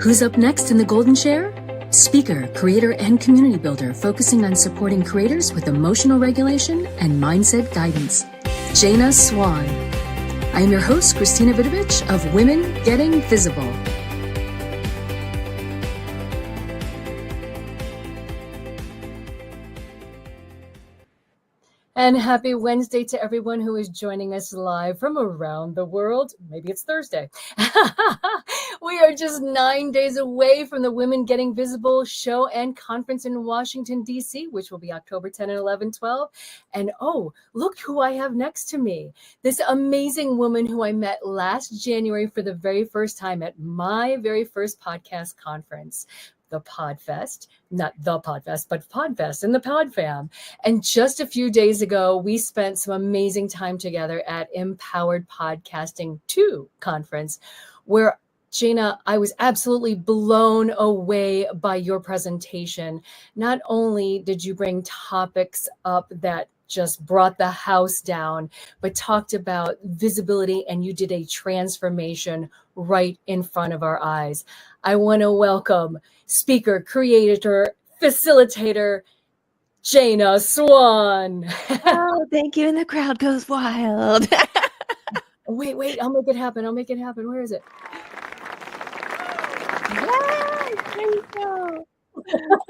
Who's up next in the Golden Chair? Speaker, creator, and community builder focusing on supporting creators with emotional regulation and mindset guidance. Jaina Swan. I am your host, Christina Vidovich of Women Getting Visible. And happy Wednesday to everyone who is joining us live from around the world. Maybe it's Thursday. We are just 9 days away from the Women Getting Visible show and conference in Washington, D.C., which will be October 10 and 11, 12. And oh, look who I have next to me. This amazing woman who I met last January for the very first time at my very first podcast conference. The Podfest, not the Podfest, but Podfest and the Podfam. And just a few days ago, we spent some amazing time together at Empowered Podcasting 2 conference, where Jaina, I was absolutely blown away by your presentation. Not only did you bring topics up that just brought the house down, but talked about visibility, and you did a transformation right in front of our eyes. I want to welcome speaker, creator, facilitator, Jaina Swan. Oh, thank you. And the crowd goes wild. Wait, I'll make it happen. Where is it? Yes, there you go.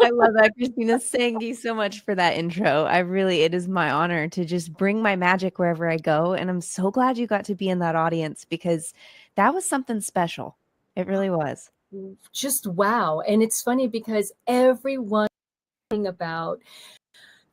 I love that, Christina. Thank you so much for that intro. It is my honor to just bring my magic wherever I go. And I'm so glad you got to be in that audience, because that was something special. It really was. Just wow. And it's funny because everyone about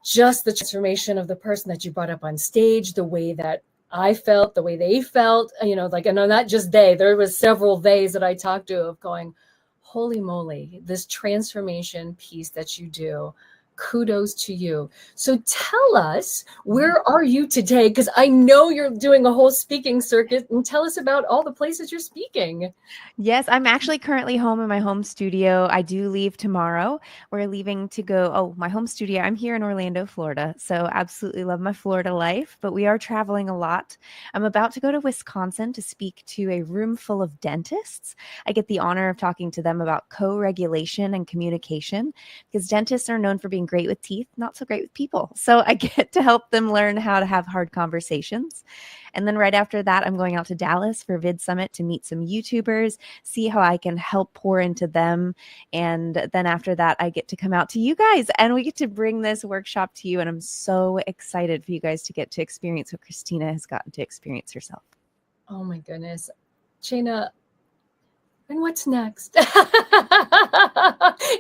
just the transformation of the person that you brought up on stage, the way that I felt, the way they felt, and not just they, there was several theys that I talked to of going, holy moly, this transformation piece that you do, kudos to you. So tell us, where are you today? Because I know you're doing a whole speaking circuit, and tell us about all the places you're speaking. Yes, I'm actually currently home in my home studio. I do leave tomorrow. We're leaving to go, my home studio. I'm here in Orlando, Florida. So absolutely love my Florida life, but we are traveling a lot. I'm about to go to Wisconsin to speak to a room full of dentists. I get the honor of talking to them about co-regulation and communication, because dentists are known for being great with teeth, not so great with people. So I get to help them learn how to have hard conversations. And then right after that, I'm going out to Dallas for Vid Summit to meet some YouTubers, see how I can help pour into them. And then after that, I get to come out to you guys and we get to bring this workshop to you. And I'm so excited for you guys to get to experience what Christina has gotten to experience herself. Oh my goodness. Jaina, and what's next?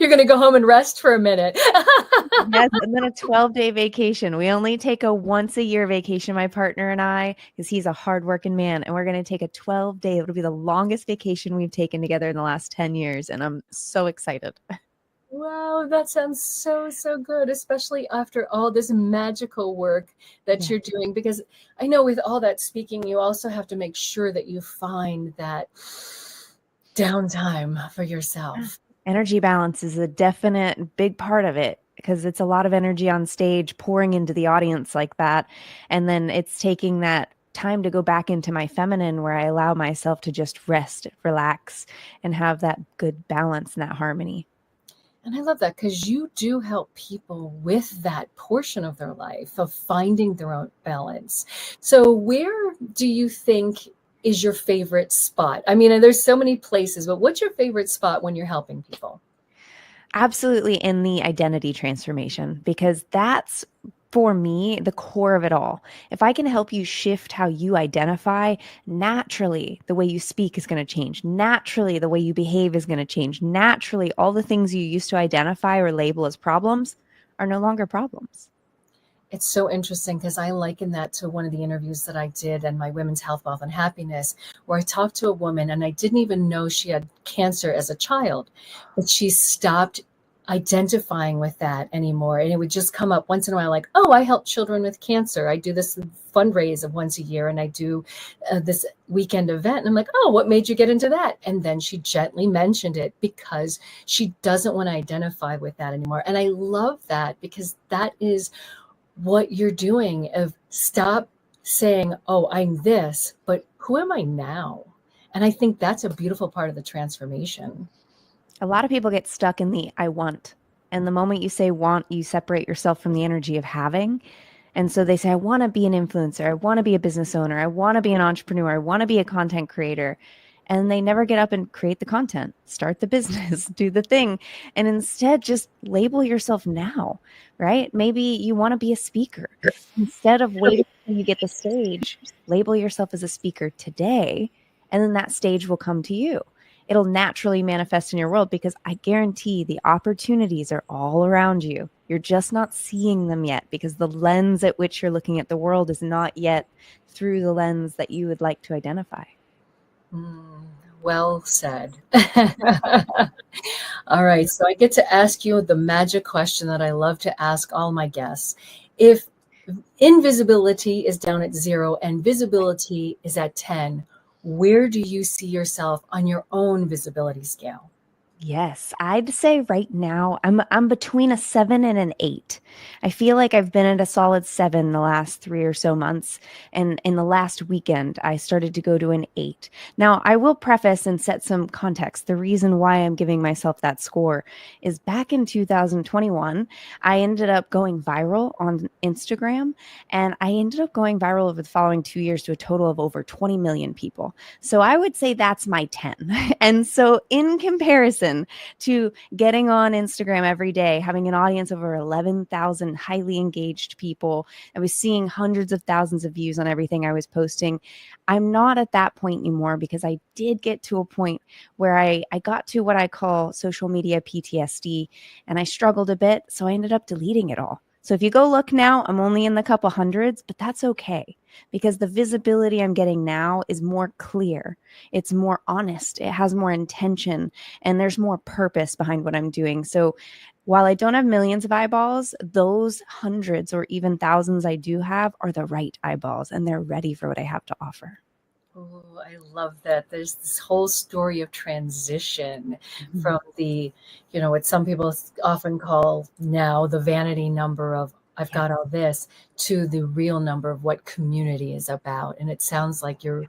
You're going to go home and rest for a minute. Yes, and then a 12-day vacation. We only take a once-a-year vacation, my partner and I, because he's a hardworking man. And we're going to take a 12-day. It'll be the longest vacation we've taken together in the last 10 years. And I'm so excited. Wow, that sounds so good, especially after all this magical work that you're doing. Because I know with all that speaking, you also have to make sure that you find that downtime for yourself. Energy balance is a definite big part of it, because it's a lot of energy on stage pouring into the audience like that. And then it's taking that time to go back into my feminine, where I allow myself to just rest, relax, and have that good balance and that harmony. And I love that, because you do help people with that portion of their life of finding their own balance. So where do you think is your favorite spot? I mean, there's so many places, but what's your favorite spot when you're helping people? Absolutely in the identity transformation, because that's, for me, the core of it all. If I can help you shift how you identify, naturally, the way you speak is going to change. Naturally, the way you behave is going to change. Naturally, all the things you used to identify or label as problems are no longer problems. It's so interesting, because I liken that to one of the interviews that I did in my Women's Health, Wealth, and Happiness, where I talked to a woman and I didn't even know she had cancer as a child, but she stopped identifying with that anymore. And it would just come up once in a while, like, oh, I help children with cancer. I do this fundraise of once a year, and I do this weekend event. And I'm like, oh, what made you get into that? And then she gently mentioned it, because she doesn't want to identify with that anymore. And I love that, because that is what you're doing, of stop saying, oh, I'm this, but who am I now? And I think that's a beautiful part of the transformation. A lot of people get stuck in the I want. And the moment you say want, you separate yourself from the energy of having. And so they say, I want to be an influencer. I want to be a business owner. I want to be an entrepreneur. I want to be a content creator. And they never get up and create the content, start the business, do the thing. And instead, just label yourself now, right? Maybe you want to be a speaker. Instead of waiting until you get the stage, label yourself as a speaker today. And then that stage will come to you. It'll naturally manifest in your world because I guarantee the opportunities are all around you. You're just not seeing them yet because the lens at which you're looking at the world is not yet through the lens that you would like to identify. Well said. All right. So I get to ask you the magic question that I love to ask all my guests. If invisibility is down at 0 and visibility is at 10, where do you see yourself on your own visibility scale? Yes, I'd say right now I'm between a 7 and an 8. I feel like I've been at a solid 7 the last 3 or so months, and in the last weekend I started to go to an 8. Now, I will preface and set some context. The reason why I'm giving myself that score is back in 2021, I ended up going viral on Instagram, and I ended up going viral over the following 2 years to a total of over 20 million people. So I would say that's my 10. And so in comparison to getting on Instagram every day, having an audience of over 11,000 highly engaged people, I was seeing hundreds of thousands of views on everything I was posting. I'm not at that point anymore because I did get to a point where I got to what I call social media PTSD, and I struggled a bit. So I ended up deleting it all. So if you go look now, I'm only in the couple hundreds, but that's okay because the visibility I'm getting now is more clear. It's more honest. It has more intention, and there's more purpose behind what I'm doing. So while I don't have millions of eyeballs, those hundreds or even thousands I do have are the right eyeballs, and they're ready for what I have to offer. Oh, I love that. There's this whole story of transition from the, what some people often call now the vanity number of I've got all this to the real number of what community is about. And it sounds like you're,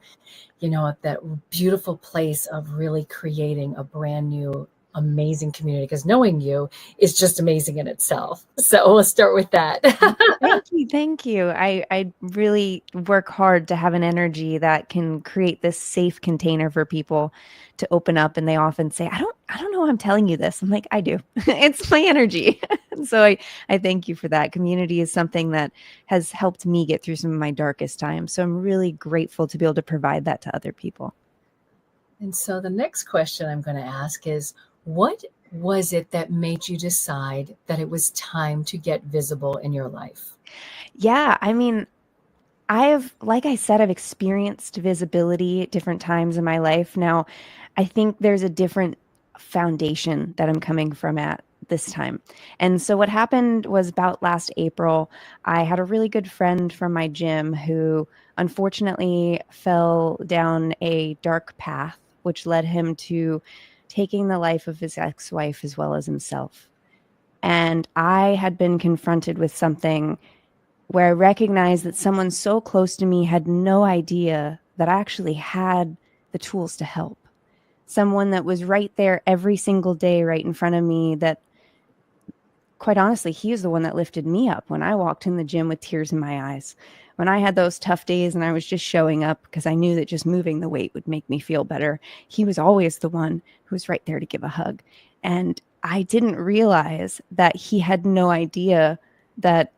at that beautiful place of really creating a brand new, amazing community because knowing you is just amazing in itself. So we'll start with that. Thank you. Thank you. I really work hard to have an energy that can create this safe container for people to open up. And they often say, I don't know, I'm telling you this. I'm like, I do. It's my energy. So I thank you for that. Community is something that has helped me get through some of my darkest times. So I'm really grateful to be able to provide that to other people. And so the next question I'm going to ask is, what was it that made you decide that it was time to get visible in your life? Yeah, I mean, like I said, I've experienced visibility at different times in my life. Now, I think there's a different foundation that I'm coming from at this time. And so what happened was about last April, I had a really good friend from my gym who unfortunately fell down a dark path, which led him to taking the life of his ex-wife as well as himself. And I had been confronted with something where I recognized that someone so close to me had no idea that I actually had the tools to help. Someone that was right there every single day, right in front of me, that quite honestly, he is the one that lifted me up when I walked in the gym with tears in my eyes. When I had those tough days and I was just showing up because I knew that just moving the weight would make me feel better, he was always the one who was right there to give a hug. And I didn't realize that he had no idea that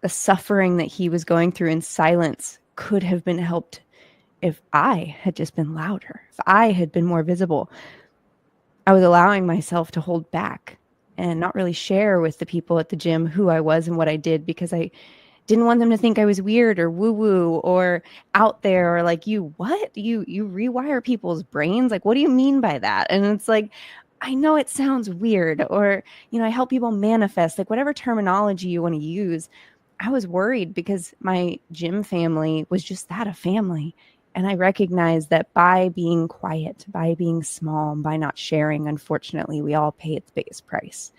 the suffering that he was going through in silence could have been helped if I had just been louder, if I had been more visible. I was allowing myself to hold back and not really share with the people at the gym who I was and what I did because I didn't want them to think I was weird or woo-woo or out there or like, what? You rewire people's brains? Like, what do you mean by that? And it's like, I know it sounds weird, or, I help people manifest, like whatever terminology you want to use. I was worried because my gym family was just that, a family. And I recognized that by being quiet, by being small, by not sharing, unfortunately, we all pay its biggest price.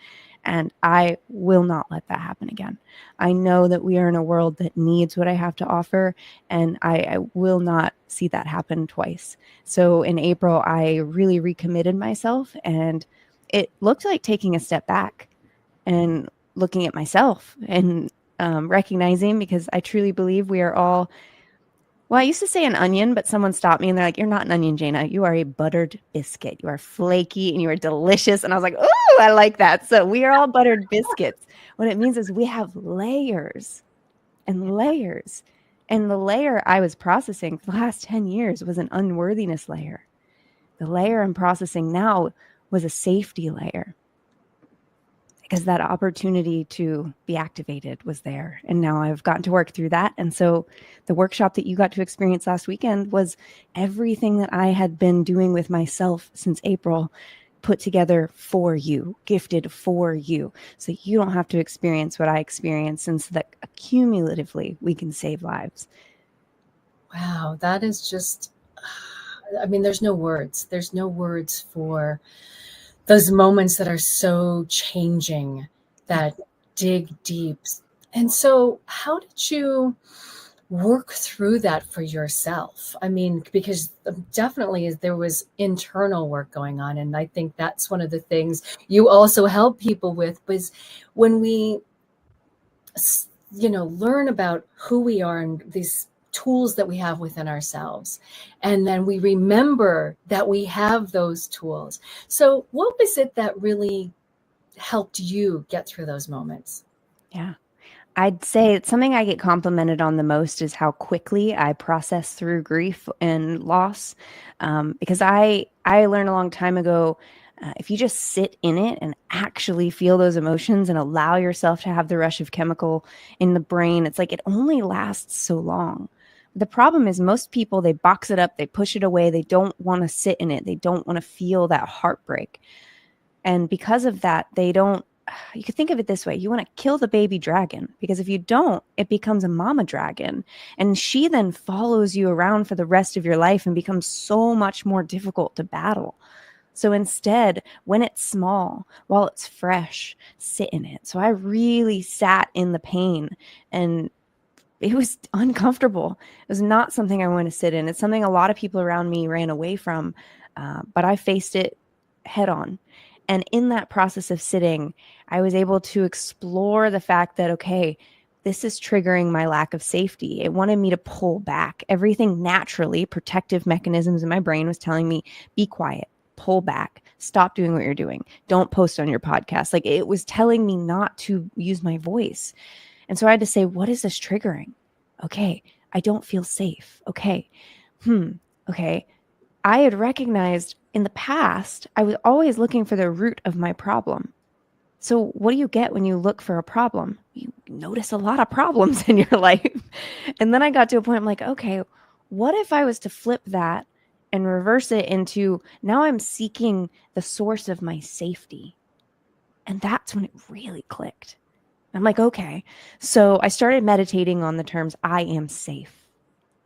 And I will not let that happen again. I know that we are in a world that needs what I have to offer, and I will not see that happen twice. So in April, I really recommitted myself, and it looked like taking a step back and looking at myself and recognizing, because I truly believe we are all, well, I used to say an onion, but someone stopped me and they're like, you're not an onion, Jana. You are a buttered biscuit. You are flaky and you are delicious. And I was like, oh, I like that. So we are all buttered biscuits. What it means is we have layers and layers. And the layer I was processing for the last 10 years was an unworthiness layer. The layer I'm processing now was a safety layer, because that opportunity to be activated was there. And now I've gotten to work through that. And so the workshop that you got to experience last weekend was everything that I had been doing with myself since April, put together for you, gifted for you. So you don't have to experience what I experienced, and so that cumulatively we can save lives. Wow, that is just, I mean, there's no words. There's no words for those moments that are so changing, that dig deep. And so how did you work through that for yourself? I mean, because definitely there was internal work going on. And I think that's one of the things you also help people with, was when we, learn about who we are and these tools that we have within ourselves. And then we remember that we have those tools. So what was it that really helped you get through those moments? Yeah. I'd say it's something I get complimented on the most is how quickly I process through grief and loss. Because I learned a long time ago, if you just sit in it and actually feel those emotions and allow yourself to have the rush of chemical in the brain, it's like it only lasts so long. The problem is most people, they box it up, they push it away, they don't want to sit in it, they don't want to feel that heartbreak. And because of that, you could think of it this way. You want to kill the baby dragon, because if you don't, it becomes a mama dragon. And she then follows you around for the rest of your life and becomes so much more difficult to battle. So instead, when it's small, while it's fresh, sit in it. So I really sat in the pain, and it was uncomfortable. It was not something I wanted to sit in. It's something a lot of people around me ran away from, but I faced it head on. And in that process of sitting, I was able to explore the fact that, okay, this is triggering my lack of safety. It wanted me to pull back. Everything naturally, protective mechanisms in my brain was telling me, be quiet, pull back, stop doing what you're doing. Don't post on your podcast. Like, it was telling me not to use my voice. And so I had to say, what is this triggering? Okay, I don't feel safe. Okay. Okay. I had recognized in the past, I was always looking for the root of my problem. So what do you get when you look for a problem? You notice a lot of problems in your life. And then I got to a point, I'm like, okay, what if I was to flip that and reverse it into, now I'm seeking the source of my safety? And that's when it really clicked. I'm like, okay. So I started meditating on the terms, I am safe.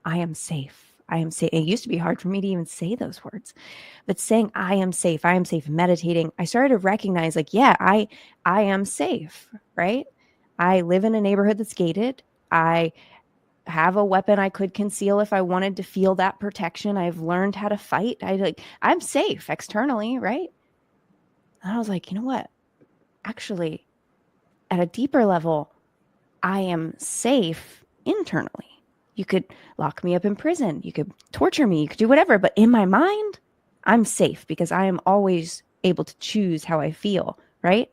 I am safe. I am safe. It used to be hard for me to even say those words, but saying I am safe, meditating, I started to recognize, like, yeah, I am safe, right? I live in a neighborhood that's gated. I have a weapon I could conceal if I wanted to feel that protection. I've learned how to fight. I'm safe externally, right? And I was like, you know what? Actually, at a deeper level, I am safe internally. You could lock me up in prison. You could torture me. You could do whatever. But in my mind, I'm safe because I am always able to choose how I feel, right?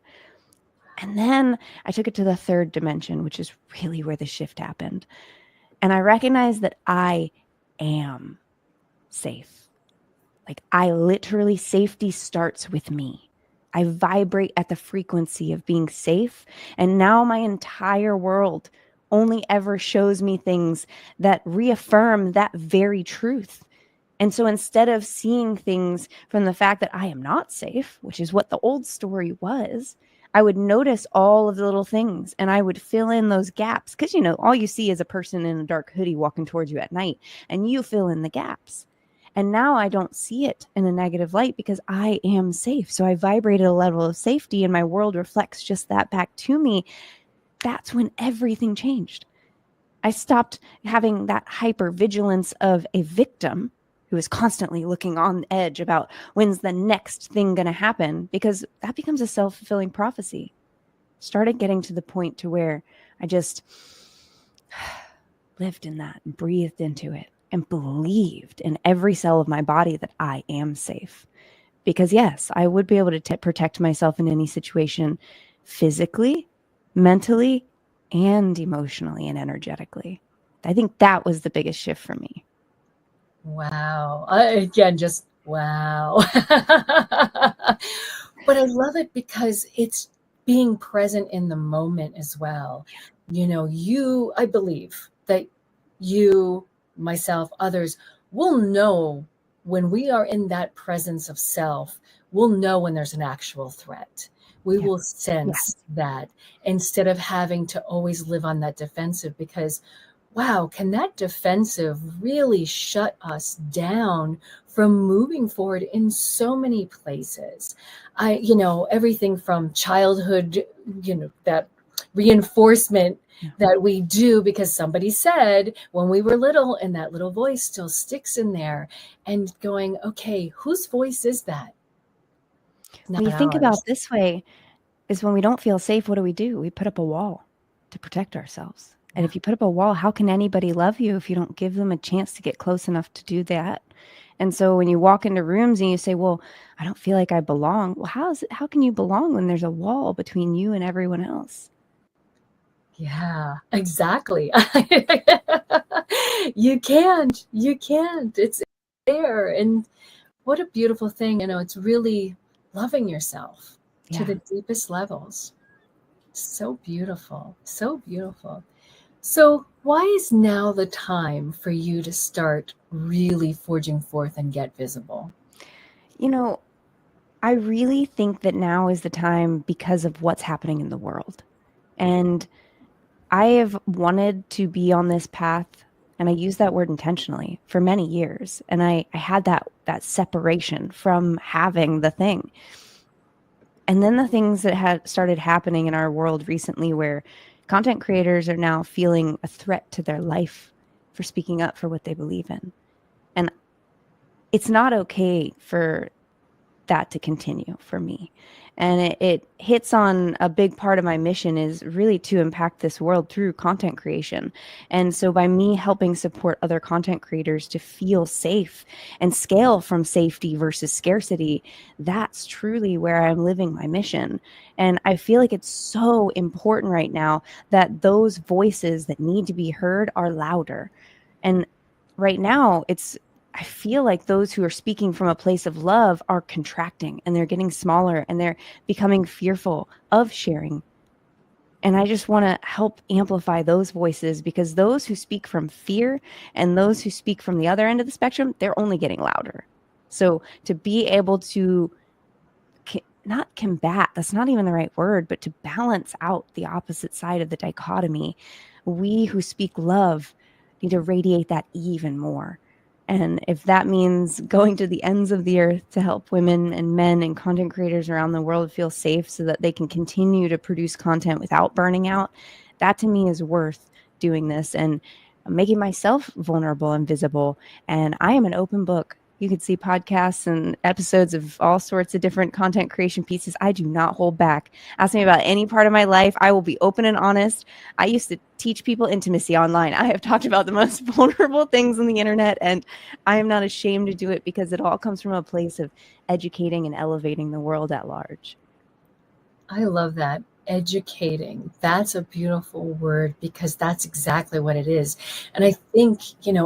And then I took it to the third dimension, which is really where the shift happened. And I recognized that I am safe. Like, I literally, safety starts with me. I vibrate at the frequency of being safe. And now my entire world only ever shows me things that reaffirm that very truth. And so instead of seeing things from the fact that I am not safe, which is what the old story was, I would notice all of the little things and I would fill in those gaps. Because, all you see is a person in a dark hoodie walking towards you at night, and you fill in the gaps. And now I don't see it in a negative light because I am safe. So I vibrate at a level of safety, and my world reflects just that back to me. That's when everything changed. I stopped having that hyper vigilance of a victim, who is constantly looking on edge about when's the next thing going to happen, because that becomes a self-fulfilling prophecy. Started getting to the point to where I just lived in that and breathed into it and believed in every cell of my body that I am safe. Because yes, I would be able to protect myself in any situation, physically, mentally, and emotionally and energetically. I think that was the biggest shift for me. Wow. Again, just wow. But I love it because it's being present in the moment as well. I believe that you, myself, others will know when we are in that presence of self, we'll know when there's an actual threat. We Yeah. will sense that instead of having to always live on that defensive, because wow, can that defensive really shut us down from moving forward in so many places? Everything from childhood, that reinforcement that we do because somebody said when we were little, and that little voice still sticks in there, and going, okay, whose voice is that? When you think about this way, is when we don't feel safe, what do? We put up a wall to protect ourselves. And if you put up a wall, how can anybody love you if you don't give them a chance to get close enough to do that? And so when you walk into rooms and you say, well, I don't feel like I belong. Well, how can you belong when there's a wall between you and everyone else? Yeah, exactly. You can't. It's there. And what a beautiful thing. It's really loving yourself to the deepest levels. So beautiful. So beautiful. So why is now the time for you to start really forging forth and get visible? I really think that now is the time because of what's happening in the world. And I have wanted to be on this path, and I use that word intentionally, for many years. And I had that separation from having the thing. And then the things that had started happening in our world recently, where content creators are now feeling a threat to their life for speaking up for what they believe in. And it's not okay for that to continue for me. And it hits on a big part of my mission, is really to impact this world through content creation. And so by me helping support other content creators to feel safe and scale from safety versus scarcity, that's truly where I'm living my mission. And I feel like it's so important right now that those voices that need to be heard are louder. And right now I feel like those who are speaking from a place of love are contracting, and they're getting smaller, and they're becoming fearful of sharing. And I just want to help amplify those voices, because those who speak from fear and those who speak from the other end of the spectrum, they're only getting louder. So to be able to not combat, that's not even the right word, but to balance out the opposite side of the dichotomy, we who speak love need to radiate that even more. And if that means going to the ends of the earth to help women and men and content creators around the world feel safe so that they can continue to produce content without burning out, that to me is worth doing this and making myself vulnerable and visible. And I am an open book. You could see podcasts and episodes of all sorts of different content creation pieces. I do not hold back. Ask me about any part of my life. I will be open and honest. I used to teach people intimacy online. I have talked about the most vulnerable things on the internet, and I am not ashamed to do it, because it all comes from a place of educating and elevating the world at large. I love that. Educating. That's a beautiful word, because that's exactly what it is. And I think,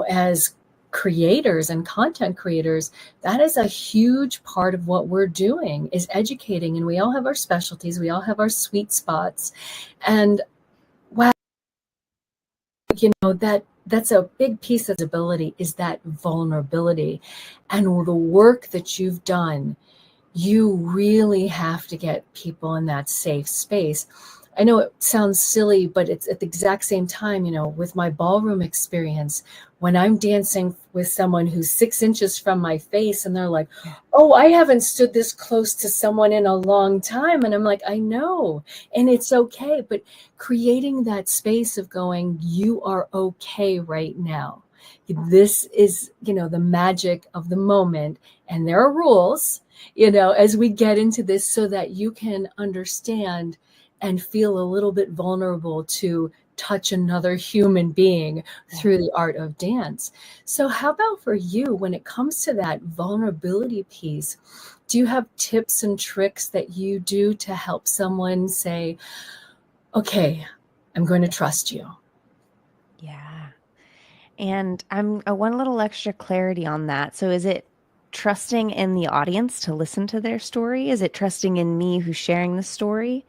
as creators and content creators, that is a huge part of what we're doing, is educating. And we all have our specialties. We all have our sweet spots. And wow, that's a big piece of ability, is that vulnerability. And the work that you've done, you really have to get people in that safe space. I know it sounds silly, but it's at the exact same time, with my ballroom experience, when I'm dancing with someone who's 6 inches from my face and they're like, oh, I haven't stood this close to someone in a long time. And I'm like, I know, and it's okay. But creating that space of going, you are okay right now. This is, the magic of the moment. And there are rules, as we get into this so that you can understand and feel a little bit vulnerable to touch another human being through the art of dance. So how about for you when it comes to that vulnerability piece? Do you have tips and tricks that you do to help someone say, okay, I'm going to trust you? Yeah. And I want a little extra clarity on that. So is it trusting in the audience to listen to their story? Is it trusting in me who's sharing the story?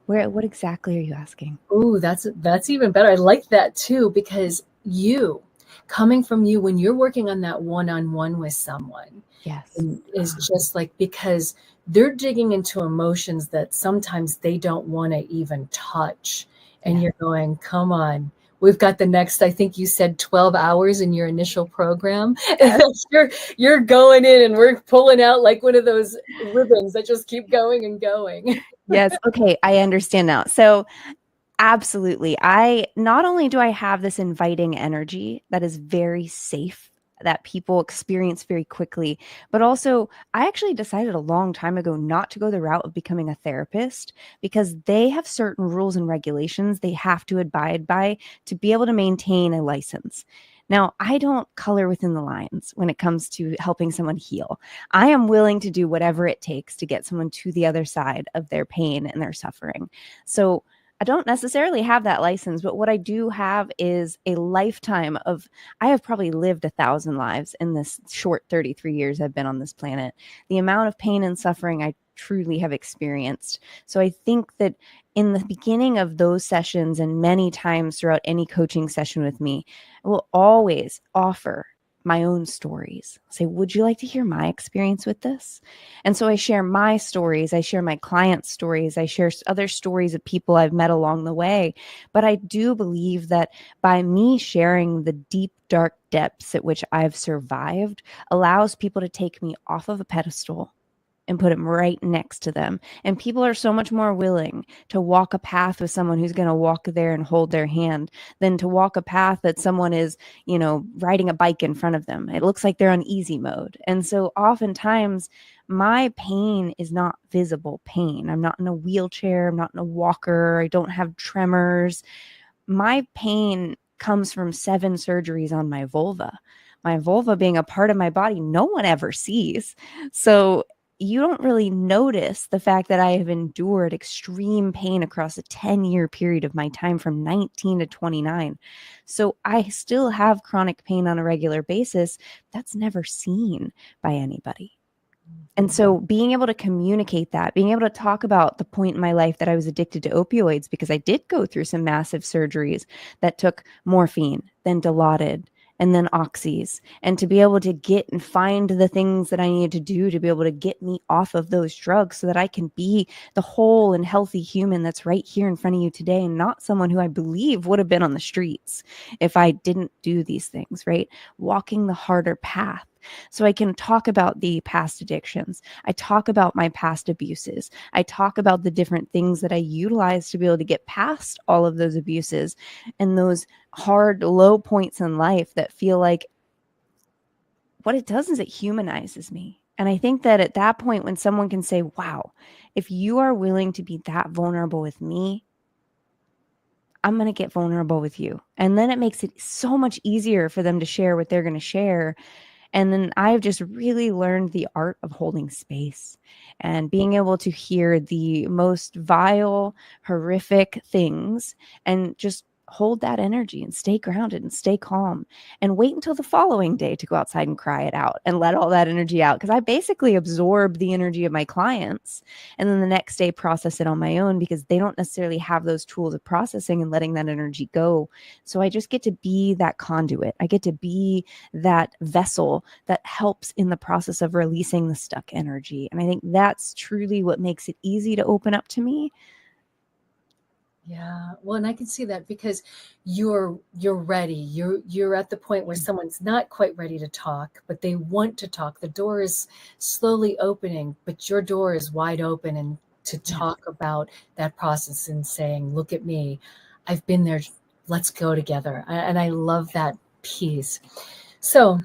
What exactly are you asking? Ooh, that's even better. I like that too, because coming from you when you're working on that one-on-one with someone Yes. is just like, because they're digging into emotions that sometimes they don't want to even touch. And Yeah. you're going, come on. We've got the next, I think you said 12 hours in your initial program. Yes. You're going in and we're pulling out like one of those ribbons that just keep going and going. Yes. Okay. I understand now. So absolutely. I not only do I have this inviting energy that is very safe that people experience very quickly, but also I actually decided a long time ago not to go the route of becoming a therapist because they have certain rules and regulations they have to abide by to be able to maintain a license. Now, I don't color within the lines when it comes to helping someone heal. I am willing to do whatever it takes to get someone to the other side of their pain and their suffering. So, I don't necessarily have that license, but what I do have is a lifetime of, I have probably lived 1,000 lives in this short 33 years I've been on this planet. The amount of pain and suffering I truly have experienced. So I think that in the beginning of those sessions and many times throughout any coaching session with me, I will always offer my own stories. Say, would you like to hear my experience with this? And so I share my stories. I share my clients' stories. I share other stories of people I've met along the way. But I do believe that by me sharing the deep, dark depths at which I've survived allows people to take me off of a pedestal and put them right next to them. And people are so much more willing to walk a path with someone who's going to walk there and hold their hand than to walk a path that someone is, riding a bike in front of them. It looks like they're on easy mode. And so oftentimes my pain is not visible pain. I'm not in a wheelchair. I'm not in a walker. I don't have tremors. My pain comes from 7 surgeries on my vulva being a part of my body no one ever sees. So you don't really notice the fact that I have endured extreme pain across a 10-year period of my time from 19 to 29. So I still have chronic pain on a regular basis that's never seen by anybody. And so being able to communicate that, being able to talk about the point in my life that I was addicted to opioids, because I did go through some massive surgeries that took morphine, then Dilaudid, and then oxys, and to be able to get and find the things that I needed to do to be able to get me off of those drugs so that I can be the whole and healthy human that's right here in front of you today, and not someone who I believe would have been on the streets if I didn't do these things, right? Walking the harder path. So I can talk about the past addictions. I talk about my past abuses. I talk about the different things that I utilize to be able to get past all of those abuses and those hard, low points in life that feel like what it does is it humanizes me. And I think that at that point, when someone can say, wow, if you are willing to be that vulnerable with me, I'm going to get vulnerable with you. And then it makes it so much easier for them to share what they're going to share. And then I've just really learned the art of holding space and being able to hear the most vile, horrific things and just hold that energy and stay grounded and stay calm and wait until the following day to go outside and cry it out and let all that energy out. Because I basically absorb the energy of my clients and then the next day process it on my own because they don't necessarily have those tools of processing and letting that energy go. So I just get to be that conduit. I get to be that vessel that helps in the process of releasing the stuck energy. And I think that's truly what makes it easy to open up to me. Yeah, well, and I can see that because you're ready. You're at the point where someone's not quite ready to talk, but they want to talk. The door is slowly opening, but your door is wide open and to talk about that process and saying, "Look at me. I've been there. Let's go together." And I love that peace. So,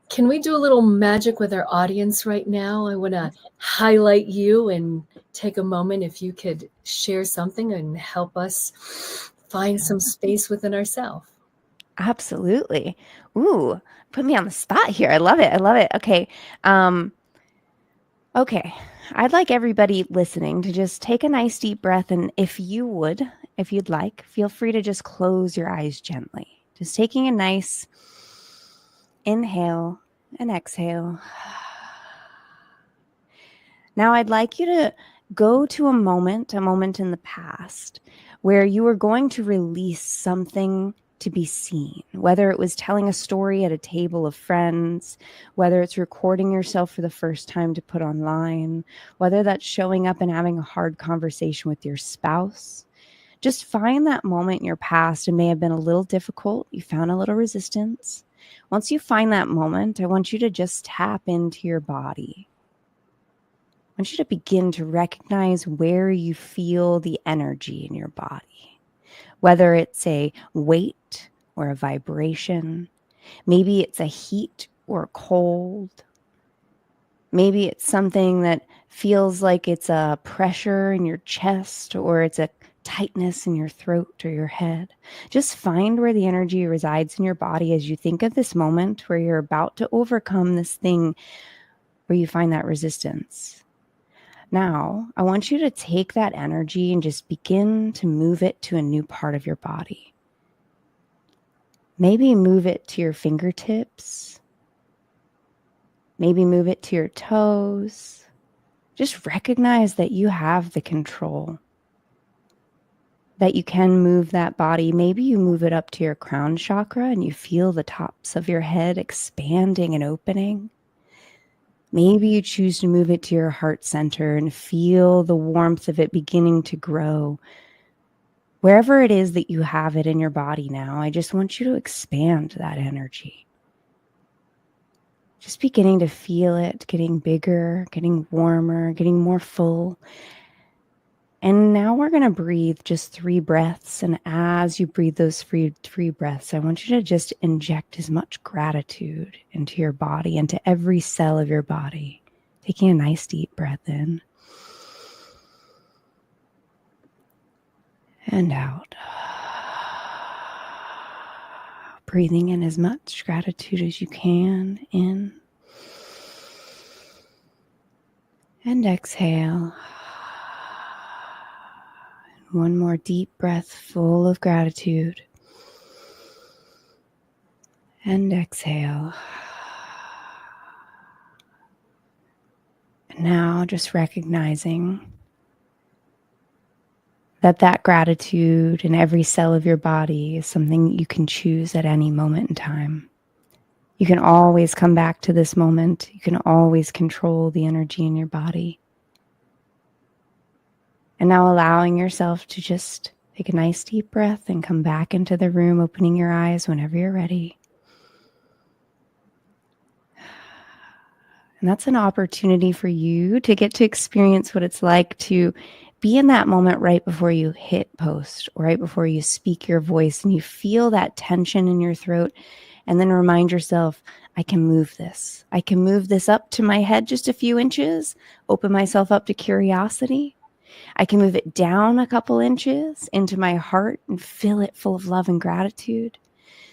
can we do a little magic with our audience right now? I want to highlight you and take a moment if you could share something and help us find some space within ourselves. Absolutely. Ooh, put me on the spot here. I love it. I love it. Okay. Okay. I'd like everybody listening to just take a nice deep breath. And if you'd like, feel free to just close your eyes gently. Just taking a nice inhale and exhale. Now I'd like you to go to a moment in the past where you were going to release something to be seen, whether it was telling a story at a table of friends, whether it's recording yourself for the first time to put online, whether that's showing up and having a hard conversation with your spouse. Just find that moment in your past. It may have been a little difficult. You found a little resistance. Once you find that moment, I want you to just tap into your body. I want you to begin to recognize where you feel the energy in your body, whether it's a weight or a vibration. Maybe it's a heat or a cold. Maybe it's something that feels like it's a pressure in your chest, or it's a tightness in your throat or your head. Just find where the energy resides in your body as you think of this moment where you're about to overcome this thing where you find that resistance. Now, I want you to take that energy and just begin to move it to a new part of your body. Maybe move it to your fingertips. Maybe move it to your toes. Just recognize that you have the control, that you can move that body. Maybe you move it up to your crown chakra and you feel the tops of your head expanding and opening. Maybe you choose to move it to your heart center and feel the warmth of it beginning to grow. Wherever it is that you have it in your body now, I just want you to expand that energy. Just beginning to feel it getting bigger, getting warmer, getting more full. And now we're going to breathe just 3 breaths. And as you breathe those three breaths, I want you to just inject as much gratitude into your body, into every cell of your body. Taking a nice deep breath in and out. Breathing in as much gratitude as you can in. And exhale. One more deep breath full of gratitude. And exhale. And now just recognizing that gratitude in every cell of your body is something you can choose at any moment in time. You can always come back to this moment. You can always control the energy in your body. And now allowing yourself to just take a nice deep breath and come back into the room, opening your eyes whenever you're ready. And that's an opportunity for you to get to experience what it's like to be in that moment right before you hit post, or right before you speak your voice and you feel that tension in your throat. And then remind yourself, I can move this. I can move this up to my head just a few inches, open myself up to curiosity. I can move it down a couple inches into my heart and fill it full of love and gratitude.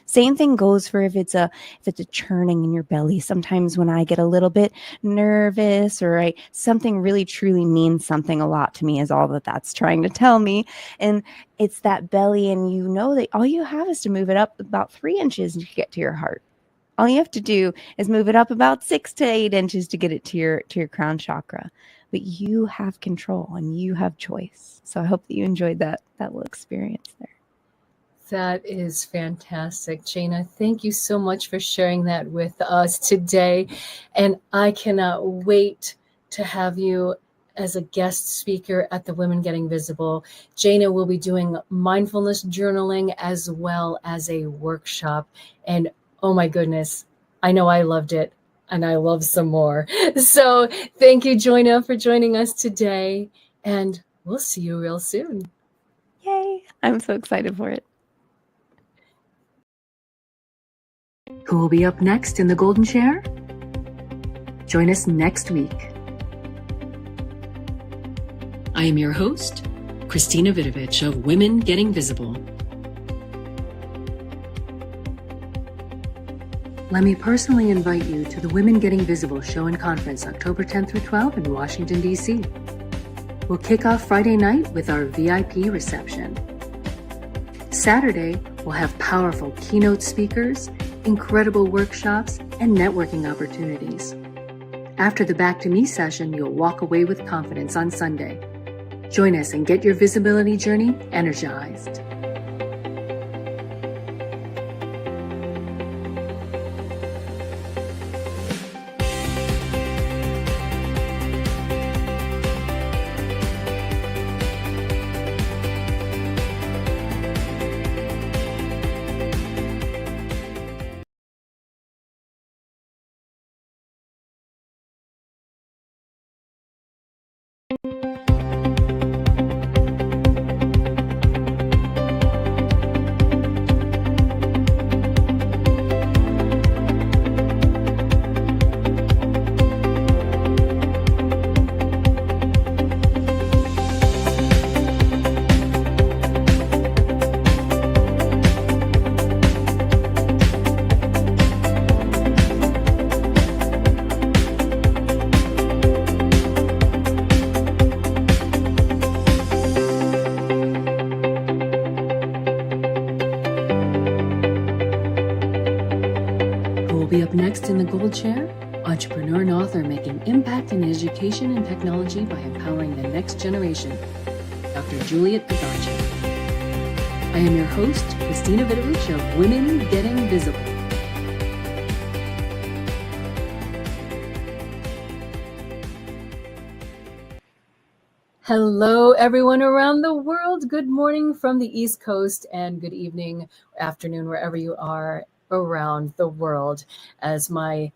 Same thing goes for if it's a churning in your belly. Sometimes when I get a little bit nervous, or something really truly means something a lot to me, is all that's trying to tell me. And it's that belly, and you know that all you have is to move it up about 3 inches to get to your heart. All you have to do is move it up about 6 to 8 inches to get it to your crown chakra. But you have control and you have choice. So I hope that you enjoyed that little experience there. That is fantastic, Jana. Thank you so much for sharing that with us today. And I cannot wait to have you as a guest speaker at the Women Getting Visible. Jana will be doing mindfulness journaling as well as a workshop. And oh my goodness, I know I loved it, and I love some more. So thank you, Jana, for joining us today. And we'll see you real soon. Yay! I'm so excited for it. Who will be up next in the golden chair? Join us next week. I am your host, Christina Vidovich of Women Getting Visible. Let me personally invite you to the Women Getting Visible show and conference October 10th through 12th in Washington, D.C. We'll kick off Friday night with our VIP reception. Saturday, we'll have powerful keynote speakers, incredible workshops, and networking opportunities. After the Back to Me session, you'll walk away with confidence on Sunday. Join us and get your visibility journey energized. Be up next in the gold chair, entrepreneur and author making impact in education and technology by empowering the next generation, Dr. Juliet Vidovich. I am your host, Christina Vidovich of Women Getting Visible. Hello, everyone around the world. Good morning from the East Coast and good evening, afternoon, wherever you are around the world. As my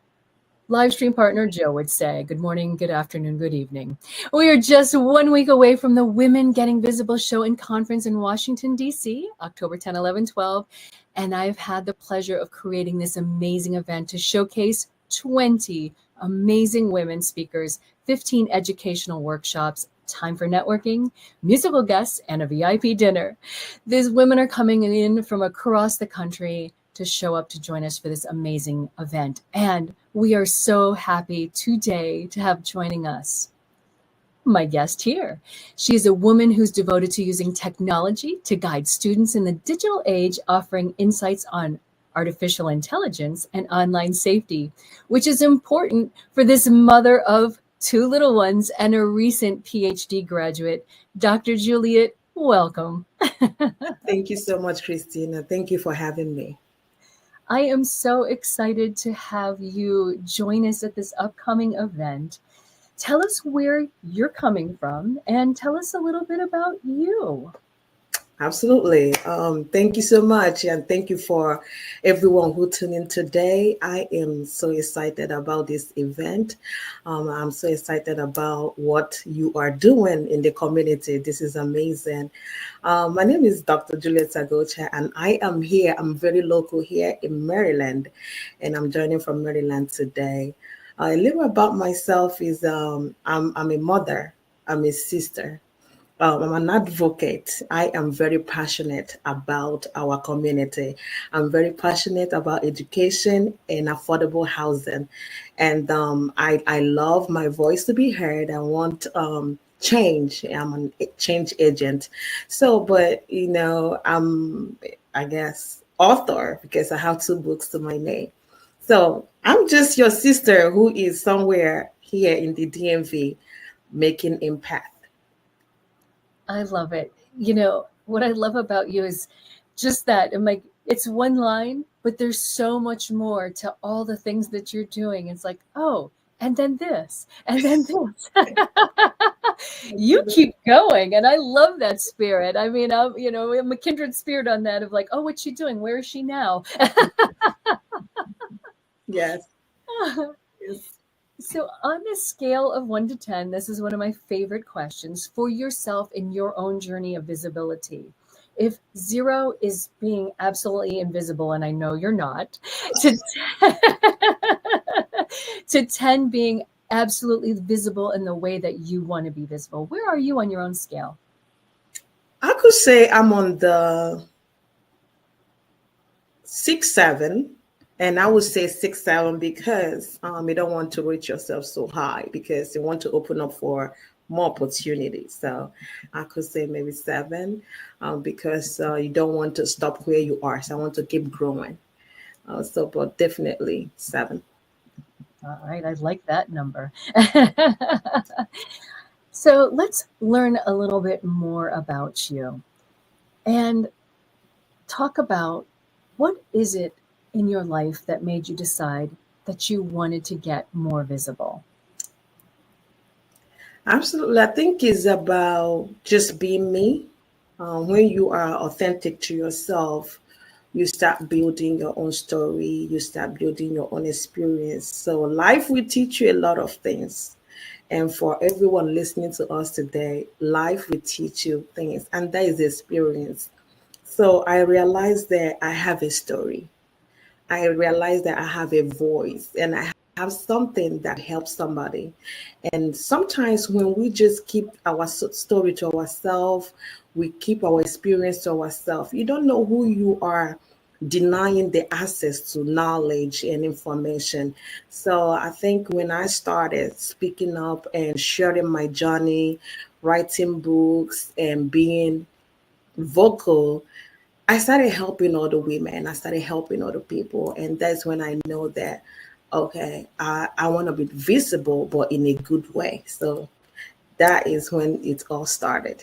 live stream partner Joe would say, good morning, good afternoon, good evening. We are just 1 week away from the Women Getting Visible show and conference in Washington, D.C., October 10, 11, 12. And I've had the pleasure of creating this amazing event to showcase 20 amazing women speakers, 15 educational workshops, time for networking, musical guests, and a VIP dinner. These women are coming in from across the country to show up to join us for this amazing event. And we are so happy today to have joining us my guest here. She is a woman who's devoted to using technology to guide students in the digital age, offering insights on artificial intelligence and online safety, which is important for this mother of 2 little ones and a recent PhD graduate. Dr. Juliet, welcome. Thank you so much, Christina. Thank you for having me. I am so excited to have you join us at this upcoming event. Tell us where you're coming from and tell us a little bit about you. Absolutely. Thank you so much. And thank you for everyone who tuned in today. I am so excited about this event. I'm so excited about what you are doing in the community. This is amazing. My name is Dr. Juliet Vidovich, and I am here. I'm very local here in Maryland, and I'm joining from Maryland today. A little about myself is I'm a mother. I'm a sister. I'm an advocate. I am very passionate about our community. I'm very passionate about education and affordable housing. And I love my voice to be heard. I want change. I'm a change agent. So, but, I'm, I guess, author because I have 2 books to my name. So I'm just your sister who is somewhere here in the DMV making impact. I love it. What I love about you is just that. I'm like, it's one line, but there's so much more to all the things that you're doing. It's like, oh, and then this, and then this. You keep going. And I love that spirit. I mean, I'm a kindred spirit on that of like, oh, what's she doing? Where is she now? Yes. Yes. So on a scale of 1 to 10, this is one of my favorite questions for yourself in your own journey of visibility. If 0 is being absolutely invisible, and I know you're not, to, to 10 being absolutely visible in the way that you want to be visible, where are you on your own scale? I could say I'm on the 6, 7, and I would say 6, 7 because you don't want to rate yourself so high because you want to open up for more opportunities. So I could say maybe 7 because you don't want to stop where you are. So I want to keep growing. But definitely 7. All right, I like that number. So let's learn a little bit more about you and talk about what is it in your life that made you decide that you wanted to get more visible? Absolutely. I think it's about just being me. When you are authentic to yourself, you start building your own story, you start building your own experience. So life will teach you a lot of things. And for everyone listening to us today, life will teach you things, and that is experience. So I realized that I have a story. I realized that I have a voice and I have something that helps somebody. And sometimes when we just keep our story to ourselves, we keep our experience to ourselves, you don't know who you are denying the access to knowledge and information. So I think when I started speaking up and sharing my journey, writing books and being vocal, I started helping other women. I started helping other people. And that's when I know that, okay, I want to be visible, but in a good way. So that is when it all started.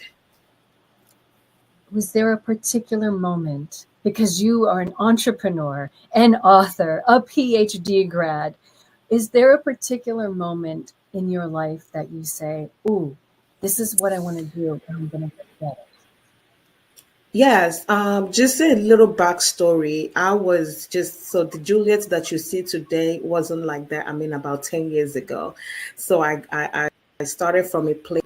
Was there a particular moment, because you are an entrepreneur, an author, a PhD grad, is there a particular moment in your life that you say, ooh, this is what I want to do and I'm going to get better? Yes, just a little backstory. I was just so the Juliet that you see today wasn't like that. I mean, about 10 years ago. So I started from a place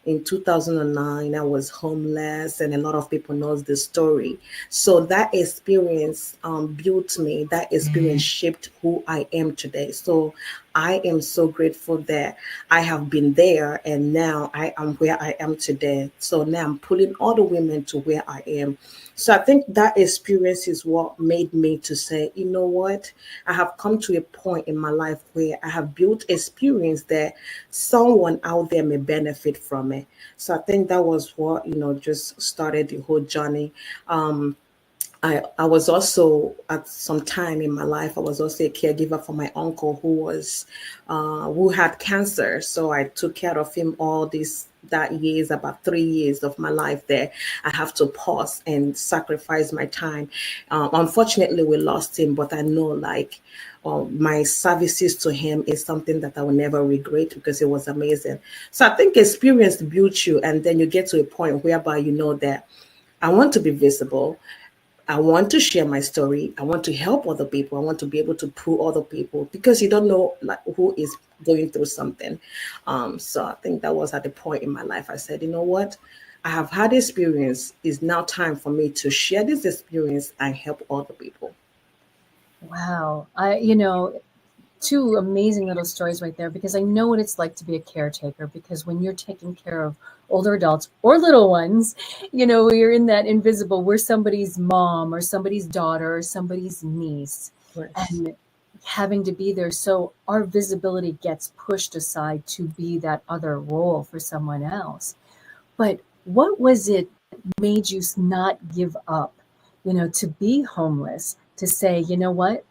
in 2009. I was homeless, and a lot of people knows the story. So that experience built me. That experience shaped who I am today. So I am so grateful that I have been there and now I am where I am today. So now I'm pulling all the women to where I am. So I think that experience is what made me to say, you know what? I have come to a point in my life where I have built experience that someone out there may benefit from it. So I think that was what, just started the whole journey. I was also at some time in my life, I was also a caregiver for my uncle who had cancer. So I took care of him all these that years, about 3 years of my life there. I have to pause and sacrifice my time. Unfortunately, we lost him, but I know my services to him is something that I will never regret because it was amazing. So I think experience builds you, and then you get to a point whereby you know that I want to be visible. I want to share my story. I want to help other people. I want to be able to pull other people because you don't know like who is going through something. So I think that was at the point in my life I said, you know what? I have had experience. It's now time for me to share this experience and help other people. Wow. Two amazing little stories right there because I know what it's like to be a caretaker because when you're taking care of older adults or little ones, you're in that invisible, we're somebody's mom or somebody's daughter or somebody's niece Yes. and having to be there. So our visibility gets pushed aside to be that other role for someone else. But what was it made you not give up, to be homeless, to say, you know what,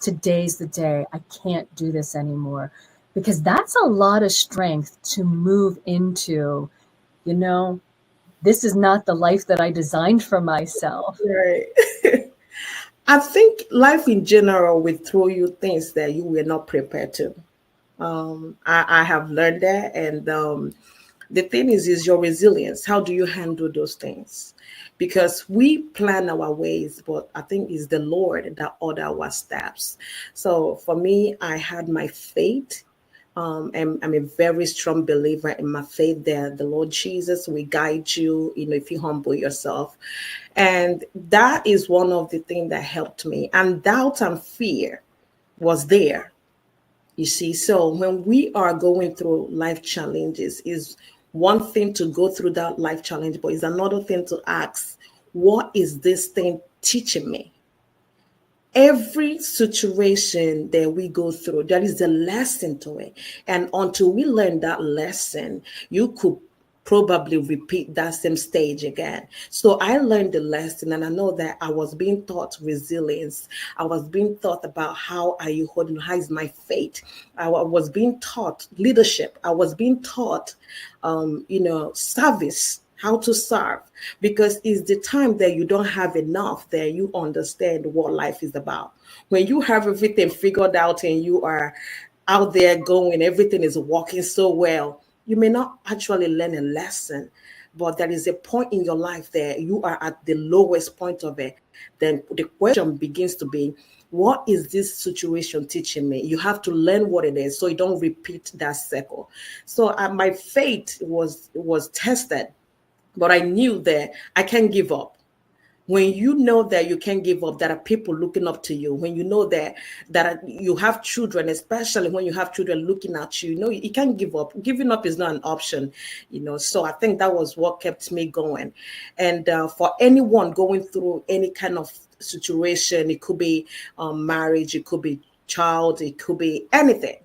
today's the day, I can't do this anymore? Because that's a lot of strength to move into, you know, this is not the life that I designed for myself. Right. I think life in general will throw you things that you were not prepared to. I have learned that, and the thing is your resilience. How do you handle those things? Because we plan our ways, but I think it's the Lord that order our steps. So for me, I had my faith. And I'm a very strong believer in my faith that the Lord Jesus will guide you, if you humble yourself. And that is one of the things that helped me. And doubt and fear was there. You see, so when we are going through life challenges, is one thing to go through that life challenge, but it's another thing to ask, what is this thing teaching me? Every situation that we go through, there is a lesson to it. And until we learn that lesson, you could probably repeat that same stage again. So I learned the lesson, and I know that I was being taught resilience. I was being taught about how are you holding, how is my faith. I was being taught leadership. I was being taught, service, how to serve, because it's the time that you don't have enough that you understand what life is about. When you have everything figured out and you are out there going, everything is working so well, you may not actually learn a lesson, but there is a point in your life that you are at the lowest point of it. Then the question begins to be, what is this situation teaching me? You have to learn what it is so you don't repeat that cycle. So my faith was tested, but I knew that I can't give up. When you know that you can't give up, there are people looking up to you. When you know that you have children, especially when you have children looking at you, you can't give up. Giving up is not an option, So I think that was what kept me going. And for anyone going through any kind of situation, it could be marriage, it could be child, it could be anything.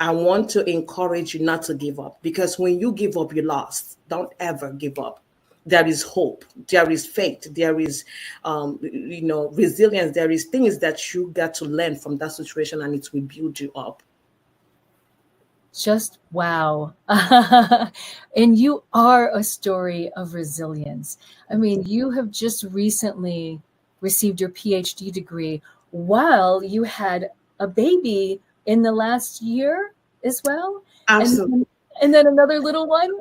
I want to encourage you not to give up, because when you give up, you lost. Don't ever give up. There is hope, there is faith, there is, resilience. There is things that you got to learn from that situation, and it will build you up. Just wow. And you are a story of resilience. I mean, you have just recently received your PhD degree while you had a baby in the last year as well. Absolutely. And then another little one.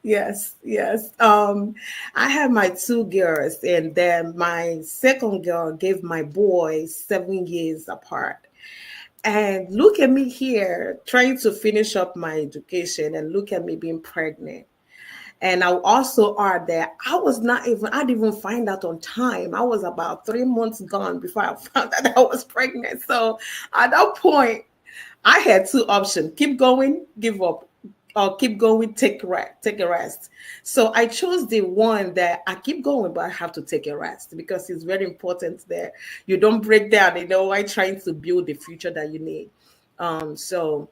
Yes. I have my two girls, and then my second girl gave my boy 7 years apart. And look at me here trying to finish up my education, and look at me being pregnant. And I also add that I didn't even find out on time. I was about 3 months gone before I found out I was pregnant. So at that point, I had two options: keep going, give up, or keep going, take a rest. So I chose the one that I keep going, but I have to take a rest, because it's very important that you don't break down, while trying to build the future that you need. So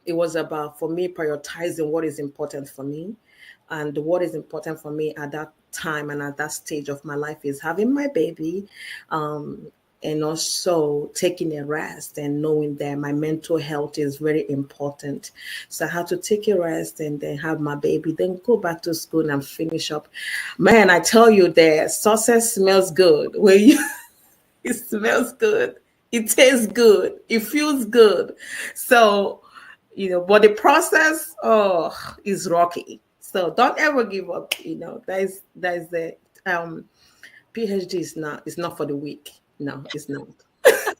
it was about, for me, prioritizing what is important for me. And what is important for me at that time and at that stage of my life is having my baby, and also taking a rest and knowing that my mental health is very important. So I had to take a rest and then have my baby, then go back to school and finish up. Man, I tell you that success smells good. When you, it smells good. It tastes good. It feels good. So, but the process, is rocky. So don't ever give up. That is the PhD is not for the weak. No, it's not. It's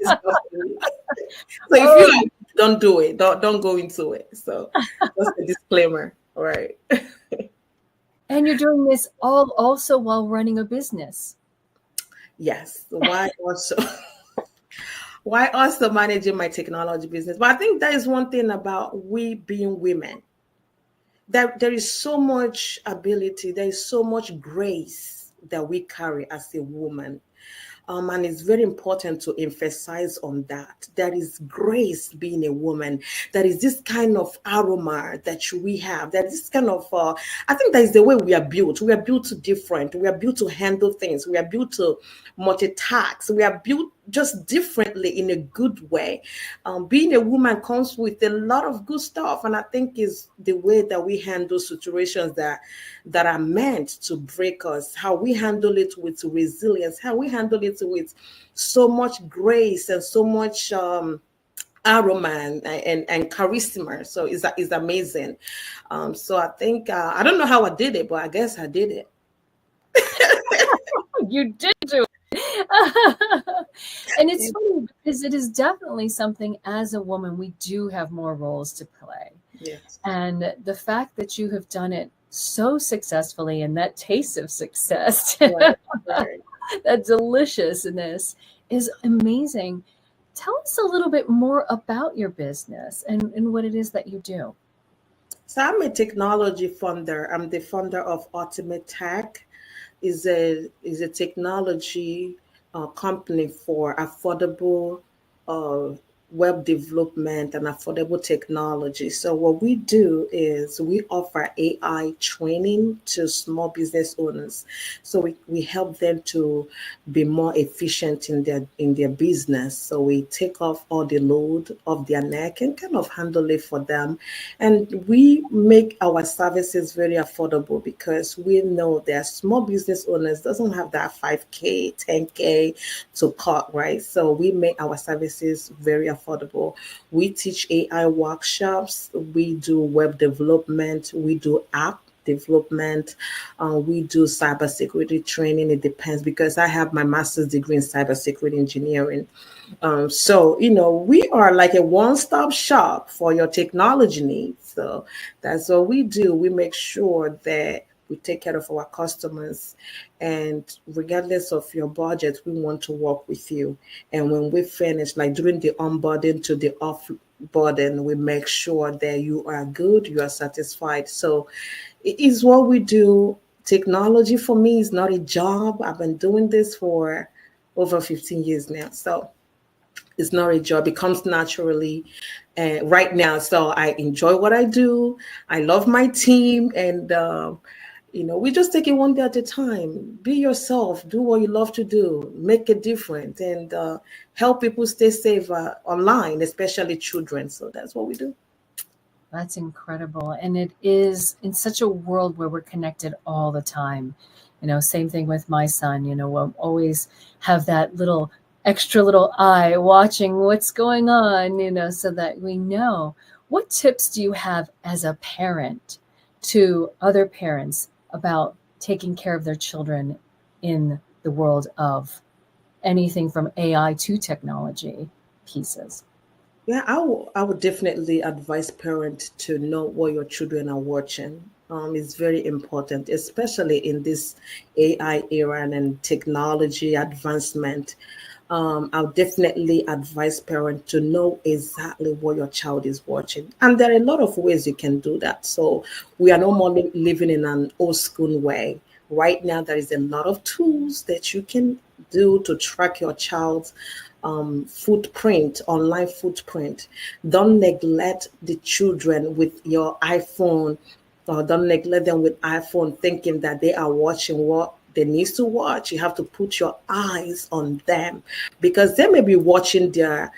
not for the weak. So if you don't do it, don't go into it. So that's a disclaimer. All right. And you're doing this all also while running a business. Yes. Why also managing my technology business? But I think that is one thing about we being women. That there is so much ability, there is so much grace that we carry as a woman. And it's very important to emphasize on that. There is grace being a woman. There is this kind of aroma that we have. There is this kind of, I think that is the way we are built. We are built different. We are built to handle things. We are built to multitask. We are built just differently in a good way. Being a woman comes with a lot of good stuff. And I think is the way that we handle situations that are meant to break us, how we handle it with resilience, how we handle it with so much grace and so much aroma and charisma. So it's amazing. So I think, I don't know how I did it, but I guess I did it. You did do it. And it's funny because it is definitely something as a woman, we do have more roles to play. Yes. And the fact that you have done it so successfully and that taste of success, Right. Right. that deliciousness is amazing. Tell us a little bit more about your business and what it is that you do. So I'm a technology funder. I'm the founder of Ultimate Tech. Is a technology company for affordable uh, web development and affordable technology. So what we do is we offer AI training to small business owners. So we help them to be more efficient in their business. So we take off all the load of their neck and kind of handle it for them. And we make our services very affordable because we know that small business owners doesn't have that 5K, 10K to cut, right? So we make our services very affordable. We teach AI workshops, we do web development, we do app development, we do cybersecurity training. It depends because I have my master's degree in cybersecurity engineering. So, we are like a one-stop shop for your technology needs. So that's what we do. We make sure that we take care of our customers. And regardless of your budget, we want to work with you. And when we finish, like during the onboarding to the offboarding, we make sure that you are good, you are satisfied. So it is what we do. Technology for me is not a job. I've been doing this for over 15 years now. So it's not a job. It comes naturally right now. So I enjoy what I do. I love my team. And, we just take it one day at a time. Be yourself. Do what you love to do. Make a difference. And help people stay safe online, especially children. So that's what we do. That's incredible. And it is in such a world where we're connected all the time. Same thing with my son, we'll always have that little extra little eye watching what's going on, so that we know. What tips do you have as a parent to other parents about taking care of their children in the world of anything from AI to technology pieces? Yeah, I would definitely advise parents to know what your children are watching. It's very important, especially in this AI era and technology advancement. I'll definitely advise parents to know exactly what your child is watching. And there are a lot of ways you can do that. So we are no more living in an old school way. Right now, there is a lot of tools that you can do to track your child's footprint, online footprint. Don't neglect the children with your iPhone, or don't neglect them with iPhone thinking that they are watching what they need to watch. You have to put your eyes on them because they may be watching their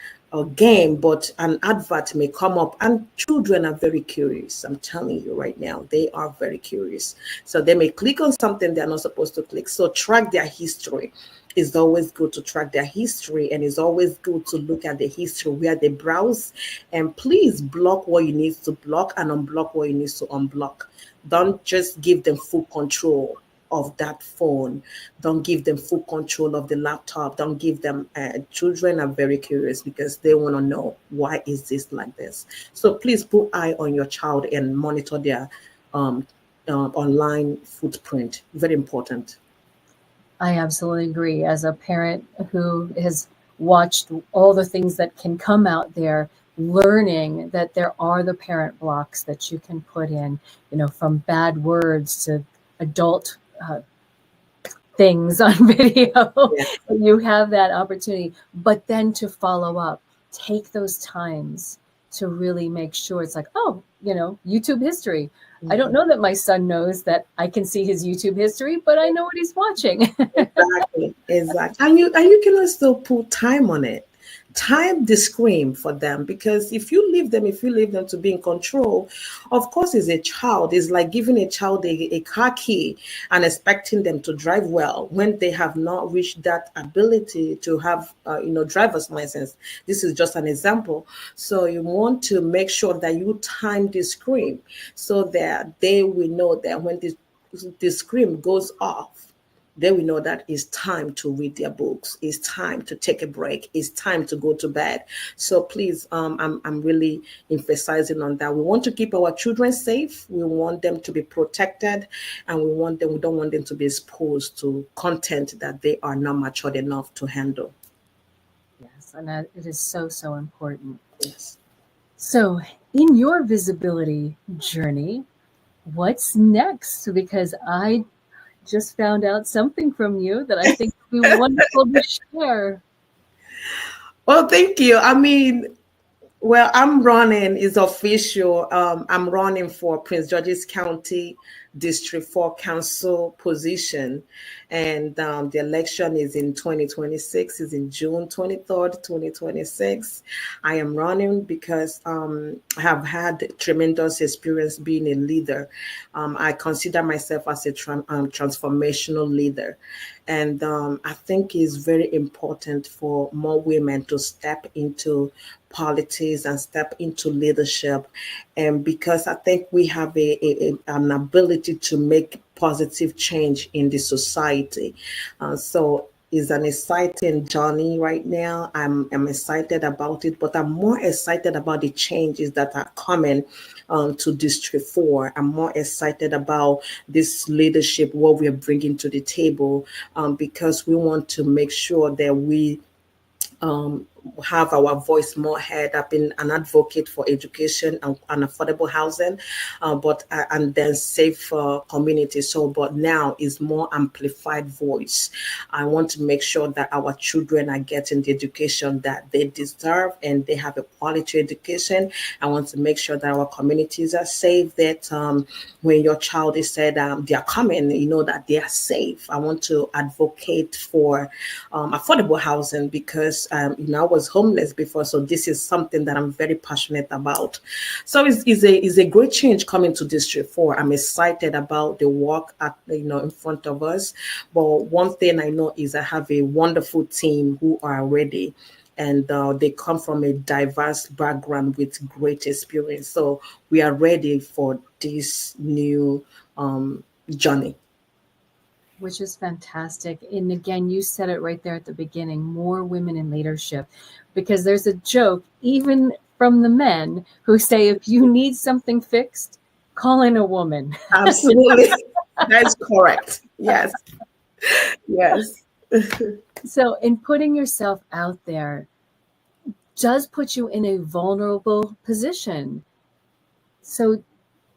game, but an advert may come up, and children are very curious. I'm telling you right now, they are very curious. So they may click on something they're not supposed to click. So track their history. It's always good to track their history, and it's always good to look at the history where they browse. And please block what you need to block and unblock what you need to unblock. Don't just give them full control of that phone. Don't give them full control of the laptop. Don't give them. Children are very curious because they want to know why is this like this. So please put eye on your child and monitor their online footprint. Very important. I absolutely agree. As a parent who has watched all the things that can come out there, learning that there are the parent blocks that you can put in, from bad words to adult things on video. Yeah. You have that opportunity, but then to follow up, take those times to really make sure it's like, oh, YouTube history. I don't know that my son knows that I can see his YouTube history, but I know what he's watching. Exactly. And you can also put time on it. Time the screen for them, because if you leave them to be in control, of course, as a child, it's like giving a child a car key and expecting them to drive well when they have not reached that ability to have driver's license. This is just an example. So you want to make sure that you time the screen so that they will know that when the screen goes off, they will know that it's time to read their books. It's time to take a break. It's time to go to bed. So please, I'm really emphasizing on that. We want to keep our children safe. We want them to be protected, and we don't want them to be exposed to content that they are not matured enough to handle. Yes, and that it is so, so important. Yes. So, in your visibility journey, what's next? Because I just found out something from you that I think would be wonderful to share. Well, thank you. I mean, well, I'm running, is official. I'm running for Prince George's County District 4 Council position. And the election is in 2026, is in June 23rd, 2026. I am running because I have had tremendous experience being a leader. I consider myself as a transformational leader. And I think it's very important for more women to step into politics and step into leadership. And because I think we have an ability to make positive change in the society. So it's an exciting journey right now. I'm excited about it, but I'm more excited about the changes that are coming to District 4. I'm more excited about this leadership, what we're bringing to the table, because we want to make sure that we have our voice more heard. I've been an advocate for education and affordable housing, and then safe communities. So, but now is more amplified voice. I want to make sure that our children are getting the education that they deserve and they have a quality education. I want to make sure that our communities are safe. That when your child is said they are coming, you know that they are safe. I want to advocate for affordable housing because I was homeless before, so this is something that I'm very passionate about. So it's a great change coming to District 4. I'm excited about the work in front of us. But one thing I know is I have a wonderful team who are ready, and they come from a diverse background with great experience. So we are ready for this new journey. Which is fantastic. And again, you said it right there at the beginning, more women in leadership, because there's a joke, even from the men, who say, if you need something fixed, call in a woman. Absolutely. That's correct. Yes. Yes. So, in putting yourself out there does put you in a vulnerable position. So,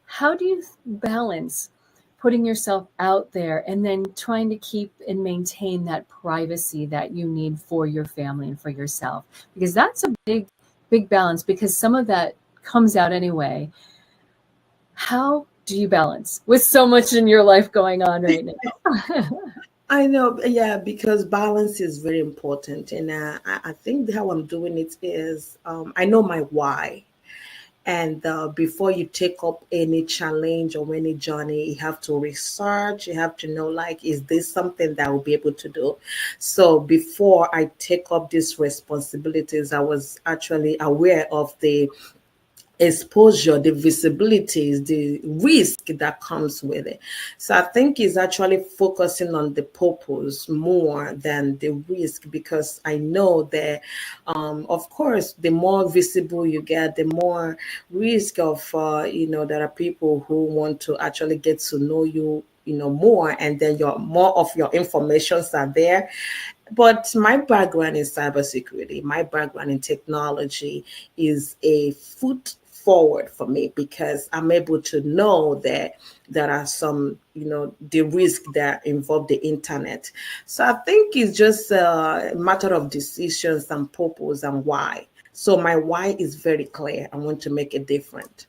how do you balance putting yourself out there and then trying to keep and maintain that privacy that you need for your family and for yourself? Because that's a big, big balance, because some of that comes out anyway. How do you balance with so much in your life going on right now? I know, yeah, because balance is very important. And I think how I'm doing it is I know my why. And before you take up any challenge or any journey, you have to research. You have to know, like, is this something that I will be able to do? So before I take up these responsibilities, I was actually aware of the exposure, the visibilities, the risk that comes with it. So I think it's actually focusing on the purpose more than the risk, because I know that, of course, the more visible you get, the more risk of, there are people who want to actually get to know you, more, and then more of your informations are there. But my background in cybersecurity, my background in technology is a foot forward for me, because I'm able to know that there are some, the risk that involve the internet. So I think it's just a matter of decisions and purpose and why. So my why is very clear. I want to make a difference.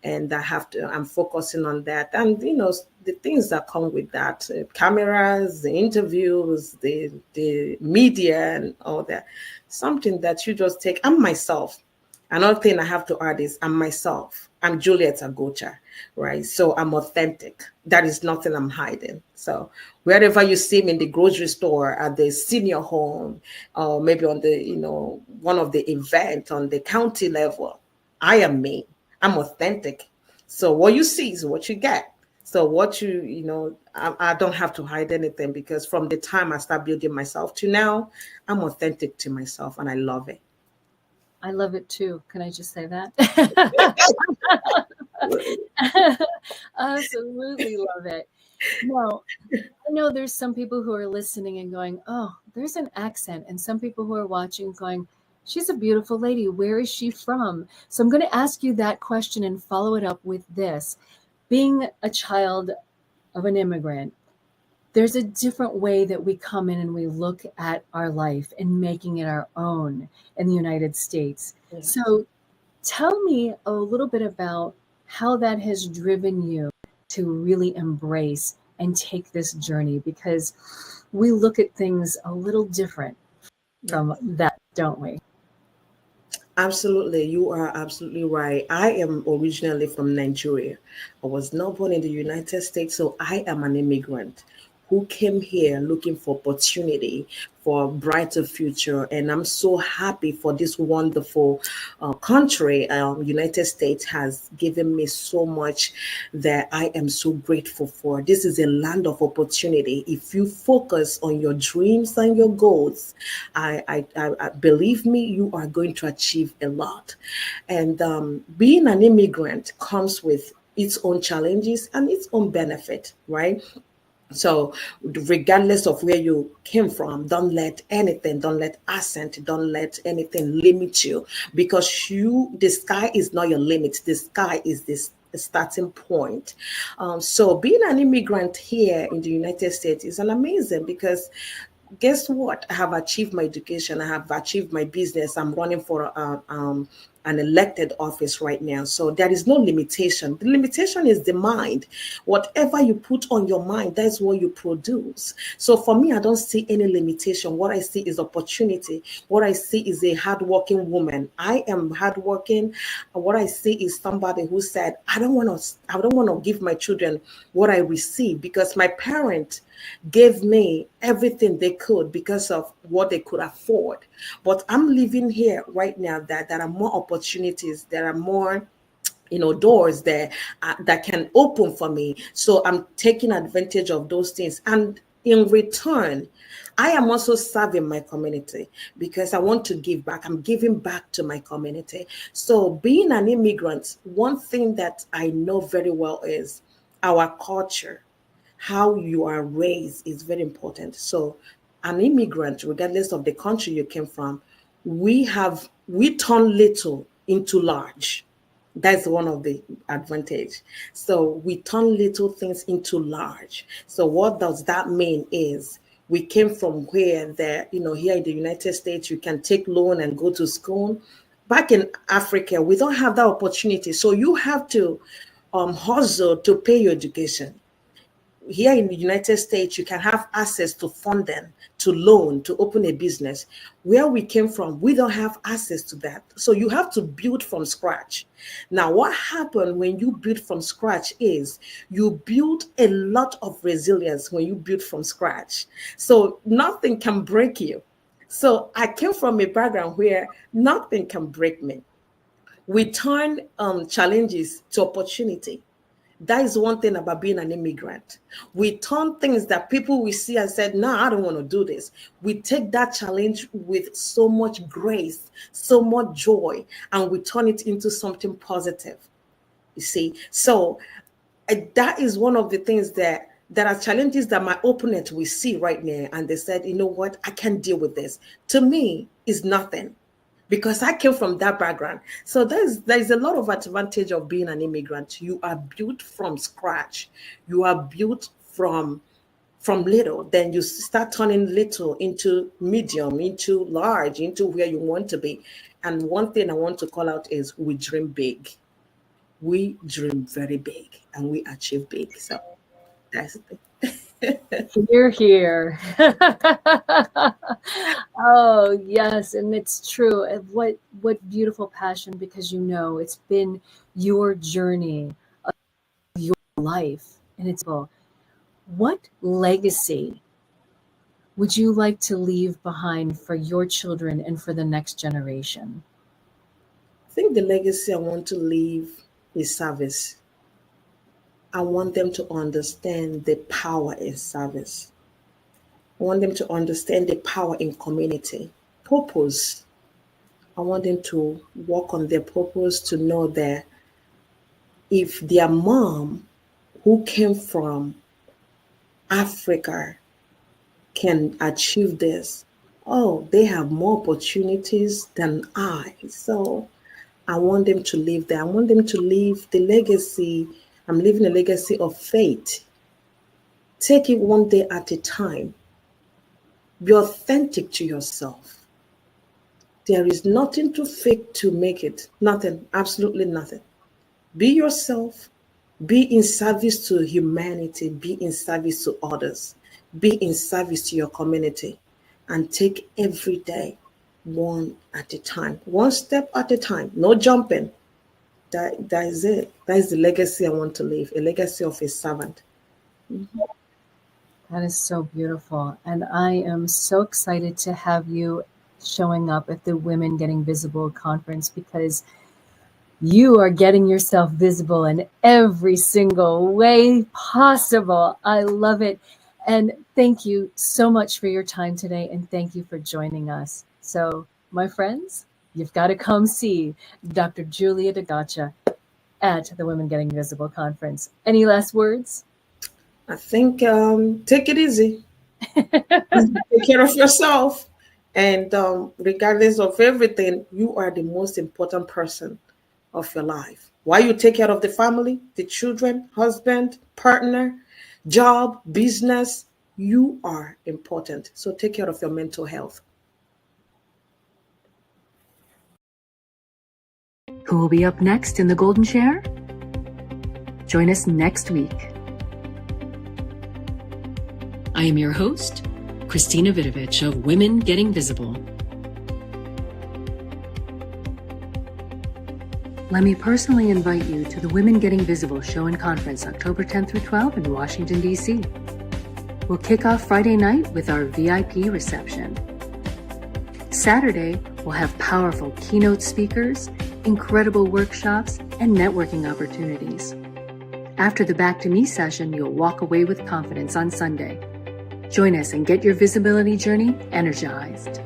And I'm focusing on that. And, the things that come with that, cameras, the interviews, the media and all that, something that you just take. I'm myself. Another thing I have to add is I'm myself. I'm Juliet Agocha, right? So I'm authentic. That is nothing I'm hiding. So wherever you see me in the grocery store, at the senior home, or maybe on the, one of the event on the county level, I am me. I'm authentic. So what you see is what you get. So what I don't have to hide anything, because from the time I start building myself to now, I'm authentic to myself and I love it. I love it too. Can I just say that? Absolutely love it. No, I know there's some people who are listening and going, oh, there's an accent. And some people who are watching going, she's a beautiful lady. Where is she from? So I'm going to ask you that question and follow it up with this. Being a child of an immigrant, there's a different way that we come in and we look at our life and making it our own in the United States. Yeah. So tell me a little bit about how that has driven you to really embrace and take this journey, because we look at things a little different from that, don't we? Absolutely, you are absolutely right. I am originally from Nigeria. I was not born in the United States, so I am an immigrant who came here looking for opportunity, for a brighter future. And I'm so happy for this wonderful country. United States has given me so much that I am so grateful for. This is a land of opportunity. If you focus on your dreams and your goals, I believe me, you are going to achieve a lot. And being an immigrant comes with its own challenges and its own benefit, right? So, regardless of where you came from, don't let accent, don't let anything limit you, because the sky is not your limit. The sky is this starting point. So, being an immigrant here in the United States is an amazing, because guess what? I have achieved my education. I have achieved my business. I'm running for an elected office right now. So there is no limitation. The limitation is the mind. Whatever you put on your mind, that's what you produce. So for me, I don't see any limitation. What I see is opportunity. What I see is a hardworking woman. I am hardworking. What I see is somebody who said, I don't want to give my children what I receive, because my parents gave me everything they could because of what they could afford. But I'm living here right now that there are more opportunities, there are more doors there that can open for me. So I'm taking advantage of those things. And in return, I am also serving my community, because I want to give back. I'm giving back to my community. So being an immigrant, one thing that I know very well is our culture. How you are raised is very important. So an immigrant, regardless of the country you came from, we turn little into large. That's one of the advantage. So we turn little things into large. So what does that mean is, we came from where here in the United States, you can take loan and go to school. Back in Africa, we don't have that opportunity. So you have to hustle to pay your education. Here in the United States, you can have access to funding, to loan, to open a business. Where we came from, we don't have access to that. So you have to build from scratch. Now, what happened when you build from scratch is you build a lot of resilience when you build from scratch. So nothing can break you. So I came from a background where nothing can break me. We turn challenges to opportunity. That is one thing about being an immigrant. We turn things that people will see and said, no, I don't want to do this. We take that challenge with so much grace, so much joy, and we turn it into something positive. You see? So that is one of the things that there are challenges that my opponent will see right now. And they said, you know what? I can't deal with this. To me, it's nothing, because I came from that background. So there's a lot of advantage of being an immigrant. You are built from scratch. You are built from little. Then you start turning little into medium, into large, into where you want to be. And one thing I want to call out is, we dream big. We dream very big and we achieve big. So that's it. You're here. Oh, yes, and it's true. And what beautiful passion, because it's been your journey of your life, and it's well. What legacy would you like to leave behind for your children and for the next generation? I think the legacy I want to leave is service. I want them to understand the power in service. I want them to understand the power in community. Purpose. I want them to work on their purpose, to know that if their mom, who came from Africa, can achieve this, oh, they have more opportunities than I. So I want them to live there. I want them to leave the legacy. I'm leaving a legacy of faith. Take it one day at a time. Be authentic to yourself. There is nothing to fake to make it. Nothing. Absolutely nothing. Be yourself. Be in service to humanity. Be in service to others. Be in service to your community. And take every day one at a time. One step at a time. No jumping. That is it. That is the legacy I want to leave. A legacy of a servant. That is so beautiful. And I am so excited to have you showing up at the Women Getting Visible conference, because you are getting yourself visible in every single way possible. I love it. And thank you so much for your time today. And thank you for joining us. So, my friends, you've got to come see Dr. Julia DeGacha at the Women Getting Visible conference. Any last words? I think take it easy. Take care of yourself. And regardless of everything, you are the most important person of your life. While you take care of the family, the children, husband, partner, job, business, you are important. So take care of your mental health. Who will be up next in the Golden Chair? Join us next week. I am your host, Christina Vidovich of Women Getting Visible. Let me personally invite you to the Women Getting Visible show and conference October 10th through 12th in Washington, D.C. We'll kick off Friday night with our VIP reception. Saturday, we'll have powerful keynote speakers, incredible workshops, and networking opportunities. After the Back to Me session, you'll walk away with confidence on Sunday. Join us and get your visibility journey energized.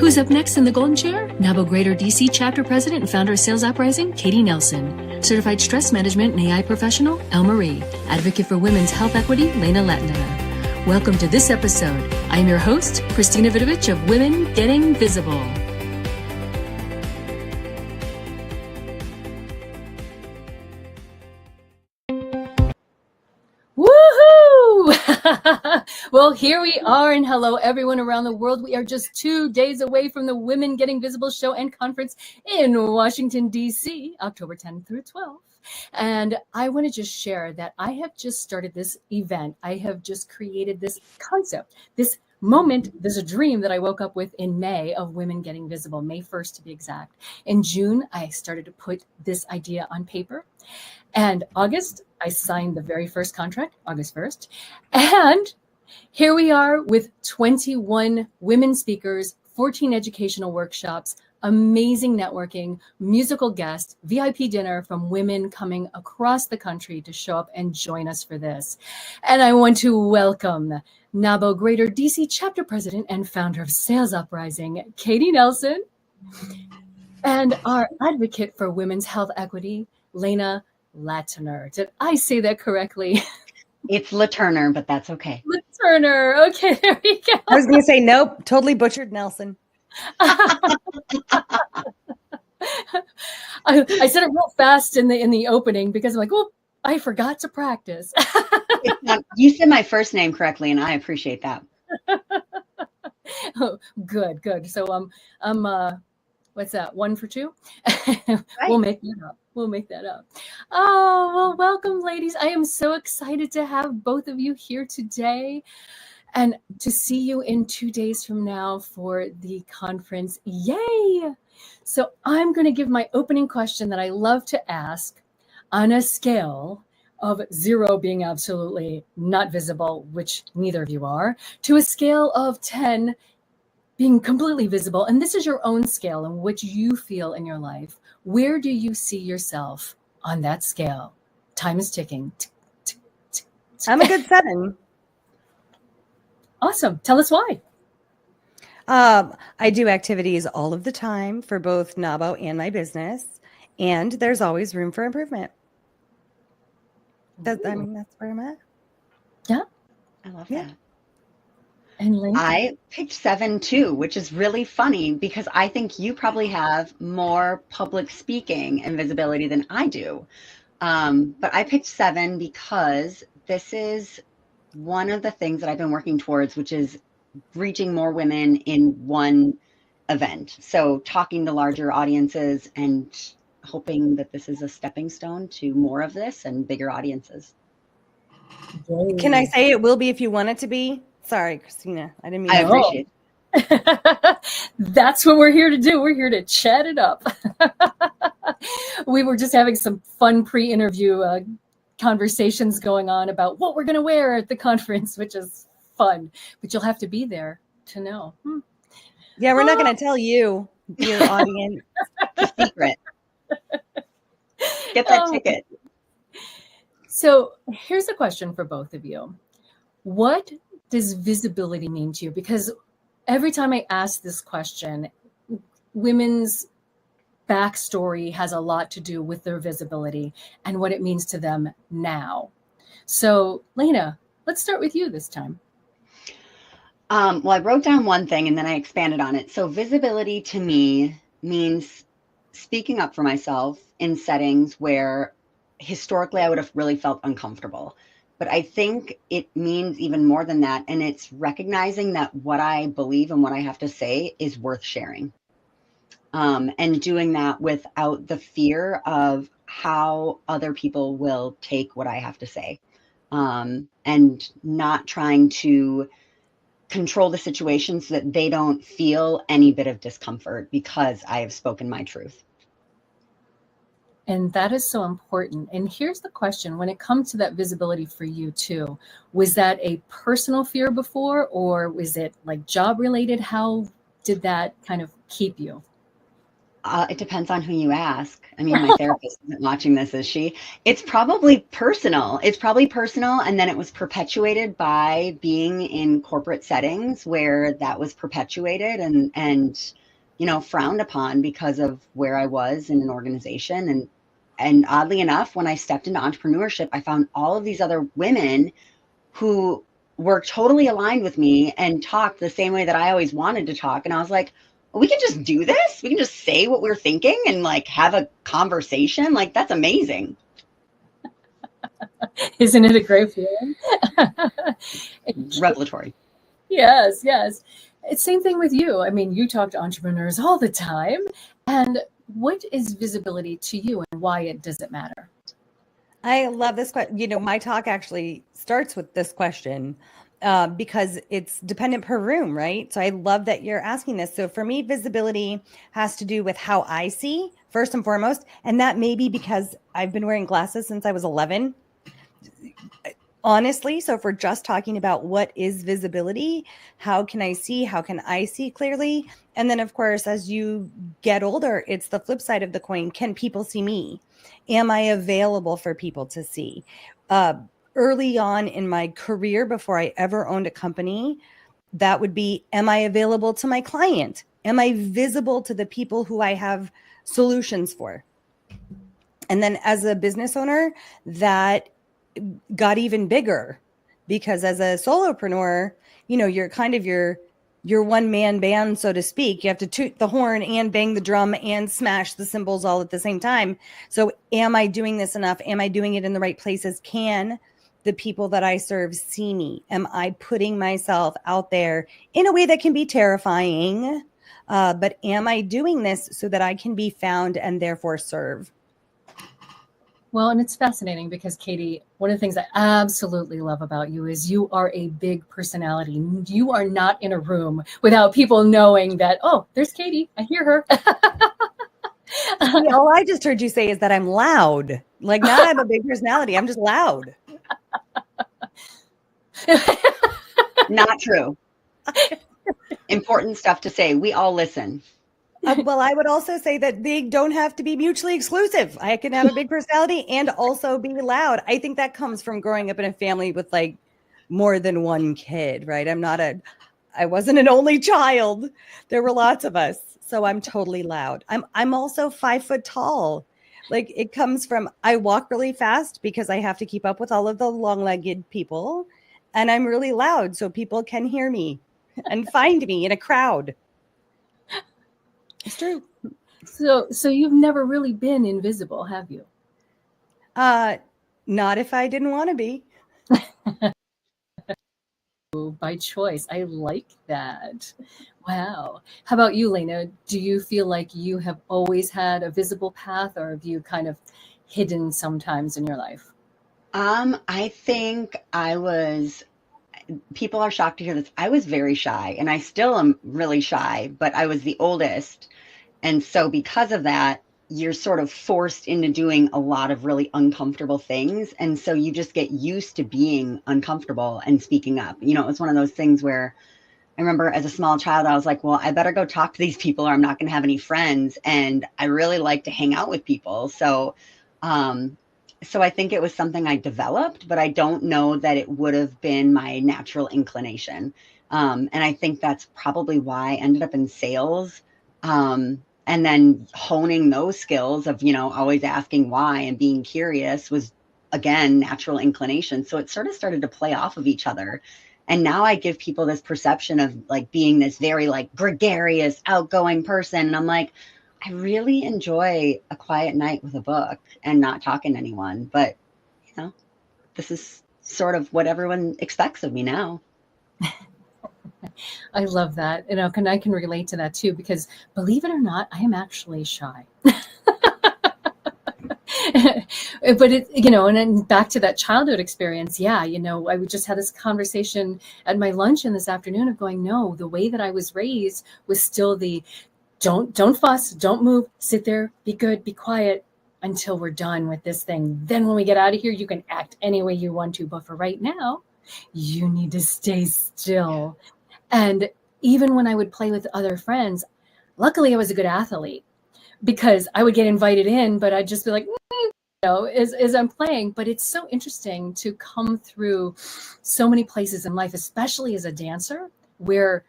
Who's up next in the Golden Chair? NABO Greater DC Chapter President and founder of Sales Uprising, Katie Nelson. Certified Stress Management and AI Professional, Elle Marie. Advocate for Women's Health Equity, Lena Latner. Welcome to this episode. I am your host, Christina Vidovich of Women Getting Visible. Woohoo! Well, here we are, and hello everyone around the world. We are just 2 days away from the Women Getting Visible show and conference in Washington, D.C., October 10th through 12th. And I want to just share that I have just started this event. I have just created this concept, this moment. There's a dream that I woke up with in May of Women Getting Visible, May 1st to be exact. In June, I started to put this idea on paper. And August, I signed the very first contract, August 1st. And here we are with 21 women speakers, 14 educational workshops, amazing networking, musical guests, VIP dinner from women coming across the country to show up and join us for this. And I want to welcome NABO Greater DC Chapter President and founder of Sales Uprising, Katie Nelson. and our advocate for women's health equity, Lena Latner. Did I say that correctly? It's LaTurner, but that's okay. Latner. Okay, there we go. I was going to say, nope, totally butchered Nelson. I said it real fast in the opening because I'm like, oh, I forgot to practice. You said my first name correctly, and I appreciate that. Oh, good. So what's that? 1 for 2? Right. We'll make that up. Oh, well, welcome, ladies. I am so excited to have both of you here today and to see you in 2 days from now for the conference. Yay! So I'm going to give my opening question that I love to ask on a scale of 0 being absolutely not visible, which neither of you are, to a scale of 10 being completely visible. And this is your own scale in which you feel in your life. Where do you see yourself on that scale? Time is ticking. I'm a good 7. Awesome. Tell us why. I do activities all of the time for both NABO and my business, and there's always room for improvement. That's where I'm at. Yeah. I love that. And Lynn? I picked 7 too, which is really funny because I think you probably have more public speaking and visibility than I do. But I picked 7 because this is one of the things that I've been working towards, which is reaching more women in one event. So talking to larger audiences and hoping that this is a stepping stone to more of this and bigger audiences. Can I say it will be if you want it to be? Sorry, Christina. I didn't mean I appreciate it. That's what we're here to do. We're here to chat it up. We were just having some fun pre-interview conversations going on about what we're going to wear at the conference, which is fun. But you'll have to be there to know. Yeah, we're not going to tell you, dear audience. It's a secret. Get that ticket. So here's a question for both of you. What does visibility mean to you? Because every time I ask this question, women's backstory has a lot to do with their visibility and what it means to them now. So Lena, let's start with you this time. Well, I wrote down one thing and then I expanded on it. So visibility to me means speaking up for myself in settings where historically I would have really felt uncomfortable. But I think it means even more than that. And it's recognizing that what I believe and what I have to say is worth sharing. And doing that without the fear of how other people will take what I have to say. And not trying to control the situation so that they don't feel any bit of discomfort because I have spoken my truth. And that is so important. And here's the question. When it comes to that visibility for you too, was that a personal fear before, or was it like job related? How did that kind of keep you? It depends on who you ask. I mean, my therapist isn't watching this, is she? It's probably personal. It's probably personal. And then it was perpetuated by being in corporate settings where that was perpetuated and you know, frowned upon because of where I was in an organization. And oddly enough, when I stepped into entrepreneurship, I found all of these other women who were totally aligned with me and talked the same way that I always wanted to talk. And I was like, we can just do this. We can just say what we're thinking and like have a conversation. Like, that's amazing. Isn't it a great feeling? Revelatory. Yes. It's same thing with you. I mean, you talk to entrepreneurs all the time. And what is visibility to you and why does it matter? I love this question. You know, my talk actually starts with this question. Because it's dependent per room, right? So I love that you're asking this. So for me, visibility has to do with how I see, first and foremost. And that may be because I've been wearing glasses since I was 11. Honestly, so if we're just talking about what is visibility, how can I see? How can I see clearly? And then, of course, as you get older, it's the flip side of the coin. Can people see me? Am I available for people to see? Early on in my career, before I ever owned a company, that would be, am I available to my client? Am I visible to the people who I have solutions for. And then as a business owner, that got even bigger, because as a solopreneur, you know, you're kind of your one-man band, so to speak. You have to toot the horn and bang the drum and smash the cymbals all at the same time. So am I doing this enough? Am I doing it in the right places? Can the people that I serve see me? Am I putting myself out there in a way that can be terrifying? But am I doing this so that I can be found and therefore serve? Well, and it's fascinating because, Katie, one of the things I absolutely love about you is you are a big personality. You are not in a room without people knowing that, oh, there's Katie. I hear her. See, all I just heard you say is that I'm loud. Like, not I'm a big personality. I'm just loud. Not true. Important stuff to say. We all listen. Well, I would also say that they don't have to be mutually exclusive. I can have a big personality and also be loud. I think that comes from growing up in a family with like more than one kid, right? I wasn't an only child. There were lots of us. So I'm totally loud. I'm also 5 foot tall. Like, it comes from, I walk really fast because I have to keep up with all of the long-legged people. And I'm really loud so people can hear me and find me in a crowd. It's true. So you've never really been invisible, have you? Not if I didn't want to be. By choice. I like that. Wow. How about you, Lena? Do you feel like you have always had a visible path, or have you kind of hidden sometimes in your life? I think people are shocked to hear this. I was very shy, and I still am really shy, but I was the oldest. And so because of that, you're sort of forced into doing a lot of really uncomfortable things. And so you just get used to being uncomfortable and speaking up. You know, it was one of those things where I remember as a small child, I was like, well, I better go talk to these people or I'm not going to have any friends. And I really like to hang out with people. So I think it was something I developed, but I don't know that it would have been my natural inclination. And I think that's probably why I ended up in sales. And then honing those skills of, you know, always asking why and being curious was, again, natural inclination. So it sort of started to play off of each other. And now I give people this perception of like being this very like gregarious, outgoing person. And I'm like, I really enjoy a quiet night with a book and not talking to anyone. But, you know, this is sort of what everyone expects of me now. I love that. You know, I can relate to that too, because believe it or not, I am actually shy. But it, you know, and then back to that childhood experience. Yeah. You know, I just had this conversation at my luncheon this afternoon of going, no, the way that I was raised was still the don't fuss, don't move, sit there, be good, be quiet until we're done with this thing. Then when we get out of here, you can act any way you want to. But for right now, you need to stay still. And even when I would play with other friends, luckily I was a good athlete because I would get invited in, but I'd just be like, you know, as I'm playing. But it's so interesting to come through so many places in life, especially as a dancer, where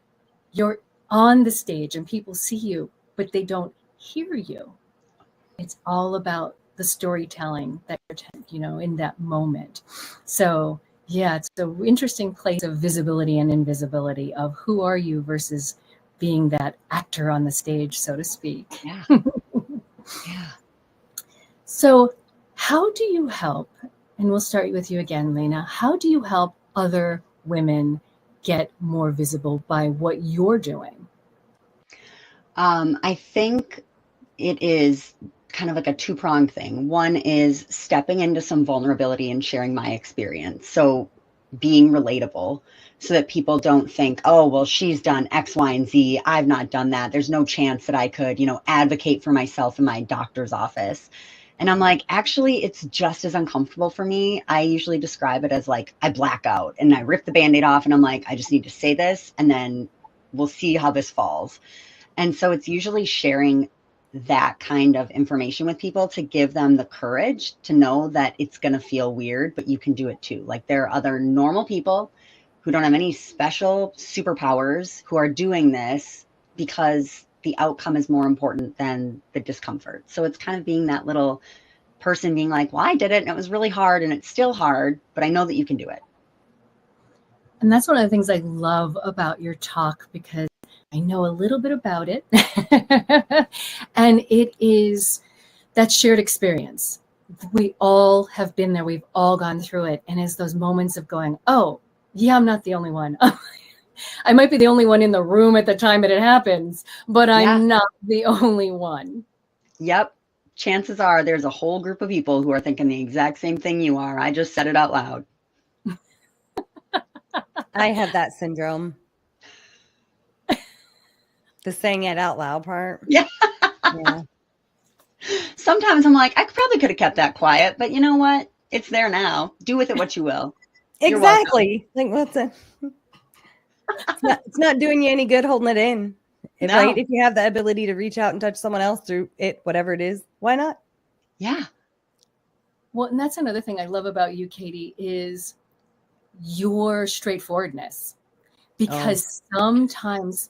you're on the stage and people see you, but they don't hear you. It's all about the storytelling that you're, you know, in that moment. So yeah, it's an interesting place of visibility and invisibility of who are you versus being that actor on the stage, so to speak. Yeah. Yeah. So how do you help, and we'll start with you again, Lena, how do you help other women get more visible by what you're doing? I think it is kind of like a two-pronged thing. One is stepping into some vulnerability and sharing my experience. So being relatable so that people don't think, oh, well, she's done X, Y, and Z. I've not done that. There's no chance that I could, you know, advocate for myself in my doctor's office. And I'm like, actually, it's just as uncomfortable for me. I usually describe it as like, I black out and I rip the Band-Aid off and I'm like, I just need to say this and then we'll see how this falls. And so it's usually sharing that kind of information with people to give them the courage to know that it's going to feel weird, but you can do it too. Like there are other normal people who don't have any special superpowers who are doing this because the outcome is more important than the discomfort. So it's kind of being that little person being like, well, I did it and it was really hard and it's still hard, but I know that you can do it. And that's one of the things I love about your talk, because I know a little bit about it. And it is that shared experience. We all have been there. We've all gone through it. And it's those moments of going, oh, yeah, I'm not the only one. I might be the only one in the room at the time that it happens, but I'm not the only one. Yep. Chances are there's a whole group of people who are thinking the exact same thing you are. I just said it out loud. I have that syndrome. The saying it out loud part. Yeah. Yeah. Sometimes I'm like, I probably could have kept that quiet, but you know what? It's there now. Do with it what you will. Exactly. Like, what's it? It's not doing you any good holding it in. No. Right? If you have the ability to reach out and touch someone else through it, whatever it is, why not? Yeah. Well, and that's another thing I love about you, Katie, is your straightforwardness. Because sometimes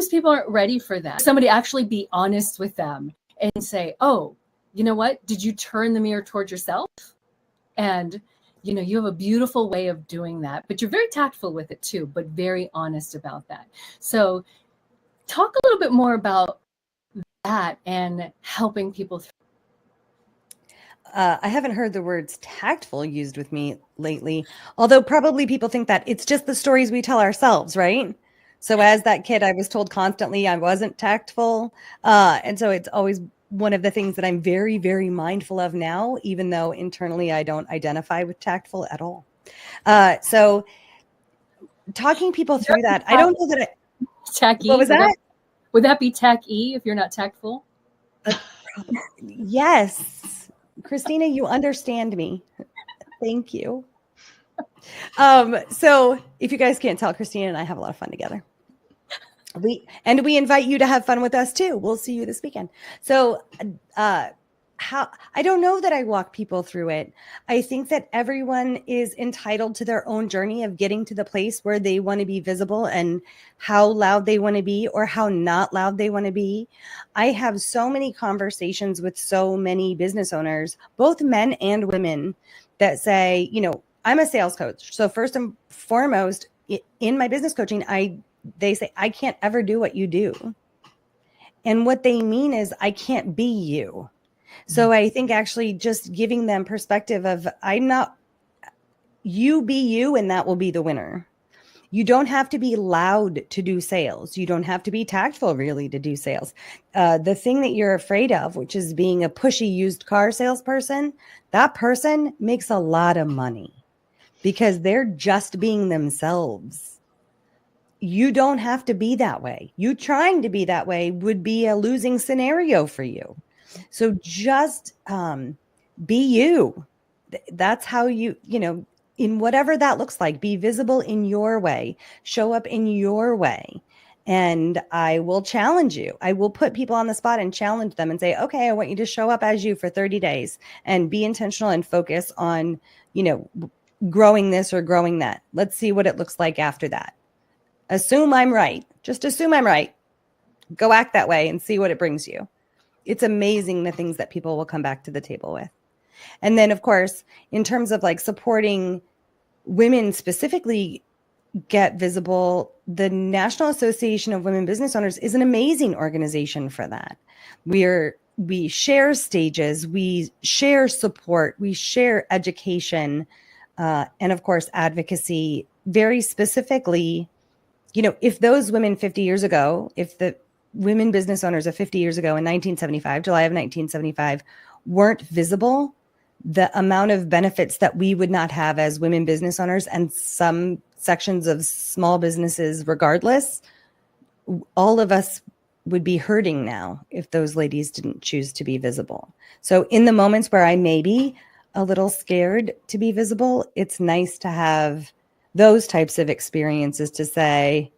people aren't ready for that. Somebody actually be honest with them and say, oh, you know what? Did you turn the mirror towards yourself? And, you know, you have a beautiful way of doing that, but you're very tactful with it too, but very honest about that. So talk a little bit more about that and helping people through. I haven't heard the words tactful used with me lately, although probably people think that it's just the stories we tell ourselves, right? So as that kid, I was told constantly I wasn't tactful. And so it's always one of the things that I'm very, very mindful of now, even though internally I don't identify with tactful at all. So talking people through that, I don't know that tacky. What was that? Would that be tacky if you're not tactful? Yes. Christina, you understand me. Thank you. So if you guys can't tell, Christina and I have a lot of fun together. We invite you to have fun with us too. We'll see you this weekend. So I don't know that I walk people through it. I think that everyone is entitled to their own journey of getting to the place where they want to be visible and how loud they want to be or how not loud they want to be. I have so many conversations with so many business owners, both men and women, that say, you know, I'm a sales coach. So first and foremost, in my business coaching, they say, I can't ever do what you do. And what they mean is I can't be you. So I think actually just giving them perspective of you be you, and that will be the winner. You don't have to be loud to do sales. You don't have to be tactful really to do sales. The thing that you're afraid of, which is being a pushy used car salesperson, that person makes a lot of money because they're just being themselves. You don't have to be that way. You trying to be that way would be a losing scenario for you. So just be you. That's how you know, in whatever that looks like, be visible in your way, show up in your way. And I will challenge you. I will put people on the spot and challenge them and say, okay, I want you to show up as you for 30 days and be intentional and focus on, you know, growing this or growing that. Let's see what it looks like after that. Assume I'm right. Just assume I'm right. Go act that way and see what it brings you. It's amazing the things that people will come back to the table with. And then, of course, in terms of like supporting women specifically get visible, the National Association of Women Business Owners is an amazing organization for that. We share stages, we share support, we share education, and of course, advocacy. Very specifically, you know, if those women 50 years ago, if the women business owners of 50 years ago in 1975, July of 1975, weren't visible, the amount of benefits that we would not have as women business owners and some sections of small businesses regardless, all of us would be hurting now if those ladies didn't choose to be visible. So in the moments where I may be a little scared to be visible, it's nice to have those types of experiences to say,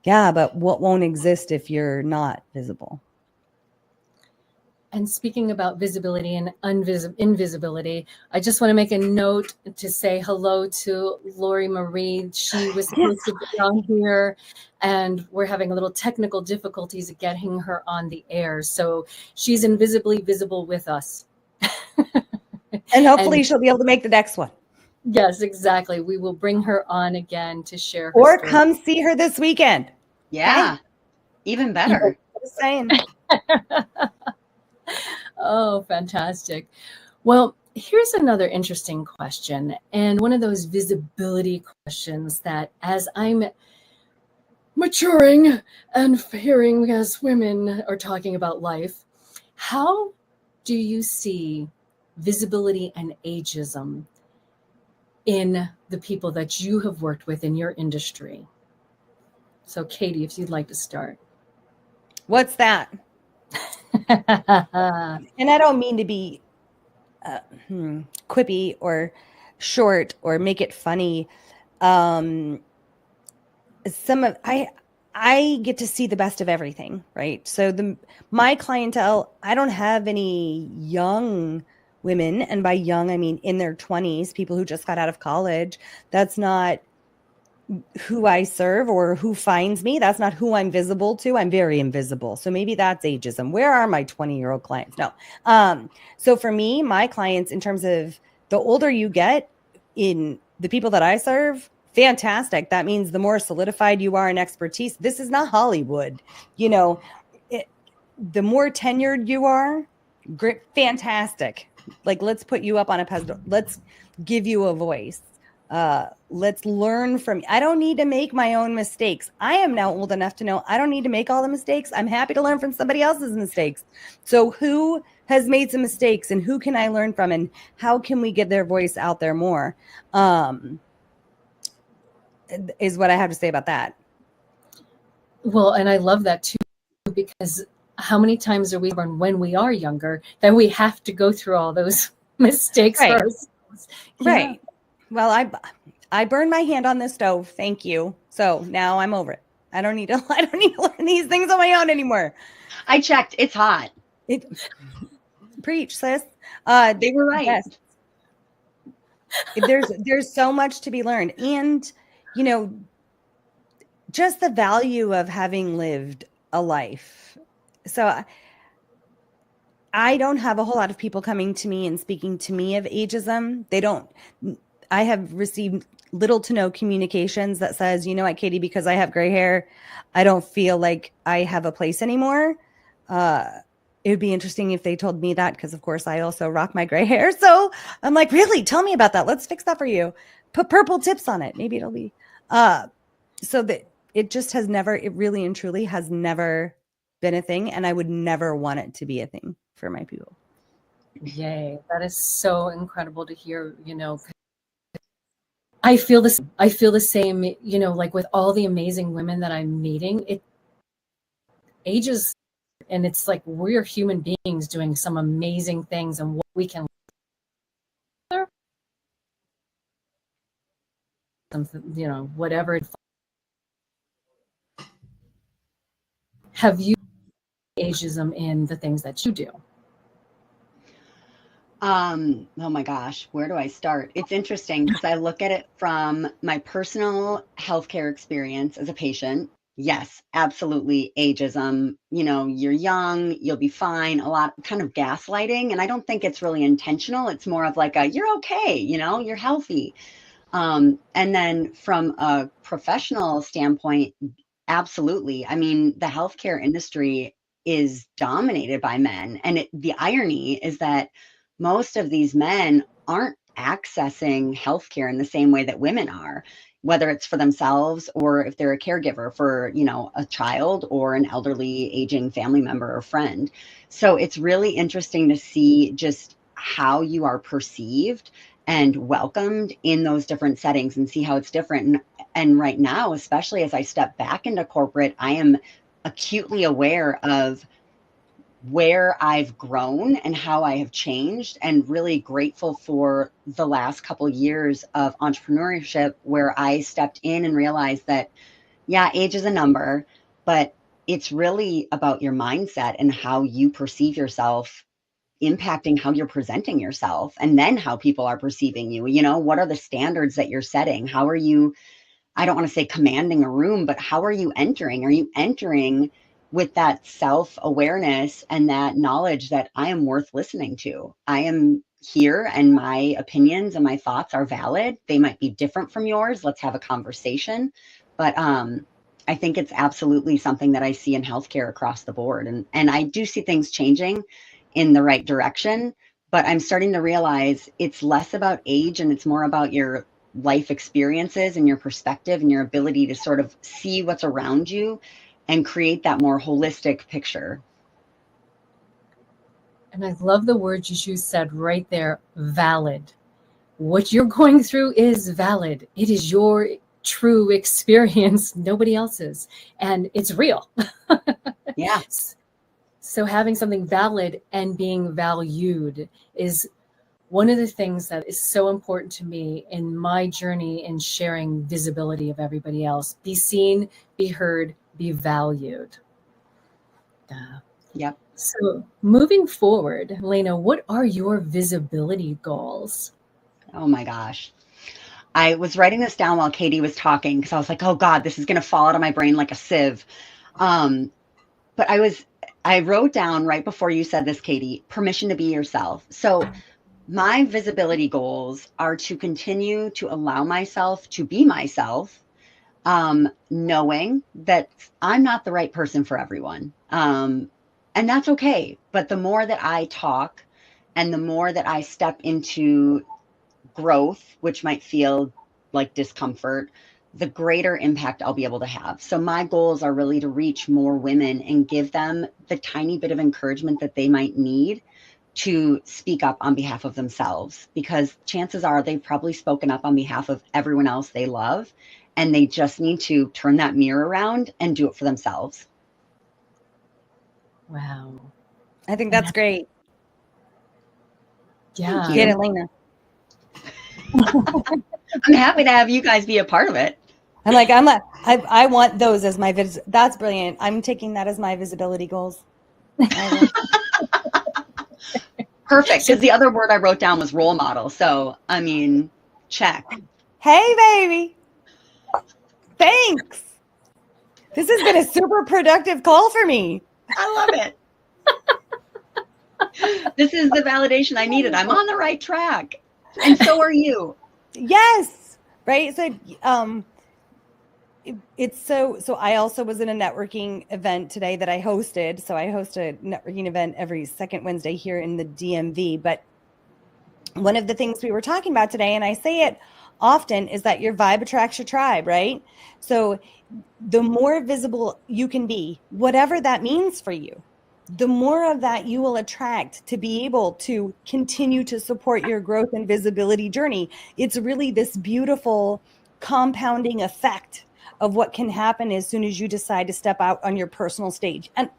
yeah, but what won't exist if you're not visible? And speaking about visibility and invisibility, I just want to make a note to say hello to Lori Marie. She was supposed to be on here, and we're having a little technical difficulties getting her on the air. So she's invisibly visible with us. And hopefully she'll be able to make the next one. Yes, exactly. We will bring her on again to share her Or story. come see her this weekend. Yeah, even better. Just saying. Oh, fantastic. Well, here's another interesting question, and one of those visibility questions that as I'm maturing and hearing as women are talking about life, how do you see visibility and ageism in the people that you have worked with in your industry? So, Katie, if you'd like to start. What's that? And I don't mean to be quippy or short or make it funny. I get to see the best of everything, right? So my clientele, I don't have any young women, and by young I mean in their 20s, people who just got out of college. That's not who I serve or who finds me. That's not who I'm visible to. I'm very invisible. So maybe that's ageism. Where are my 20-year-old clients? No. So for me, my clients, in terms of the older you get in the people that I serve, fantastic. That means the more solidified you are in expertise. This is not Hollywood. The more tenured you are, great, fantastic. Like, let's put you up on a pedestal. Let's give you a voice. Let's learn from. I don't need to make my own mistakes. I am now old enough to know I don't need to make all the mistakes. I'm happy to learn from somebody else's mistakes. So who has made some mistakes and who can I learn from, and how can we get their voice out there more? Is what I have to say about that. Well, and I love that too, because how many times are we born when we are younger that we have to go through all those mistakes for ourselves? Right. Well, I burned my hand on the stove. Thank you. So now I'm over it. I don't need to learn these things on my own anymore. I checked. It's hot. Preach, sis. They were right. Yes. There's so much to be learned. And, just the value of having lived a life. So I don't have a whole lot of people coming to me and speaking to me of ageism. I have received little to no communications that says, you know what, Katie, because I have gray hair, I don't feel like I have a place anymore. It would be interesting if they told me that, because of course I also rock my gray hair. So I'm like, really? Tell me about that. Let's fix that for you. Put purple tips on it. Maybe it'll be, so that it just has never, it really and truly has never been a thing. And I would never want it to be a thing for my people. Yay. That is so incredible to hear, I feel the same, like with all the amazing women that I'm meeting, it ages, and it's like we're human beings doing some amazing things, and what we can whatever. Have you ageism in the things that you do? Oh my gosh, where do I start? It's interesting because I look at it from my personal healthcare experience as a patient. Yes, absolutely. Ageism, you're young, you'll be fine. A lot kind of gaslighting. And I don't think it's really intentional. It's more of like you're okay, you're healthy. And then from a professional standpoint, absolutely. I mean, the healthcare industry is dominated by men. And the irony is that most of these men aren't accessing healthcare in the same way that women are, whether it's for themselves or if they're a caregiver for, a child or an elderly aging family member or friend. So it's really interesting to see just how you are perceived and welcomed in those different settings and see how it's different. And right now, especially as I step back into corporate, I am acutely aware of where I've grown and how I have changed, and really grateful for the last couple of years of entrepreneurship where I stepped in and realized that, yeah, age is a number, but it's really about your mindset and how you perceive yourself impacting how you're presenting yourself, and then how people are perceiving you. You know, what are the standards that you're setting? How are you, I don't want to say commanding a room, but how are you entering? Are you entering with that self-awareness and that knowledge that I am worth listening to? I am here and my opinions and my thoughts are valid. They might be different from yours. Let's have a conversation. But I think it's absolutely something that I see in healthcare across the board. And I do see things changing in the right direction, but I'm starting to realize it's less about age and it's more about your life experiences and your perspective and your ability to sort of see what's around you and create that more holistic picture. And I love the words you said right there, valid. What you're going through is valid. It is your true experience, nobody else's. And it's real. Yeah. So having something valid and being valued is one of the things that is so important to me in my journey in sharing visibility of everybody else. Be seen, be heard, be valued. Yep. So moving forward, Lena, what are your visibility goals? Oh my gosh. I was writing this down while Katie was talking because I was like, oh God, this is going to fall out of my brain like a sieve. But I wrote down right before you said this, Katie, permission to be yourself. So my visibility goals are to continue to allow myself to be myself, knowing that I'm not the right person for everyone. And that's okay. But the more that I talk and the more that I step into growth, which might feel like discomfort, the greater impact I'll be able to have. So my goals are really to reach more women and give them the tiny bit of encouragement that they might need to speak up on behalf of themselves, because chances are they've probably spoken up on behalf of everyone else they love, and they just need to turn that mirror around and do it for themselves. Wow. I think that's great. Yeah. Get it, Lena. I'm happy to have you guys be a part of it. I want those as my that's brilliant. I'm taking that as my visibility goals. Perfect, because the other word I wrote down was role model. So, I mean, check. Hey, baby. Thanks. This has been a super productive call for me. I love it. This is the validation I needed. I'm on the right track. And so are you. Yes. Right. So, it's so I also was in a networking event today that I hosted. So I host a networking event every second Wednesday here in the DMV. But one of the things we were talking about today, and I say it often, is that your vibe attracts your tribe, right? So the more visible you can be, whatever that means for you, the more of that you will attract to be able to continue to support your growth and visibility journey. It's really this beautiful compounding effect of what can happen as soon as you decide to step out on your personal stage, and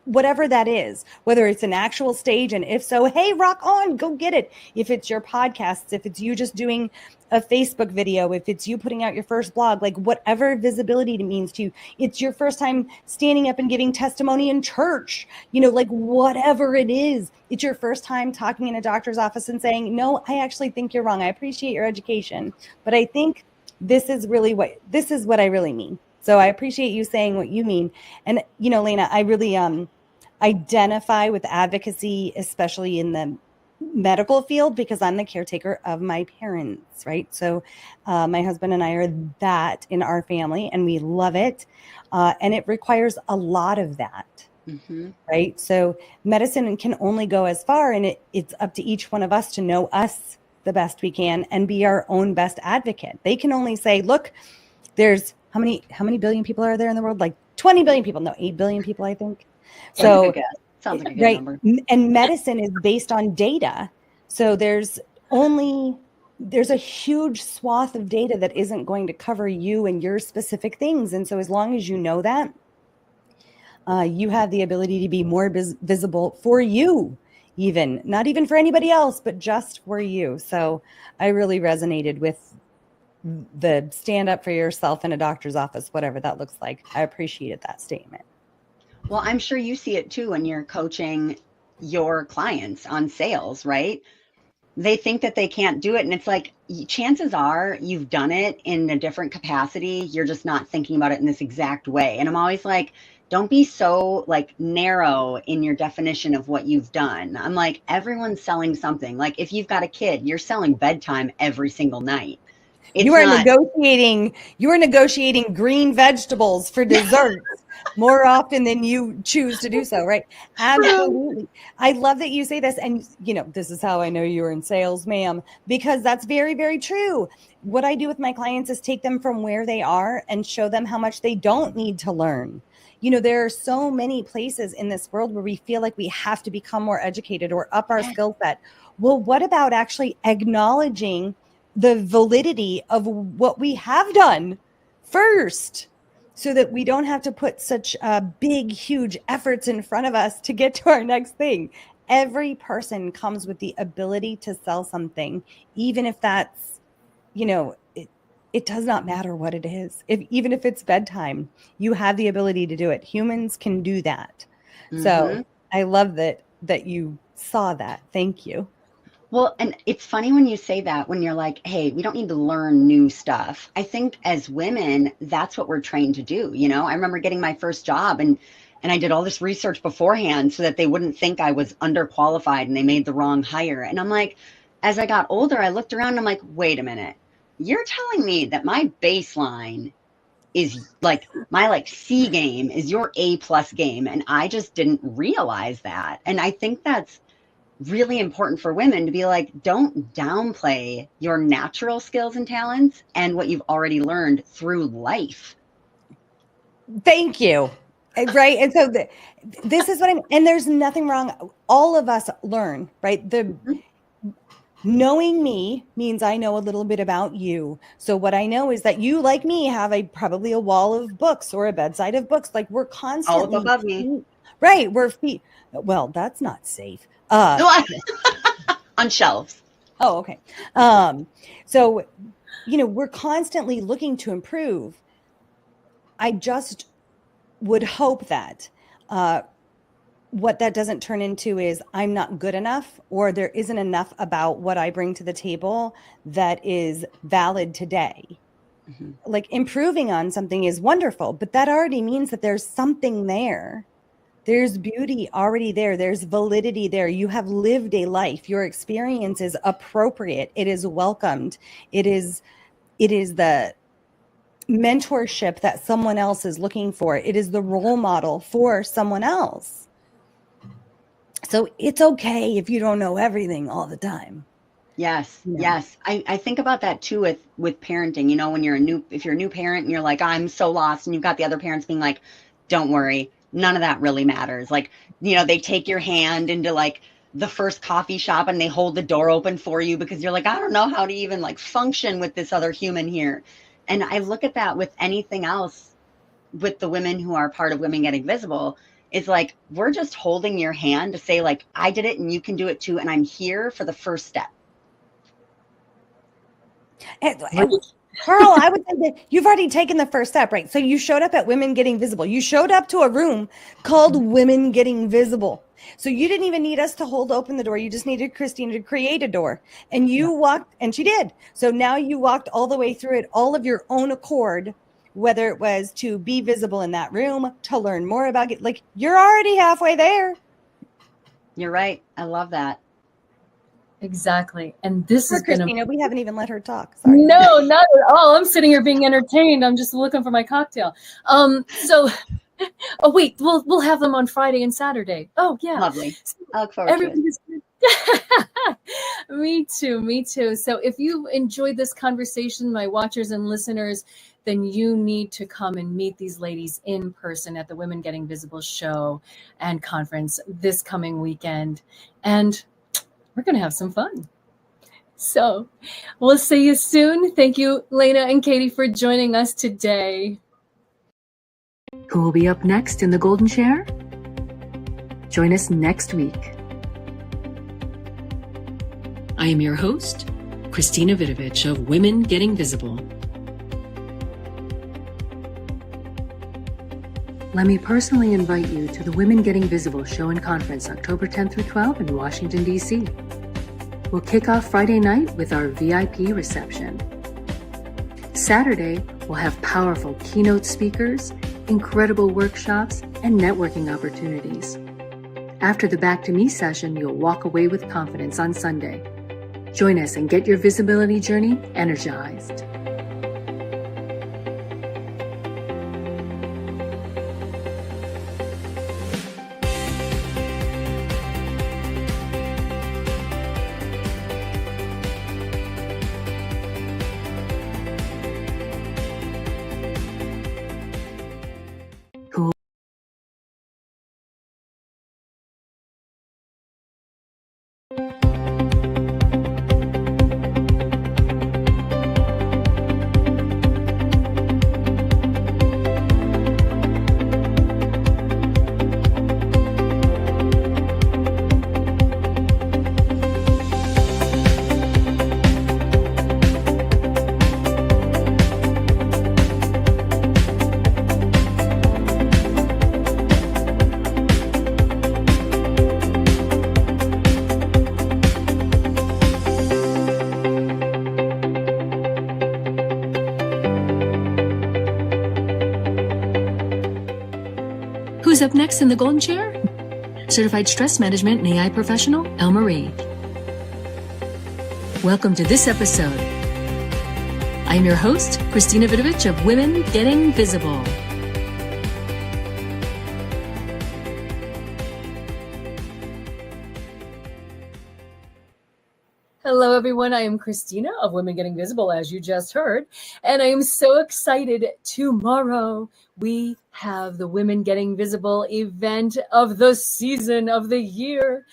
whatever that is, whether it's an actual stage, and if so, hey, rock on, go get it. If it's your podcasts, if it's you just doing a Facebook video, if it's you putting out your first blog, like whatever visibility means to you, it's your first time standing up and giving testimony in church, like whatever it is, it's your first time talking in a doctor's office and saying, no, I actually think you're wrong. I appreciate your education, but I think this is what I really mean. So I appreciate you saying what you mean. And, Lena, I really identify with advocacy, especially in the medical field, because I'm the caretaker of my parents, right? So my husband and I are that in our family, and we love it. And it requires a lot of that, right? So medicine can only go as far, and it's up to each one of us to know us the best we can and be our own best advocate. They can only say, look, there's how many billion people are there in the world? Like 20 billion people. No, 8 billion people, I think. So sounds like a good right, number. And medicine is based on data. So there's a huge swath of data that isn't going to cover you and your specific things. And so as long as you know that, you have the ability to be more visible for you, even not even for anybody else, but just for you. So I really resonated with the stand up for yourself in a doctor's office, whatever that looks like. I appreciated that statement. Well, I'm sure you see it too when you're coaching your clients on sales, right? They think that they can't do it. And it's like, chances are you've done it in a different capacity. You're just not thinking about it in this exact way. And I'm always like, don't be so like narrow in your definition of what you've done. I'm like, everyone's selling something. Like if you've got a kid, you're selling bedtime every single night. It's you are negotiating green vegetables for dessert more often than you choose to do so, right? Absolutely. I love that you say this. And, this is how I know you're in sales, ma'am, because that's very, very true. What I do with my clients is take them from where they are and show them how much they don't need to learn. There are so many places in this world where we feel like we have to become more educated or up our skill set. Well, what about actually acknowledging the validity of what we have done first, so that we don't have to put such big, huge efforts in front of us to get to our next thing. Every person comes with the ability to sell something, even if that's, it does not matter what it is. Even if it's bedtime, you have the ability to do it. Humans can do that. Mm-hmm. So I love that you saw that. Thank you. Well, and it's funny when you say that, when you're like, hey, we don't need to learn new stuff. I think as women, that's what we're trained to do. I remember getting my first job and I did all this research beforehand so that they wouldn't think I was underqualified and they made the wrong hire. And I'm like, as I got older, I looked around and I'm like, wait a minute, you're telling me that my baseline is like my C game is your A+ game. And I just didn't realize that. And I think that's really important for women to be like, don't downplay your natural skills and talents and what you've already learned through life. Thank you. Right. And so this is what I'm, and there's nothing wrong. All of us learn, right? Knowing me means I know a little bit about you. So what I know is that you, like me, have probably a wall of books or a bedside of books. Like we're constantly all above me. Right. Well, that's not safe. On shelves. Oh, okay. So, we're constantly looking to improve. I just would hope that what that doesn't turn into is I'm not good enough, or there isn't enough about what I bring to the table that is valid today. Mm-hmm. Like improving on something is wonderful, but that already means that there's something there. There's beauty already there. There's validity there. You have lived a life. Your experience is appropriate. It is welcomed. It is the mentorship that someone else is looking for. It is the role model for someone else. So it's okay if you don't know everything all the time. Yes. Yes. I think about that too with parenting. When if you're a new parent and you're like, I'm so lost, and you've got the other parents being like, don't worry. None of that really matters. Like, they take your hand into like the first coffee shop and they hold the door open for you because you're like, I don't know how to even like function with this other human here. And I look at that with anything else with the women who are part of Women Getting Visible. It's like, we're just holding your hand to say like, I did it and you can do it too. And I'm here for the first step. Carl, I would say that you've already taken the first step, right? So you showed up at Women Getting Visible. You showed up to a room called Women Getting Visible. So you didn't even need us to hold open the door. You just needed Christina to create a door. And you walked, and she did. So now you walked all the way through it, all of your own accord, whether it was to be visible in that room, to learn more about it. Like, you're already halfway there. You're right. I love that. Exactly. And this is Christina, we haven't even let her talk. Sorry. No, not at all. I'm sitting here being entertained. I'm just looking for my cocktail. So oh wait, we'll have them on Friday and Saturday. Oh yeah. Lovely. I look forward to it. Me too. So if you enjoyed this conversation, my watchers and listeners, then you need to come and meet these ladies in person at the Women Getting Visible show and conference this coming weekend. And we're going to have some fun. So we'll see you soon. Thank you, Lena and Katie, for joining us today. Who will be up next in the Golden Chair? Join us next week. I am your host, Christina Vidovich of Women Getting Visible. let me personally invite you to the Women Getting Visible show and conference October 10th through 12th in Washington, D.C. We'll kick off Friday night with our VIP reception. Saturday, we'll have powerful keynote speakers, incredible workshops, and networking opportunities. After the Back to Me session, you'll walk away with confidence on Sunday. Join us and get your visibility journey energized. Who's up next in the golden chair? Certified Stress Management and AI Professional, Elle-Marie. Welcome to this episode. I'm your host, Christina Vidovich of Women Getting Visible. Hello, everyone. I am Christina of Women Getting Visible, as you just heard, and I am so excited. Tomorrow, we have the Women Getting Visible event of the season of the year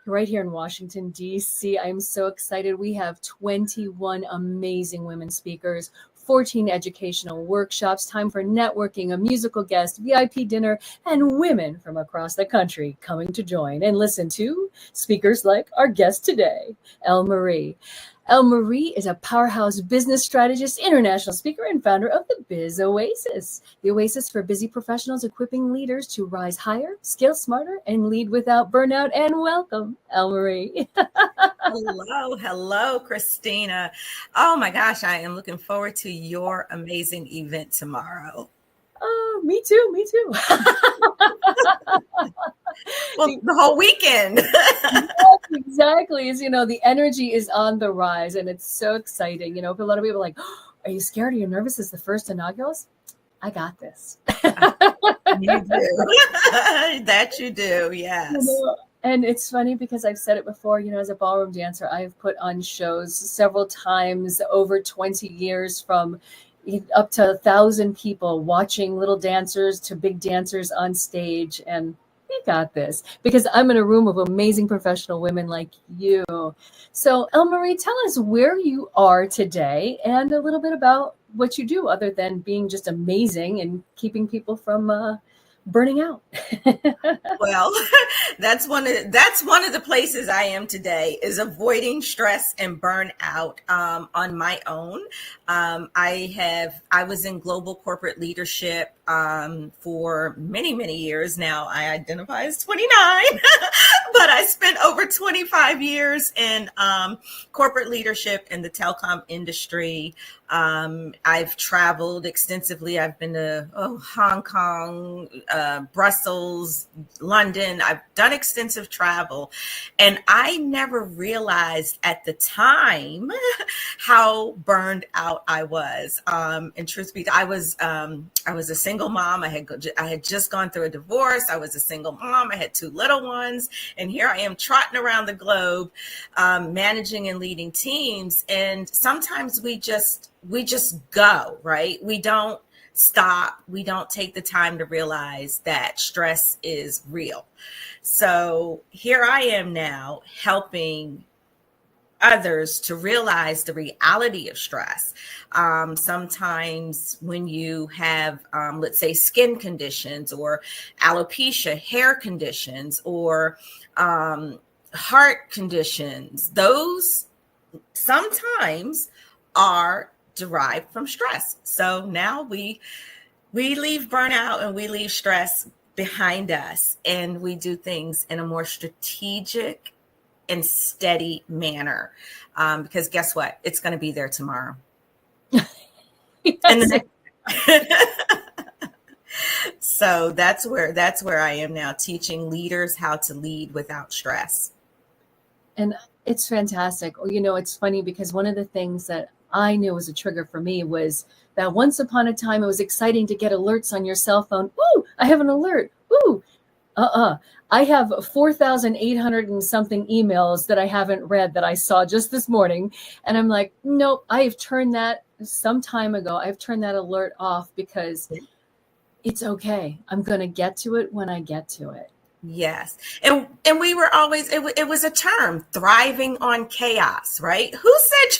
right here in Washington, D.C. I'm so excited. We have 21 amazing women speakers, 14 educational workshops, time for networking, a musical guest, VIP dinner, and women from across the country coming to join and listen to speakers like our guest today, Elle-Marie. Elle-Marie is a powerhouse business strategist, international speaker, and founder of the Biz Oasis, the oasis for busy professionals equipping leaders to rise higher, scale smarter, and lead without burnout. And welcome, Elle-Marie. Hello, Christina. Oh my gosh, I am looking forward to your amazing event tomorrow. Oh, me too. Well, the whole weekend. Yes, exactly. It's, the energy is on the rise and it's so exciting. A lot of people are like, oh, are you scared? Are you nervous? It's the first inaugurals? I got this. You do. That you do, yes. And it's funny because I've said it before, as a ballroom dancer, I've put on shows several times over 20 years, from up to 1,000 people watching little dancers to big dancers on stage. And we got this because I'm in a room of amazing professional women like you. So Elle-Marie, tell us where you are today and a little bit about what you do other than being just amazing and keeping people from burning out. Well, that's one of the places I am today, is avoiding stress and burnout on my own. I was in global corporate leadership for many years now. I identify as 29, but I spent over 25 years in corporate leadership in the telecom industry. I've traveled extensively. I've been to Hong Kong, Brussels, London. I've done extensive travel, and I never realized at the time how burned out I was. And truth be told, I was a single mom. I had just gone through a divorce. I was a single mom. I had 2 little ones, and here I am trotting around the globe, managing and leading teams. And sometimes we just go, right? We don't stop. We don't take the time to realize that stress is real. So here I am now helping others to realize the reality of stress. Sometimes when you have, let's say, skin conditions or alopecia, hair conditions, or heart conditions, those sometimes are derived from stress. So now we We leave burnout and we leave stress behind us, and we do things in a more strategic and steady manner. Because guess what? It's going to be there tomorrow. Yes. So that's where I am now, teaching leaders how to lead without stress. And it's fantastic. You know, it's funny because one of the things that I knew was a trigger for me was that once upon a time, it was exciting to get alerts on your cell phone. Ooh, I have an alert. Ooh, I have 4,800 and something emails that I haven't read that I saw just this morning. And I'm like, nope, I have turned that some time ago. I've turned that alert off because it's okay. I'm going to get to it when I get to it. Yes. And we were always, it was a term, thriving on chaos, right? Who said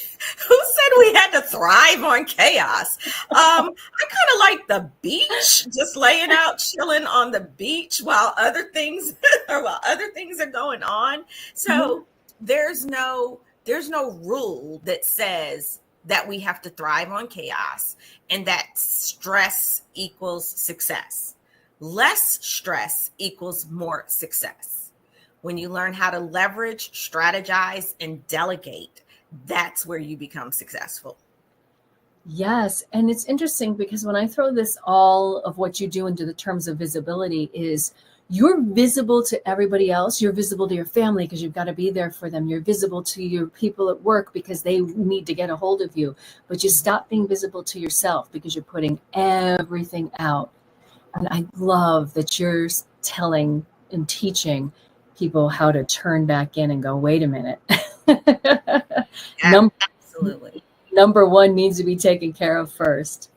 we had to thrive on chaos? I kind of like the beach, just laying out, chilling on the beach while other things are going on. So there's no rule that says that we have to thrive on chaos and that stress equals success. Less stress equals more success. When you learn how to leverage, strategize, and delegate, that's where you become successful. Yes. And it's interesting because when I throw this, all of what you do into the terms of visibility is you're visible to everybody else. You're visible to your family because you've got to be there for them. You're visible to your people at work because they need to get a hold of you. But you stop being visible to yourself because you're putting everything out. And I love that you're telling and teaching people how to turn back in and go, wait a minute. Absolutely. Number one needs to be taken care of first.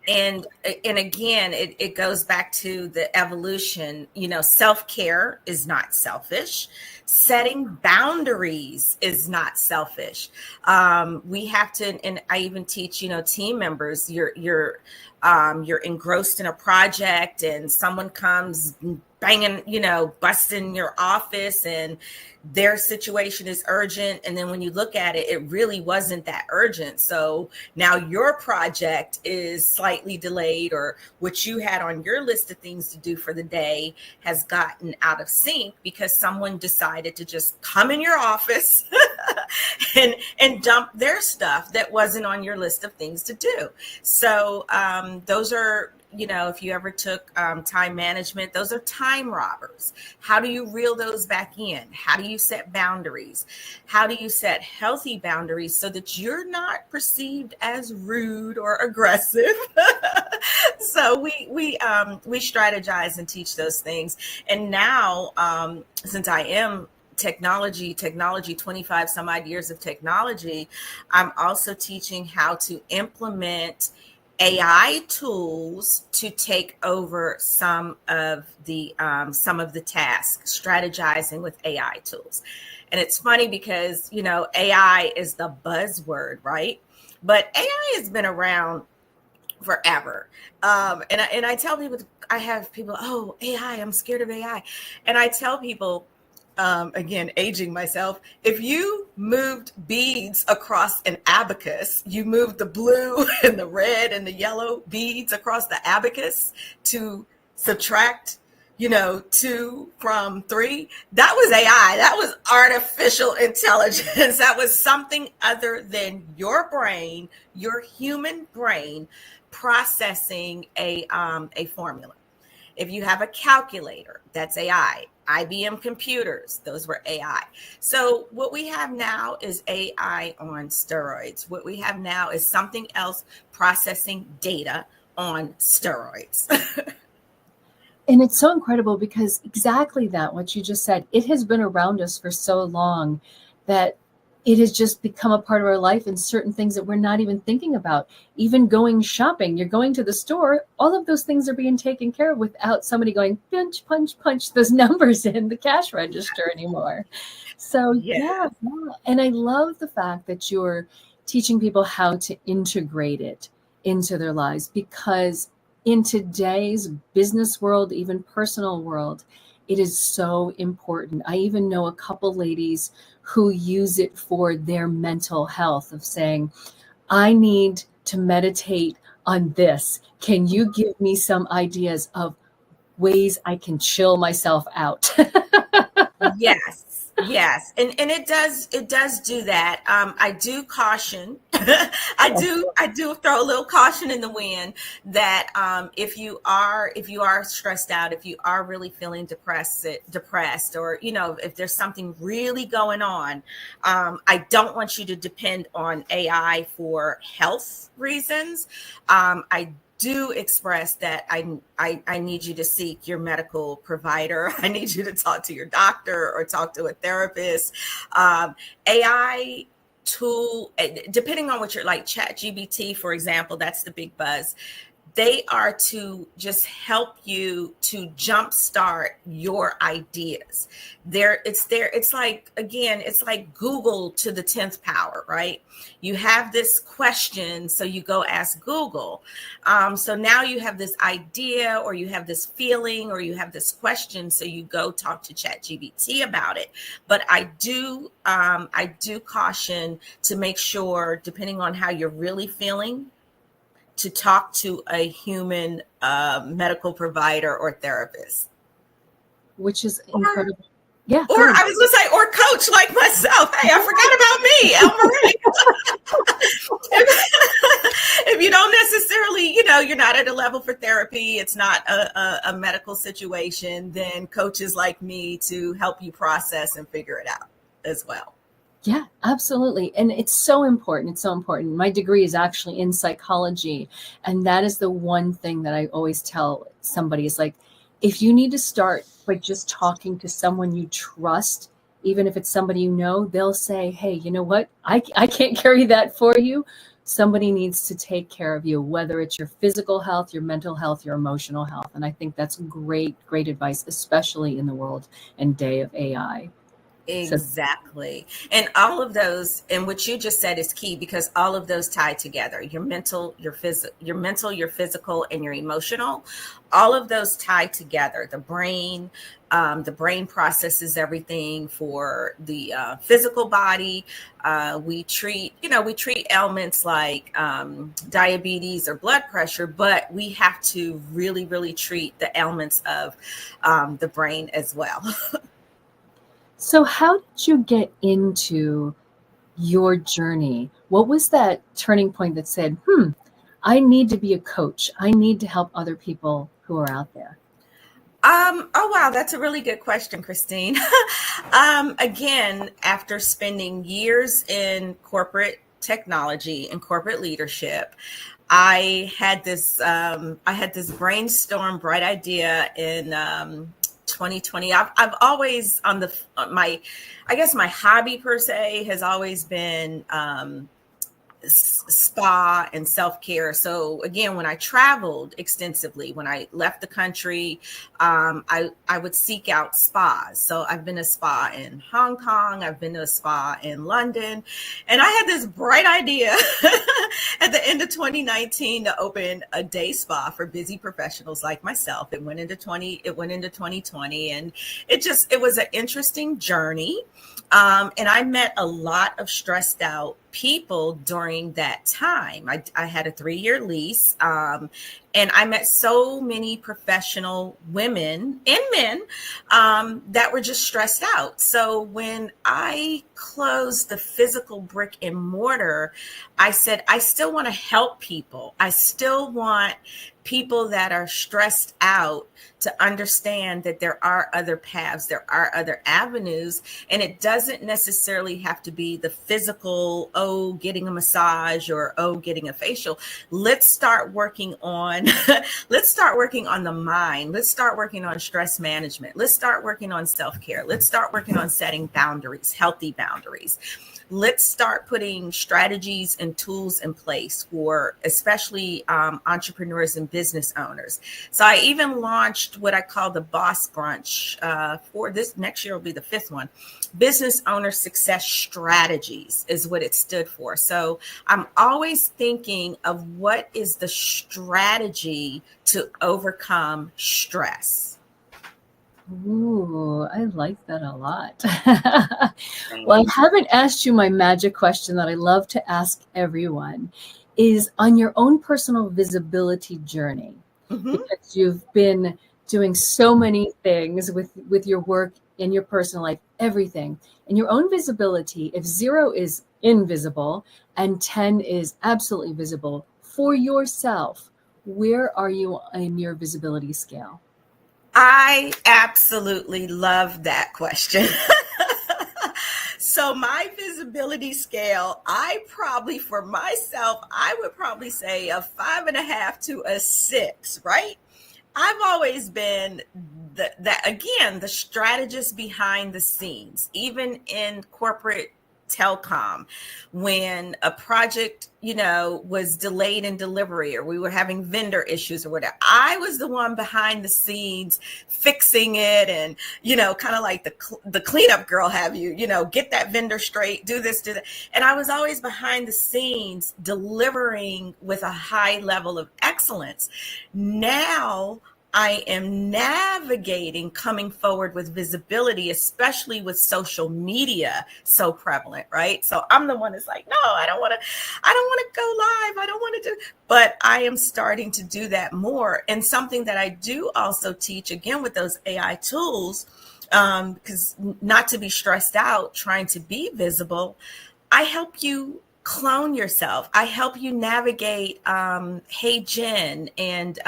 And again, it goes back to the evolution. You know, self-care is not selfish. Setting boundaries is not selfish. We have to, and I even teach, team members, you're engrossed in a project and someone comes banging, busting your office and their situation is urgent. And then when you look at it, it really wasn't that urgent. So now your project is slightly delayed, or what you had on your list of things to do for the day has gotten out of sync because someone decided to just come in your office and dump their stuff that wasn't on your list of things to do. So those are, if you ever took time management, those are time robbers. How do you reel those back in? How do you set boundaries? How do you set healthy boundaries so that you're not perceived as rude or aggressive? So we strategize and teach those things. And now, since I am technology, 25 some odd years of technology, I'm also teaching how to implement AI tools to take over some of the tasks, strategizing with AI tools. And it's funny because, AI is the buzzword, right? But AI has been around forever. And I tell people, I have people, oh, AI, I'm scared of AI. And I tell people, again, aging myself, if you moved beads across an abacus, you moved the blue and the red and the yellow beads across the abacus to subtract, 2 from 3, that was AI. That was artificial intelligence. That was something other than your brain, your human brain, processing a formula. If you have a calculator, that's AI. IBM computers, those were AI. So what we have now is AI on steroids. What we have now is something else processing data on steroids. And it's so incredible because exactly that, what you just said, it has been around us for so long that it has just become a part of our life, and certain things that we're not even thinking about. Even going shopping, you're going to the store, all of those things are being taken care of without somebody going punch those numbers in the cash register anymore. So yeah. And I love the fact that you're teaching people how to integrate it into their lives, because in today's business world, even personal world, it is so important. I even know a couple ladies who use it for their mental health, of saying, I need to meditate on this. Can you give me some ideas of ways I can chill myself out? Yes, and it does do that. I do caution. I do throw a little caution in the wind that if you are stressed out, if you are really feeling depressed, or if there's something really going on, I don't want you to depend on AI for health reasons. I do express that I need you to seek your medical provider. I need you to talk to your doctor or talk to a therapist. AI tool, depending on what you're like, ChatGPT, for example, that's the big buzz. They are to just help you to jumpstart your ideas. It's like Google to the 10th power, right? You have this question, so you go ask Google. So now you have this idea, or you have this feeling, or you have this question, so you go talk to ChatGPT about it. But I do caution to make sure, depending on how you're really feeling, to talk to a human medical provider or therapist. Which is incredible. Yeah. Or I was going to say, or coach like myself. Hey, I forgot about me, El Marie. If you don't necessarily, you're not at a level for therapy, it's not a medical situation, then coaches like me to help you process and figure it out as well. Yeah, absolutely. And it's so important. It's so important. My degree is actually in psychology. And that is the one thing that I always tell somebody is like, if you need to start by just talking to someone you trust, even if it's somebody you know, they'll say, hey, you know what? I can't carry that for you. Somebody needs to take care of you, whether it's your physical health, your mental health, your emotional health. And I think that's great, great advice, especially in the world and day of AI. Exactly. And all of those, and what you just said is key, because all of those tie together. Your mental, your physical, and your emotional, all of those tie together. The brain processes everything for the physical body. We treat ailments like diabetes or blood pressure, but we have to really, really treat the ailments of the brain as well. So how did you get into your journey? What was that turning point that said, I need to be a coach. I need to help other people who are out there? Oh, wow. That's a really good question, Christine. Again, after spending years in corporate technology and corporate leadership, I had this brainstorm bright idea in 2020. I've always my hobby per se has always been spa and self-care. So again, when I traveled extensively, when I left the country, I would seek out spas. So I've been to a spa in Hong Kong, I've been to a spa in London, and I had this bright idea at the end of 2019 to open a day spa for busy professionals like myself. It went into 2020, and it was an interesting journey. And I met a lot of stressed out people during that time. I had a 3-year lease, and I met so many professional women and men that were just stressed out. So when I closed the physical brick and mortar, I said, I still want to help people. I still want people that are stressed out to understand that there are other paths, there are other avenues, and it doesn't necessarily have to be the physical, getting a massage or getting a facial. Let's start working on the mind. Let's start working on stress management. Let's start working on self-care. Let's start working on setting boundaries, healthy boundaries. Let's start putting strategies and tools in place for especially entrepreneurs and business owners. So I even launched what I call the Boss Brunch for this next year will be the 5th one. Business Owner Success Strategies is what it stood for. So I'm always thinking of what is the strategy to overcome stress. Ooh, I like that a lot. Well, I haven't asked you my magic question that I love to ask everyone. is on your own personal visibility journey, because you've been doing so many things with your work in your personal life, everything. And your own visibility, if 0 is invisible and 10 is absolutely visible for yourself, where are you in your visibility scale? I absolutely love that question. So my visibility scale, for myself, I would probably say a 5.5 to a 6, right? I've always been the strategist behind the scenes, even in corporate telecom, when a project, was delayed in delivery, or we were having vendor issues or whatever. I was the one behind the scenes fixing it, and, kind of like the cleanup girl, get that vendor straight, do this, do that. And I was always behind the scenes delivering with a high level of excellence. Now I am navigating coming forward with visibility, especially with social media so prevalent, right? So I'm the one that's like, no, I don't want to go live. I don't want to do, but I am starting to do that more. And something that I do also teach, again, with those AI tools, because not to be stressed out trying to be visible, I help you clone yourself. I help you navigate Hey Gen and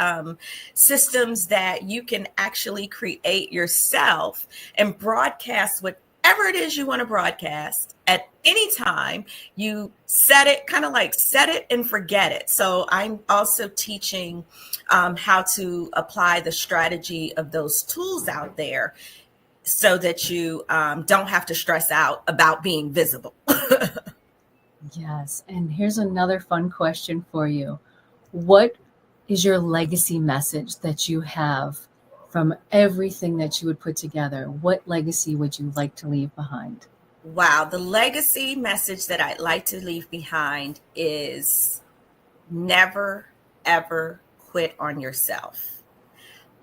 systems that you can actually create yourself and broadcast whatever it is you want to broadcast at any time. You set it, kind of like set it and forget it. So I'm also teaching how to apply the strategy of those tools out there so that you don't have to stress out about being visible. Yes. And here's another fun question for you. What is your legacy message that you have from everything that you would put together? What legacy would you like to leave behind? Wow. The legacy message that I'd like to leave behind is never, ever quit on yourself.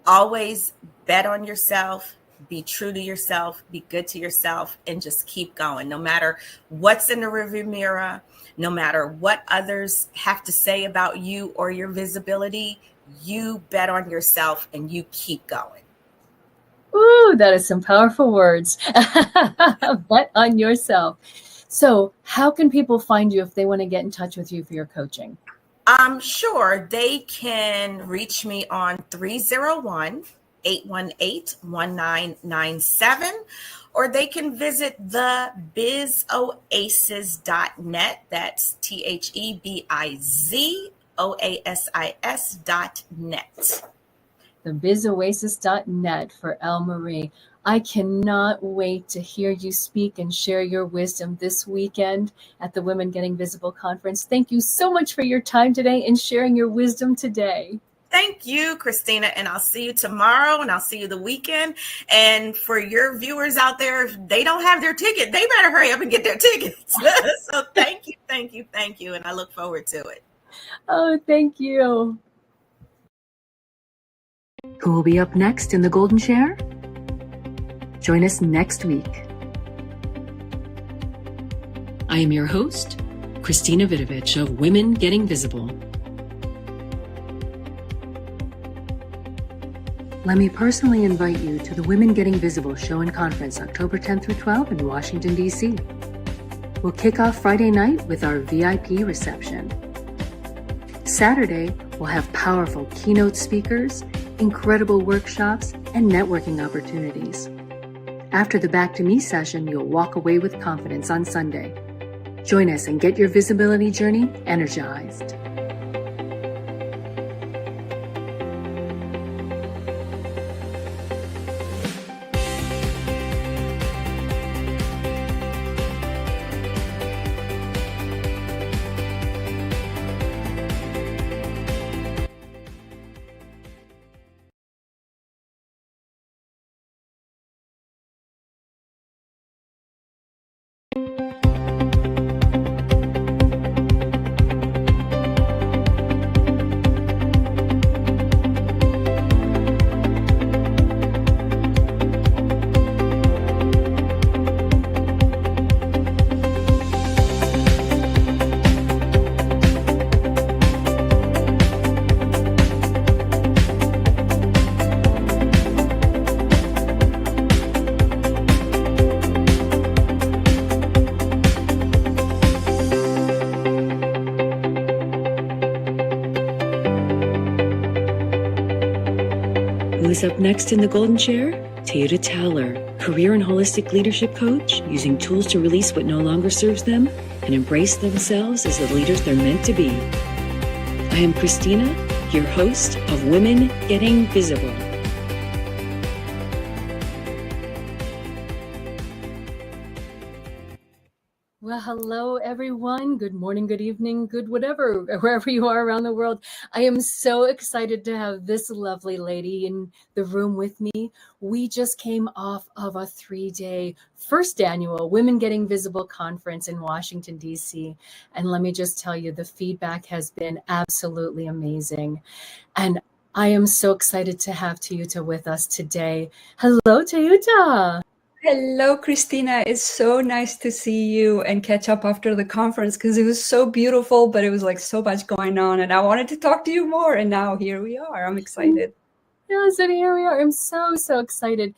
Always bet on yourself. Be true to yourself, be good to yourself, and just keep going. No matter what's in the rearview mirror, no matter what others have to say about you or your visibility, you bet on yourself and you keep going. Ooh, that is some powerful words. Bet on yourself. So how can people find you if they want to get in touch with you for your coaching? Sure. They can reach me on 301-818-1997, or they can visit the bizoasis.net. That's THEBIZOASIS.net. The bizoasis.net for Elle Marie. I cannot wait to hear you speak and share your wisdom this weekend at the Women Getting Visible conference. Thank you so much for your time today and sharing your wisdom today. Thank you, Christina, and I'll see you tomorrow, and I'll see you the weekend. And for your viewers out there, if they don't have their ticket, they better hurry up and get their tickets. So thank you, and I look forward to it. Oh, thank you. Who will be up next in the Golden Chair? Join us next week. I am your host, Christina Vidovich of Women Getting Visible. Let me personally invite you to the Women Getting Visible show and conference October 10th through 12th in Washington, D.C. We'll kick off Friday night with our VIP reception. Saturday, we'll have powerful keynote speakers, incredible workshops, and networking opportunities. After the Back to Me session, you'll walk away with confidence on Sunday. Join us and get your visibility journey energized. Who's up next in the golden chair? Toyota Towler, career and holistic leadership coach, using tools to release what no longer serves them and embrace themselves as the leaders they're meant to be. I am Christina, your host of Women Getting Visible. Well, hello, everyone. Good morning, good evening, good whatever, wherever you are around the world. I am so excited to have this lovely lady in the room with me. We just came off of a 3-day first annual Women Getting Visible conference in Washington, D.C. And let me just tell you, the feedback has been absolutely amazing. And I am so excited to have Toyota with us today. Hello, Toyota. Hello, Christina. It's so nice to see you and catch up after the conference because it was so beautiful, but it was like so much going on and I wanted to talk to you more. And now here we are. I'm excited. Yes, and here we are. I'm so excited.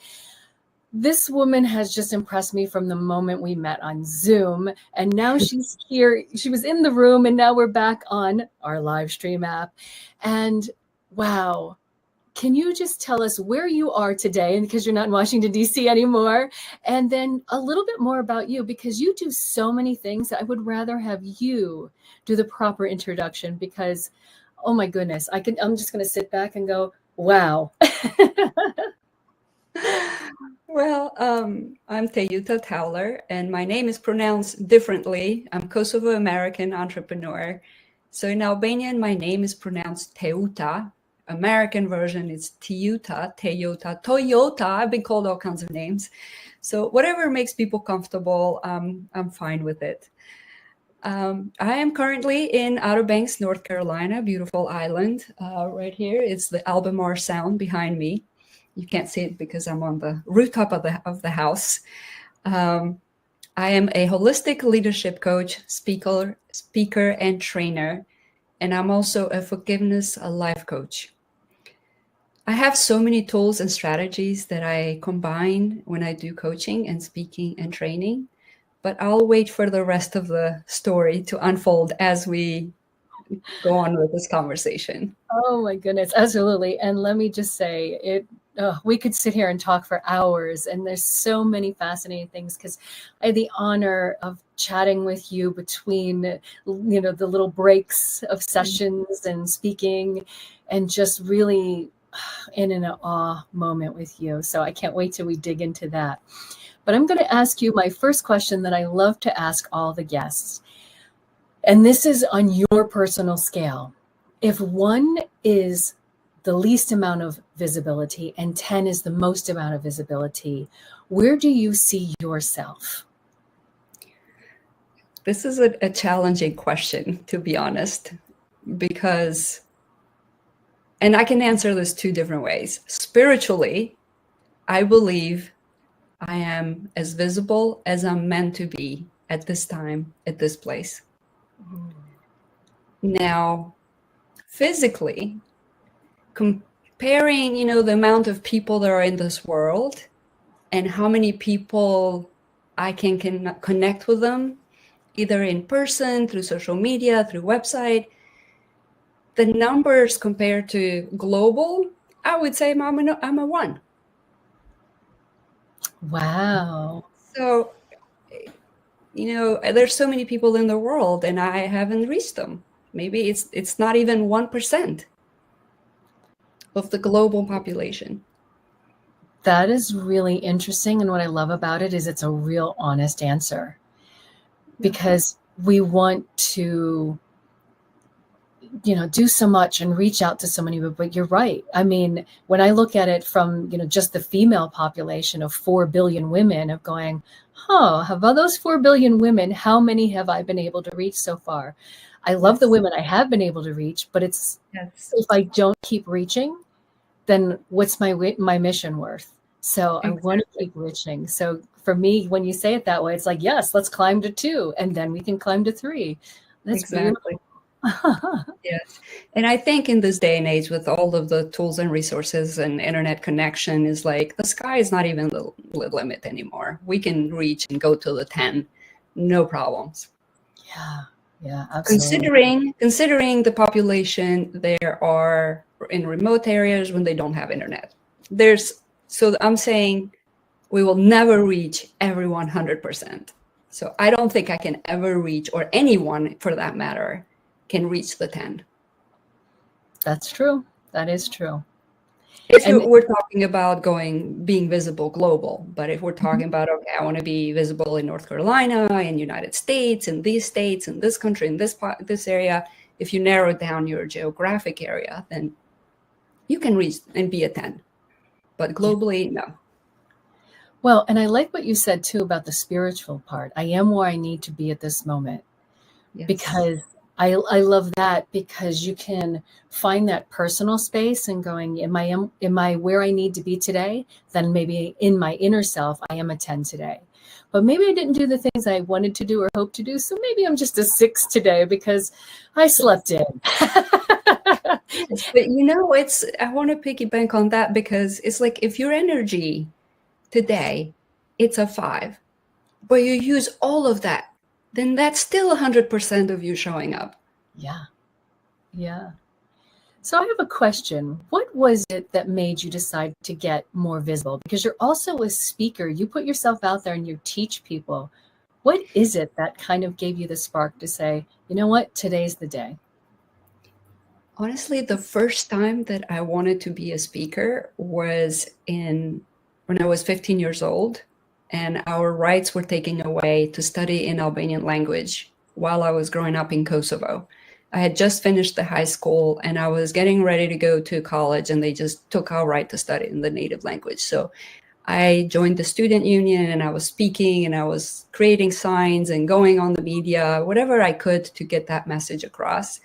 This woman has just impressed me from the moment we met on Zoom. And now she's here. She was in the room and now we're back on our live stream app. And wow. Can you just tell us where you are today, and because you're not in Washington, D.C. anymore, and then a little bit more about you, because you do so many things. I would rather have you do the proper introduction because, oh my goodness, I'm just going to sit back and go, wow. Well, I'm Toyota Towler, and my name is pronounced differently. I'm Kosovo-American entrepreneur. So in Albanian, my name is pronounced Teuta. American version is Toyota, Toyota. I've been called all kinds of names. So whatever makes people comfortable, I'm fine with it. I am currently in Outer Banks, North Carolina, beautiful island. Right here, it's the Albemarle Sound behind me. You can't see it because I'm on the rooftop of the house. I am a holistic leadership coach, speaker, and trainer. And I'm also a forgiveness life coach. I have so many tools and strategies that I combine when I do coaching and speaking and training, but I'll wait for the rest of the story to unfold as we go on with this conversation. Oh my goodness, absolutely. And let me just say, we could sit here and talk for hours, and there's so many fascinating things because I had the honor of chatting with you between, the little breaks of sessions and speaking, and just really in an awe moment with you. So I can't wait till we dig into that. But I'm going to ask you my first question that I love to ask all the guests. And this is on your personal scale. If 1 is the least amount of visibility and 10 is the most amount of visibility, where do you see yourself? This is a challenging question, to be honest, because, and I can answer this 2 different ways. Spiritually, I believe I am as visible as I'm meant to be at this time, at this place. Now, physically, comparing, the amount of people that are in this world and how many people I can connect with them, either in person, through social media, through website, the numbers compared to global, I would say I'm a 1. Wow. So, there's so many people in the world and I haven't reached them. Maybe it's not even 1% of the global population. That is really interesting. And what I love about it is it's a real honest answer, because we want to, do so much and reach out to so many people. But you're right. I mean, when I look at it from, just the female population of 4 billion women, of going, of those 4 billion women, how many have I been able to reach so far? I love the women I have been able to reach, but it's, if I don't keep reaching, then what's my mission worth? So exactly. I want to keep reaching. So for me, when you say it that way, it's like, yes, let's climb to 2 and then we can climb to 3. That's exactly. Yes. And I think in this day and age, with all of the tools and resources and internet connection, is like the sky is not even the limit anymore. We can reach and go to the 10, no problems. Yeah, absolutely. Considering the population there are in remote areas when they don't have internet. So I'm saying we will never reach everyone 100%. So I don't think I can ever reach, or anyone for that matter, can reach the 10. That's true. That is true. If And- we're talking about being visible global, but if we're talking about, okay, I want to be visible in North Carolina, in United States, in these states, in this country, in this area, if you narrow down your geographic area, then you can reach and be a 10. But globally, no. Well, and I like what you said too about the spiritual part. I am where I need to be at this moment. Yes. Because I love that, because you can find that personal space and going, am I where I need to be today? Then maybe in my inner self, I am a 10 today. But maybe I didn't do the things I wanted to do or hoped to do. So maybe I'm just a 6 today because I slept in. But I want to piggyback on that, because it's like, if your energy today, it's a 5, but you use all of that, then that's still 100% of you showing up. Yeah. Yeah. So I have a question. What was it that made you decide to get more visible? Because you're also a speaker. You put yourself out there and you teach people. What is it that kind of gave you the spark to say, you know what, today's the day? Honestly, the first time that I wanted to be a speaker was when I was 15 years old, and our rights were taken away to study in Albanian language while I was growing up in Kosovo. I had just finished the high school and I was getting ready to go to college, and they just took our right to study in the native language. So I joined the student union, and I was speaking, and I was creating signs and going on the media, whatever I could to get that message across.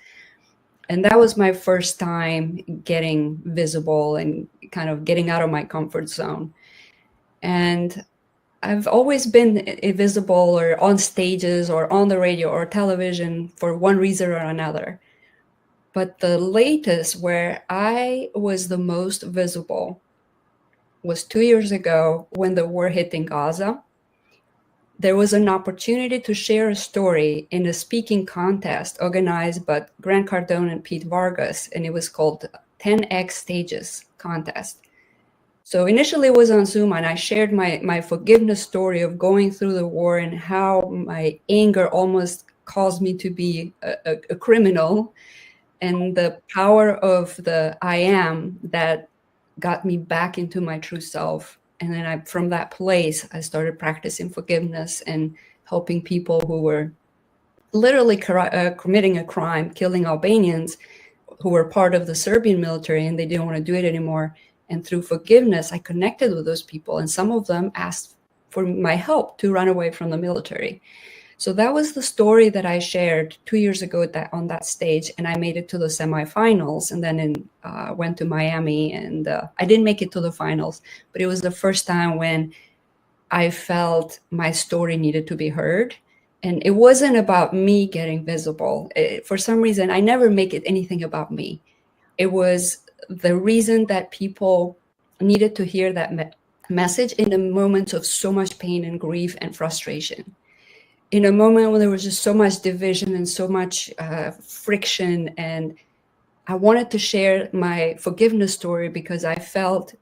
And that was my first time getting visible and kind of getting out of my comfort zone. And I've always been visible or on stages or on the radio or television for one reason or another. But the latest where I was the most visible was 2 years ago, when the war hit in Gaza. There was an opportunity to share a story in a speaking contest organized by Grant Cardone and Pete Vargas, and it was called 10X Stages Contest. So initially it was on Zoom, and I shared my forgiveness story of going through the war and how my anger almost caused me to be a criminal, and the power of the I am that got me back into my true self. And then from that place, I started practicing forgiveness and helping people who were literally committing a crime, killing Albanians who were part of the Serbian military, and they didn't want to do it anymore. And through forgiveness, I connected with those people, and some of them asked for my help to run away from the military. So that was the story that I shared 2 years ago on that stage, and I made it to the semifinals, and then went to Miami, and I didn't make it to the finals, but it was the first time when I felt my story needed to be heard. And it wasn't about me getting visible. For some reason, I never make it anything about me. It was the reason that people needed to hear that message in the moments of so much pain and grief and frustration. In a moment when there was just so much division and so much friction. And I wanted to share my forgiveness story because I felt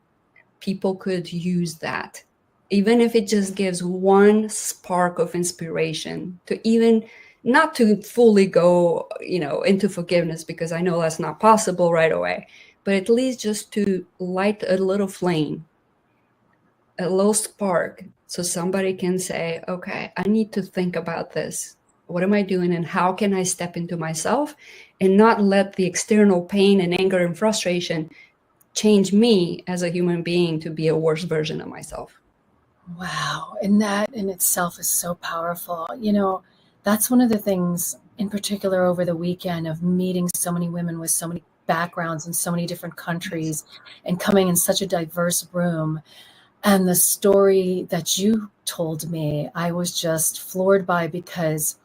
people could use that. Even if it just gives one spark of inspiration to even not to fully go, into forgiveness, because I know that's not possible right away, but at least just to light a little flame, a little spark, so somebody can say, okay, I need to think about this. What am I doing, and how can I step into myself and not let the external pain and anger and frustration change me as a human being to be a worse version of myself? Wow. And that in itself is so powerful. That's one of the things in particular over the weekend of meeting so many women with so many backgrounds in so many different countries and coming in such a diverse room. And the story that you told me, I was just floored by, because,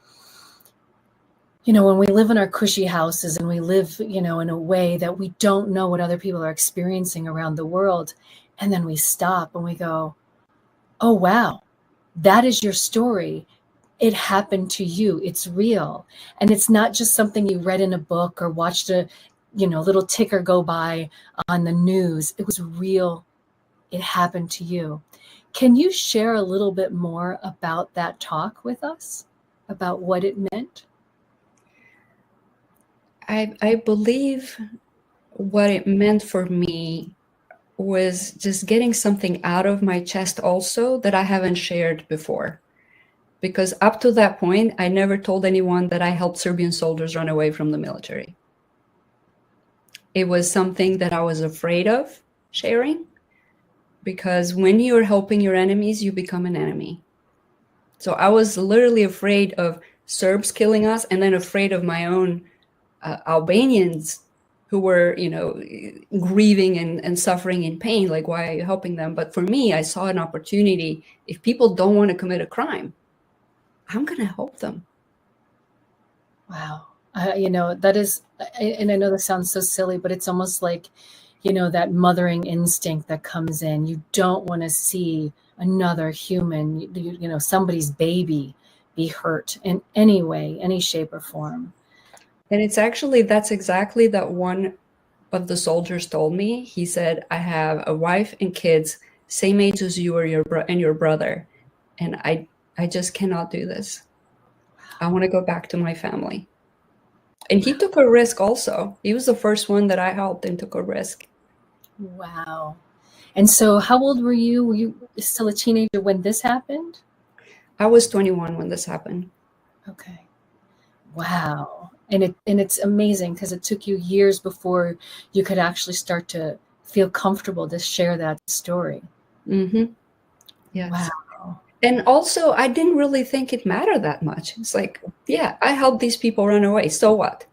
when we live in our cushy houses and we live, in a way that we don't know what other people are experiencing around the world. And then we stop and we go, oh, wow, that is your story. It happened to you. It's real. And it's not just something you read in a book or watched a, little ticker go by on the news. It was real it happened to you. Can you share a little bit more about that talk with us, about what it meant? I believe what it meant for me was just getting something out of my chest also that I haven't shared before. Because up to that point, I never told anyone that I helped Serbian soldiers run away from the military. It was something that I was afraid of sharing, because when you're helping your enemies, you become an enemy. So I was literally afraid of Serbs killing us, and then afraid of my own Albanians who were, grieving and suffering in pain. Like, why are you helping them? But for me, I saw an opportunity. If people don't want to commit a crime, I'm going to help them. Wow. That is, and I know this sounds so silly, but it's almost like, that mothering instinct that comes in. You don't want to see another human, somebody's baby be hurt in any way, any shape or form. And that's exactly that one of the soldiers told me. He said, I have a wife and kids, same age as you or your brother. And I just cannot do this. I want to go back to my family. And he took a risk also. He was the first one that I helped and took a risk. Wow. And so how old were you? Were you still a teenager when this happened? I was 21 when this happened. Okay. Wow. And it's amazing because it took you years before you could actually start to feel comfortable to share that story. Mm-hmm. Yes. Wow. And also, I didn't really think it mattered that much. It's like, yeah, I helped these people run away. So what?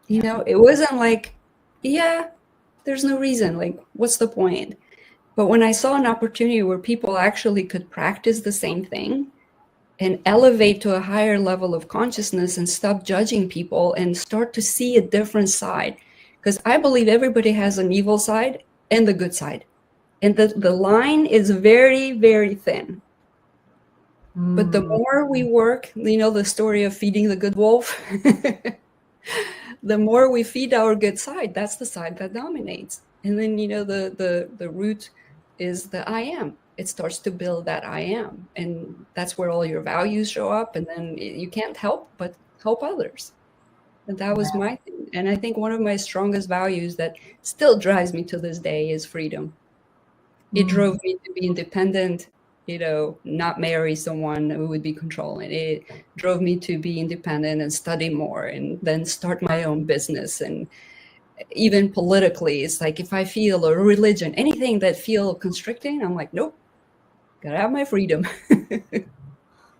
It wasn't like, yeah, there's no reason. Like, what's the point? But when I saw an opportunity where people actually could practice the same thing and elevate to a higher level of consciousness and stop judging people and start to see a different side, because I believe everybody has an evil side and the good side. And the line is very, very thin. But the more we work, the story of feeding the good wolf, the more we feed our good side, that's the side that dominates. And then, the root is the I am. It starts to build that I am. And that's where all your values show up. And then you can't help but help others. And that was my thing. And I think one of my strongest values that still drives me to this day is freedom. It drove me to be independent, not marry someone who would be controlling. It drove me to be independent and study more and then start my own business. And even politically, it's like if I feel a religion, anything that feel constricting, I'm like, nope, gotta have my freedom.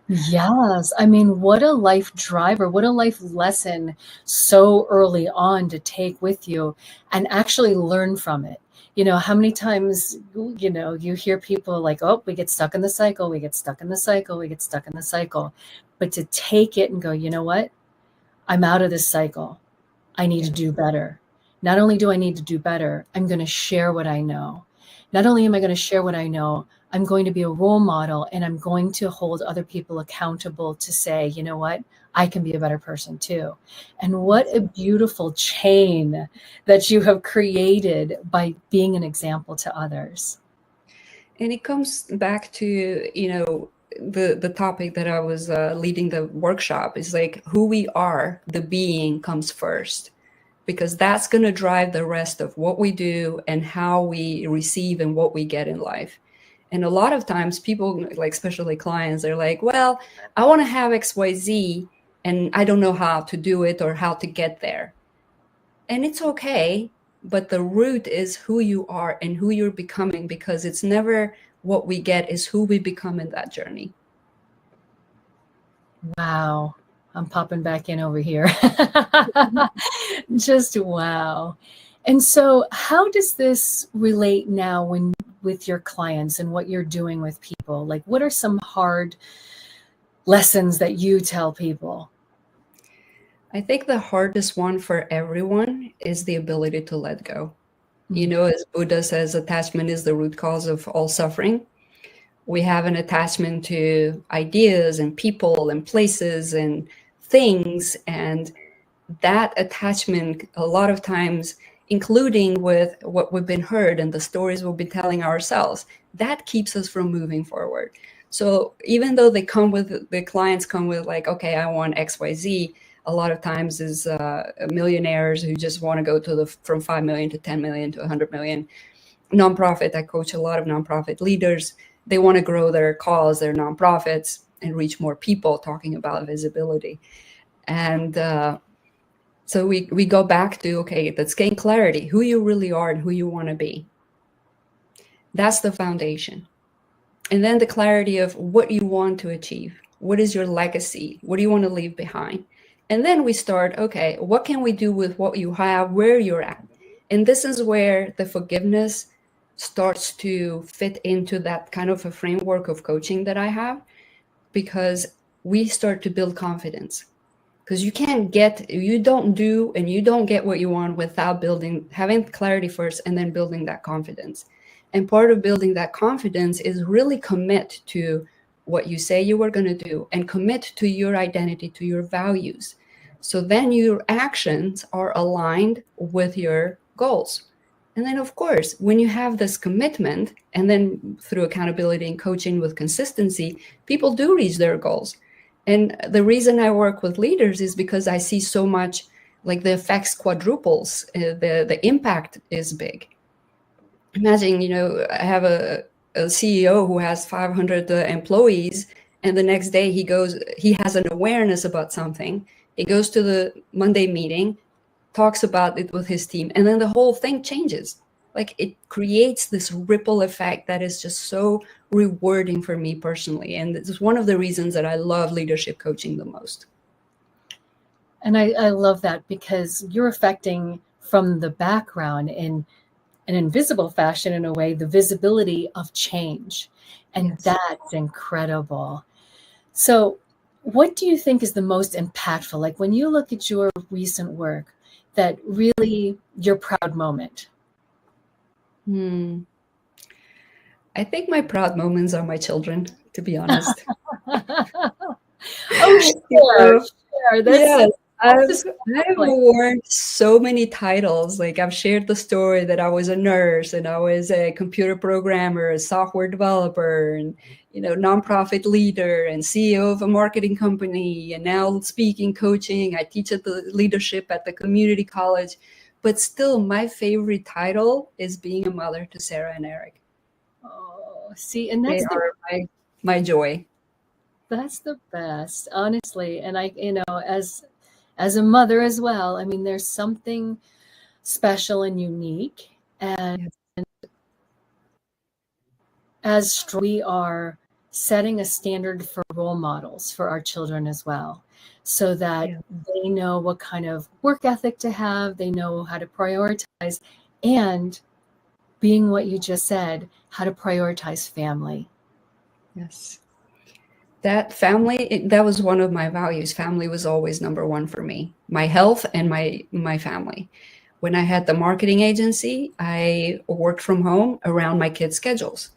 Yes. I mean, what a life driver, what a life lesson so early on to take with you and actually learn from it. How many times, you hear people like, oh, we get stuck in the cycle, we get stuck in the cycle, we get stuck in the cycle. But to take it and go, you know what? I'm out of this cycle. I need to do better. Not only do I need to do better, I'm going to share what I know. Not only am I going to share what I know, I'm going to be a role model and I'm going to hold other people accountable to say, you know what? I can be a better person too. And what a beautiful chain that you have created by being an example to others. And it comes back to, the topic that I was leading the workshop is like who we are, the being comes first, because that's going to drive the rest of what we do and how we receive and what we get in life. And a lot of times people, like especially clients, they're like, well, I want to have XYZ and I don't know how to do it or how to get there. And it's okay. But the root is who you are and who you're becoming, because it's never what we get, is who we become in that journey. Wow. I'm popping back in over here. Just wow. And so how does this relate now with your clients and what you're doing with people? Like, what are some hard lessons that you tell people? I think the hardest one for everyone is the ability to let go. As Buddha says, attachment is the root cause of all suffering. We have an attachment to ideas and people and places and things. And that attachment, a lot of times, including with what we've been heard and the stories we've been telling ourselves. That keeps us from moving forward. So even though the clients come with like, okay, I want XYZ, a lot of times is millionaires who just want to go to from 5 million to 10 million to 100 million. Nonprofit, I coach a lot of nonprofit leaders. They want to grow their cause, their nonprofits, and reach more people, talking about visibility. And so we go back to, okay, let's gain clarity, who you really are and who you want to be. That's the foundation. And then the clarity of what you want to achieve. What is your legacy? What do you want to leave behind? And then we start, okay, what can we do with what you have, where you're at? And this is where the forgiveness starts to fit into that kind of a framework of coaching that I have, because we start to build confidence. Because you don't do and you don't get what you want without having clarity first and then building that confidence. And part of building that confidence is really commit to what you say you were going to do and commit to your identity, to your values. So then your actions are aligned with your goals. And then, of course, when you have this commitment, and then through accountability and coaching with consistency, people do reach their goals. And the reason I work with leaders is because I see so much, like the effects quadruples, the impact is big. Imagine, I have a CEO who has 500 employees, and the next day he has an awareness about something. He goes to the Monday meeting, talks about it with his team, and then the whole thing changes. Like, it creates this ripple effect that is just so rewarding for me personally. And it's one of the reasons that I love leadership coaching the most. And I love that, because you're affecting from the background in an invisible fashion, in a way, the visibility of change. And Yes. That's incredible. So what do you think is the most impactful? Like, when you look at your recent work, that really your proud moment? I think my proud moments are my children, to be honest. Oh, share. Yes, I've just worn so many titles. Like, I've shared the story that I was a nurse and I was a computer programmer, a software developer, and nonprofit leader and CEO of a marketing company, and now speaking, coaching. I teach at the leadership at the community college. But still, my favorite title is being a mother to Sarah and Eric. Oh, see, and that's They are my joy. That's the best, honestly. And I, as a mother as well, I mean, there's something special and unique. And as we are setting a standard for role models for our children as well, so that they know what kind of work ethic to have, they know how to prioritize, and being what you just said, how to prioritize family. Yes. That family, that was one of my values. Family was always number one for me. My health and my family. When I had the marketing agency, I worked from home around my kids' schedules.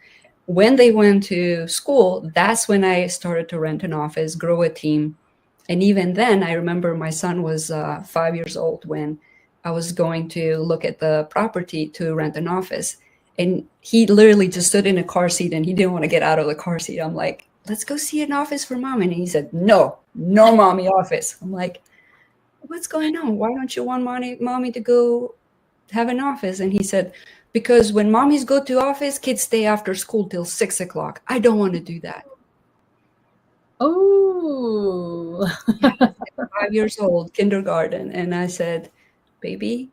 When they went to school, that's when I started to rent an office, grow a team. And even then, I remember my son was 5 years old when I was going to look at the property to rent an office. And he literally just stood in a car seat and he didn't want to get out of the car seat. I'm like, let's go see an office for mom. And he said, no mommy office. I'm like, what's going on? Why don't you want mommy to go have an office? And he said, because when mommies go to office, kids stay after school till 6 o'clock. I don't want to do that. Oh, 5 years old, kindergarten. And I said, baby,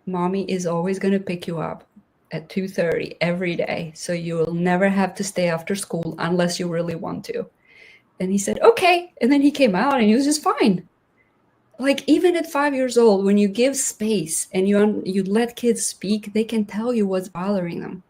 mommy is always going to pick you up at 2:30 every day. So you will never have to stay after school unless you really want to. And he said, okay. And then he came out and he was just fine. Like, even at 5 years old, when you give space and you let kids speak, they can tell you what's bothering them.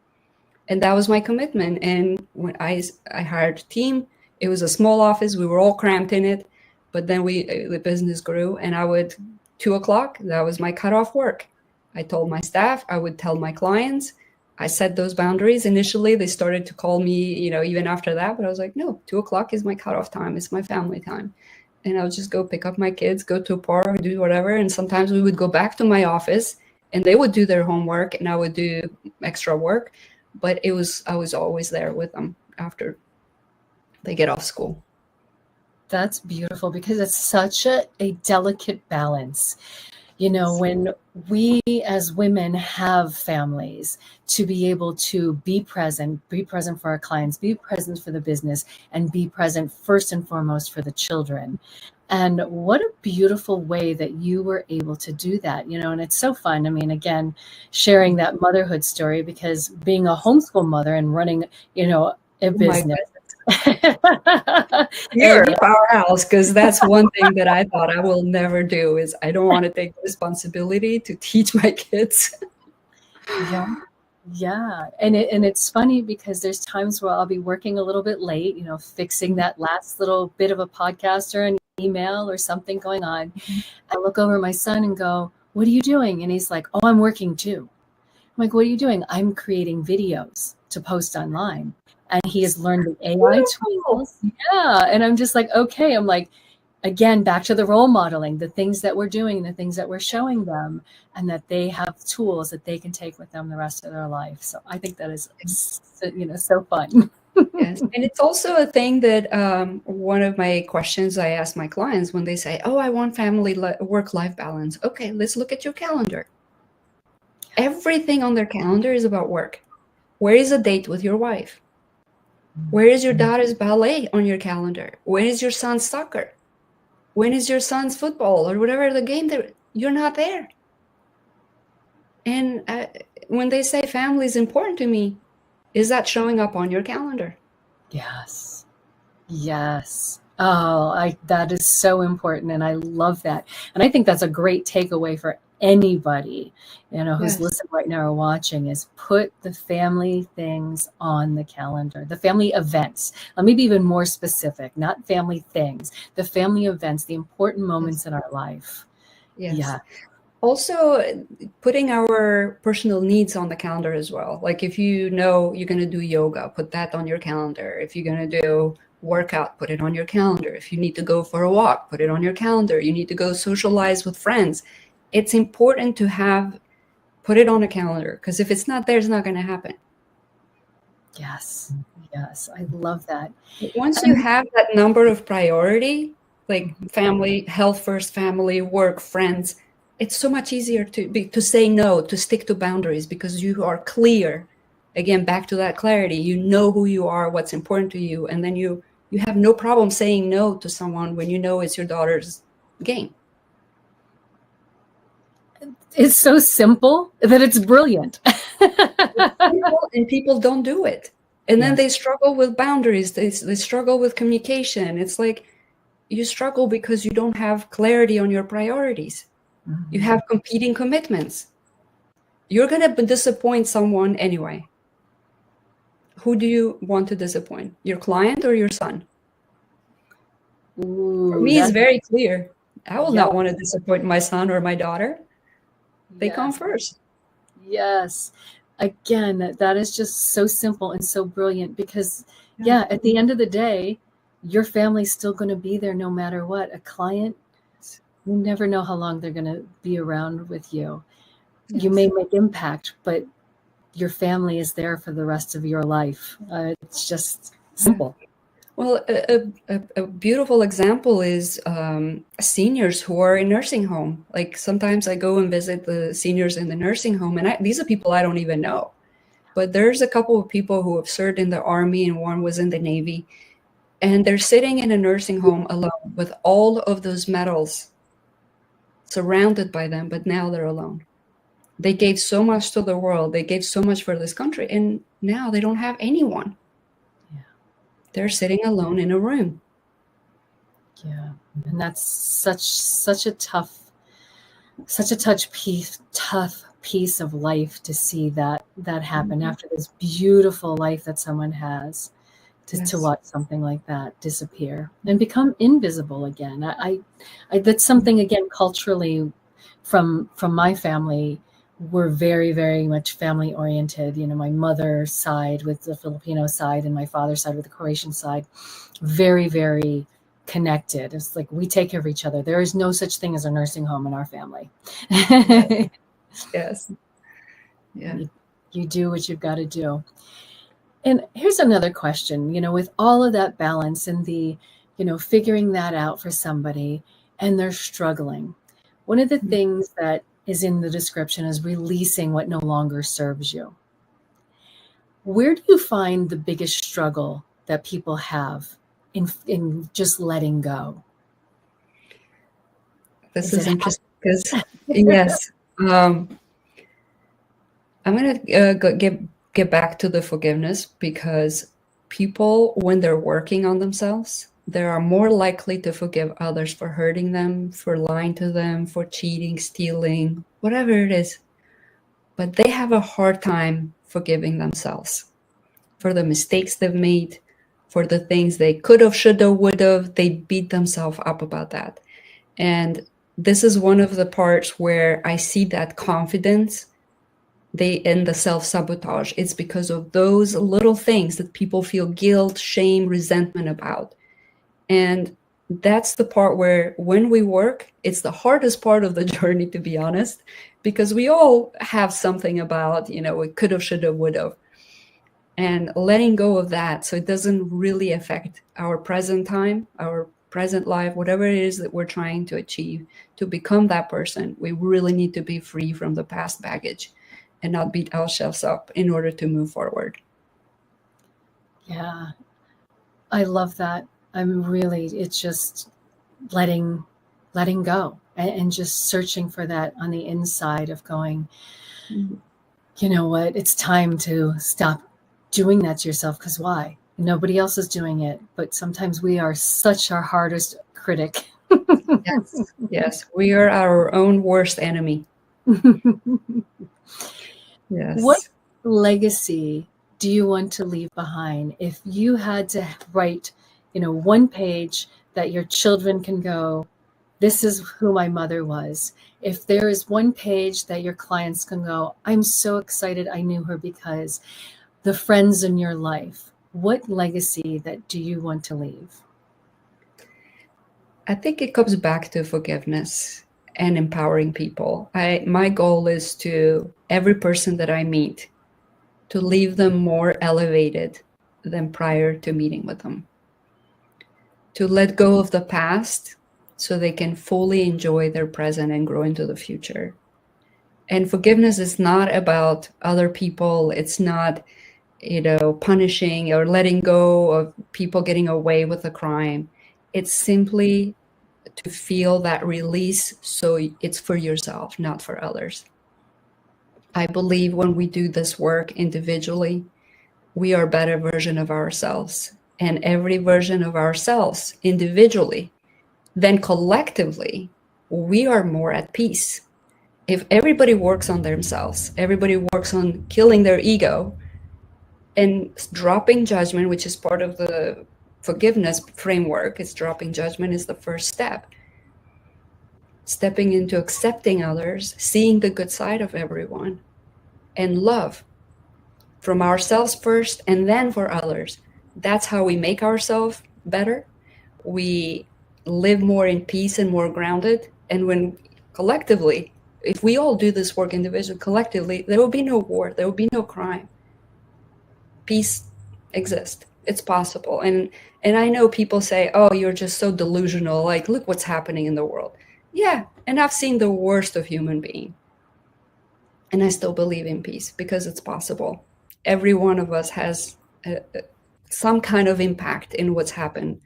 And that was my commitment. And when I hired a team, it was a small office. We were all cramped in it. But then the business grew, and I would 2 o'clock, that was my cutoff work. I told my staff, I would tell my clients, I set those boundaries. Initially, they started to call me, even after that, but I was like, no, 2 o'clock is my cutoff time. It's my family time. And I would just go pick up my kids, go to a park, do whatever. And sometimes we would go back to my office and they would do their homework and I would do extra work, but I was always there with them after they get off school. That's beautiful, because it's such a delicate balance. When we as women have families, to be able to be present for our clients, be present for the business, and be present first and foremost for the children. And what a beautiful way that you were able to do that, and it's so fun. I mean, again, sharing that motherhood story, because being a homeschool mother and running, a business. You're a powerhouse, because that's one thing that I thought I will never do is I don't want to take responsibility to teach my kids. Yeah. And it's funny, because there's times where I'll be working a little bit late, fixing that last little bit of a podcast or an email or something going on. I look over at my son and go, "What are you doing?" And he's like, "Oh, I'm working too." I'm like, "What are you doing?" "I'm creating videos to post online." And he has learned the AI tools. Yeah. And I'm just like, okay. I'm like, again, back to the role modeling, the things that we're doing, the things that we're showing them, and that they have tools that they can take with them the rest of their life. So I think that is, so fun. Yes. And it's also a thing that one of my questions I ask my clients when they say, "Oh, I want family work-life balance." Okay, let's look at your calendar. Everything on their calendar is about work. Where is a date with your wife? Where is your daughter's ballet on your calendar? When is your son's soccer? When is your son's football or whatever the game that you're not there? And when they say family is important to me, is that showing up on your calendar? Yes. Oh, that is so important. And I love that. And I think that's a great takeaway for anybody, who's listening right now or watching, is put the family things on the calendar, the family events. Let me be even more specific, not family things, the family events, the important moments in our life. Yes. Yeah. Also, putting our personal needs on the calendar as well. Like if you're going to do yoga, put that on your calendar. If you're going to do workout, put it on your calendar. If you need to go for a walk, put it on your calendar. You need to go socialize with friends. It's important to put it on a calendar, because if it's not there, it's not going to happen. Yes. I love that. Once you have that number of priority, like family, health first, family, work, friends, it's so much easier to say no, to stick to boundaries, because you are clear. Again, back to that clarity, you know who you are, what's important to you. And then you have no problem saying no to someone when you know it's your daughter's game. It's so simple that it's brilliant. And people don't do it. And then they struggle with boundaries. They struggle with communication. It's like you struggle because you don't have clarity on your priorities. Mm-hmm. You have competing commitments. You're going to disappoint someone anyway. Who do you want to disappoint? Your client or your son? Ooh, for me, it's very clear. I will not want to disappoint my son or my daughter. They come first. Yes. Again, that is just so simple and so brilliant, because at the end of the day, your family's still going to be there no matter what. A client, you never know how long they're going to be around with you. Yes. You may make impact, but your family is there for the rest of your life. It's just simple. Well, a beautiful example is seniors who are in nursing home. Like sometimes I go and visit the seniors in the nursing home, and these are people I don't even know. But there's a couple of people who have served in the Army and one was in the Navy. And they're sitting in a nursing home alone with all of those medals surrounded by them, but now they're alone. They gave so much to the world. They gave so much for this country, and now they don't have anyone. They're sitting alone in a room. Yeah, and that's such a tough piece of life to see that happen after this beautiful life that someone has, to watch something like that disappear and become invisible again. I that's something, again, culturally from my family. We're very, very much family oriented. My mother's side with the Filipino side and my father's side with the Croatian side, very, very connected. It's like we take care of each other. There is no such thing as a nursing home in our family. Yes. Yeah. You do what you've got to do. And here's another question, with all of that balance and the, figuring that out for somebody and they're struggling. One of the things that is in the description is releasing what no longer serves you. Where do you find the biggest struggle that people have in just letting go? This is interesting because, yes, I'm going to get back to the forgiveness, because people, when they're working on themselves, they are more likely to forgive others for hurting them, for lying to them, for cheating, stealing, whatever it is. But they have a hard time forgiving themselves for the mistakes they've made, for the things they could have, should have, would have. They beat themselves up about that. And this is one of the parts where I see that confidence they end the self-sabotage. It's because of those little things that people feel guilt, shame, resentment about. And that's the part where, when we work, it's the hardest part of the journey, to be honest, because we all have something about, we could have, should have, would have. And letting go of that, so it doesn't really affect our present time, our present life, whatever it is that we're trying to achieve, to become that person, we really need to be free from the past baggage and not beat ourselves up in order to move forward. Yeah, I love that. It's just letting go and just searching for that on the inside of going, you know what, it's time to stop doing that to yourself, because why? Nobody else is doing it, but sometimes we are such our hardest critic. Yes, we are our own worst enemy. Yes. What legacy do you want to leave behind? If you had to write, one page that your children can go, this is who my mother was. If there is one page that your clients can go, I'm so excited I knew her because the friends in your life, what legacy that do you want to leave? I think it comes back to forgiveness and empowering people. My goal is to every person that I meet, to leave them more elevated than prior to meeting with them. To let go of the past so they can fully enjoy their present and grow into the future. And forgiveness is not about other people. It's not, punishing or letting go of people getting away with a crime. It's simply to feel that release, so it's for yourself, not for others. I believe when we do this work individually, we are a better version of ourselves. And every version of ourselves individually, then collectively, we are more at peace. If everybody works on themselves, everybody works on killing their ego and dropping judgment, which is part of the forgiveness framework, it's dropping judgment is the first step. Stepping into accepting others, seeing the good side of everyone, and love from ourselves first and then for others. That's how we make ourselves better. We live more in peace and more grounded. And when collectively, if we all do this work individually, collectively, there will be no war, there will be no crime. Peace exists. It's possible. And I know people say, oh, you're just so delusional. Like, look what's happening in the world. Yeah. And I've seen the worst of human being. And I still believe in peace because it's possible. Every one of us has some kind of impact in what's happened,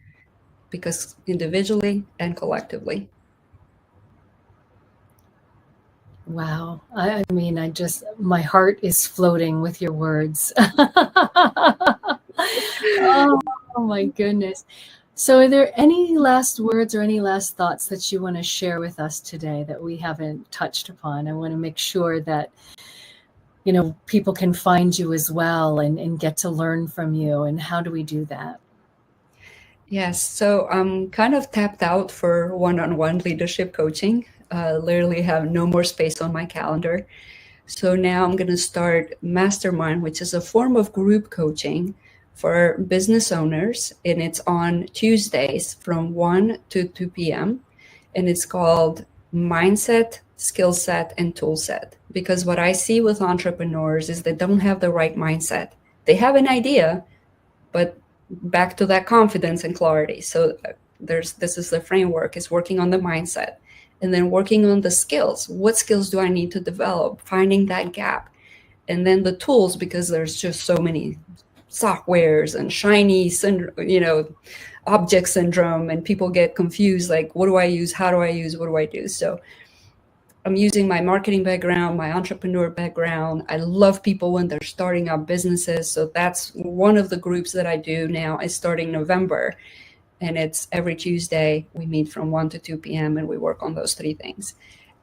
because individually and collectively. Wow. My heart is floating with your words. Oh my goodness. So are there any last words or any last thoughts that you want to share with us today that we haven't touched upon? I want to make sure that, people can find you as well and get to learn from you. And how do we do that? Yes. So I'm kind of tapped out for one-on-one leadership coaching. Literally have no more space on my calendar. So now I'm going to start Mastermind, which is a form of group coaching for business owners. And it's on Tuesdays from 1 to 2 p.m. And it's called Mindset skill set, and tool set. Because what I see with entrepreneurs is they don't have the right mindset. They have an idea, but back to that confidence and clarity. So this is the framework, is working on the mindset, and then working on the skills. What skills do I need to develop? Finding that gap. And then the tools, because there's just so many softwares and shiny, object syndrome, and people get confused, like, what do I use? How do I use? What do I do? So I'm using my marketing background, my entrepreneur background. I love people when they're starting up businesses. So that's one of the groups that I do now, is starting November. And it's every Tuesday. We meet from 1 to 2 p.m. and we work on those 3 things.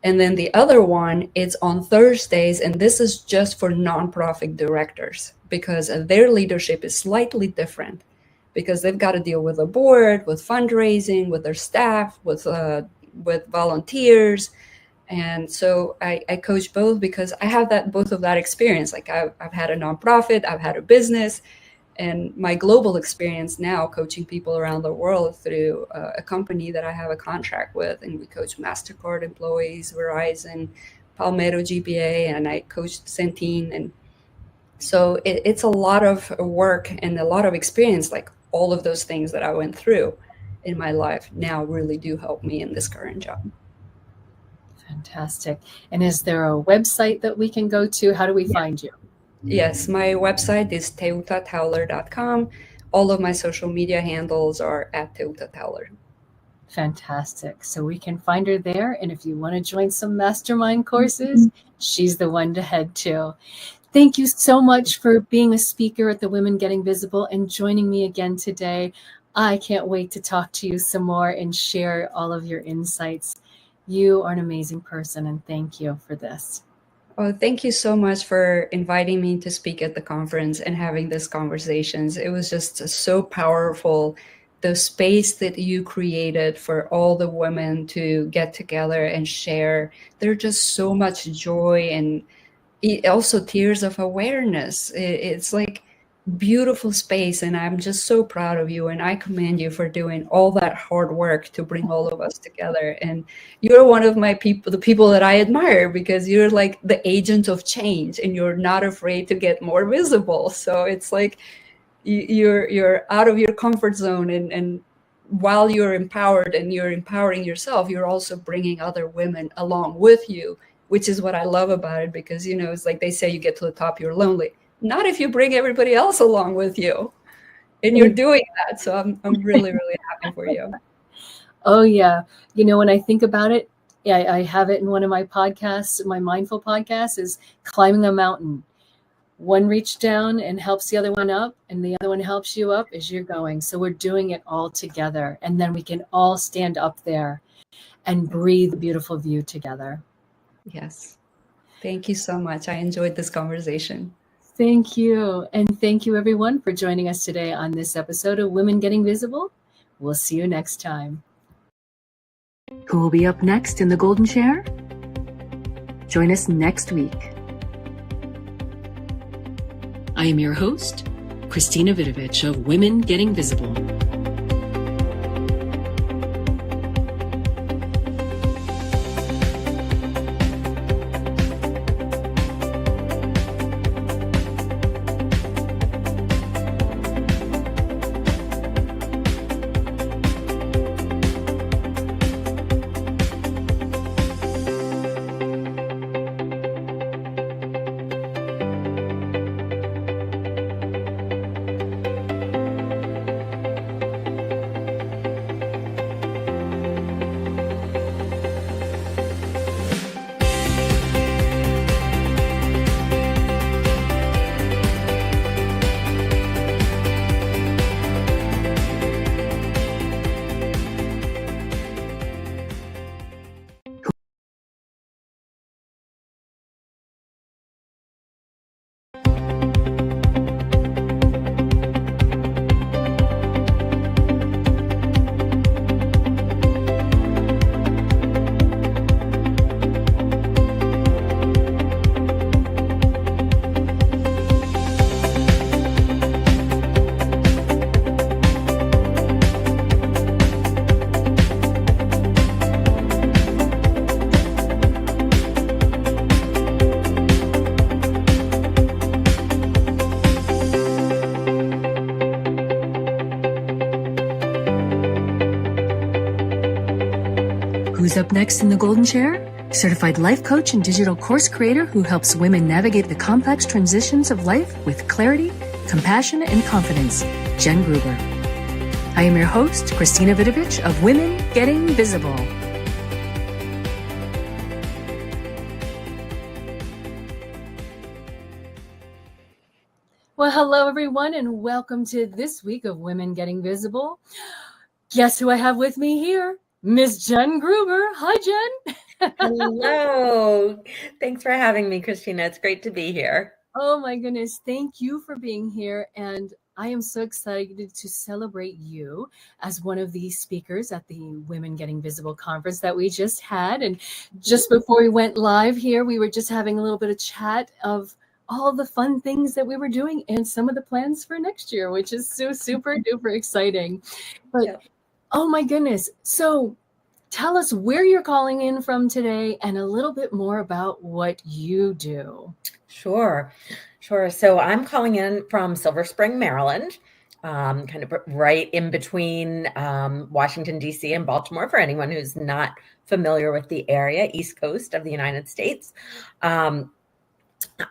And then the other one, it's on Thursdays. And this is just for nonprofit directors, because their leadership is slightly different, because they've got to deal with a board, with fundraising, with their staff, with volunteers. And so I coach both, because I have both of that experience. Like I've had a nonprofit, I've had a business, and my global experience now coaching people around the world through a company that I have a contract with. And we coach MasterCard employees, Verizon, Palmetto GPA, and I coached Centene. And so it's a lot of work and a lot of experience. Like all of those things that I went through in my life now really do help me in this current job. Fantastic. And is there a website that we can go to? How do we find you? Yes, my website is teutatowler.com. All of my social media handles are at teutatowler. Fantastic. So we can find her there. And if you want to join some mastermind courses, she's the one to head to. Thank you so much for being a speaker at the Women Getting Visible and joining me again today. I can't wait to talk to you some more and share all of your insights. You are an amazing person, and thank you for this. Oh, thank you so much for inviting me to speak at the conference and having these conversations. It was just so powerful, the space that you created for all the women to get together and share. There's just so much joy and also tears of awareness. It's like beautiful space, and I'm just so proud of you, and I commend you for doing all that hard work to bring all of us together. And you're one of my people, the people that I admire, because you're like the agent of change, and you're not afraid to get more visible. So it's like you're out of your comfort zone, and while you're empowered and you're empowering yourself, you're also bringing other women along with you, which is what I love about it. Because it's like they say, you get to the top, you're lonely. Not if you bring everybody else along with you, and you're doing that. So I'm really, really happy for you. Oh, yeah. When I think about it, I have it in one of my podcasts, my mindful podcasts, is climbing a mountain. One reaches down and helps the other one up, and the other one helps you up as you're going. So we're doing it all together. And then we can all stand up there and breathe a beautiful view together. Yes. Thank you so much. I enjoyed this conversation. Thank you. And thank you, everyone, for joining us today on this episode of Women Getting Visible. We'll see you next time. Who will be up next in the Golden Chair? Join us next week. I am your host, Christina Vidovich of Women Getting Visible. Who's up next in the golden chair? Certified life coach and digital course creator who helps women navigate the complex transitions of life with clarity, compassion, and confidence, Jen Gruber. I am your host, Christina Vidovich of Women Getting Visible. Well, hello, everyone, and welcome to this week of Women Getting Visible. Guess who I have with me here? Miss Jen Gruber. Hi, Jen. Hello. Thanks for having me, Christina. It's great to be here. Oh, my goodness. Thank you for being here. And I am so excited to celebrate you as one of the speakers at the Women Getting Visible conference that we just had. And just before we went live here, we were just having a little bit of chat of all the fun things that we were doing and some of the plans for next year, which is so super duper exciting. But oh my goodness. So tell us where you're calling in from today and a little bit more about what you do. Sure. So I'm calling in from Silver Spring, Maryland, kind of right in between Washington, D.C. and Baltimore, for anyone who's not familiar with the area, East Coast of the United States.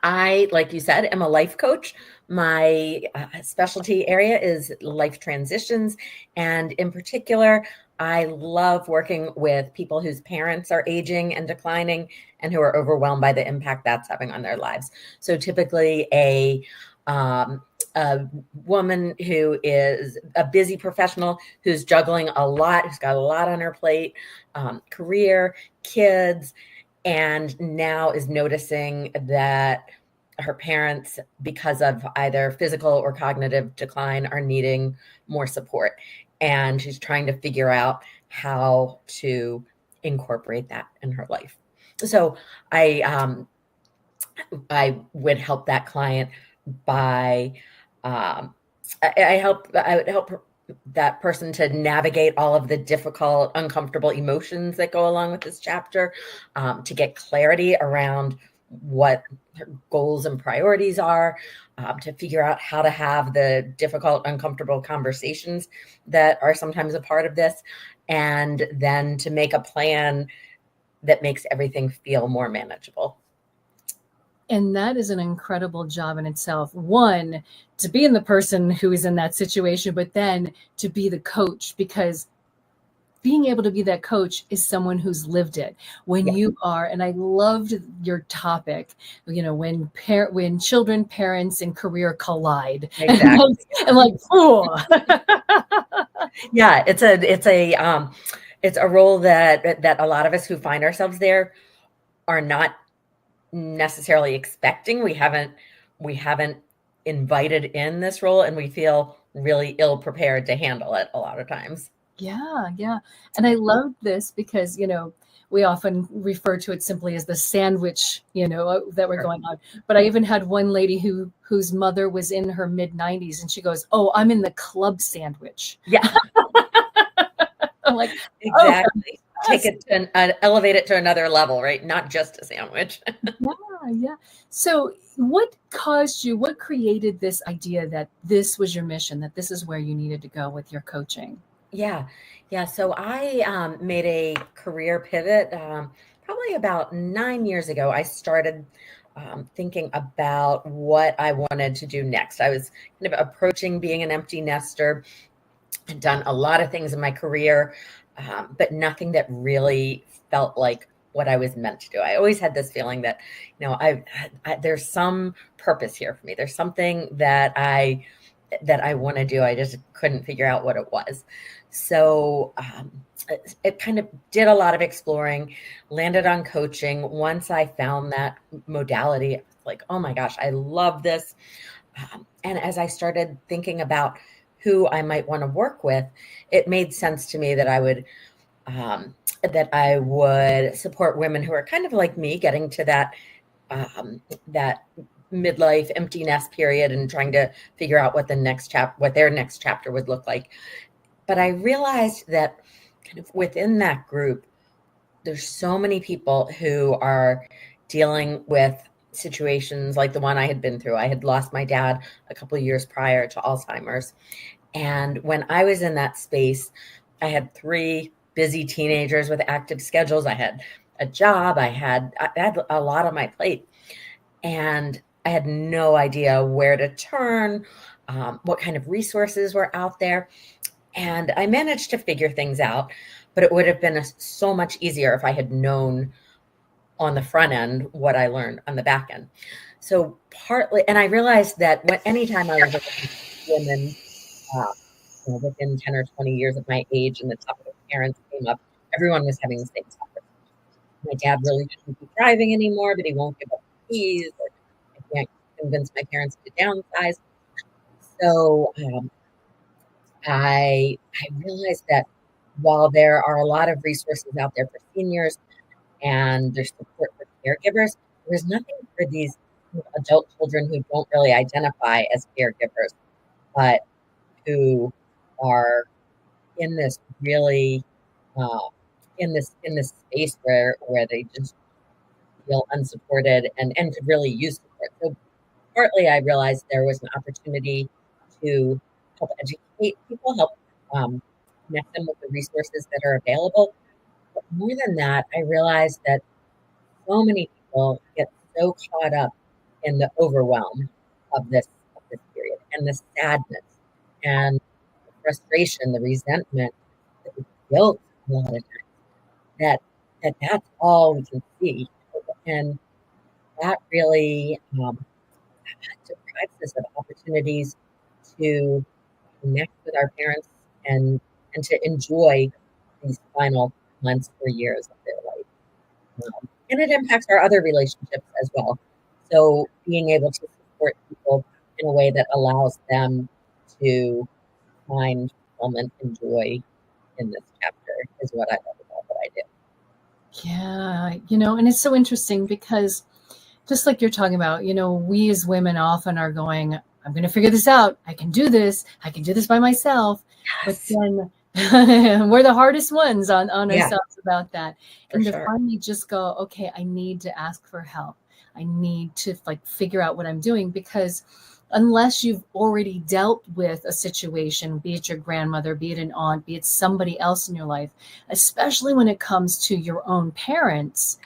I, like you said, am a life coach. My specialty area is life transitions. And in particular, I love working with people whose parents are aging and declining and who are overwhelmed by the impact that's having on their lives. So typically a woman who is a busy professional who's juggling a lot, who's got a lot on her plate, career, kids, and now is noticing that her parents, because of either physical or cognitive decline, are needing more support. And she's trying to figure out how to incorporate that in her life. So I would help that client by, I would help that person to navigate all of the difficult, uncomfortable emotions that go along with this chapter, to get clarity around what her goals and priorities are, to figure out how to have the difficult, uncomfortable conversations that are sometimes a part of this, and then to make a plan that makes everything feel more manageable. And that is an incredible job in itself. One, to be in the person who is in that situation, but then to be the coach, because being able to be that coach is someone who's lived it. When you are, and I loved your topic, when children, parents, and career collide. Exactly. And like, oh. Yeah, it's a role that a lot of us who find ourselves there are not necessarily expecting. We haven't invited in this role, and we feel really ill prepared to handle it a lot of times. Yeah. And I love this because, we often refer to it simply as the sandwich, that we're going on. But I even had one lady whose mother was in her mid-90s, and she goes, "Oh, I'm in the club sandwich." Yeah. I'm like, exactly. Oh, take it and elevate it to another level, right? Not just a sandwich. Yeah. So what created this idea that this was your mission, that this is where you needed to go with your coaching? Yeah. So I made a career pivot probably about 9 years ago. I started thinking about what I wanted to do next. I was kind of approaching being an empty nester. I'd done a lot of things in my career, but nothing that really felt like what I was meant to do. I always had this feeling that, there's some purpose here for me. There's something that I want to do. I just couldn't figure out what it was. So it kind of did a lot of exploring, landed on coaching. Once I found that modality, like, oh my gosh, I love this. And as I started thinking about who I might want to work with, it made sense to me that I would support women who are kind of like me, getting to that midlife empty nest period and trying to figure out what their next chapter would look like. But I realized that kind of within that group, there's so many people who are dealing with situations like the one I had been through. I had lost my dad a couple of years prior to Alzheimer's. And when I was in that space, I had 3 busy teenagers with active schedules. I had a job. I had a lot on my plate, and I had no idea where to turn, what kind of resources were out there. And I managed to figure things out, but it would have been so much easier if I had known on the front end what I learned on the back end. So partly, and I realized that anytime I was with women, within 10 or 20 years of my age and the topic of parents came up, everyone was having the same topic. My dad really shouldn't be driving anymore, but he won't give up the keys. Or I can't convince my parents to downsize. So I realized that while there are a lot of resources out there for seniors and there's support for caregivers, there's nothing for these adult children who don't really identify as caregivers, but who are in this really in this space where they just feel unsupported and could really use support. So partly I realized there was an opportunity to help educate people, help connect them with the resources that are available. But more than that, I realized that so many people get so caught up in the overwhelm of this period, and the sadness and the frustration, the resentment, the guilt a lot of times, that's all we can see. And that really deprives us of opportunities to connect with our parents and to enjoy these final months or years of their life. And it impacts our other relationships as well. So being able to support people in a way that allows them to find fulfillment and joy in this chapter is what I love about what I do. Yeah, and it's so interesting because just like you're talking about, we as women often are going, I'm going to figure this out. I can do this. I can do this by myself. Yes. But then we're the hardest ones on ourselves about that. And to finally just go, okay, I need to ask for help. I need to figure out what I'm doing, because unless you've already dealt with a situation, be it your grandmother, be it an aunt, be it somebody else in your life, especially when it comes to your own parents,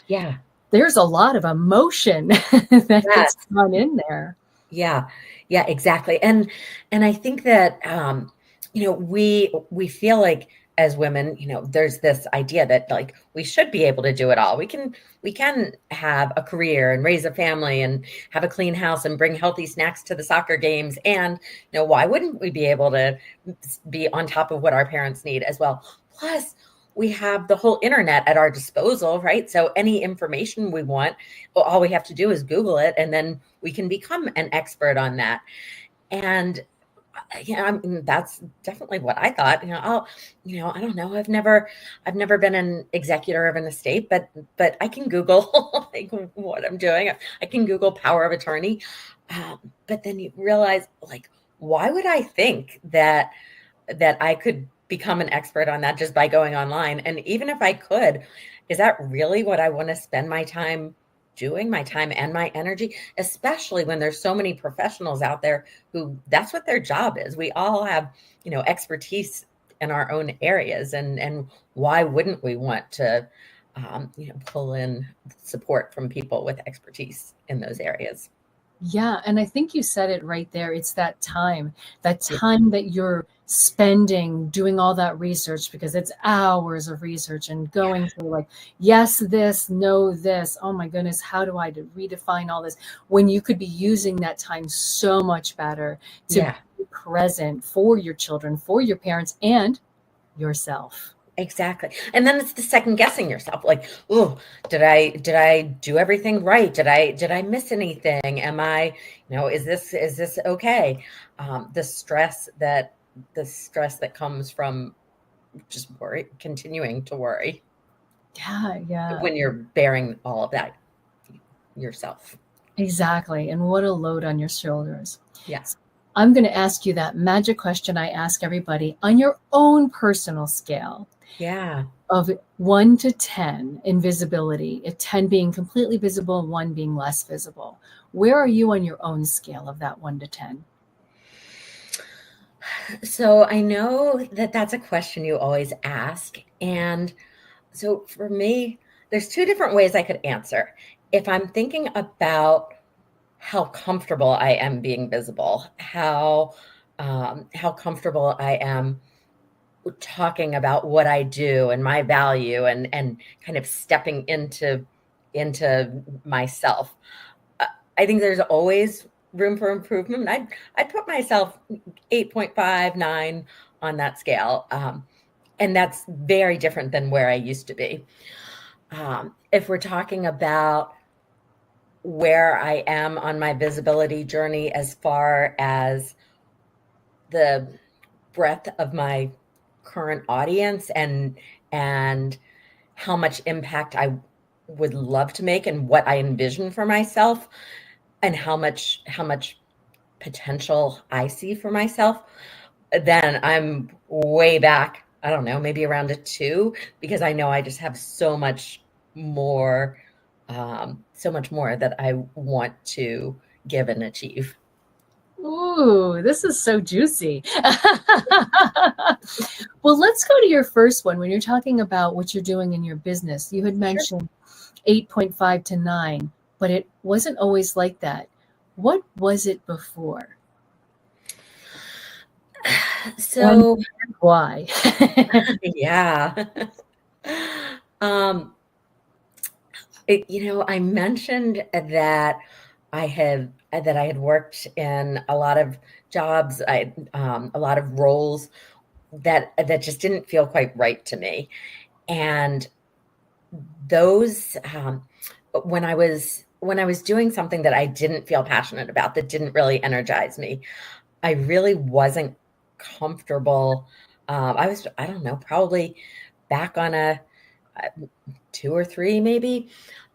there's a lot of emotion that gets thrown in there. Yeah, exactly. And I think that, we feel like as women, there's this idea that we should be able to do it all. We can have a career and raise a family and have a clean house and bring healthy snacks to the soccer games. And, why wouldn't we be able to be on top of what our parents need as well? Plus, we have the whole internet at our disposal, right? So any information we want, all we have to do is Google it, and then we can become an expert on that. And that's definitely what I thought. I don't know. I've never been an executor of an estate, but I can Google what I'm doing. I can Google power of attorney. But then you realize, why would I think that I could become an expert on that just by going online? And even if I could, is that really what I want to spend my time doing, my time and my energy, especially when there's so many professionals out there who that's what their job is? We all have, expertise in our own areas, and why wouldn't we want to, pull in support from people with expertise in those areas? Yeah. And I think you said it right there. It's that time that you're spending doing all that research, because it's hours of research and going through yes, this, no, this. Oh my goodness. How do I redefine all this, when you could be using that time so much better to be present for your children, for your parents, and yourself. Exactly. And then it's the second guessing yourself. Oh, did I do everything right? Did I miss anything? Am I, is this okay? The stress that comes from just continuing to worry. Yeah. When you're bearing all of that yourself. Exactly. And what a load on your shoulders. Yes. I'm going to ask you that magic question I ask everybody on your own personal scale. Yeah. Of 1 to 10 in visibility, 10 being completely visible and 1 being less visible. Where are you on your own scale of that 1 to 10? So I know that that's a question you always ask. And so for me, there's two different ways I could answer. If I'm thinking about how comfortable I am being visible, how comfortable I am talking about what I do and my value and kind of stepping into myself. Uh, I think there's always room for improvement. I'd put myself 8.5, 9 on that scale. And that's very different than where I used to be. If we're talking about where I am on my visibility journey as far as the breadth of my current audience and how much impact I would love to make and what I envision for myself and how much potential I see for myself, then I'm way back, I don't know, maybe around a 2, because I know I just have so much more that I want to give and achieve. Ooh, this is so juicy. Well, let's go to your first one. When you're talking about what you're doing in your business, you had mentioned 8.5 to 9, but it wasn't always like that. What was it before? So and why? yeah. I mentioned that I had worked in a lot of jobs, a lot of roles that just didn't feel quite right to me, and those when I was doing something that I didn't feel passionate about, that didn't really energize me, I really wasn't comfortable. I don't know, probably back on a 2 or 3 maybe.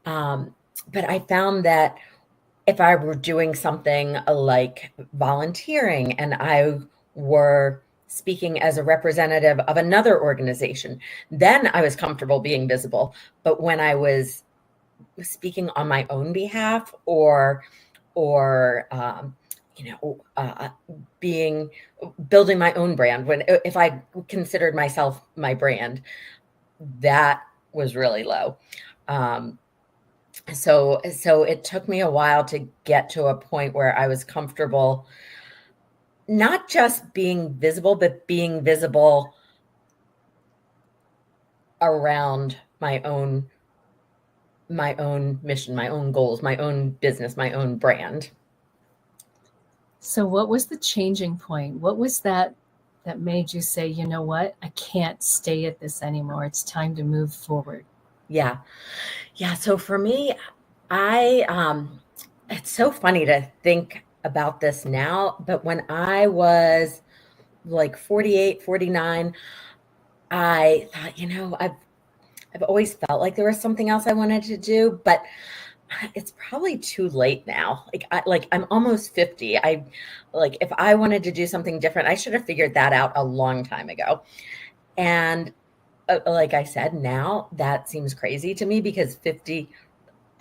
But I found that if I were doing something like volunteering and I were speaking as a representative of another organization, then I was comfortable being visible. But when I was speaking on my own behalf or building my own brand, if I considered myself my brand, that was really low. So it took me a while to get to a point where I was comfortable not just being visible, but being visible around my own mission, my own goals, my own business, my own brand. So what was the changing point? What was that made you say, you know what, I can't stay at this anymore. It's time to move forward. Yeah. So for me, it's so funny to think about this now, but when I was like 48, 49, I thought, I've always felt like there was something else I wanted to do, but it's probably too late now. I'm almost 50. If I wanted to do something different, I should have figured that out a long time ago. And like I said, now that seems crazy to me because 50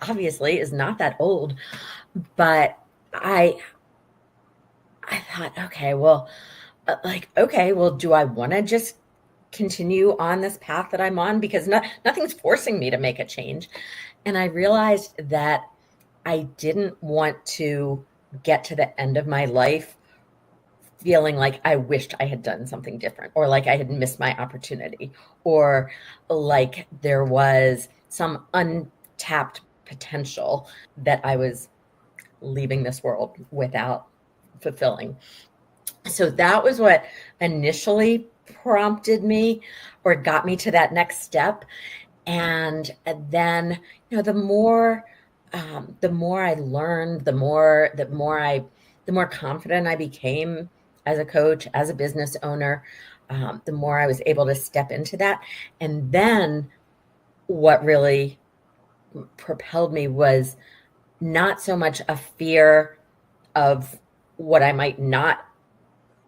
obviously is not that old. But I thought, okay, well, do I want to just continue on this path that I'm on? Because nothing's forcing me to make a change. And I realized that I didn't want to get to the end of my life feeling like I wished I had done something different, or like I had missed my opportunity, or like there was some untapped potential that I was leaving this world without fulfilling. So that was what initially prompted me or got me to that next step. And then, the more I learned, the more confident I became as a coach, as a business owner, the more I was able to step into that. And then what really propelled me was not so much a fear of what I might not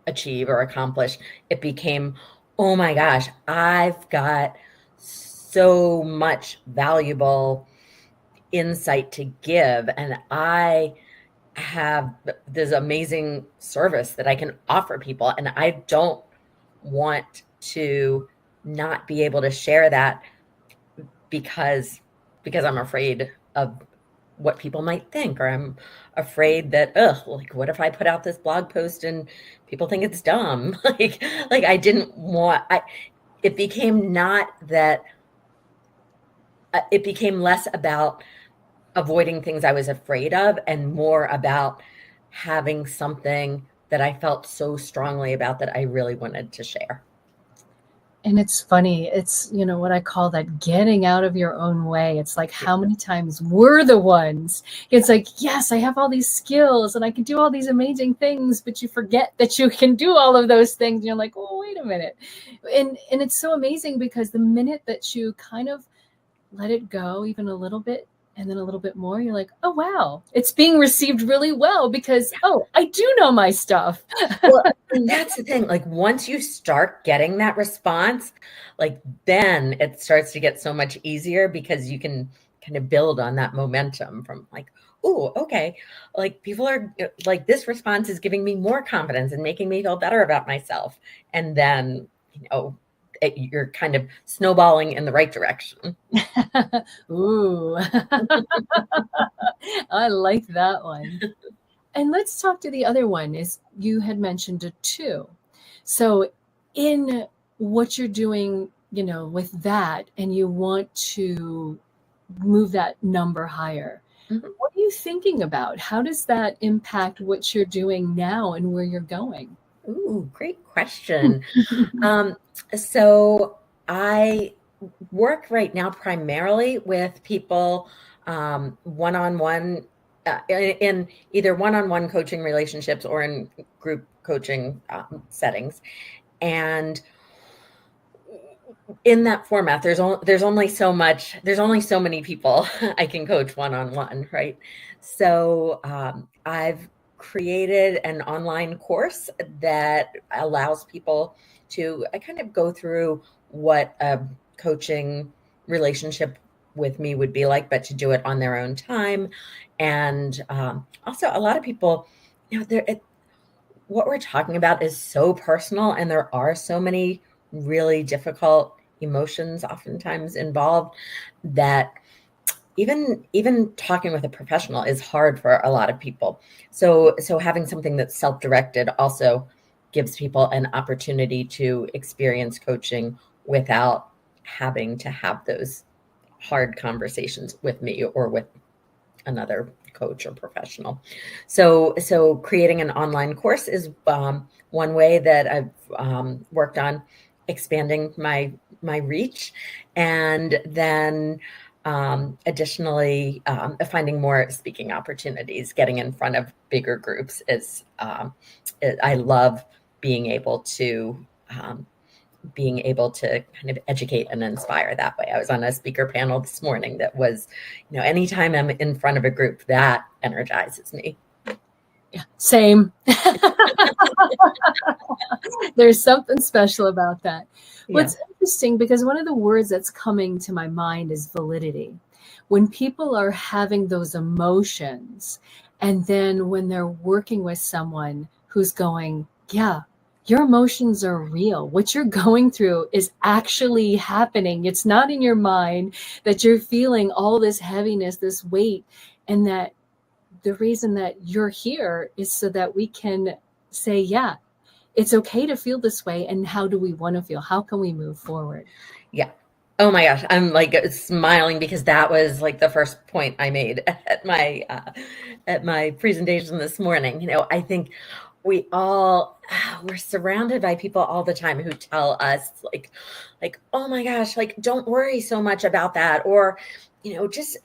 achieve or accomplish. It became, oh my gosh, I've got so much valuable insight to give, and I have this amazing service that I can offer people. And I don't want to not be able to share that because I'm afraid of what people might think, or I'm afraid that, like, what if I put out this blog post and people think it's dumb? like I didn't want, it became not that, it became less about avoiding things I was afraid of and more about having something that I felt so strongly about that I really wanted to share. And it's funny. It's, what I call that getting out of your own way. It's like, how many times we're the ones? It's like, yes, I have all these skills and I can do all these amazing things, but you forget that you can do all of those things. And you're like, oh, wait a minute. And it's so amazing because the minute that you kind of let it go even a little bit, and then a little bit more, you're like, oh, wow, it's being received really well because, oh, I do know my stuff. Well, and that's the thing. Like, once you start getting that response, like, then it starts to get so much easier because you can kind of build on that momentum from like, oh, okay, like, people are like, this response is giving me more confidence and making me feel better about myself. And then, you're kind of snowballing in the right direction. Ooh, I like that one. And let's talk to the other one. Is you had mentioned it too. So in what you're doing, with that, and you want to move that number higher, what are you thinking about? How does that impact what you're doing now and where you're going? Ooh, great question. So I work right now primarily with people one-on-one in either one-on-one coaching relationships or in group coaching settings. And in that format, there's only so many people I can coach one-on-one, right? So I've created an online course that allows people to kind of go through what a coaching relationship with me would be like, but to do it on their own time. And also, a lot of people, what we're talking about is so personal, and there are so many really difficult emotions oftentimes involved that even talking with a professional is hard for a lot of people. So having something that's self-directed also gives people an opportunity to experience coaching without having to have those hard conversations with me or with another coach or professional. So creating an online course is one way that I've worked on expanding my reach, and then additionally finding more speaking opportunities, getting in front of bigger groups is I love being able to kind of educate and inspire that way. I was on a speaker panel this morning that was, anytime I'm in front of a group, that energizes me. Yeah, same. There's something special about that. What's interesting, because one of the words that's coming to my mind is validity. When people are having those emotions, and then when they're working with someone who's going, yeah, your emotions are real. What you're going through is actually happening. It's not in your mind that you're feeling all this heaviness, this weight, and that the reason that you're here is so that we can say, yeah, it's okay to feel this way. And how do we want to feel? How can we move forward? Yeah. Oh my gosh. I'm like smiling because that was like the first point I made at my presentation this morning. I think we're surrounded by people all the time who tell us like, oh my gosh, like, don't worry so much about that. Or, just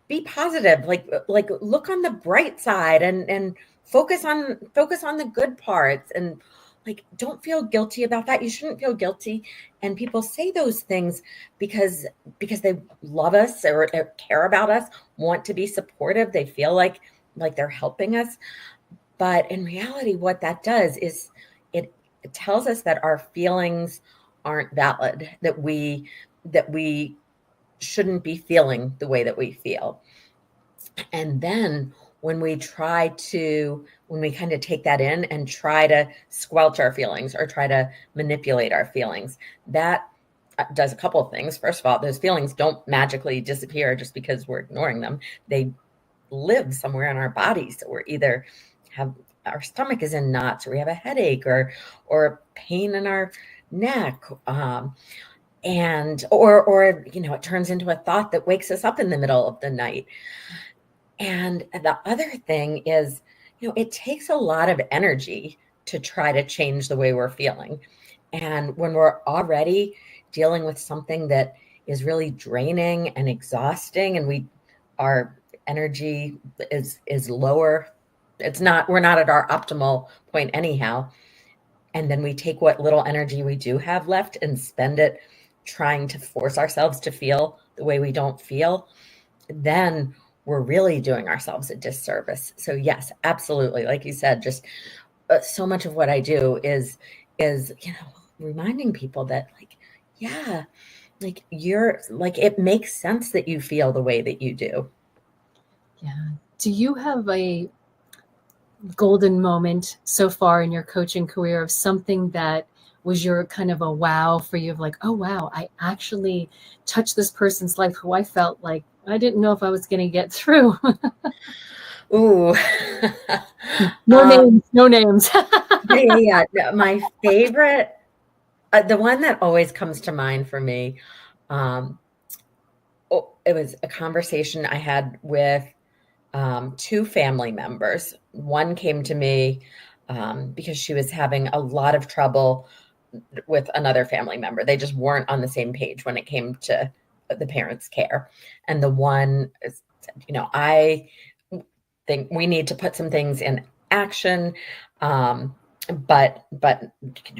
be positive, like look on the bright side and focus on the good parts, and like, don't feel guilty about that. You shouldn't feel guilty. And people say those things because they love us or care about us, want to be supportive. They feel like they're helping us. But in reality, what that does is it tells us that our feelings aren't valid, that we shouldn't be feeling the way that we feel. And then when we kind of take that in and try to squelch our feelings or try to manipulate our feelings, that does a couple of things. First of all, those feelings don't magically disappear just because we're ignoring them. They live somewhere in our bodies. So we're either our stomach is in knots, or we have a headache, or pain in our neck, and or it turns into a thought that wakes us up in the middle of the night. And the other thing is, it takes a lot of energy to try to change the way we're feeling. And when we're already dealing with something that is really draining and exhausting, and our energy is lower, we're not at our optimal point anyhow. And then we take what little energy we do have left and spend it trying to force ourselves to feel the way we don't feel, then we're really doing ourselves a disservice. So yes, absolutely. Like you said, just so much of what I do is reminding people that it makes sense that you feel the way that you do. Yeah. Do you have a golden moment so far in your coaching career of something that was your kind of a wow for you, of like, oh, wow, I actually touched this person's life who I felt like I didn't know if I was going to get through? Ooh. No names. Yeah. My favorite, the one that always comes to mind for me, it was a conversation I had with two family members. One came to me because she was having a lot of trouble with another family member. They just weren't on the same page when it came to the parents' care. And the one said, I think we need to put some things in action. But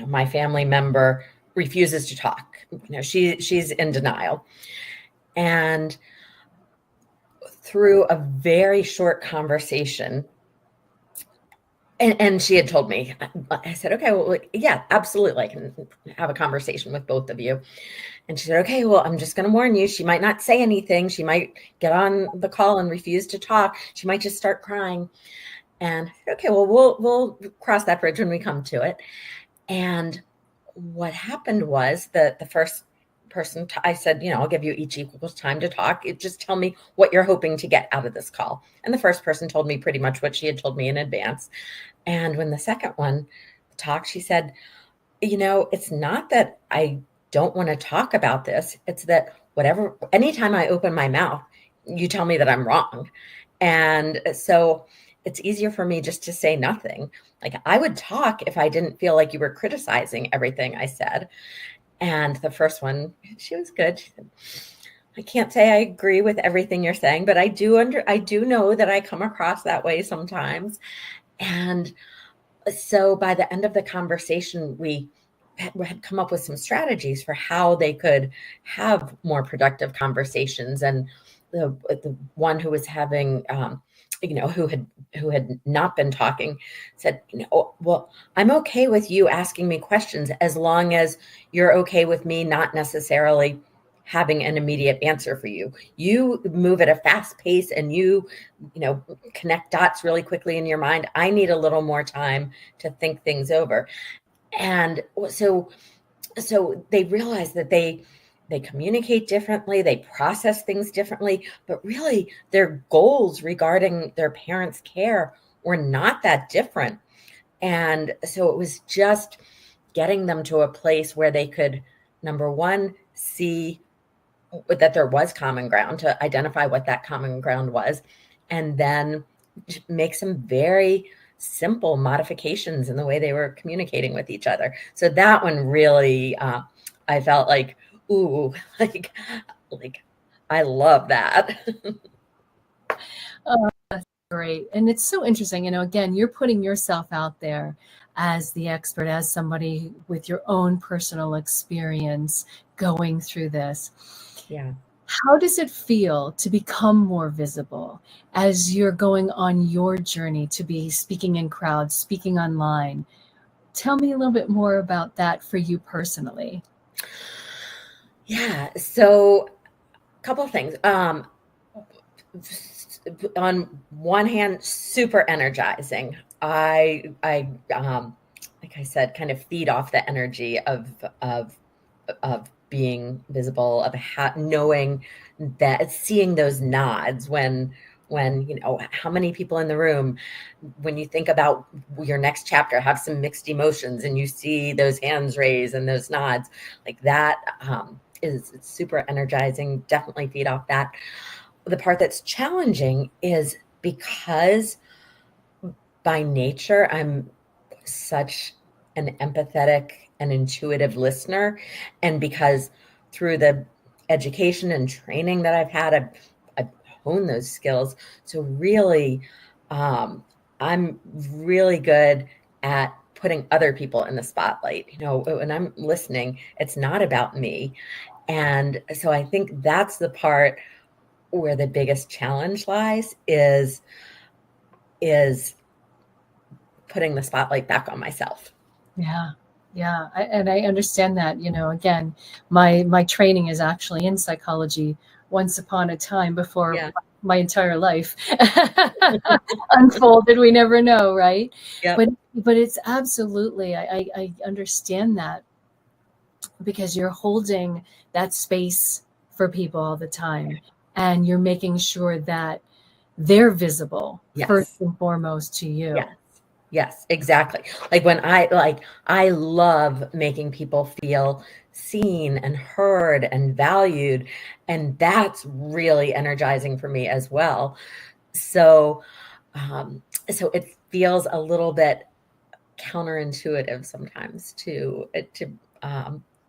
my family member refuses to talk. She's in denial. And through a very short conversation, and she had told me, I said, okay, well, yeah, absolutely, I can have a conversation with both of you. And she said, okay, well, I'm just going to warn you, she might not say anything. She might get on the call and refuse to talk. She might just start crying. And I said, okay, well, we'll cross that bridge when we come to it. And what happened was that the first person, I said, I'll give you each equal time to talk. Just tell me what you're hoping to get out of this call. And the first person told me pretty much what she had told me in advance. And when the second one talked, she said, it's not that I don't want to talk about this. It's that anytime I open my mouth, you tell me that I'm wrong. And so it's easier for me just to say nothing. Like, I would talk if I didn't feel like you were criticizing everything I said. And the first one, she was good. She said, I can't say I agree with everything you're saying, but I do know that I come across that way sometimes. And so by the end of the conversation, we had come up with some strategies for how they could have more productive conversations. And the one who was having, who had not been talking said, well, I'm okay with you asking me questions as long as you're okay with me not necessarily having an immediate answer for you. You move at a fast pace and you connect dots really quickly in your mind. I need a little more time to think things over. And so they realized that they communicate differently, they process things differently, but really their goals regarding their parents' care were not that different. And so it was just getting them to a place where they could, number one, see that there was common ground, to identify what that common ground was, and then make some very simple modifications in the way they were communicating with each other. So that one really, I felt like, ooh, like I love that. Oh, that's great. And it's so interesting. Again, you're putting yourself out there as the expert, as somebody with your own personal experience going through this. Yeah. How does it feel to become more visible as you're going on your journey to be speaking in crowds, speaking online? Tell me a little bit more about that for you personally. Yeah. So a couple of things. on one hand, super energizing. I like I said, kind of feed off the energy of being visible, of knowing that, seeing those nods when how many people in the room, when you think about your next chapter, have some mixed emotions, and you see those hands raised and those nods, like that is super energizing. Definitely feed off that. The part that's challenging is because by nature, I'm such an empathetic and intuitive listener. And because through the education and training that I've had, I've honed those skills. So really, I'm really good at putting other people in the spotlight. When I'm listening, it's not about me. And so I think that's the part where the biggest challenge lies, is putting the spotlight back on myself. Yeah. Yeah. I understand that, again, my training is actually in psychology once upon a time before my entire life unfolded. We never know. Right. Yep. But it's absolutely, I understand that, because you're holding that space for people all the time, and you're making sure that they're visible first and foremost to you. Yes, exactly. Like when I love making people feel seen and heard and valued, and that's really energizing for me as well. So it feels a little bit counterintuitive sometimes to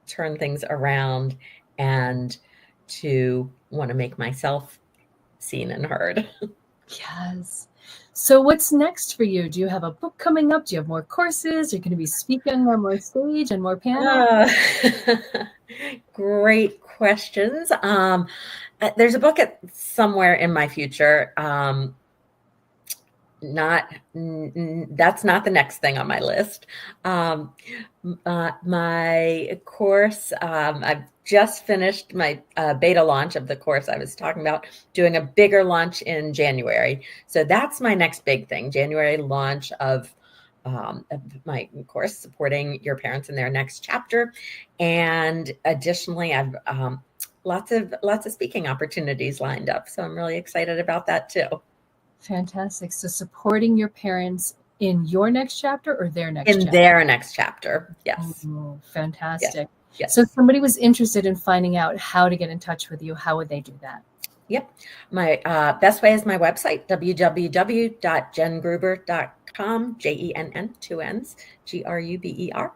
turn things around and to want to make myself seen and heard. Yes. So what's next for you? Do you have a book coming up? Do you have more courses? Are you going to be speaking on more stage and more panels? Great questions. There's a book somewhere in my future. That's not the next thing on my list. My course, I've just finished my beta launch of the course I was talking about, doing a bigger launch in January. So that's my next big thing, January launch of my course, Supporting Your Parents in Their Next Chapter. And additionally, I've lots of speaking opportunities lined up. So I'm really excited about that too. Fantastic. So supporting your parents in your next chapter or their next chapter? In their next chapter. Yes. Oh, fantastic. Yes. So if somebody was interested in finding out how to get in touch with you, how would they do that? Yep. My best way is my website, www.jengruber.com, JENN, 2 N's, GRUBER.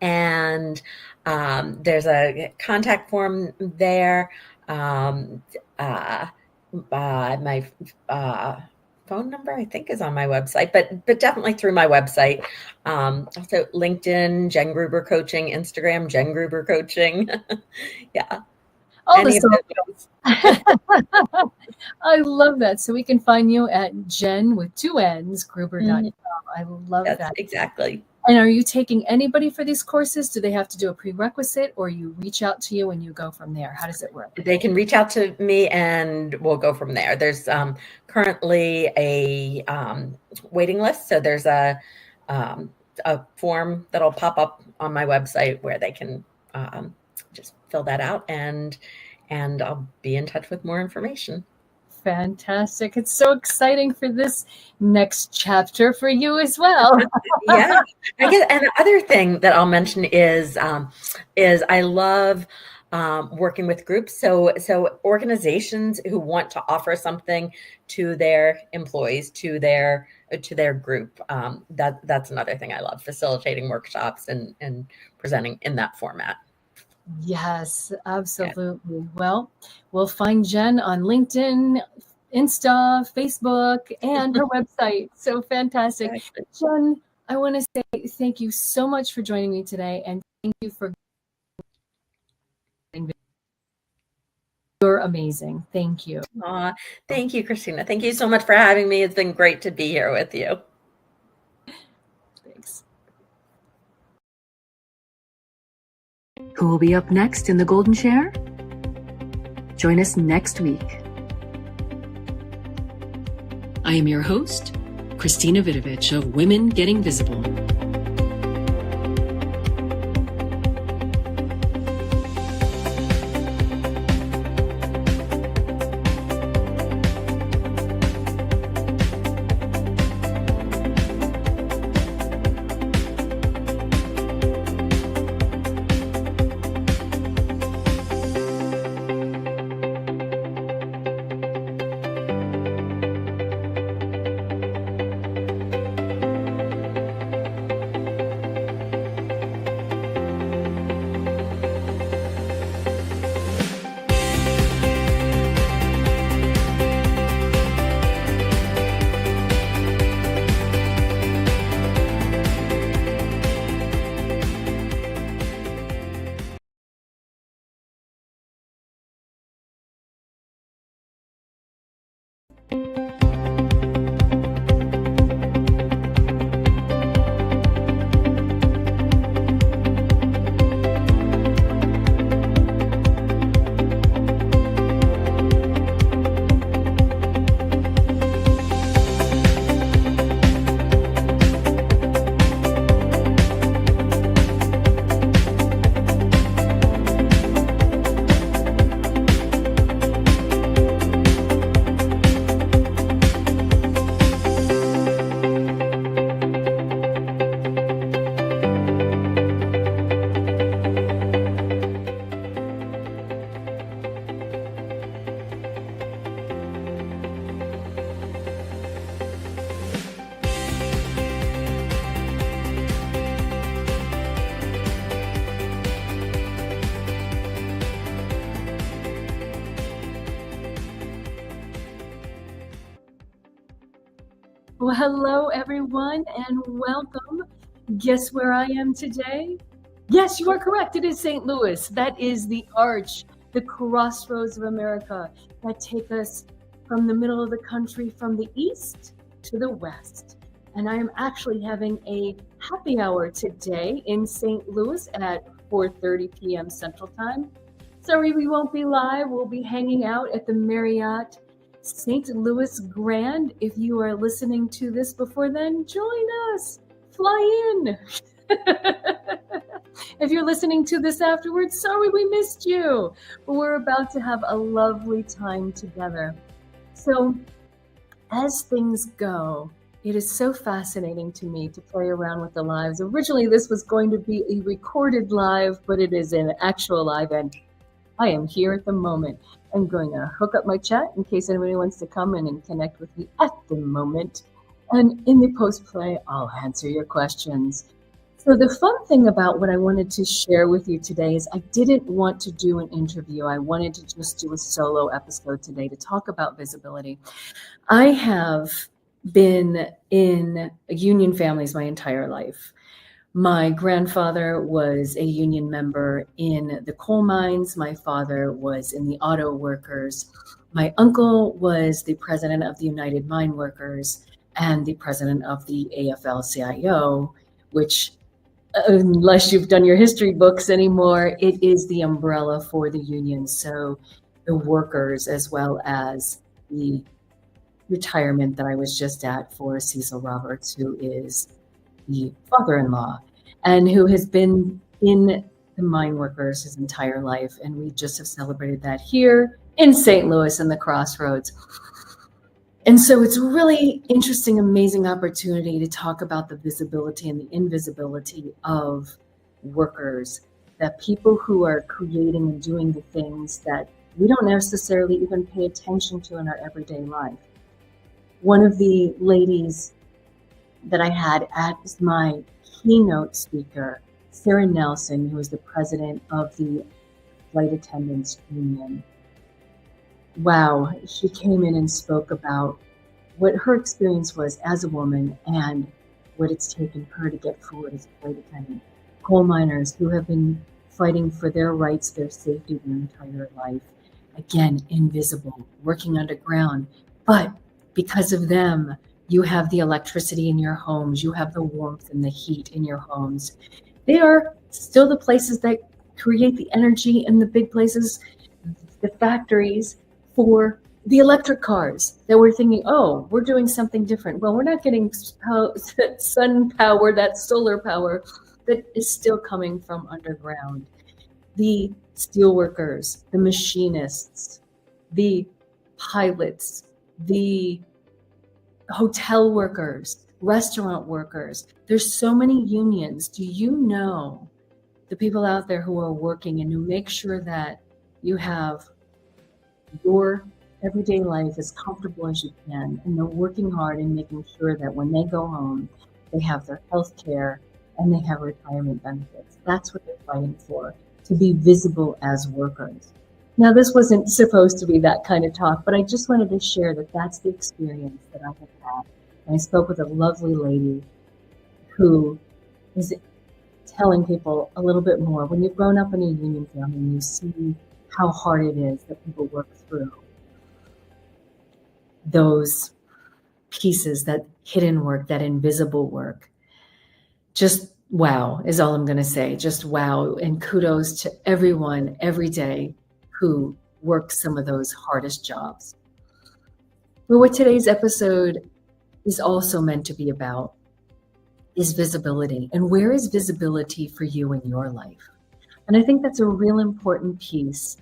And there's a contact form there. My phone number, I think, is on my website, but definitely through my website. Also LinkedIn, Jen Gruber Coaching, Instagram, Jen Gruber Coaching. Yeah. All the socials. I love that. So we can find you at Jen with 2 N's, Gruber.com. I love that. Exactly. And are you taking anybody for these courses? Do they have to do a prerequisite, or you reach out to you and you go from there? How does it work? They can reach out to me and we'll go from there. There's currently a waiting list. So there's a form that'll pop up on my website where they can just fill that out, and I'll be in touch with more information. Fantastic. It's so exciting for this next chapter for you as well. Yeah. I guess, and the other thing that I'll mention is I love working with groups. So organizations who want to offer something to their employees, to their group. That's another thing I love, facilitating workshops and presenting in that format. Yes, absolutely. Yeah. Well, we'll find Jen on LinkedIn, Insta, Facebook, and her website. So fantastic. Exactly. Jen, I want to say thank you so much for joining me today, and thank you for you're amazing. Thank you. Thank you, Christina. Thank you so much for having me. It's been great to be here with you. Thanks. Who will be up next in the Golden Chair? Join us next week. I am your host, Christina Vidovich of Women Getting Visible. Well, hello, everyone, and welcome. Guess where I am today? Yes, you are correct. It is St. Louis. That is the arch, the crossroads of America that take us from the middle of the country, from the east to the west. And I am actually having a happy hour today in St. Louis at 4:30 p.m. Central Time. Sorry, we won't be live. We'll be hanging out at the Marriott St. Louis Grand. If you are listening to this before then, join us. Fly in. If you're listening to this afterwards, sorry we missed you. But we're about to have a lovely time together. So, as things go, it is so fascinating to me to play around with the lives. Originally, this was going to be a recorded live, but it is an actual live, and I am here at the moment. I'm going to hook up my chat in case anybody wants to come in and connect with me at the moment. And in the post-play, I'll answer your questions. So the fun thing about what I wanted to share with you today is I didn't want to do an interview. I wanted to just do a solo episode today to talk about visibility. I have been in union families my entire life. My grandfather was a union member in the coal mines. My father was in the auto workers. My uncle was the president of the United Mine Workers and the president of the AFL-CIO, which, unless you've done your history books anymore, it is the umbrella for the unions. So the workers, as well as the retirement that I was just at for Cecil Roberts, who is the father-in-law and who has been in the mine workers his entire life. And we just have celebrated that here in St. Louis in the Crossroads. And so it's a really interesting, amazing opportunity to talk about the visibility and the invisibility of workers, that people who are creating and doing the things that we don't necessarily even pay attention to in our everyday life. One of the ladies that I had as my keynote speaker, Sarah Nelson, who is the president of the Flight Attendants Union. Wow, she came in and spoke about what her experience was as a woman and what it's taken her to get forward as a flight attendant. Coal miners who have been fighting for their rights, their safety their entire life. Again, invisible, working underground. But because of them, you have the electricity in your homes, you have the warmth and the heat in your homes. They are still the places that create the energy in the big places, the factories for The electric cars that we're thinking, oh, we're doing something different. Well, we're not getting sun power, that solar power that is still coming from underground. The steel workers, the machinists, the pilots, the hotel workers, restaurant workers. There's so many unions. Do you know the people out there who are working and who make sure that you have your everyday life as comfortable as you can, and they're working hard and making sure that when they go home, they have their health care and they have retirement benefits. That's what they're fighting for, to be visible as workers. Now, this wasn't supposed to be that kind of talk, but I just wanted to share that that's the experience that I have had. And I spoke with a lovely lady who is telling people a little bit more. When you've grown up in a union family and you see how hard it is that people work through those pieces, that hidden work, that invisible work, just wow is all I'm going to say. Just wow. And kudos to everyone every day who works some of those hardest jobs. But what today's episode is also meant to be about is visibility. And where is visibility for you in your life? And I think that's a real important piece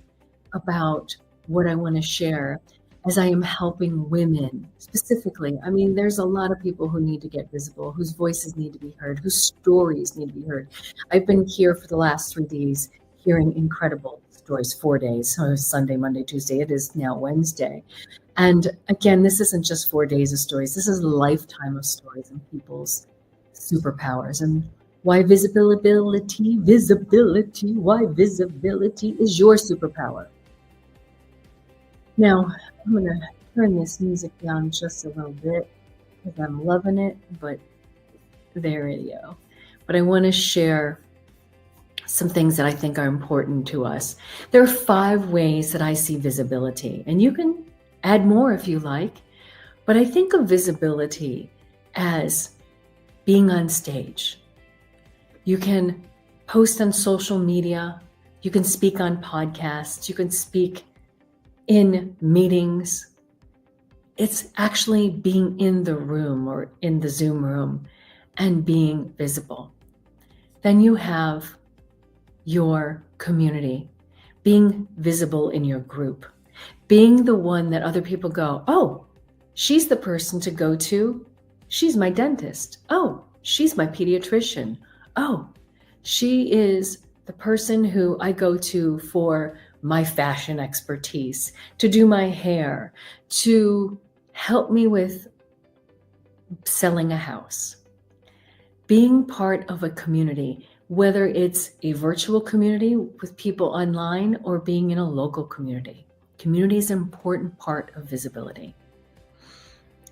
about what I want to share as I am helping women specifically. I mean, there's a lot of people who need to get visible, whose voices need to be heard, whose stories need to be heard. I've been here for the last 3 days hearing incredible stories, 4 days, so Sunday, Monday, Tuesday. It is now Wednesday. And again, this isn't just 4 days of stories. This is a lifetime of stories and people's superpowers and why visibility, why visibility is your superpower. Now, I'm going to turn this music down just a little bit because I'm loving it, but there you go. But I want to share some things that I think are important to us. There are 5 ways that I see visibility, and you can add more if you like, but I think of visibility as being on stage. You can post on social media, you can speak on podcasts, you can speak in meetings. It's actually being in the room or in the Zoom room and being visible. Then you have your community, being visible in your group, being the one that other people go, oh, she's the person to go to. She's my dentist. Oh, she's my pediatrician. Oh, she is the person who I go to for my fashion expertise, to do my hair, to help me with selling a house. Being part of a community, whether it's a virtual community with people online or being in a local community. Community is an important part of visibility.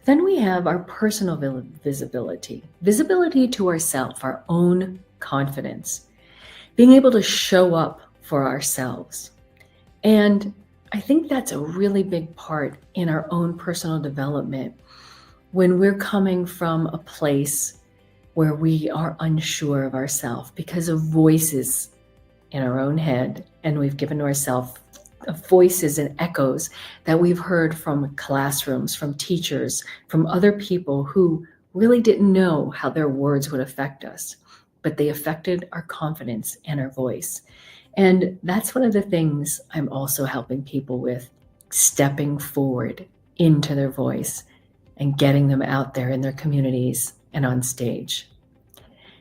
Then we have our personal visibility, visibility to ourselves, our own confidence, being able to show up for ourselves. And I think that's a really big part in our own personal development when we're coming from a place where we are unsure of ourselves because of voices in our own head, and we've given to ourselves voices and echoes that we've heard from classrooms, from teachers, from other people who really didn't know how their words would affect us, but they affected our confidence and our voice. And that's one of the things I'm also helping people with, stepping forward into their voice and getting them out there in their communities and on stage.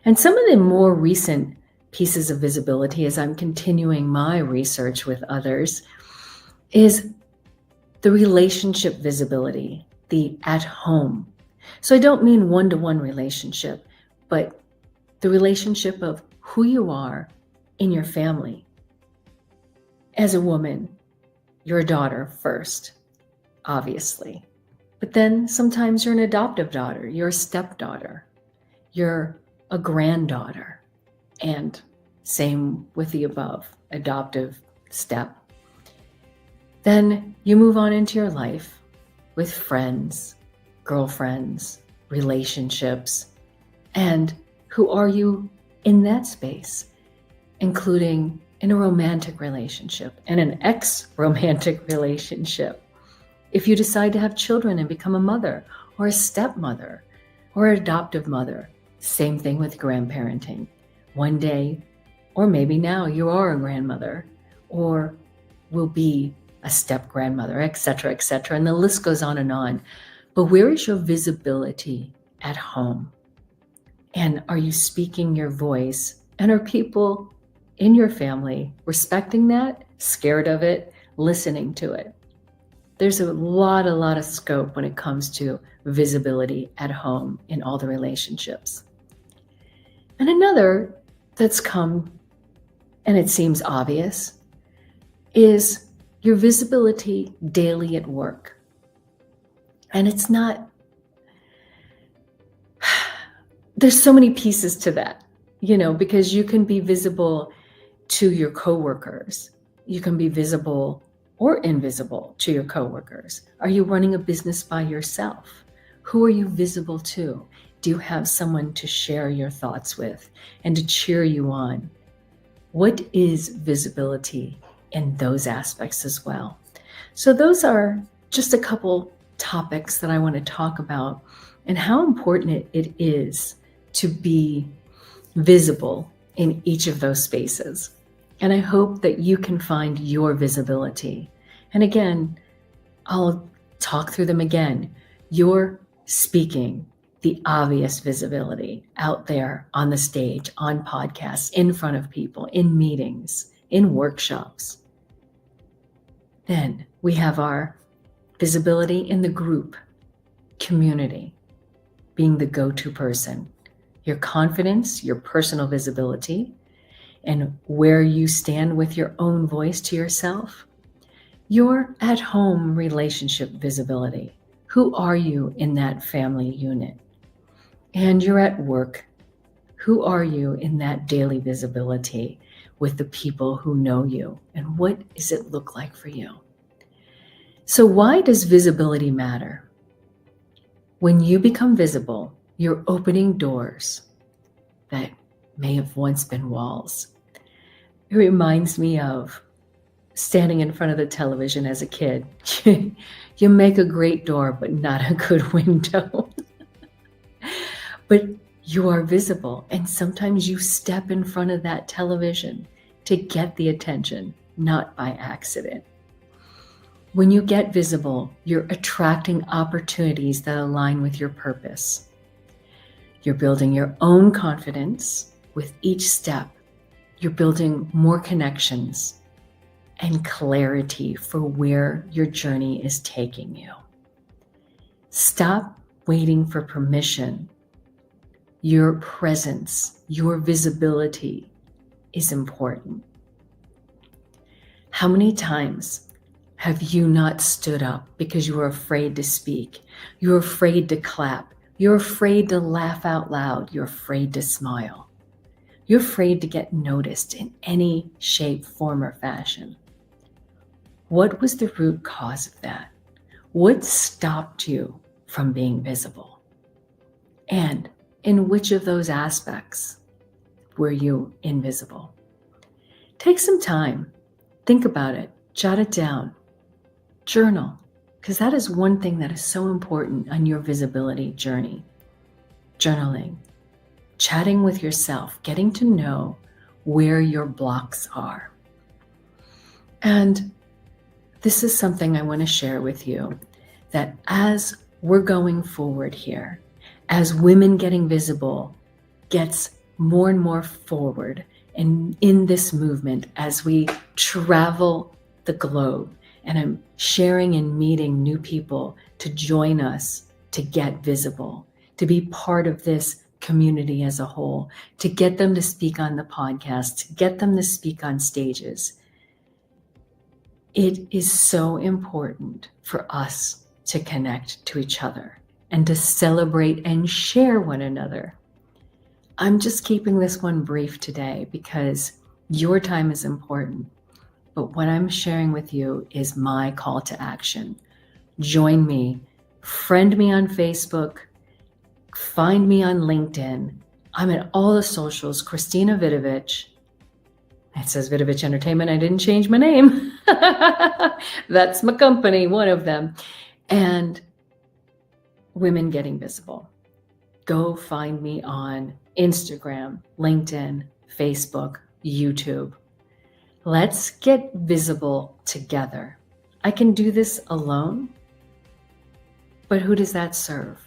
And some of the more recent pieces of visibility, as I'm continuing my research with others, is the relationship visibility, the at home. So I don't mean one-to-one relationship, but the relationship of who you are in your family. As a woman, you're a daughter first, obviously. But then sometimes you're an adoptive daughter, you're a stepdaughter, you're a granddaughter, and same with the above, adoptive, step. Then you move on into your life with friends, girlfriends, relationships, and who are you in that space, including in a romantic relationship and an ex-romantic relationship. If you decide to have children and become a mother or a stepmother or an adoptive mother, same thing with grandparenting. One day, or maybe now, you are a grandmother or will be a step grandmother, etc., etc. And the list goes on and on. But where is your visibility at home? And are you speaking your voice? And are people in your family respecting that, scared of it, listening to it? There's a lot of scope when it comes to visibility at home in all the relationships. And another that's come, and it seems obvious, is your visibility daily at work. And it's not, there's so many pieces to that, because you can be visible to your coworkers. You can be visible or invisible to your coworkers. Are you running a business by yourself? Who are you visible to? Do you have someone to share your thoughts with and to cheer you on? What is visibility in those aspects as well? So those are just a couple topics that I want to talk about and how important it is to be visible in each of those spaces. And I hope that you can find your visibility. And again, I'll talk through them again. You're speaking the obvious visibility out there on the stage, on podcasts, in front of people, in meetings, in workshops. Then we have our visibility in the group, community, being the go-to person, your confidence, your personal visibility, and where you stand with your own voice to yourself. Your at-home relationship visibility. Who are you in that family unit? And you're at work. Who are you in that daily visibility with the people who know you? And what does it look like for you? So why does visibility matter? When you become visible, you're opening doors that may have once been walls. It reminds me of standing in front of the television as a kid. You make a great door, but not a good window. But you are visible, and sometimes you step in front of that television to get the attention, not by accident. When you get visible, you're attracting opportunities that align with your purpose. You're building your own confidence with each step. You're building more connections and clarity for where your journey is taking you. Stop waiting for permission. Your presence, your visibility is important. How many times have you not stood up because you were afraid to speak? You're afraid to clap. You're afraid to laugh out loud. You're afraid to smile. You're afraid to get noticed in any shape, form, or fashion. What was the root cause of that? What stopped you from being visible? And in which of those aspects were you invisible? Take some time, think about it, jot it down, journal, because that is one thing that is so important on your visibility journey. Journaling, chatting with yourself, getting to know where your blocks are. And this is something I want to share with you, that as we're going forward here, as women getting visible gets more and more forward and in this movement, as we travel the globe, and I'm sharing and meeting new people to join us to get visible, to be part of this community as a whole, to get them to speak on the podcast, to get them to speak on stages. It is so important for us to connect to each other and to celebrate and share one another. I'm just keeping this one brief today because your time is important. But what I'm sharing with you is my call to action. Join me, friend me on Facebook, find me on LinkedIn. I'm at all the socials, Christina Vidovich. It says Vidovich Entertainment. I didn't change my name. That's my company, one of them. And Women Getting Visible. Go find me on Instagram, LinkedIn, Facebook, YouTube. Let's get visible together. I can do this alone, but who does that serve?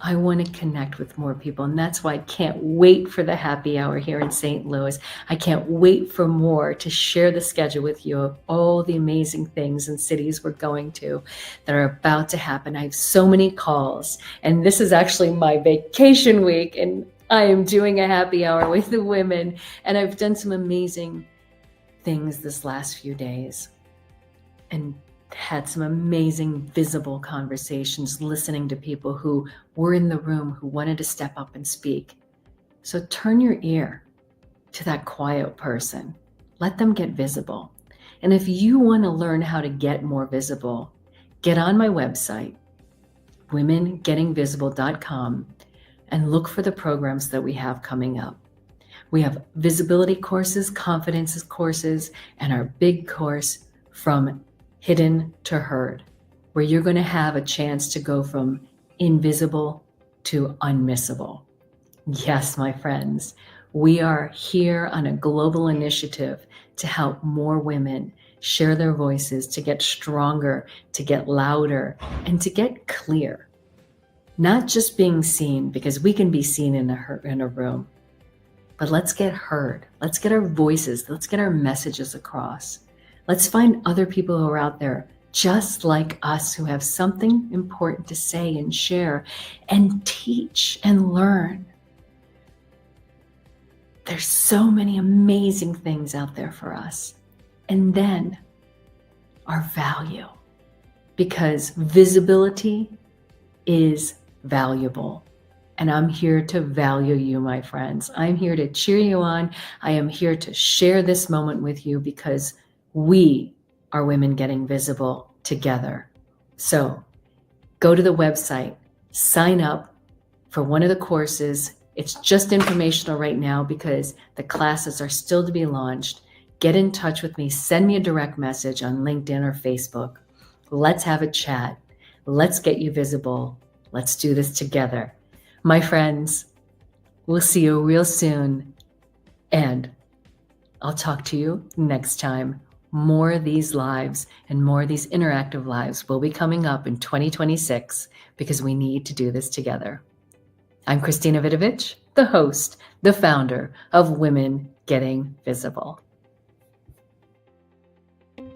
I want to connect with more people, and that's why I can't wait for the happy hour here in St. Louis. I can't wait for more to share the schedule with you of all the amazing things and cities we're going to that are about to happen. I have so many calls, and this is actually my vacation week, and I am doing a happy hour with the women, and I've done some amazing things this last few days and had some amazing visible conversations, listening to people who were in the room who wanted to step up and speak. So turn your ear to that quiet person. Let them get visible. And if you want to learn how to get more visible, get on my website, womengettingvisible.com, and look for the programs that we have coming up. We have visibility courses, confidence courses, and our big course from hidden to heard, where you're going to have a chance to go from invisible to unmissable. Yes, my friends, we are here on a global initiative to help more women share their voices, to get stronger, to get louder, and to get clear. Not just being seen, because we can be seen in a room, but let's get heard. Let's get our voices, let's get our messages across. Let's find other people who are out there just like us, who have something important to say and share and teach and learn. There's so many amazing things out there for us. And then our value, because visibility is valuable. And I'm here to value you, my friends. I'm here to cheer you on. I am here to share this moment with you because we are women getting visible together. So go to the website, sign up for one of the courses. It's just informational right now because the classes are still to be launched. Get in touch with me. Send me a direct message on LinkedIn or Facebook. Let's have a chat. Let's get you visible. Let's do this together. My friends, we'll see you real soon. And I'll talk to you next time. More of these lives and more of these interactive lives will be coming up in 2026 because we need to do this together. I'm Christina Vidovich, the host, the founder of Women Getting Visible.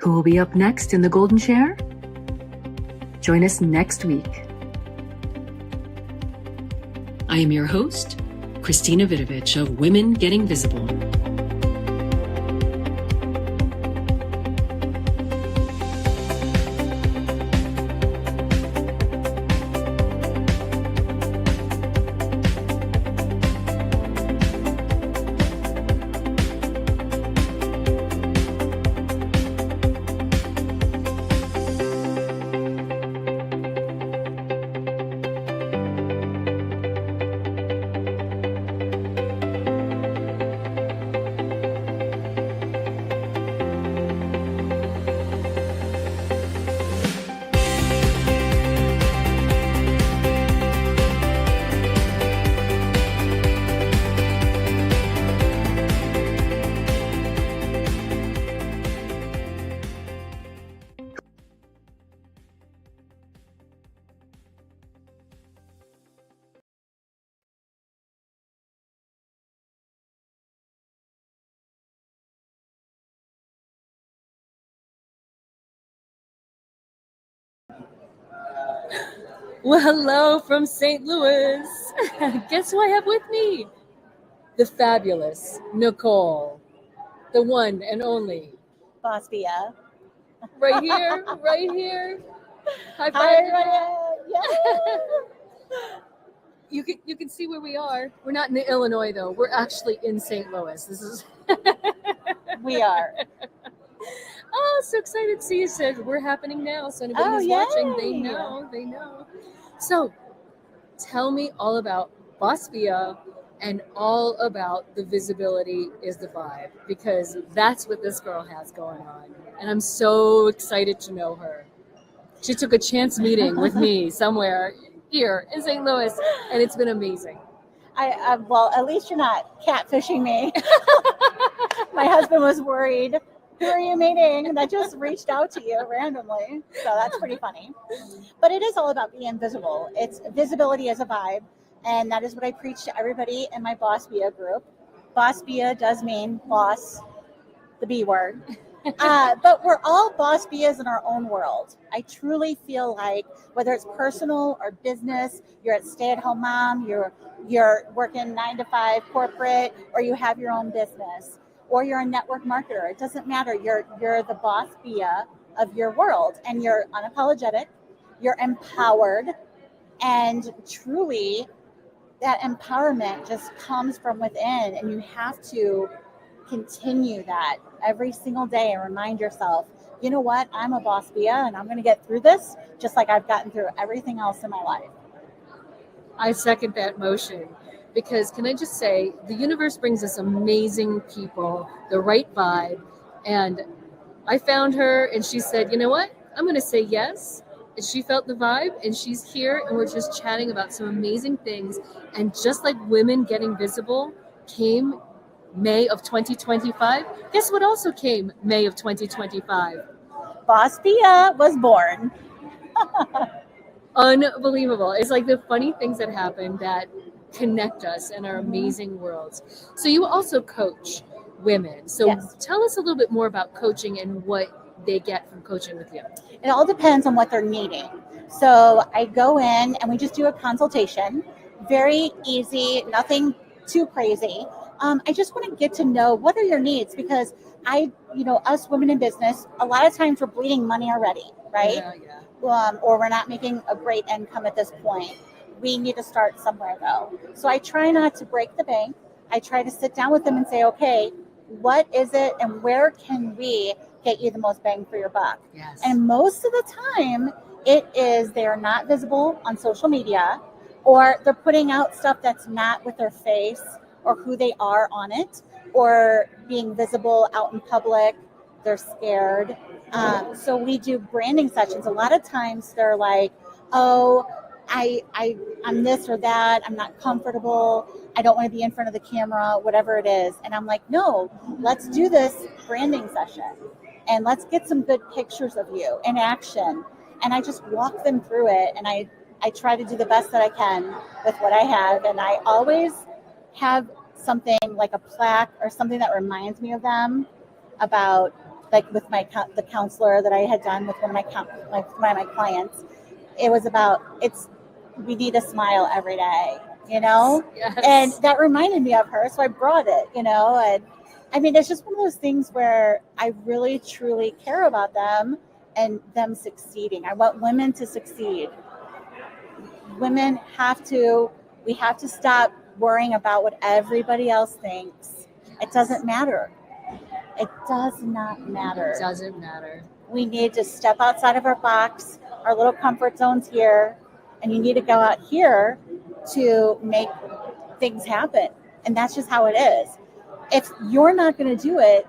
Who will be up next in the Golden Chair? Join us next week. I am your host, Christina Vidovich of Women Getting Visible. Well, hello from St. Louis. Guess who I have with me? The fabulous Nicole, the one and only. Bosbia. Right here, right here. High five. Hi, everybody. Yeah. You can see where we are. We're not in Illinois though. We're actually in St. Louis. This is. We are. Oh, so excited to see you. So we're happening now. So anybody who's watching, they know. So tell me all about Bosbia. and all about the visibility is the vibe, because that's what this girl has going on. And I'm so excited to know her. She took a chance meeting with me somewhere here in St. Louis, and it's been amazing. Well, at least you're not catfishing me. My husband was worried. Who are you meeting? And I just reached out to you randomly. So that's pretty funny. But it is all about being visible. It's visibility as a vibe. And that is what I preach to everybody in my Boss Bia group. Boss Bia does mean boss, the B word. But we're all boss Bias in our own world. I truly feel like whether it's personal or business, you're a stay-at-home mom, you're working 9 to 5 corporate, or you have your own business, or you're a network marketer. It doesn't matter. You're the boss Bia of your world, and you're unapologetic, you're empowered, and truly that empowerment just comes from within, and you have to continue that every single day and remind yourself, you know what, I'm a boss Bia, and I'm going to get through this just like I've gotten through everything else in my life. I second that motion, because can I just say, the universe brings us amazing people, the right vibe, and I found her and she said, you know what, I'm going to say yes. And she felt the vibe, and she's here, and we're just chatting about some amazing things. And just like Women Getting Visible came May of 2025, guess what also came May of 2025? Boss Bia was born. Unbelievable. It's like the funny things that happen that connect us in our amazing worlds. So you also coach women. So Yes. Tell us a little bit more about coaching and what they get from coaching with you. It all depends on what they're needing. So I go in and we just do a consultation. Very easy, nothing too crazy. I just want to get to know what are your needs, because us women in business, a lot of times we're bleeding money already, right? Yeah. Or we're not making a great income at this point. We need to start somewhere though. So I try not to break the bank. I try to sit down with them and say, okay, what is it and where can we get you the most bang for your buck? Yes. And most of the time it is they are not visible on social media, or they're putting out stuff that's not with their face or who they are on it, or being visible out in public. They're scared. So we do branding sessions. A lot of times they're like, oh, I'm this or that. I'm not comfortable. I don't want to be in front of the camera, whatever it is. And I'm like, no, let's do this branding session and let's get some good pictures of you in action. And I just walk them through it. And I try to do the best that I can with what I have. And I always have something like a plaque or something that reminds me of them, about, like with the counselor that I had done with one of my clients. It was about, we need a smile every day, Yes. And that reminded me of her, so I brought it, and I mean, it's just one of those things where I really truly care about them and them succeeding. I want women to succeed. Women we have to stop worrying about what everybody else thinks. It doesn't matter. It does not matter. It doesn't matter. We need to step outside of our box, our little comfort zones here, and you need to go out here to make things happen. And that's just how it is. If you're not going to do it,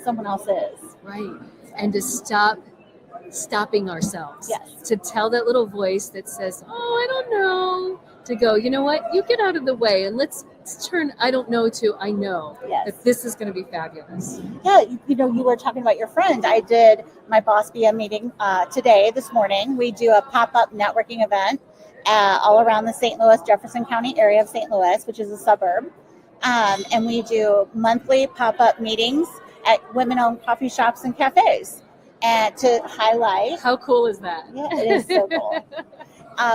someone else is. Right. And to stopping ourselves. Yes. To tell that little voice that says, oh, I don't know. To go, you know what? You get out of the way and let's turn I don't know to I know. Yes. That this is going to be fabulous. Yeah, you were talking about your friend. I did my Boss BM meeting this morning. We do a pop-up networking event all around the St. Louis, Jefferson County area of St. Louis, which is a suburb. And we do monthly pop-up meetings at women-owned coffee shops and cafes, and to highlight. How cool is that? Yeah, it is so cool.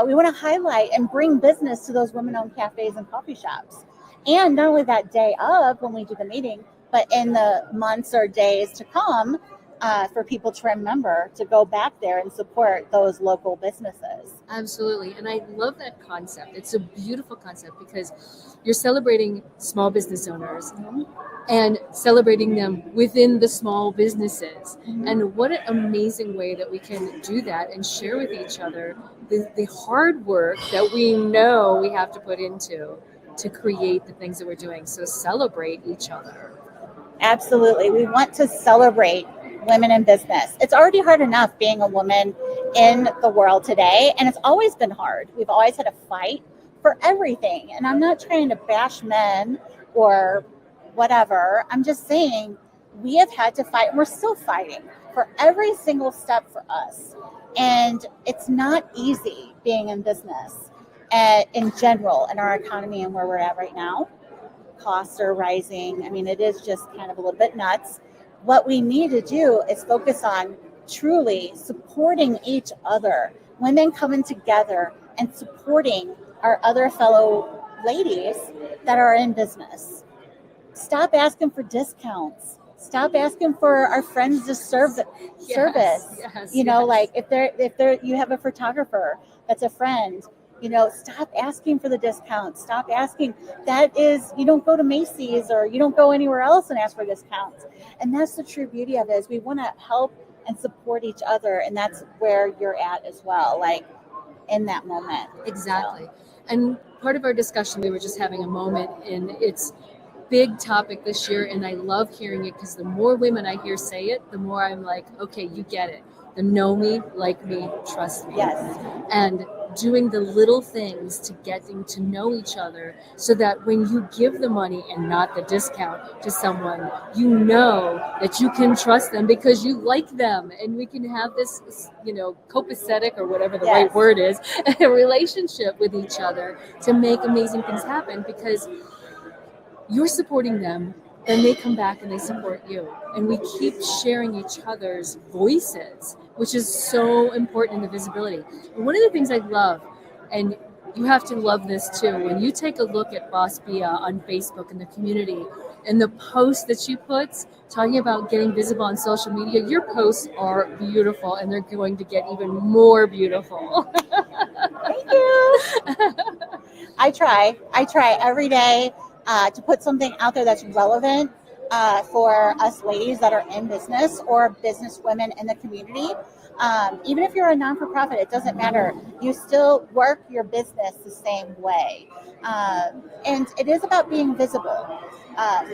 We want to highlight and bring business to those women-owned cafes and coffee shops. And not only that day of when we do the meeting, but in the months or days to come, for people to remember to go back there and support those local businesses. Absolutely. And I love that concept. It's a beautiful concept because you're celebrating small business owners and celebrating them within the small businesses. And what an amazing way that we can do that and share with each other the hard work that we know we have to put into to create the things that we're doing. So celebrate each other. Absolutely. We want to celebrate women in business. It's already hard enough being a woman in the world today, and it's always been hard. We've always had to fight for everything. And I'm not trying to bash men or whatever. I'm just saying we have had to fight, and we're still fighting for every single step for us. And it's not easy being in business in general in our economy and where we're at right now. Costs are rising. I mean, it is just kind of a little bit nuts. What we need to do is focus on truly supporting each other, women coming together and supporting our other fellow ladies that are in business. Stop asking for discounts. Stop asking for our friends to service. You know, like if they're you have a photographer that's a friend, you know, stop asking for the discounts. Stop asking. That is, you don't go to Macy's or you don't go anywhere else and ask for discounts. And that's the true beauty of it, is we want to help and support each other. And that's where you're at as well, like in that moment. Exactly. So. And part of our discussion, we were just having a moment, and it's big topic this year, and I love hearing it because the more women I hear say it, the more I'm like, okay, you get it. The know me, like me, trust me. Yes. And doing the little things to getting to know each other, so that when you give the money and not the discount to someone, you know that you can trust them because you like them, and we can have this, you know, copacetic or whatever the right word is, a relationship with each other to make amazing things happen, because you're supporting them, then they come back and they support you. And we keep sharing each other's voices, which is so important in the visibility. And one of the things I love, and you have to love this too, when you take a look at Boss Bia on Facebook and the community, and the posts that she puts talking about getting visible on social media, your posts are beautiful, and they're going to get even more beautiful. Thank you. I try every day to put something out there that's relevant for us ladies that are in business or business women in the community. Even if you're a non-for-profit, it doesn't matter. You still work your business the same way. And it is about being visible.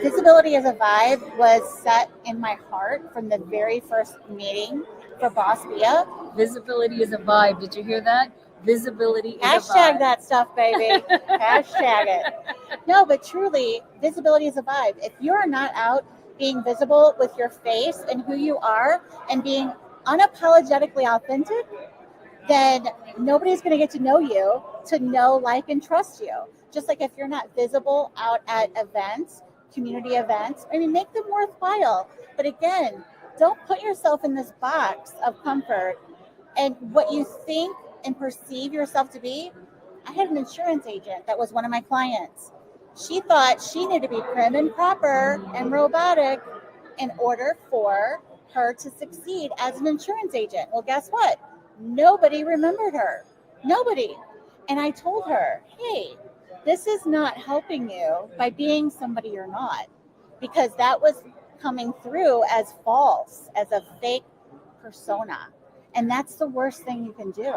Visibility as a vibe was set in my heart from the very first meeting for Boss Bia. Visibility is a vibe. Did you hear that? Visibility is Hashtag that stuff, baby. Hashtag it. No, but truly, visibility is a vibe. If you're not out being visible with your face and who you are and being unapologetically authentic, then nobody's going to get to know you, to know, like, and trust you. Just like if you're not visible out at events, community events, I mean, make them worthwhile. But again, don't put yourself in this box of comfort and what you think and perceive yourself to be. I had an insurance agent that was one of my clients. She thought she needed to be prim and proper and robotic in order for her to succeed as an insurance agent. Well, guess what? Nobody remembered her. Nobody. And I told her, hey, this is not helping you by being somebody you're not, because that was coming through as false, as a fake persona. And that's the worst thing you can do.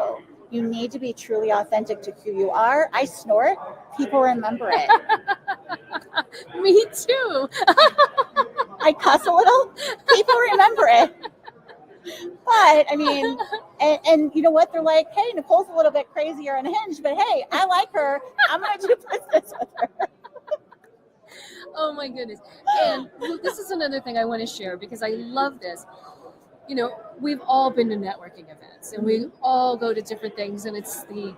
You need to be truly authentic to who you are. I snort. People remember it. Me too. I cuss a little. People remember it. But, I mean, and you know what? They're like, hey, Nicole's a little bit crazy or unhinged, but hey, I like her. I'm going to do business with her. Oh, my goodness. And this is another thing I want to share, because I love this. You know, we've all been to networking events, and we all go to different things, and it's the,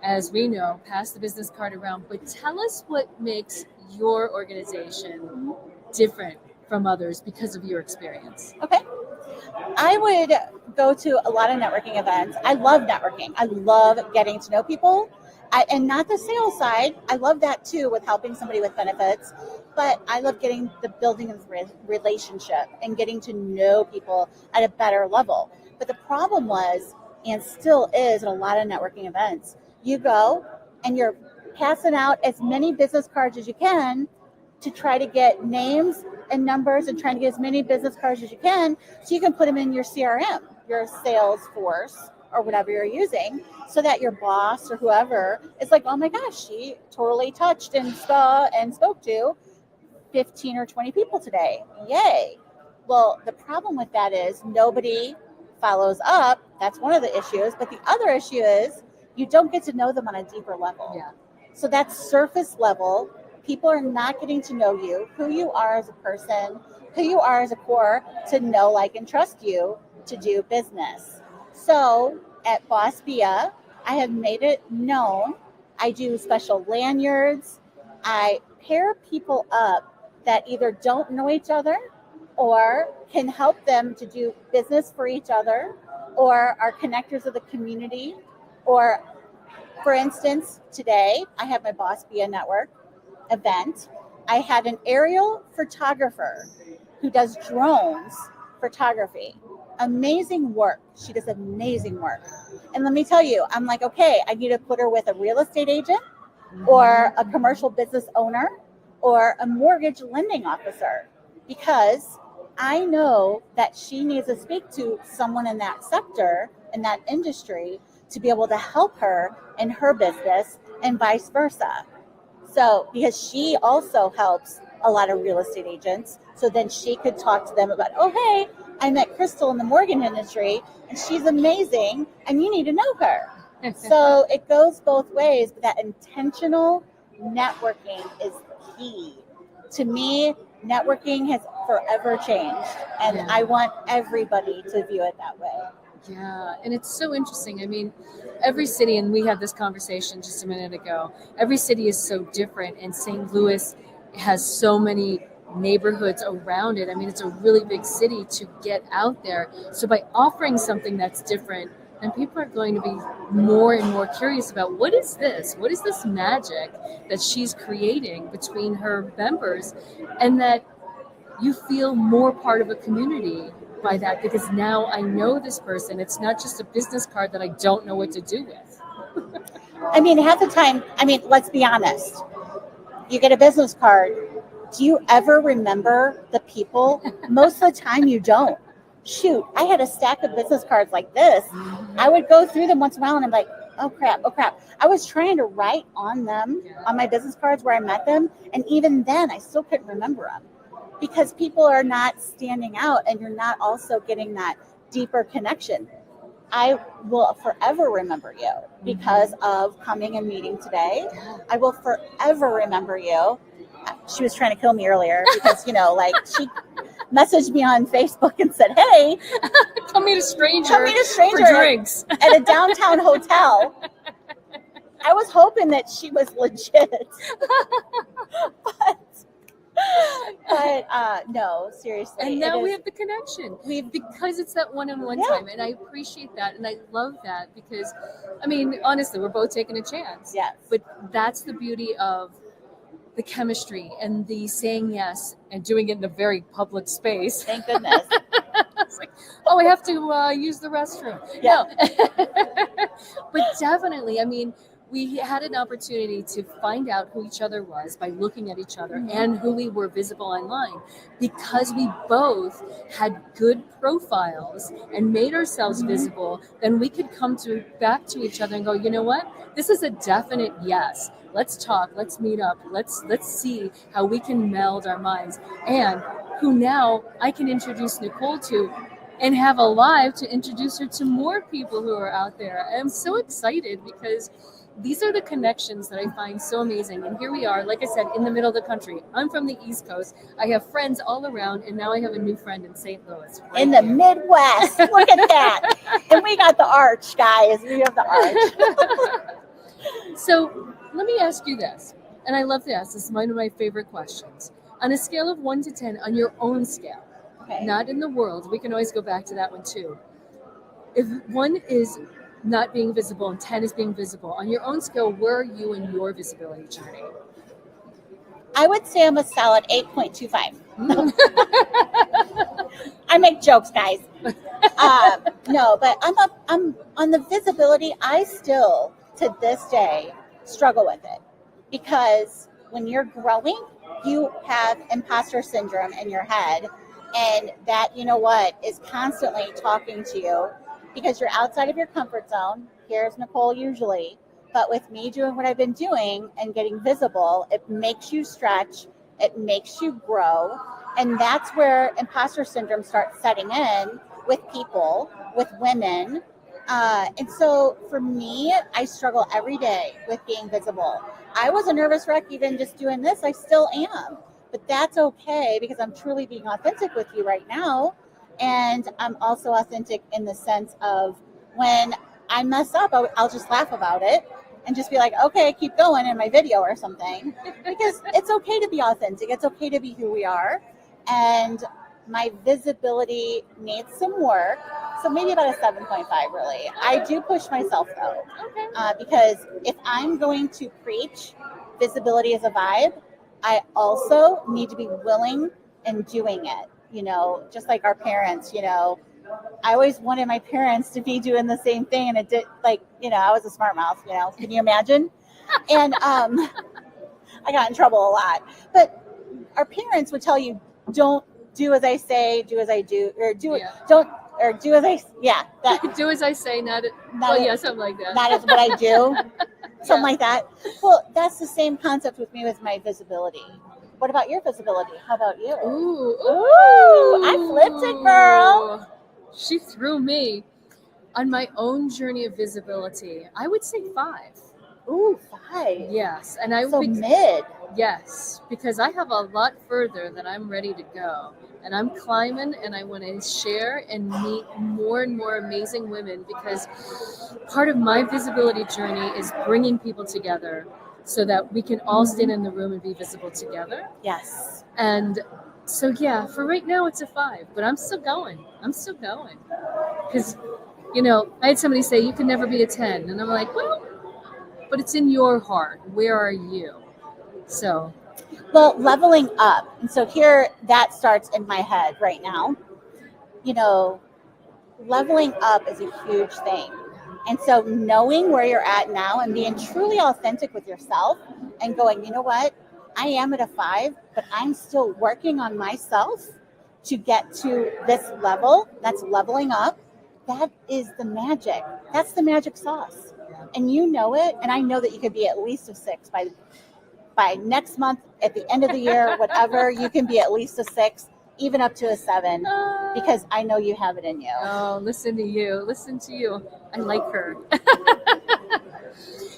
as we know, pass the business card around. But tell us what makes your organization different from others because of your experience. Okay. I would go to a lot of networking events. I love networking. I love getting to know people. And not the sales side. I love that too, with helping somebody with benefits. But I love getting the building of relationship and getting to know people at a better level. But the problem was, and still is at a lot of networking events, you go and you're passing out as many business cards as you can to try to get names and numbers, and trying to get as many business cards as you can so you can put them in your CRM, your Salesforce, or whatever you're using, so that your boss or whoever is like, oh my gosh, she totally touched and saw and spoke to 15 or 20 people today. Yay. Well, the problem with that is nobody follows up. That's one of the issues. But the other issue is you don't get to know them on a deeper level. Yeah. So that's surface level. People are not getting to know you, who you are as a person, who you are as a core, to know, like, and trust you to do business. So at Boss Bia, I have made it known. I do special lanyards. I pair people up that either don't know each other or can help them to do business for each other, or are connectors of the community. Or, for instance, today I have my Boss Bia Network event. I had an aerial photographer who does drones photography. Amazing work. She does amazing work. And let me tell you, I'm like, okay, I need to put her with a real estate agent or a commercial business owner or a mortgage lending officer, because I know that she needs to speak to someone in that sector, in that industry, to be able to help her in her business and vice versa. So, because she also helps a lot of real estate agents, so then she could talk to them about, oh, hey, I met Crystal in the mortgage industry and she's amazing and you need to know her. So it goes both ways, but that intentional networking is key. To me, networking has forever changed, and I want everybody to view it that way. Yeah, and it's so interesting. I mean, every city, and we had this conversation just a minute ago, every city is so different, and St. Louis has so many neighborhoods around it. I mean, it's a really big city to get out there. So by offering something that's different, then people are going to be more and more curious about, what is this? What is this magic that she's creating between her members? And that you feel more part of a community by that, because now I know this person. It's not just a business card that I don't know what to do with. I mean, half the time, let's be honest. You get a business card. Do you ever remember the people? Most of the time you don't. Shoot, I had a stack of business cards like this. I would go through them once in a while and I'm like, oh crap. I was trying to write on them, on my business cards where I met them. And even then I still couldn't remember them, because people are not standing out and you're not also getting that deeper connection. I will forever remember you because of coming and meeting today. I will forever remember you. She was trying to kill me earlier because, she messaged me on Facebook and said, hey, come meet a stranger for drinks at a downtown hotel. I was hoping that she was legit. But no, seriously. And now we have the connection. Because it's that one-on-one time. And I appreciate that. And I love that because, honestly, we're both taking a chance. Yes. But that's the beauty of the chemistry and the saying yes and doing it in a very public space. Thank goodness. It's like, oh, I have to use the restroom. Yeah. No. But definitely, we had an opportunity to find out who each other was by looking at each other and who we were visible online, because we both had good profiles and made ourselves visible. Then we could come back to each other and go, you know what? This is a definite yes. Let's talk. Let's meet up. Let's see how we can meld our minds, and who now I can introduce Nicole to and have a live to introduce her to more people who are out there. I'm so excited because these are the connections that I find so amazing. And here we are, like I said, in the middle of the country. I'm from the East Coast. I have friends all around, and now I have a new friend in St. Louis. In the Midwest. Look at that. And we got the arch, guys. We have the arch. So let me ask you this, and I love to ask this. Is one of my favorite questions. On a scale of 1 to 10, on your own scale, not in the world, we can always go back to that one too. If 1 is not being visible and 10 is being visible, on your own scale, where are you in your visibility journey? I would say I'm a solid 8.25. I make jokes, guys. No, but I'm on the visibility. I still, to this day, struggle with it, because when you're growing, you have imposter syndrome in your head, and that, is constantly talking to you. because you're outside of your comfort zone. Here's Nicole usually. But with me doing what I've been doing and getting visible, it makes you stretch, it makes you grow. And that's where imposter syndrome starts setting in with people, with women. And so for me, I struggle every day with being visible. I was a nervous wreck even just doing this. I still am. But that's okay because I'm truly being authentic with you right now. And I'm also authentic in the sense of when I mess up, I'll just laugh about it and just be like, okay, keep going in my video or something. Because it's okay to be authentic. It's okay to be who we are. And my visibility needs some work. So maybe about a 7.5 really. I do push myself though. Because if I'm going to preach visibility as a vibe, I also need to be willing and doing it. You know, just like our parents, you know, I always wanted my parents to be doing the same thing. And it did, like, you know, I was a smart mouth, you know, can you imagine? And I got in trouble a lot. But our parents would tell you, don't do as I say, do as I do, or do don't, or do as I, that. Do as I say, not something like that. Not as what I do, something like that. Well, that's the same concept with me with my visibility. What about your visibility? How about you? Ooh, I flipped it, girl. She threw me. On my own journey of visibility, I would say 5. Ooh, 5. Yes, and I so would mid. Yes, because I have a lot further that I'm ready to go, and I'm climbing, and I want to share and meet more and more amazing women, because part of my visibility journey is bringing people together so that we can all stand in the room and be visible together. Yes. And so, yeah, for right now, it's a 5, but I'm still going. Because, you know, I had somebody say, you can never be a 10. And I'm like, well, but it's in your heart. Where are you? So. Well, leveling up. And so here, that starts in my head right now. You know, leveling up is a huge thing. And so knowing where you're at now and being truly authentic with yourself and going, you know what? I am at a 5, but I'm still working on myself to get to this level. That's leveling up. That is the magic. That's the magic sauce. And you know it. And I know that you could be at least a 6 by next month, at the end of the year, whatever, you can be at least a 6, even up to a 7, because I know you have it in you. Oh, listen to you. I like her.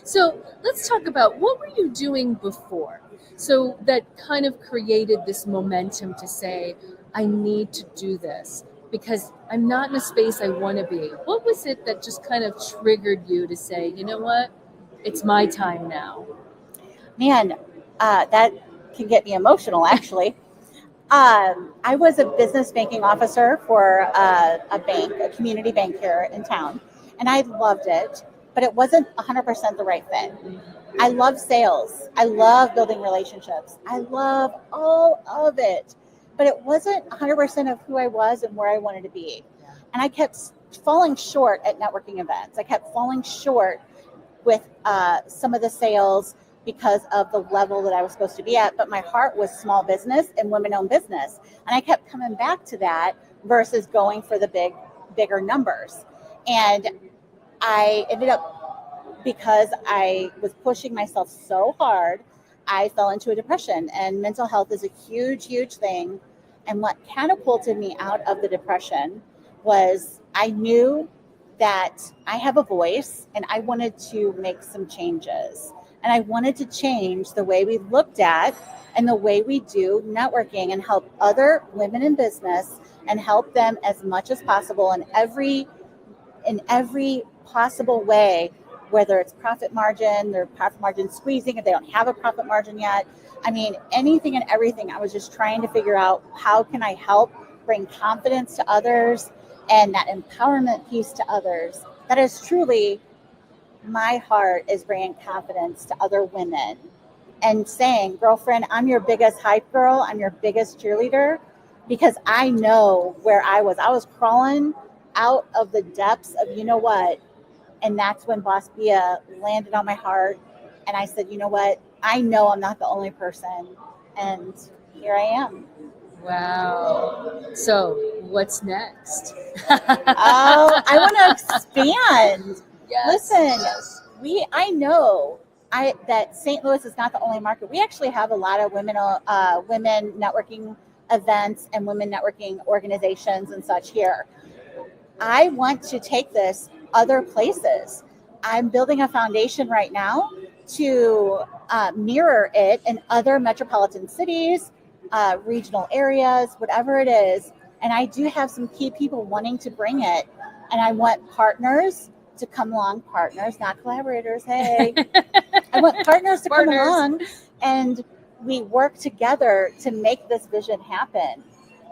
So let's talk about, what were you doing before? So that kind of created this momentum to say, I need to do this because I'm not in a space I want to be. What was it that just kind of triggered you to say, you know what, it's my time now? Man, that can get me emotional, actually. I was a business banking officer for a bank, a community bank here in town, and I loved it, but it wasn't 100% the right fit. I love sales. I love building relationships. I love all of it, but it wasn't 100% of who I was and where I wanted to be. And I kept falling short at networking events. I kept falling short with some of the sales because of the level that I was supposed to be at, but my heart was small business and women-owned business. And I kept coming back to that versus going for the bigger numbers. And I ended up, because I was pushing myself so hard, I fell into a depression, and mental health is a huge, huge thing. And what catapulted me out of the depression was I knew that I have a voice and I wanted to make some changes. And I wanted to change the way we looked at and the way we do networking and help other women in business and help them as much as possible in every possible way, whether it's profit margin, their profit margin squeezing, if they don't have a profit margin yet. I mean, anything and everything. I was just trying to figure out, how can I help bring confidence to others and that empowerment piece to others. That is truly my heart, is bringing confidence to other women and saying, girlfriend, I'm your biggest hype girl. I'm your biggest cheerleader, because I know where I was. I was crawling out of the depths of, you know what? And that's when Boss Bia landed on my heart. And I said, you know what? I know I'm not the only person. And here I am. Wow. So What's next? I want to expand. Yes. Listen, I know that St. Louis is not the only market. We actually have a lot of women networking events and women networking organizations and such here. I want to take this other places. I'm building a foundation right now to mirror it in other metropolitan cities, regional areas, whatever it is. And I do have some key people wanting to bring it. And I want partners to come along, partners, not collaborators. Hey, I want partners to come along, and we work together to make this vision happen.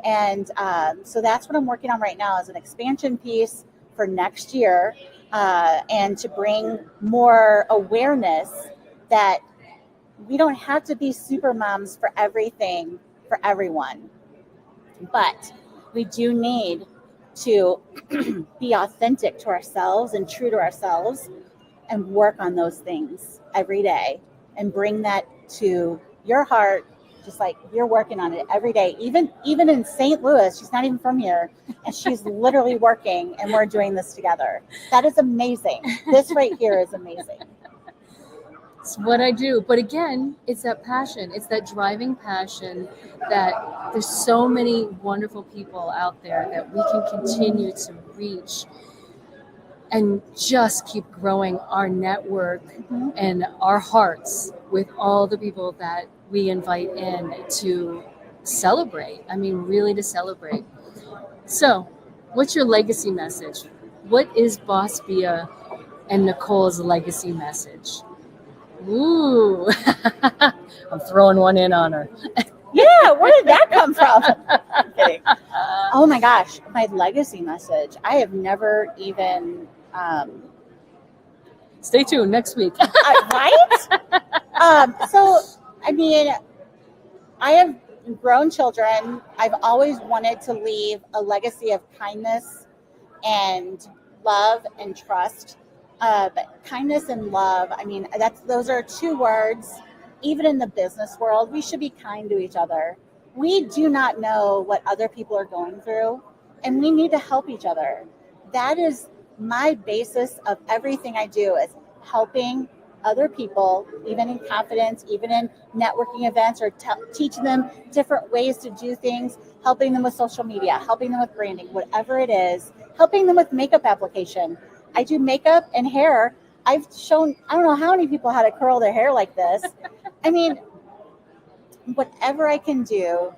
And so that's what I'm working on right now, is an expansion piece for next year, and to bring more awareness that we don't have to be super moms for everything for everyone, but we do need to be authentic to ourselves and true to ourselves, and work on those things every day and bring that to your heart, just like you're working on it every day. Even in St. Louis, she's not even from here, and she's literally working, and we're doing this together. That is amazing. This right here is amazing. It's what I do. But again, it's that passion. It's that driving passion that there's so many wonderful people out there that we can continue to reach and just keep growing our network and our hearts with all the people that we invite in to celebrate. I mean, really to celebrate. So, what's your legacy message? What is Boss Bia and Nicole's legacy message? Ooh, I'm throwing one in on her. Yeah, where did that come from? I'm kidding. Oh my gosh, my legacy message. I have never even. Stay tuned next week. Right? So, I mean, I have grown children. I've always wanted to leave a legacy of kindness and love and trust. But kindness and love, I mean, those are two words. Even in the business world, we should be kind to each other. We do not know what other people are going through, and we need to help each other. That is my basis of everything I do, is helping other people, even in confidence, even in networking events, or teaching them different ways to do things, helping them with social media, helping them with branding, whatever it is, helping them with makeup application. I do makeup and hair. I've shown, I don't know how many people how to curl their hair like this. I mean, whatever I can do,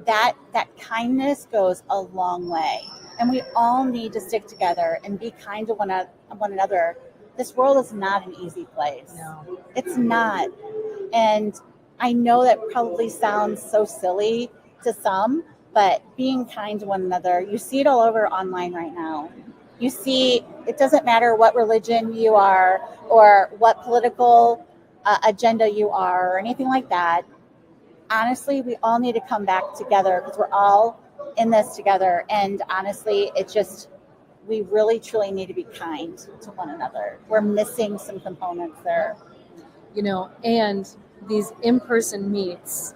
that kindness goes a long way. And we all need to stick together and be kind to one another. This world is not an easy place. No. It's not. And I know that probably sounds so silly to some, but being kind to one another, you see it all over online right now. You see, it doesn't matter what religion you are or what political agenda you are or anything like that. Honestly, we all need to come back together, because we're all in this together. And honestly, we really truly need to be kind to one another. We're missing some components there. And these in-person meets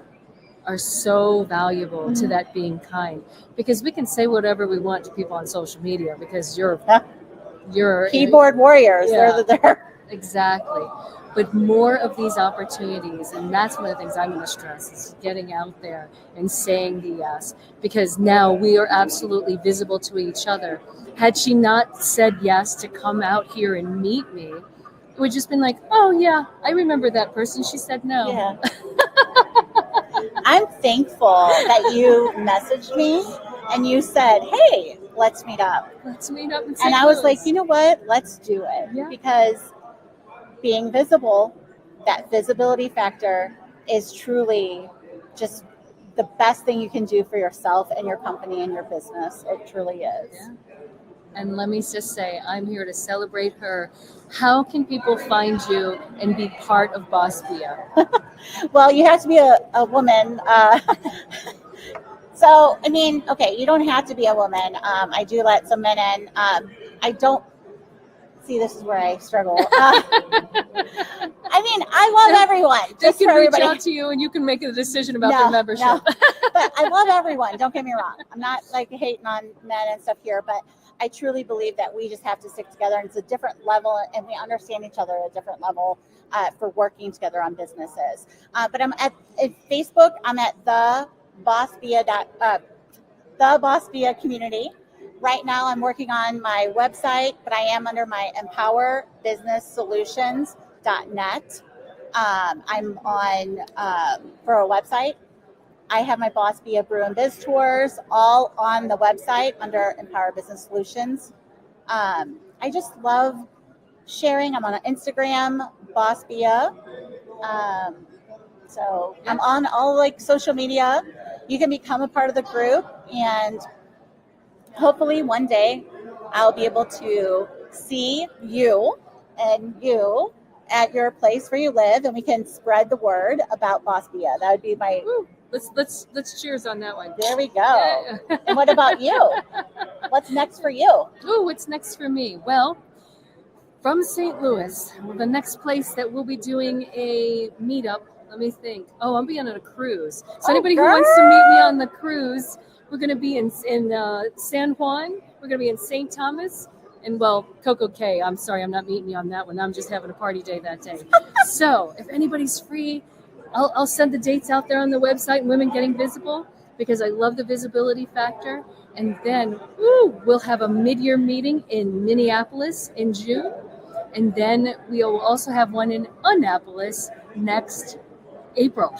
are so valuable to that being kind, because we can say whatever we want to people on social media, because you're keyboard warriors. Yeah. They're exactly. But more of these opportunities, and that's one of the things I'm going to stress, is getting out there and saying the yes, because now we are absolutely visible to each other. Had she not said yes to come out here and meet me, it would just been like, oh yeah, I remember that person. She said no. Yeah. I'm thankful that you messaged me and you said, hey, let's meet up. Let's meet up. And I was like, you know what? Let's do it. Yeah. Because being visible, that visibility factor is truly just the best thing you can do for yourself and your company and your business. It truly is. Yeah. And let me just say, I'm here to celebrate her. How can people find you and be part of Boss Bia? Well, you have to be a woman. So, I mean, okay, you don't have to be a woman. I do let some men in. see, this is where I struggle. I mean, I love everyone. They Just can for reach everybody. out to you and you can make a decision about No, their membership. no. But I love everyone. Don't get me wrong. I'm not like hating on men and stuff here, but I truly believe that we just have to stick together, and it's a different level, and we understand each other at a different level for working together on businesses. But I'm at Facebook. I'm at the Boss Via community. Right now, I'm working on my website, but I am under my empowerbusinesssolutions.net. I'm on for a website. I have my Boss Via Brew and Biz tours all on the website under Empower Business Solutions. I just love sharing. I'm on Instagram, Boss Via. So I'm on all like social media. You can become a part of the group, and hopefully one day I'll be able to see you and you at your place where you live, and we can spread the word about Boss Via. That would be my. Woo. Let's cheers on that one. There we go. Yeah. And what about you? What's next for you? Oh, what's next for me? Well, from St. Louis, the next place that we'll be doing a meetup. Let me think. Oh, I'm being on a cruise. So anybody who wants to meet me on the cruise, we're going to be in San Juan. We're going to be in St. Thomas. And, well, Coco Cay. I'm sorry, I'm not meeting you on that one. I'm just having a party day that day. So if anybody's free, I'll send the dates out there on the website, Women Getting Visible, because I love the visibility factor. And then we'll have a mid-year meeting in Minneapolis in June. And then we'll also have one in Annapolis next April,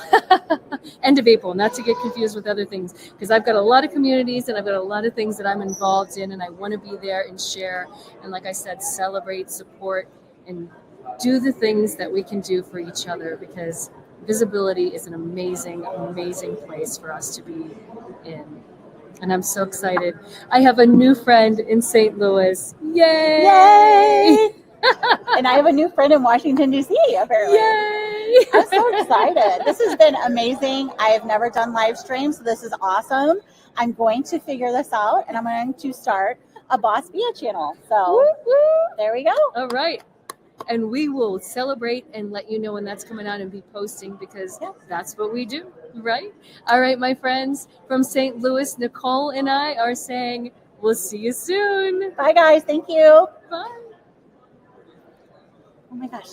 end of April, not to get confused with other things, because I've got a lot of communities and I've got a lot of things that I'm involved in, and I want to be there and share. And like I said, celebrate, support, and do the things that we can do for each other, because visibility is an amazing, amazing place for us to be in. And I'm so excited. I have a new friend in St. Louis. Yay! Yay! And I have a new friend in Washington, D.C., apparently. Yay! I'm so excited. This has been amazing. I have never done live streams, so this is awesome. I'm going to figure this out, and I'm going to start a Boss Via channel. So there we go. All right. And we will celebrate and let you know when that's coming out and be posting, because that's what we do, right? All right, my friends from St. Louis, Nicole and I are saying we'll see you soon. Bye, guys. Thank you. Bye. Oh, my gosh.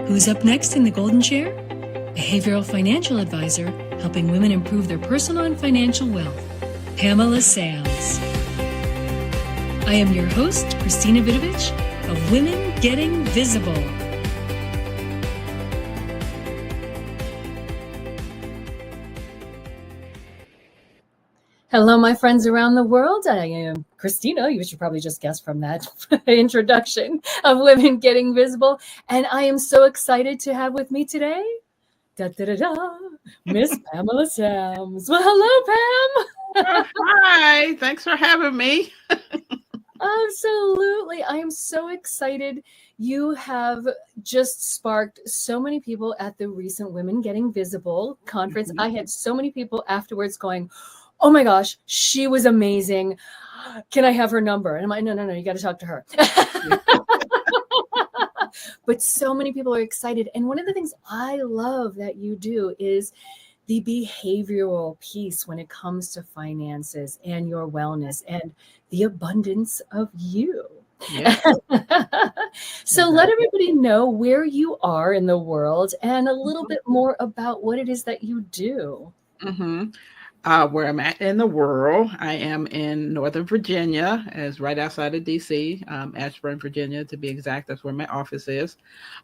Who's up next in the Golden Chair? Behavioral financial advisor helping women improve their personal and financial wealth, Pamela Sams. I am your host, Christina Vidovich, of Women Getting Visible. Hello, my friends around the world. I am Christina. You should probably just guess from that introduction of Women Getting Visible. And I am so excited to have with me today, Miss Pamela Sams. Well, hello, Pam. Hi, thanks for having me. Absolutely. I am so excited. You have just sparked so many people at the recent Women Getting Visible conference. I had so many people afterwards going, oh my gosh, she was amazing. Can I have her number? And I'm like, no, you got to talk to her. But so many people are excited. And one of the things I love that you do is the behavioral piece when it comes to finances and your wellness and the abundance of you. Yeah. So let everybody know where you are in the world and a little bit more about what it is that you do. Mm-hmm. Where I'm at in the world, I am in Northern Virginia, as right outside of DC, Ashburn, Virginia, to be exact. That's where my office is.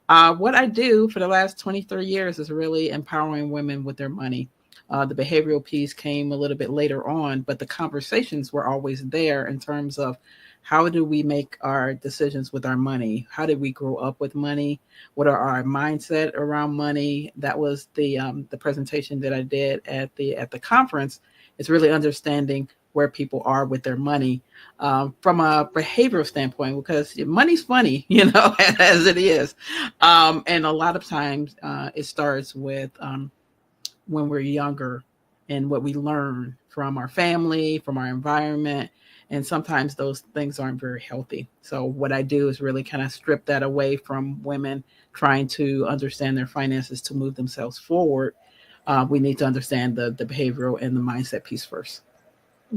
What I do for the last 23 years is really empowering women with their money. The behavioral piece came a little bit later on, but the conversations were always there in terms of how do we make our decisions with our money? How did we grow up with money? What are our mindset around money? That was the presentation that I did at the conference. It's really understanding where people are with their money from a behavioral standpoint, because money's funny, as it is. And a lot of times it starts with when we're younger and what we learn from our family, from our environment. And sometimes those things aren't very healthy. So what I do is really kind of strip that away from women trying to understand their finances to move themselves forward. We need to understand the behavioral and the mindset piece first.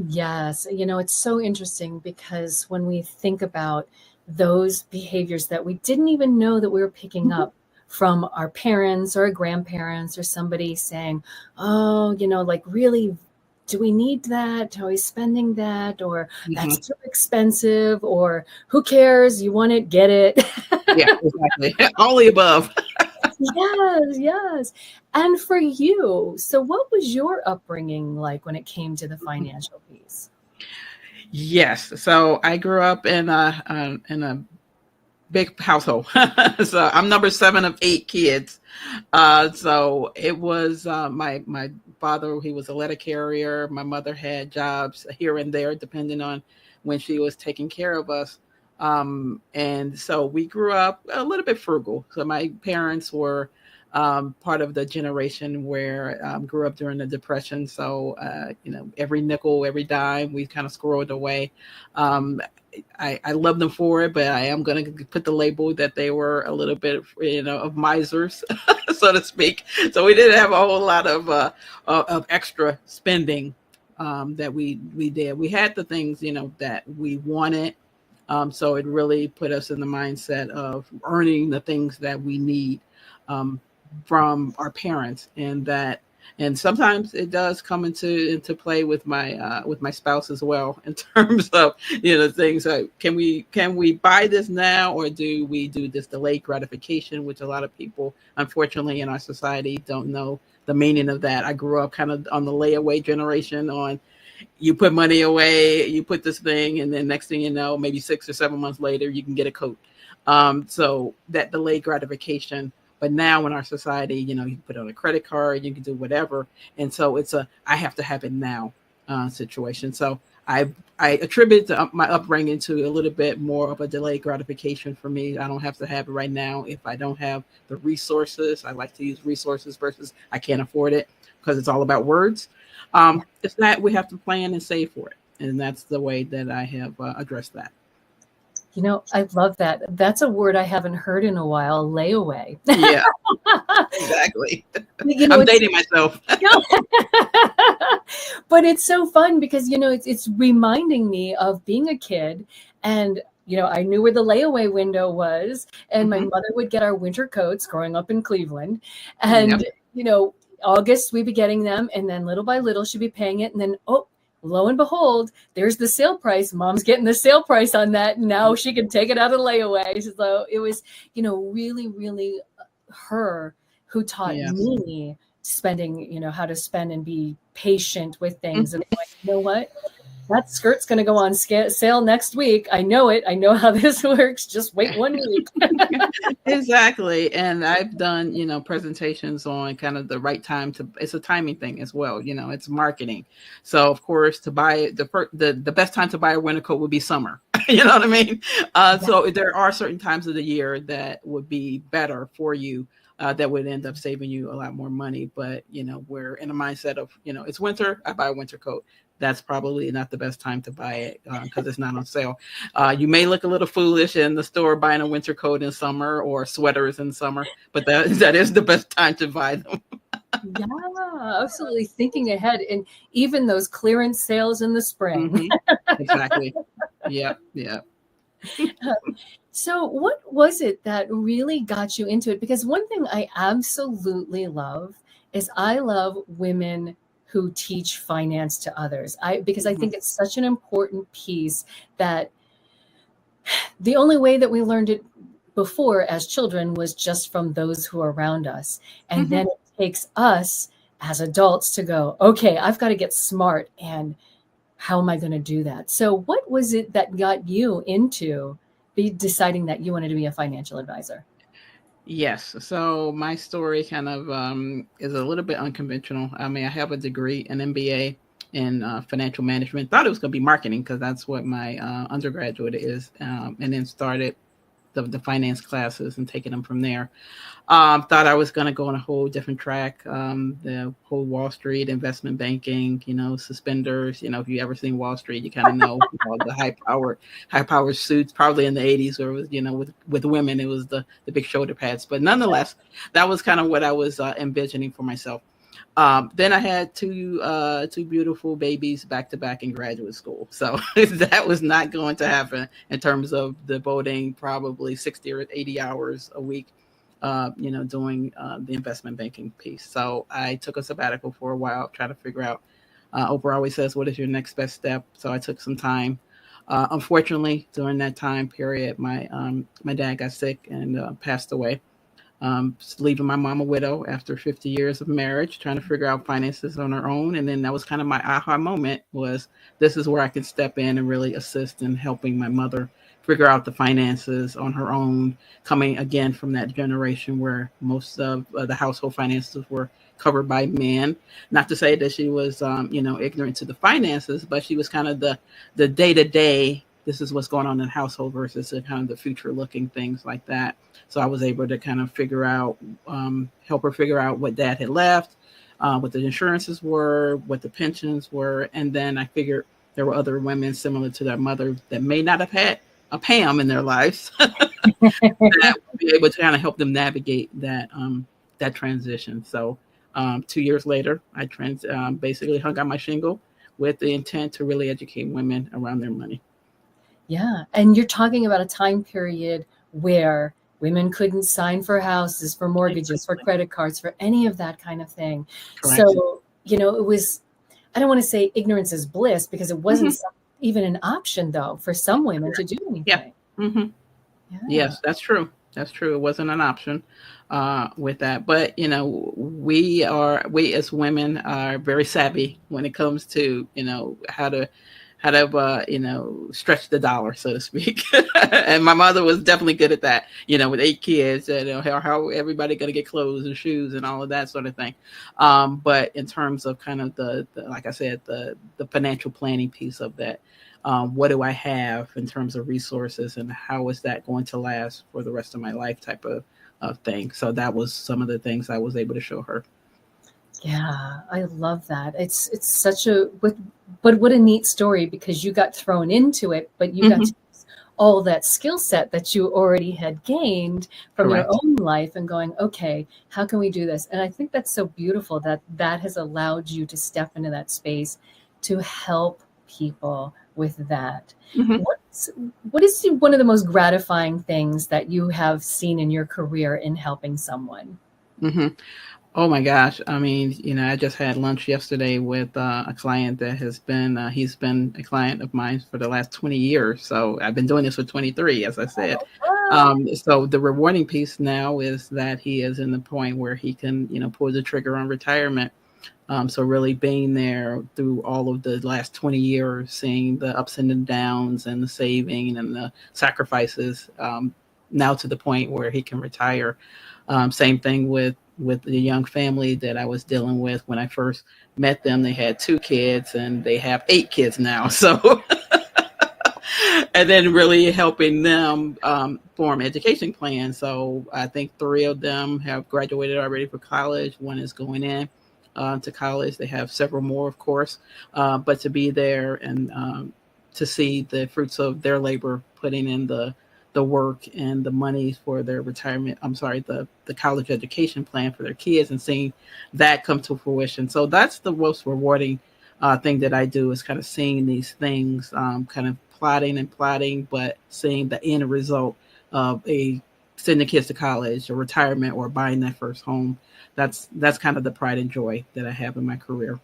Yes, it's so interesting because when we think about those behaviors that we didn't even know that we were picking up from our parents or our grandparents or somebody saying, oh, like really, do we need that? Are we spending that? Or that's too expensive? Or who cares? You want it, get it. Yeah, exactly. All the above. Yes. And for you, so what was your upbringing like when it came to the financial piece? Yes. So I grew up in a big household. So I'm number 7 of 8 kids. So it was my father, he was a letter carrier. My mother had jobs here and there, depending on when she was taking care of us. And so we grew up a little bit frugal. So my parents were part of the generation where grew up during the Depression. So, every nickel, every dime, we kind of squirreled away. I love them for it, but I am going to put the label that they were a little bit, of misers, so to speak. So we didn't have a whole lot of extra spending that we did. We had the things, that we wanted. So it really put us in the mindset of earning the things that we need from our parents, and sometimes it does come into play with my spouse as well, in terms of things like can we buy this now, or do we do this delayed gratification, which a lot of people unfortunately in our society don't know the meaning of that. I grew up kind of on the layaway generation, on you put money away, you put this thing, and then next thing you know, maybe 6 or 7 months later, you can get a coat. So that delayed gratification. But now in our society, you can put it on a credit card, you can do whatever. And so it's I have to have it now situation. So I attribute my upbringing to a little bit more of a delayed gratification for me. I don't have to have it right now. If I don't have the resources, I like to use resources versus I can't afford it, because it's all about words. It's that we have to plan and save for it. And that's the way that I have addressed that. I love that. That's a word I haven't heard in a while, layaway. Yeah, exactly. I'm dating myself. But it's so fun because, it's reminding me of being a kid, and I knew where the layaway window was, and my mother would get our winter coats growing up in Cleveland. And, August we'd be getting them, and then little by little she'd be paying it. And then, lo and behold, there's the sale price. Mom's getting the sale price on that. Now she can take it out of layaway. So it was, really, really her who taught me spending, how to spend and be patient with things. And like, you know what? That skirt's going to go on sale next week. I know it. I know how this works. Just wait 1 week. Exactly. And I've done, presentations on kind of the right time it's a timing thing as well. It's marketing. So of course, to buy the best time to buy a winter coat would be summer. You know what I mean? So there are certain times of the year that would be better for you. That would end up saving you a lot more money. But, we're in a mindset of, it's winter, I buy a winter coat. That's probably not the best time to buy it because it's not on sale. You may look a little foolish in the store buying a winter coat in summer or sweaters in summer, but that is the best time to buy them. Yeah, absolutely. Thinking ahead, and even those clearance sales in the spring. Exactly. Yeah. So what was it that really got you into it? Because one thing I absolutely love is I love women who teach finance to others. Because I think it's such an important piece that the only way that we learned it before as children was just from those who are around us. And then it takes us as adults to go, okay, I've got to get smart. And how am I going to do that? So what was it that got you into deciding that you wanted to be a financial advisor? Yes. So my story kind of is a little bit unconventional. I mean, I have a degree, an MBA in financial management. Thought it was going to be marketing because that's what my undergraduate is, and then started the finance classes and taking them from there. Thought I was going to go on a whole different track, the whole Wall Street investment banking, suspenders. If you ever seen Wall Street, you kind of know all the high powered suits, probably in the 80s, where it was, with women, it was the big shoulder pads. But nonetheless, that was kind of what I was envisioning for myself. Then I had two beautiful babies back to back in graduate school. So that was not going to happen in terms of devoting probably 60 or 80 hours a week, doing the investment banking piece. So I took a sabbatical for a while, trying to figure out, Oprah always says, what is your next best step? So I took some time. Unfortunately, during that time period, my dad got sick and passed away. Leaving my mom a widow after 50 years of marriage, trying to figure out finances on her own. And then that was kind of my aha moment, was this is where I can step in and really assist in helping my mother figure out the finances on her own, coming again from that generation where most of the household finances were covered by men. Not to say that she was, ignorant to the finances, but she was kind of the day-to-day, this is what's going on in the household versus the kind of the future looking things like that. So I was able to kind of figure out, help her figure out what dad had left, what the insurances were, what the pensions were. And then I figured there were other women similar to their mother that may not have had a Pam in their lives that would be able to kind of help them navigate that transition. So 2 years later, I basically hung out my shingle with the intent to really educate women around their money. Yeah. And you're talking about a time period where women couldn't sign for houses, for mortgages, for credit cards, for any of that kind of thing. Correct. So, it was, I don't want to say ignorance is bliss, because it wasn't even an option, though, for some women to do anything. Yeah. Yeah. Yes, that's true. That's true. It wasn't an option with that. But, we as women are very savvy when it comes to, how to stretch the dollar, so to speak. And my mother was definitely good at that, with 8 kids, how everybody going to get clothes and shoes and all of that sort of thing. But in terms of kind of the like I said, the financial planning piece of that, what do I have in terms of resources and how is that going to last for the rest of my life type of thing. So that was some of the things I was able to show her. Yeah, I love that. It's such but what a neat story, because you got thrown into it, but you got to use all that skill set that you already had gained from Correct. your own life and going, okay, how can we do this? And I think that's so beautiful that has allowed you to step into that space to help people with that. What is one of the most gratifying things that you have seen in your career in helping someone? Oh my gosh. I mean, I just had lunch yesterday with a client that has been, he's been a client of mine for the last 20 years. So I've been doing this for 23, as I said. So the rewarding piece now is that he is in the point where he can, pull the trigger on retirement. So really being there through all of the last 20 years, seeing the ups and the downs and the saving and the sacrifices, now to the point where he can retire. Same thing with the young family that I was dealing with when I first met them. They had 2 kids and they have 8 kids now. So, and then really helping them form education plans. So I think 3 of them have graduated already for college. 1 is going in to college. They have several more, of course, but to be there and to see the fruits of their labor, putting in the work and the money for their retirement, the college education plan for their kids, and seeing that come to fruition. So that's the most rewarding thing that I do, is kind of seeing these things, kind of plotting, but seeing the end result of sending the kids to college or retirement or buying that first home. That's kind of the pride and joy that I have in my career.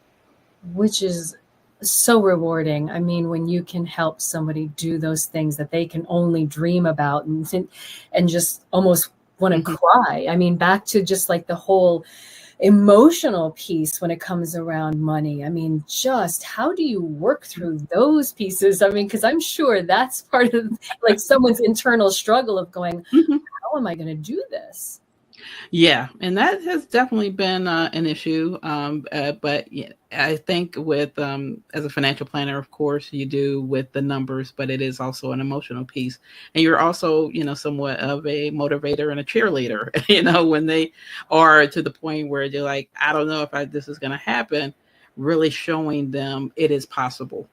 which is so rewarding. I mean, when you can help somebody do those things that they can only dream about and just almost want to cry. I mean, back to just like the whole emotional piece when it comes around money. I mean, just how do you work through those pieces? I mean, because I'm sure that's part of like someone's internal struggle of going, how am I going to do this? Yeah, and that has definitely been an issue. But yeah, I think with as a financial planner, of course, you do with the numbers, but it is also an emotional piece. And you're also, somewhat of a motivator and a cheerleader, when they are to the point where they're like, I don't know if this is going to happen, really showing them it is possible.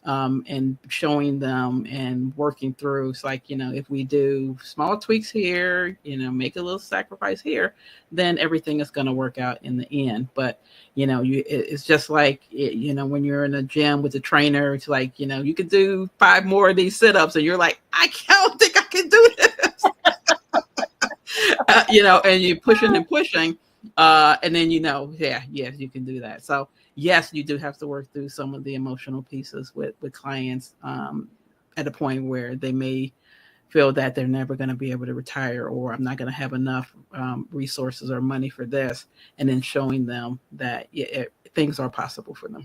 And showing them and working through. It's like, if we do small tweaks here, make a little sacrifice here, then everything is going to work out in the end. But, it's just like, when you're in a gym with a trainer, it's like, you could do 5 more of these sit-ups and you're like, I don't think I can do this. And you're pushing and pushing. And then, yes, you can do that. So, yes, you do have to work through some of the emotional pieces with clients at a point where they may feel that they're never going to be able to retire, or I'm not going to have enough resources or money for this, and then showing them that things are possible for them.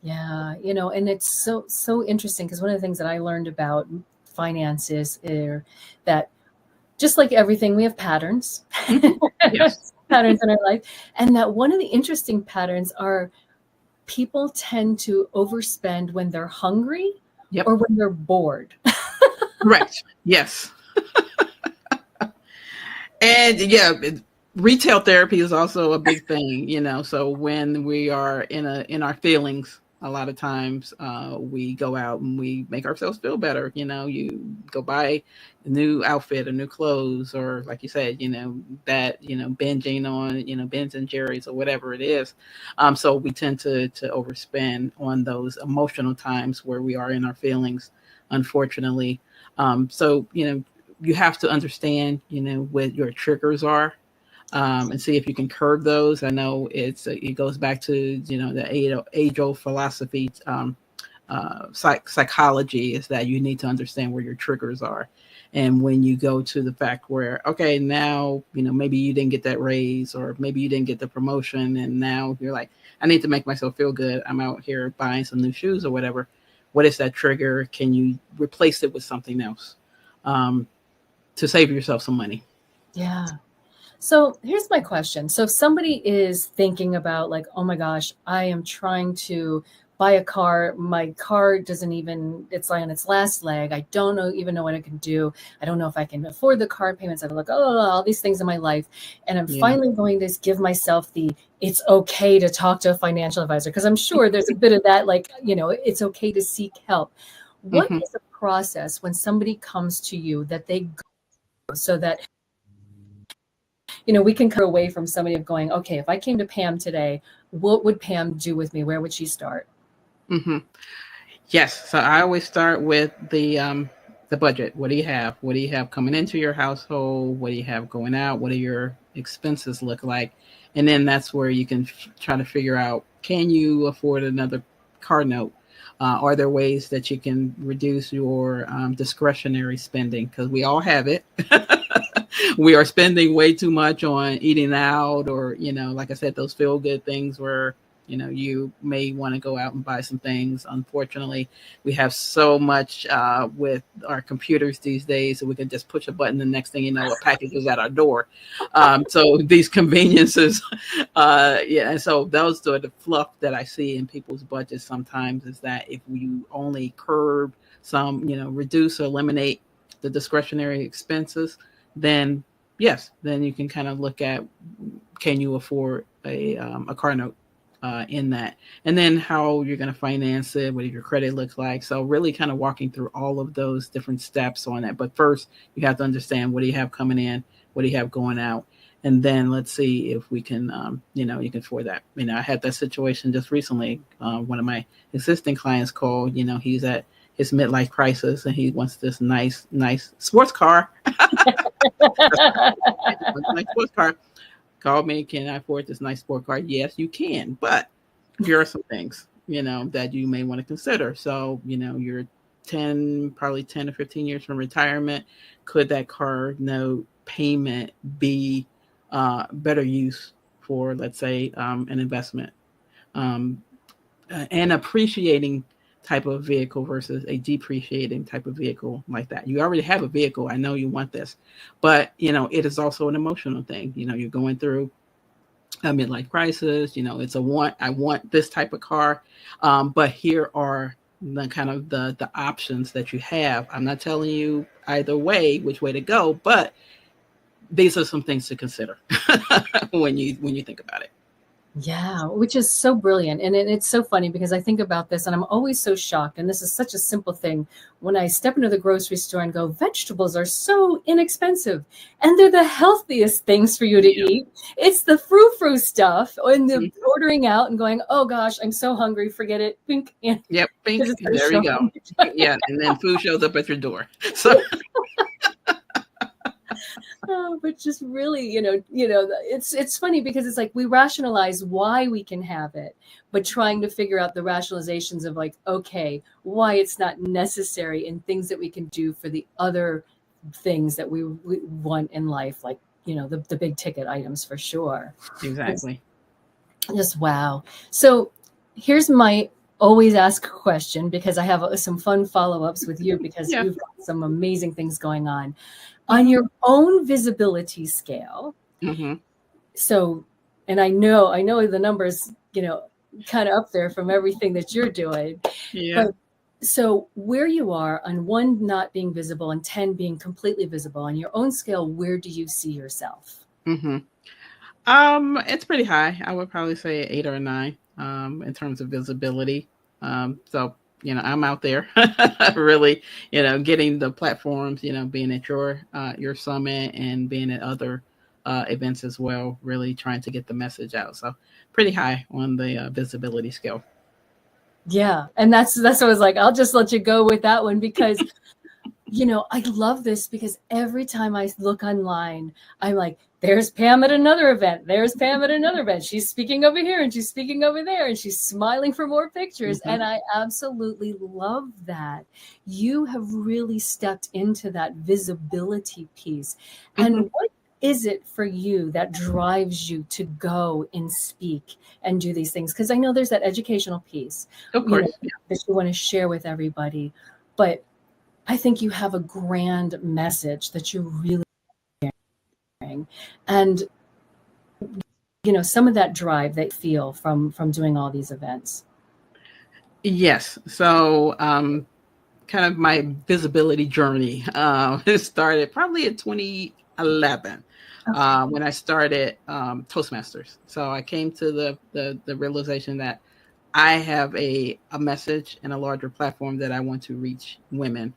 Yeah, and it's so interesting because one of the things that I learned about finances is that just like everything, we have patterns. Yes. Patterns in our life, and that one of the interesting patterns are people tend to overspend when they're hungry or when they're bored. Right. Yes. And retail therapy is also a big thing, so when we are in our feelings, a lot of times we go out and we make ourselves feel better. You go buy a new outfit or new clothes, or like you said, binging on, Ben and Jerry's or whatever it is. So we tend to overspend on those emotional times where we are in our feelings, unfortunately. So, you have to understand, what your triggers are. And see if you can curb those. I know it goes back to the age-old philosophy, psychology, is that you need to understand where your triggers are. And when you go to the fact where, okay, now maybe you didn't get that raise, or maybe you didn't get the promotion, and now you're like, I need to make myself feel good. I'm out here buying some new shoes or whatever. What is that trigger? Can you replace it with something else to save yourself some money? Yeah. So here's my question. So if somebody is thinking about like, oh my gosh, I am trying to buy a car. My car it's like on its last leg. I don't even know what I can do. I don't know if I can afford the car payments. I'm like, all these things in my life. And I'm finally going to give myself it's okay to talk to a financial advisor. Because I'm sure there's a bit of that, like, it's okay to seek help. What is the process when somebody comes to you that they go so that we can cut away from somebody of going, okay, if I came to Pam today, what would Pam do with me? Where would she start? Yes. So I always start with the budget. What do you have? What do you have coming into your household? What do you have going out? What do your expenses look like? And then that's where you can try to figure out, can you afford another car note? Are there ways that you can reduce your discretionary spending? Because we all have it. We are spending way too much on eating out, or, like I said, those feel good things where, you may want to go out and buy some things. Unfortunately, we have so much with our computers these days that we can just push a button. The next thing you know, a package is at our door. So these conveniences, and so those are the fluff that I see in people's budgets sometimes, is that if you only curb some, reduce or eliminate the discretionary expenses, then yes, then you can kind of look at, can you afford a car note in that, and then how you're going to finance it, what your credit looks like. So really kind of walking through all of those different steps on that. But first, you have to understand, what do you have coming in, what do you have going out, and then let's see if we can, you can afford that. I had that situation just recently. One of my existing clients called. He's at his midlife crisis, and he wants this nice sports car. Nice sports car. Called me, can I afford this nice sports car? Yes, you can, but here are some things, that you may want to consider. So, you're probably 10 or 15 years from retirement. Could that car note payment be better use for, let's say, an investment? An appreciating type of vehicle versus a depreciating type of vehicle like that. You already have a vehicle. I know you want this, but it is also an emotional thing. You're going through a midlife crisis. It's a want. I want this type of car, but here are the kind of the options that you have. I'm not telling you either way which way to go, but these are some things to consider when you think about it. Yeah, which is so brilliant. And it's so funny because I think about this and I'm always so shocked. And this is such a simple thing. When I step into the grocery store and go, vegetables are so inexpensive and they're the healthiest things for you to eat. It's the frou-frou stuff and the ordering out and going, oh gosh, I'm so hungry. Forget it. Bink. Yep. Bink. There you go. Yeah. And then food shows up at your door. So. Oh, but just really, it's funny because it's like we rationalize why we can have it, but trying to figure out the rationalizations of like, okay, why it's not necessary and things that we can do for the other things that we want in life, like, the big ticket items for sure. Exactly. Just wow. So here's my always ask question, because I have some fun follow-ups with you because you've got some amazing things going on. On your own visibility scale. Mm-hmm. So, and I know the numbers, kind of up there from everything that you're doing. Yeah. But, so where you are on 1 not being visible and 10 being completely visible on your own scale, where do you see yourself? Mm-hmm. It's pretty high. I would probably say 8 or 9 in terms of visibility. So I'm out there really, getting the platforms, being at your summit and being at other events as well, really trying to get the message out. So pretty high on the visibility scale. Yeah. And that's what I was like, I'll just let you go with that one because, I love this because every time I look online, I'm like, there's Pam at another event. There's Pam at another event. She's speaking over here and she's speaking over there and she's smiling for more pictures. Mm-hmm. And I absolutely love that. You have really stepped into that visibility piece. Mm-hmm. And what is it for you that drives you to go and speak and do these things? Because I know there's that educational piece, of course, that you want to share with everybody. But I think you have a grand message that you're really sharing. And, some of that drive they feel from doing all these events. Yes. So kind of my visibility journey it started probably in 2011 when I started Toastmasters. So I came to the realization that I have a message and a larger platform that I want to reach women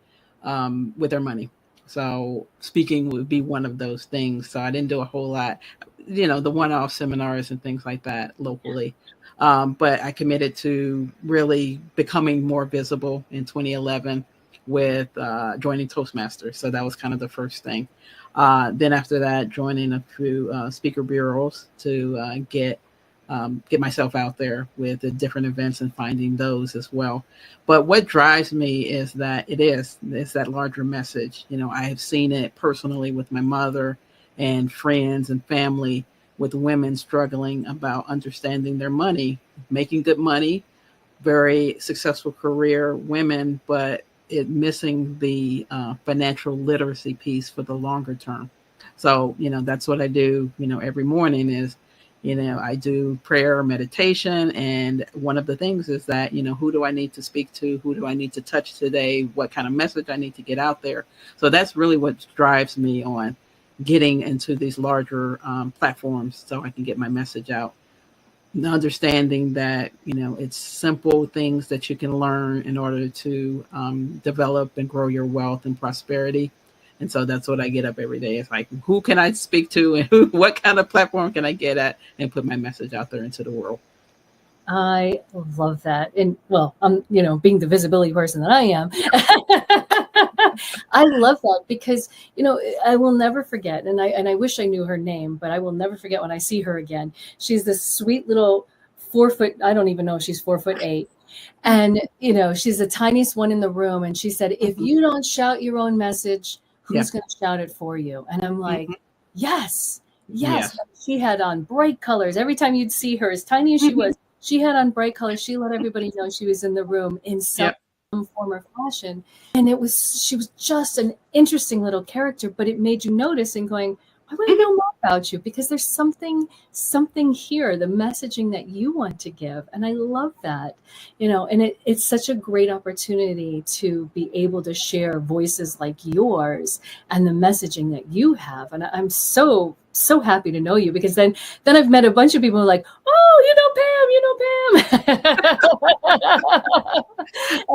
with their money. So speaking would be one of those things. So I didn't do a whole lot, the one-off seminars and things like that locally. But I committed to really becoming more visible in 2011 with joining Toastmasters. So that was kind of the first thing. Then after that, joining a few speaker bureaus to get myself out there with the different events and finding those as well. But what drives me is that it's that larger message. I have seen it personally with my mother and friends and family with women struggling about understanding their money, making good money, very successful career women, but it missing the financial literacy piece for the longer term. So, that's what I do, every morning is, I do prayer, meditation. And one of the things is that, who do I need to speak to? Who do I need to touch today? What kind of message I need to get out there? So that's really what drives me on getting into these larger platforms so I can get my message out. And understanding that, it's simple things that you can learn in order to develop and grow your wealth and prosperity. And so that's what I get up every day. It's like, who can I speak to and what kind of platform can I get at and put my message out there into the world? I love that. And well, I'm, being the visibility person that I am, I love that because, I will never forget. And I wish I knew her name, but I will never forget when I see her again. She's this sweet little 4 foot. I don't even know if she's 4'8". And, she's the tiniest one in the room. And she said, if you don't shout your own message, who's going to shout it for you? And I'm like, yes. She had on bright colors. Every time you'd see her, as tiny as she was, she had on bright colors. She let everybody know she was in the room in some form or fashion. And she was just an interesting little character, but it made you notice and going, I want to know more about you, because there's something here, the messaging that you want to give. And I love that, and it's such a great opportunity to be able to share voices like yours and the messaging that you have. And I'm so happy to know you, because then I've met a bunch of people who are like, oh, Pam.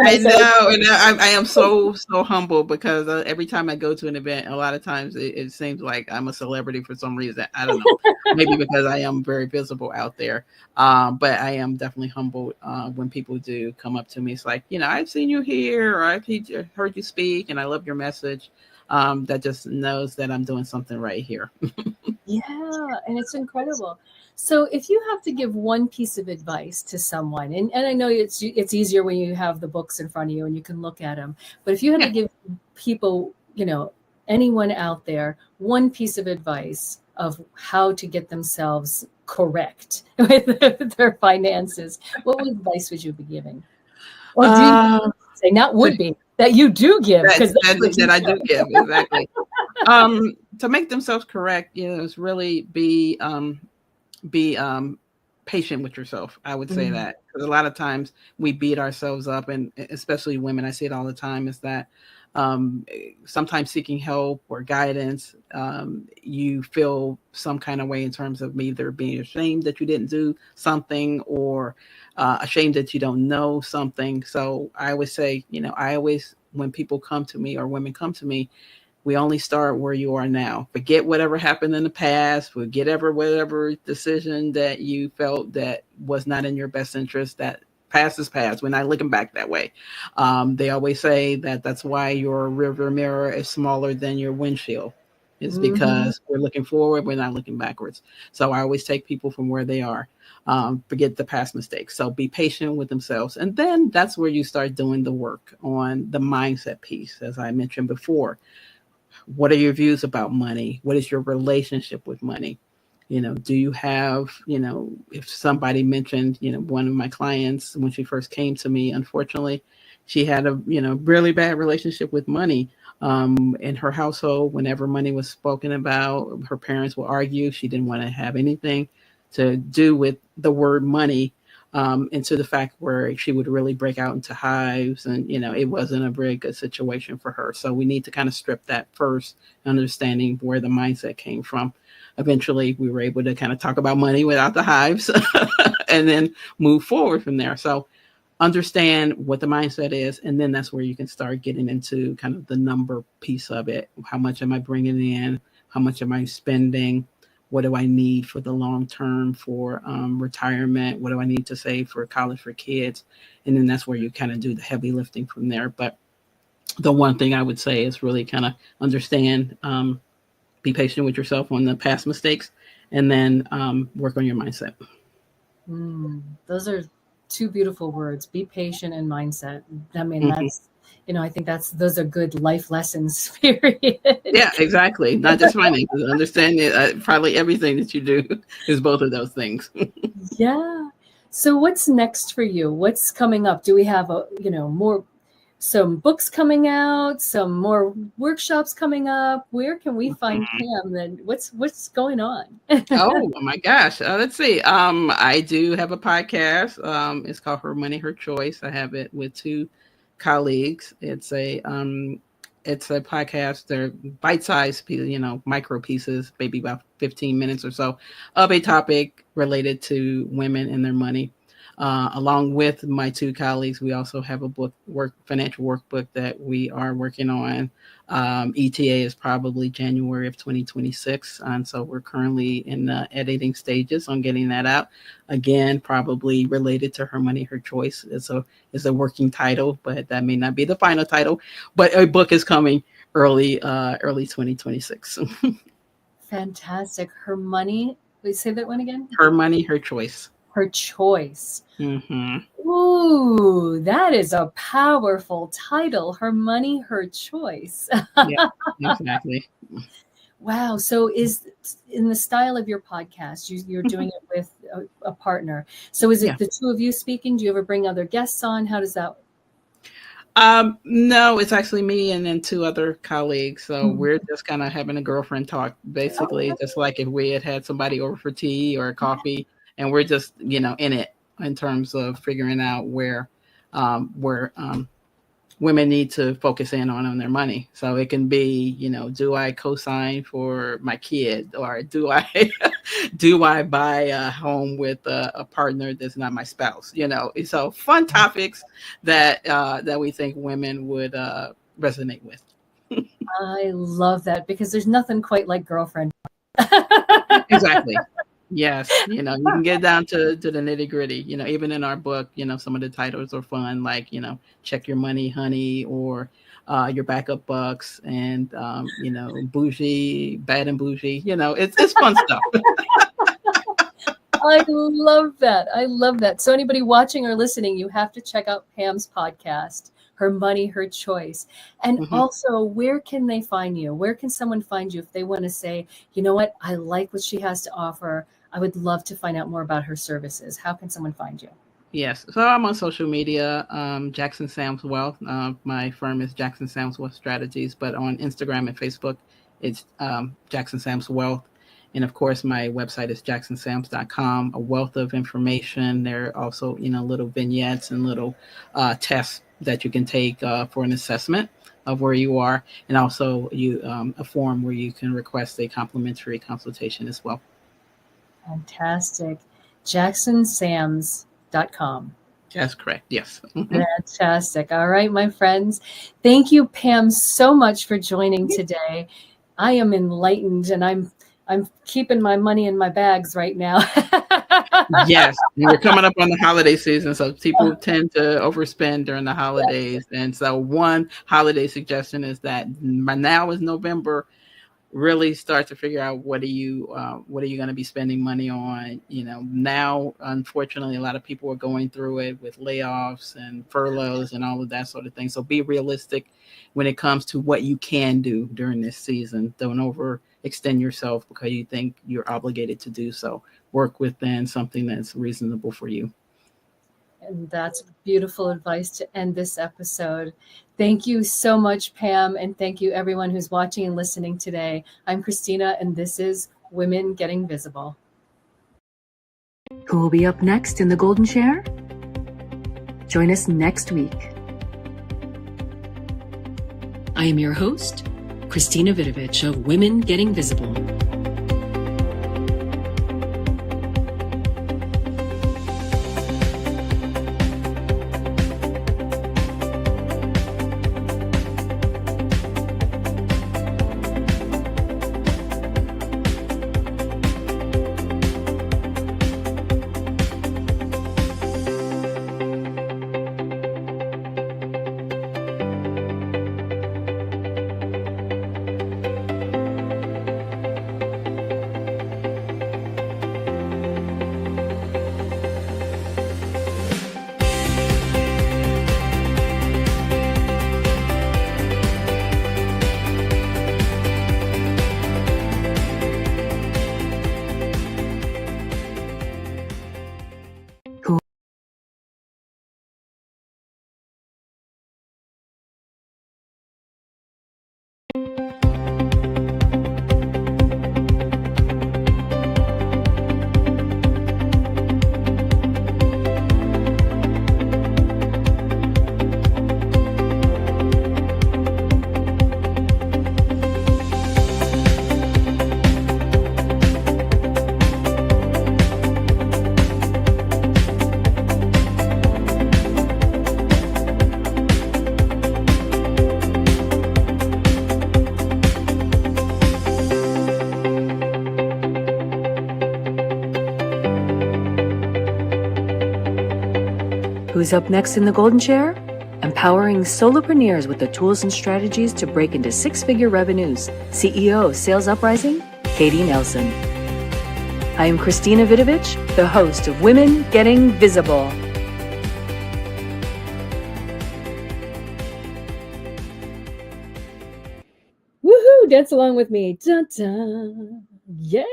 I know, and I am so humble, because every time I go to an event, a lot of times it seems like I'm a celebrity for some reason. I don't know, maybe because I am very visible out there. But I am definitely humbled when people do come up to me. It's like, I've seen you here, or I've heard you speak, and I love your message. That just knows that I'm doing something right here. Yeah, and it's incredible. So if you have to give one piece of advice to someone, and I know it's easier when you have the books in front of you and you can look at them, but if you had to give people, anyone out there, one piece of advice of how to get themselves correct with their finances, what advice would you be giving? Or do you say, not would be, that you do give? That I do give, exactly. To make themselves correct, is really be patient with yourself. I would say that, because a lot of times we beat ourselves up, and especially women, I see it all the time, is that sometimes seeking help or guidance, you feel some kind of way in terms of either being ashamed that you didn't do something, or ashamed that you don't know something. So I always say, when people come to me or women come to me, we only start where you are now. Forget whatever happened in the past. Forget whatever decision that you felt that was not in your best interest. That past is past. We're not looking back that way. They always say that that's why your rear mirror is smaller than your windshield. It's because we're looking forward. We're not looking backwards. So I always take people from where they are. Forget the past mistakes. So be patient with themselves. And then that's where you start doing the work on the mindset piece, as I mentioned before. What are your views about money? What is your relationship with money? Do you have, if somebody mentioned, one of my clients, when she first came to me, unfortunately, she had a, really bad relationship with money. In her household, whenever money was spoken about, her parents would argue. She didn't want to have anything to do with the word money, into the fact where she would really break out into hives, and it wasn't a very good situation for her. So we need to kind of strip that first, understanding where the mindset came from. Eventually we were able to kind of talk about money without the hives and then move forward from there. So understand what the mindset is, and then that's where you can start getting into kind of the number piece of it. How much am I bringing in? How much am I spending? What do I need for the long term for retirement? What do I need to save for college for kids? And then that's where you kind of do the heavy lifting from there. But the one thing I would say is really kind of understand, be patient with yourself on the past mistakes, and then work on your mindset. Those are two beautiful words: be patient and mindset. I mean, that's, I think those are good life lessons, period. Yeah, exactly. Not just finances. Understanding probably everything that you do is both of those things. Yeah. So what's next for you? What's coming up? Do we have some books coming out, some more workshops coming up? Where can we find Pam? Then what's going on? Oh my gosh. Let's see. I do have a podcast. It's called Her Money, Her Choice. I have it with two colleagues. It's a podcast. They're bite-sized, micro pieces, maybe about 15 minutes or so, of a topic related to women and their money. Along with my two colleagues, we also have a financial workbook that we are working on. ETA is probably January of 2026. And so we're currently in the editing stages on getting that out. Again, probably related to Her Money, Her Choice. It's a working title, but that may not be the final title. But a book is coming early 2026. Fantastic. Her Money. Please say that one again. Her Money, Her Choice. her choice. Mm-hmm. Ooh, that is a powerful title. Her money, her choice. Yeah, exactly. Wow. So is in the style of your podcast, you're doing it with a partner. So is Yeah. it the two of you speaking? Do you ever bring other guests on? How does that? No, it's actually me and then two other colleagues. So we're just kind of having a girlfriend talk, basically, just like if we had somebody over for tea or coffee, and we're just, in it in terms of figuring out where women need to focus in on their money. So it can be, do I co-sign for my kid, or do I buy a home with a partner that's not my spouse? So fun topics that we think women would resonate with. I love that, because there's nothing quite like girlfriend. Exactly. Yes, you can get down to the nitty gritty. Even in our book, some of the titles are fun, like check your money, honey, or your backup bucks, and bougie, bad and bougie. It's fun stuff. I love that. I love that. So anybody watching or listening, you have to check out Pam's podcast, Her Money, Her Choice. And also, where can they find you? Where can someone find you if they want to say, you know what, I like what she has to offer. I would love to find out more about her services. How can someone find you? Yes. So I'm on social media, Jackson Sam's Wealth. My firm is Jackson Sam's Wealth Strategies, but on Instagram and Facebook, it's Jackson Sam's Wealth. And of course, my website is jacksonsams.com, a wealth of information. There are also, little vignettes and little tests that you can take for an assessment of where you are. And also a form where you can request a complimentary consultation as well. Fantastic. jacksonsams.com. That's correct. Yes. Fantastic. All right, my friends. Thank you, Pam, so much for joining today. I am enlightened, and I'm keeping my money in my bags right now. Yes. And we're coming up on the holiday season, so people tend to overspend during the holidays. Yes. And so one holiday suggestion is that by now is November, really start to figure out what are you going to be spending money on. Now, unfortunately, a lot of people are going through it with layoffs and furloughs and all of that sort of thing. So be realistic when it comes to what you can do during this season. Don't overextend yourself because you think you're obligated to do so. Work within something that's reasonable for you. And that's beautiful advice to end this episode. Thank you so much, Pam. And thank you, everyone who's watching and listening today. I'm Christina, and this is Women Getting Visible. Who will be up next in the Golden Chair? Join us next week. I am your host, Christina Vidovich of Women Getting Visible. Who's up next in the Golden Chair? Empowering solopreneurs with the tools and strategies to break into six-figure revenues. CEO of Sales Uprising, Katie Nelson. I am Christina Vidovich, the host of Women Getting Visible. Woohoo! Dance along with me. Dun, dun. Yeah.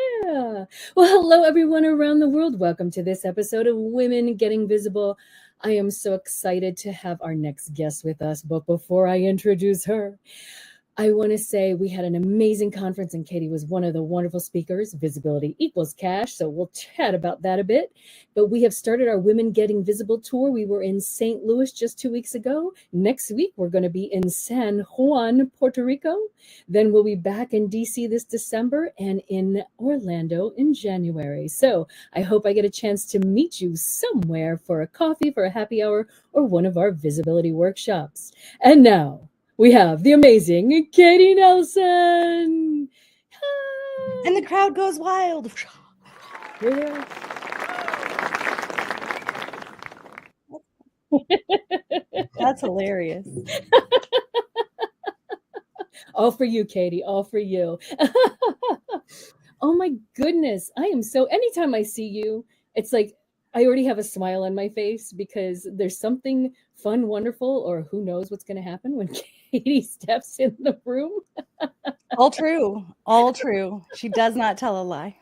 Well, hello, everyone around the world. Welcome to this episode of Women Getting Visible. I am so excited to have our next guest with us. But before I introduce her, I want to say we had an amazing conference and Katie was one of the wonderful speakers. Visibility equals cash. So we'll chat about that a bit. But we have started our Women Getting Visible tour. We were in St. Louis just 2 weeks ago. Next week, we're going to be in San Juan, Puerto Rico. Then we'll be back in DC this December and in Orlando in January. So I hope I get a chance to meet you somewhere for a coffee, for a happy hour, or one of our visibility workshops. And now, we have the amazing Katie Nelson. Hi. And the crowd goes wild. Yeah. That's hilarious. All for you, Katie. All for you. Oh my goodness. I am so, anytime I see you, it's like I already have a smile on my face because there's something fun, wonderful, or who knows what's going to happen when Katie steps in the room. All true. All true. She does not tell a lie.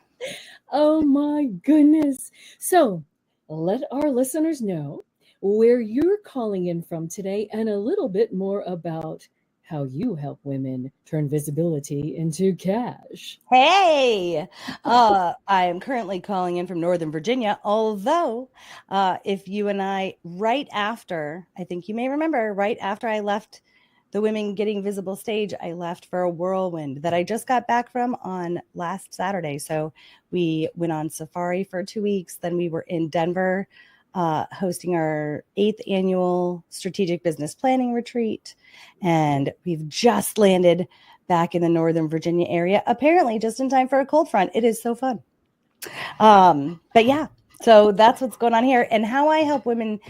Oh my goodness. So let our listeners know where you're calling in from today and a little bit more about how you help women turn visibility into cash. Hey, I am currently calling in from Northern Virginia, although if you and I, I think you may remember, right after I left the Women Getting Visible stage, I left for a whirlwind that I just got back from on last Saturday. So we went on safari for 2 weeks. Then we were in Denver hosting our 8th annual strategic business planning retreat. And we've just landed back in the Northern Virginia area, apparently just in time for a cold front. It is so fun. But yeah, so that's what's going on here and how I help women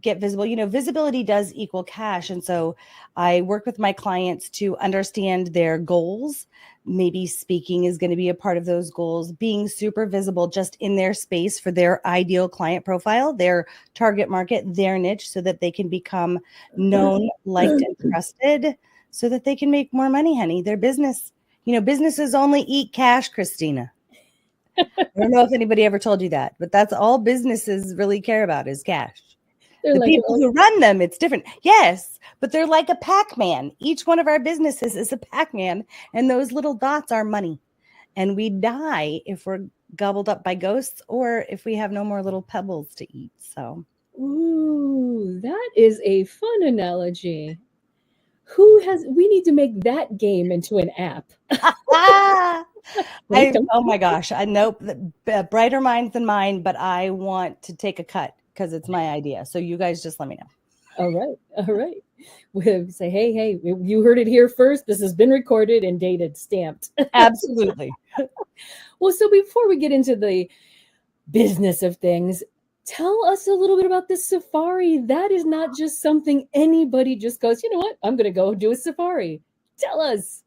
get visible. You know, visibility does equal cash. And so I work with my clients to understand their goals. Maybe speaking is going to be a part of those goals, being super visible just in their space for their ideal client profile, their target market, their niche, so that they can become known, liked, and trusted, so that they can make more money, honey. Their business, you know, businesses only eat cash, Christina. I don't know if anybody ever told you that, but that's all businesses really care about is cash. They're The like, people who run them, it's different. Yes, but they're like a Pac-Man. Each one of our businesses is a Pac-Man, and those little dots are money. And we die if we're gobbled up by ghosts or if we have no more little pebbles to eat. So, ooh, that is a fun analogy. We need to make that game into an app. oh my gosh. I know brighter minds than mine, but I want to take a cut because it's my idea. So you guys just let me know. All right. We'll say, hey, you heard it here first. This has been recorded and dated, stamped. Absolutely. Well, so before we get into the business of things, tell us a little bit about this safari. That is not just something anybody just goes, you know what, I'm going to go do a safari. Tell us.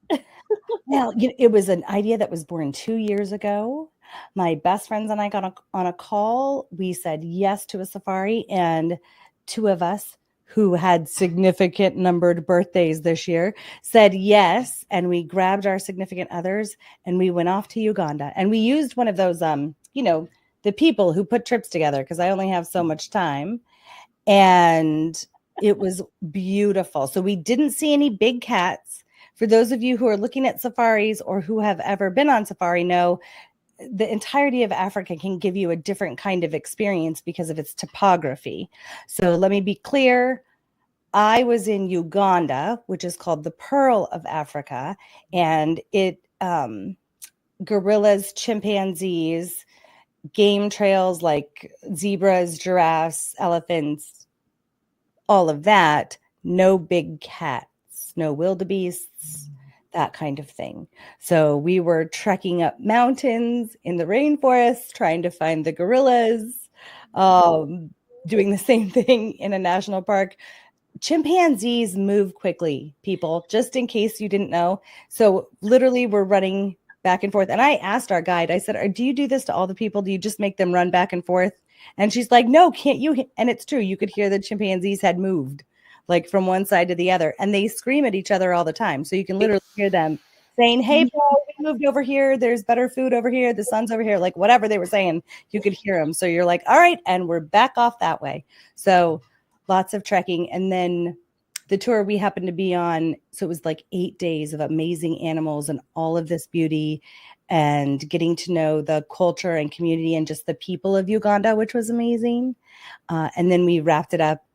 Well, it was an idea that was born 2 years ago. My best friends and I got on a call. We said yes to a safari, and two of us who had significant numbered birthdays this year said yes. And we grabbed our significant others and we went off to Uganda. And we used one of those, the people who put trips together because I only have so much time. And it was beautiful. So we didn't see any big cats. For those of you who are looking at safaris or who have ever been on safari, know the entirety of Africa can give you a different kind of experience because of its topography. So let me be clear. I was in Uganda, which is called the Pearl of Africa, and it gorillas, chimpanzees, game trails like zebras, giraffes, elephants, all of that. No big cats, no wildebeests, that kind of thing. So we were trekking up mountains in the rainforest, trying to find the gorillas, doing the same thing in a national park. Chimpanzees move quickly, people, just in case you didn't know. So literally we're running back and forth. And I asked our guide, I said, do you do this to all the people? Do you just make them run back and forth? And she's like, no, can't you? And it's true. You could hear the chimpanzees had moved like from one side to the other, and they scream at each other all the time. So you can literally hear them saying, hey, bro, we moved over here. There's better food over here. The sun's over here. Like whatever they were saying, you could hear them. So you're like, all right. And we're back off that way. So lots of trekking. And then the tour we happened to be on, so it was like 8 days of amazing animals and all of this beauty and getting to know the culture and community and just the people of Uganda, which was amazing. And then we wrapped it up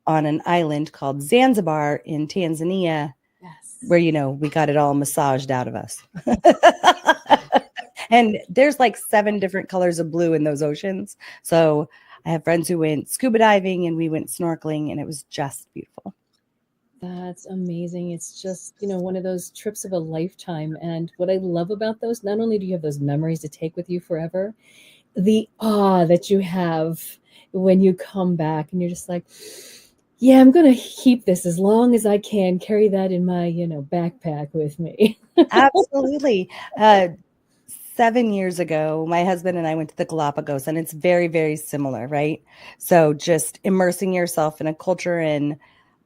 on an island called Zanzibar in Tanzania, where, we got it all massaged out of us. And there's like 7 different colors of blue in those oceans. So I have friends who went scuba diving and we went snorkeling, and it was just beautiful. That's amazing. It's just, one of those trips of a lifetime. And what I love about those, not only do you have those memories to take with you forever, the awe that you have when you come back and you're just like, yeah, I'm going to keep this as long as I can, carry that in my, backpack with me. Absolutely. 7 years ago, my husband and I went to the Galapagos, and it's very, very similar, right? So just immersing yourself in a culture and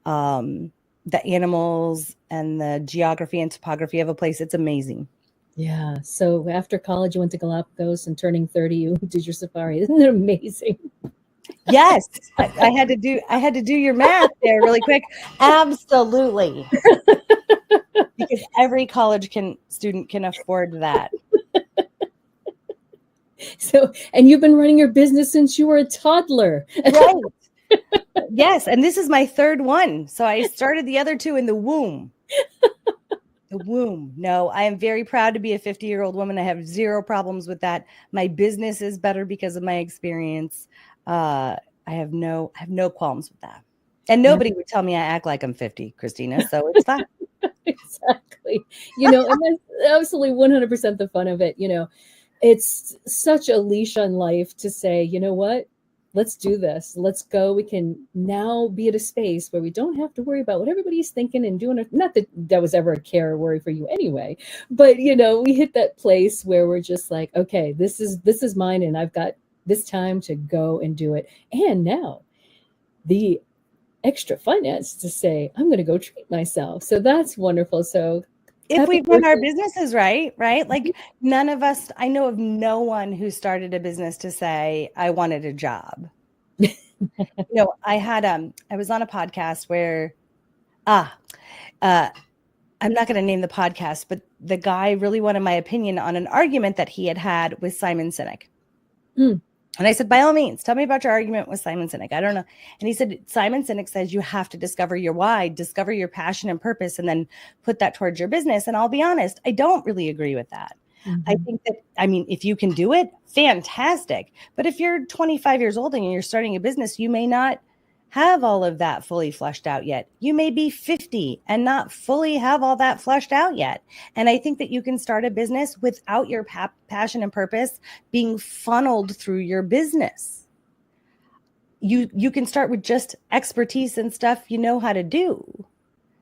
the animals and the geography and topography of a place. It's amazing. Yeah. So after college, you went to Galapagos, and turning 30, you did your safari. Isn't it amazing? Yes. I had to do your math there really quick. Absolutely. Because every college student can afford that. So, and you've been running your business since you were a toddler. Right. Yes. And this is my 3rd one. So I started the other 2 in the womb. The womb. No, I am very proud to be a 50-year-old woman. I have 0 problems with that. My business is better because of my experience. I have no qualms with that. And nobody would tell me I act like I'm 50, Christina. So it's fine. Exactly. And that's absolutely 100% the fun of it. It's such a leash on life to say, you know what? Let's do this. Let's go. We can now be at a space where we don't have to worry about what everybody's thinking and doing. Not that that was ever a care or worry for you anyway, but we hit that place where we're just like, okay, this is mine, and I've got this time to go and do it. And now the extra finance to say, I'm going to go treat myself. So that's wonderful. So if we run our businesses right? Like none of us, I know of no one who started a business to say, I wanted a job. I was on a podcast where, I'm not going to name the podcast, but the guy really wanted my opinion on an argument that he had with Simon Sinek. And I said, by all means, tell me about your argument with Simon Sinek. I don't know. And he said, Simon Sinek says you have to discover your why, discover your passion and purpose, and then put that towards your business. And I'll be honest, I don't really agree with that. I think that, if you can do it, fantastic. But if you're 25 years old and you're starting a business, you may not have all of that fully fleshed out yet. You may be 50 and not fully have all that fleshed out yet. And I think that you can start a business without your passion and purpose being funneled through your business. You can start with just expertise and stuff you know how to do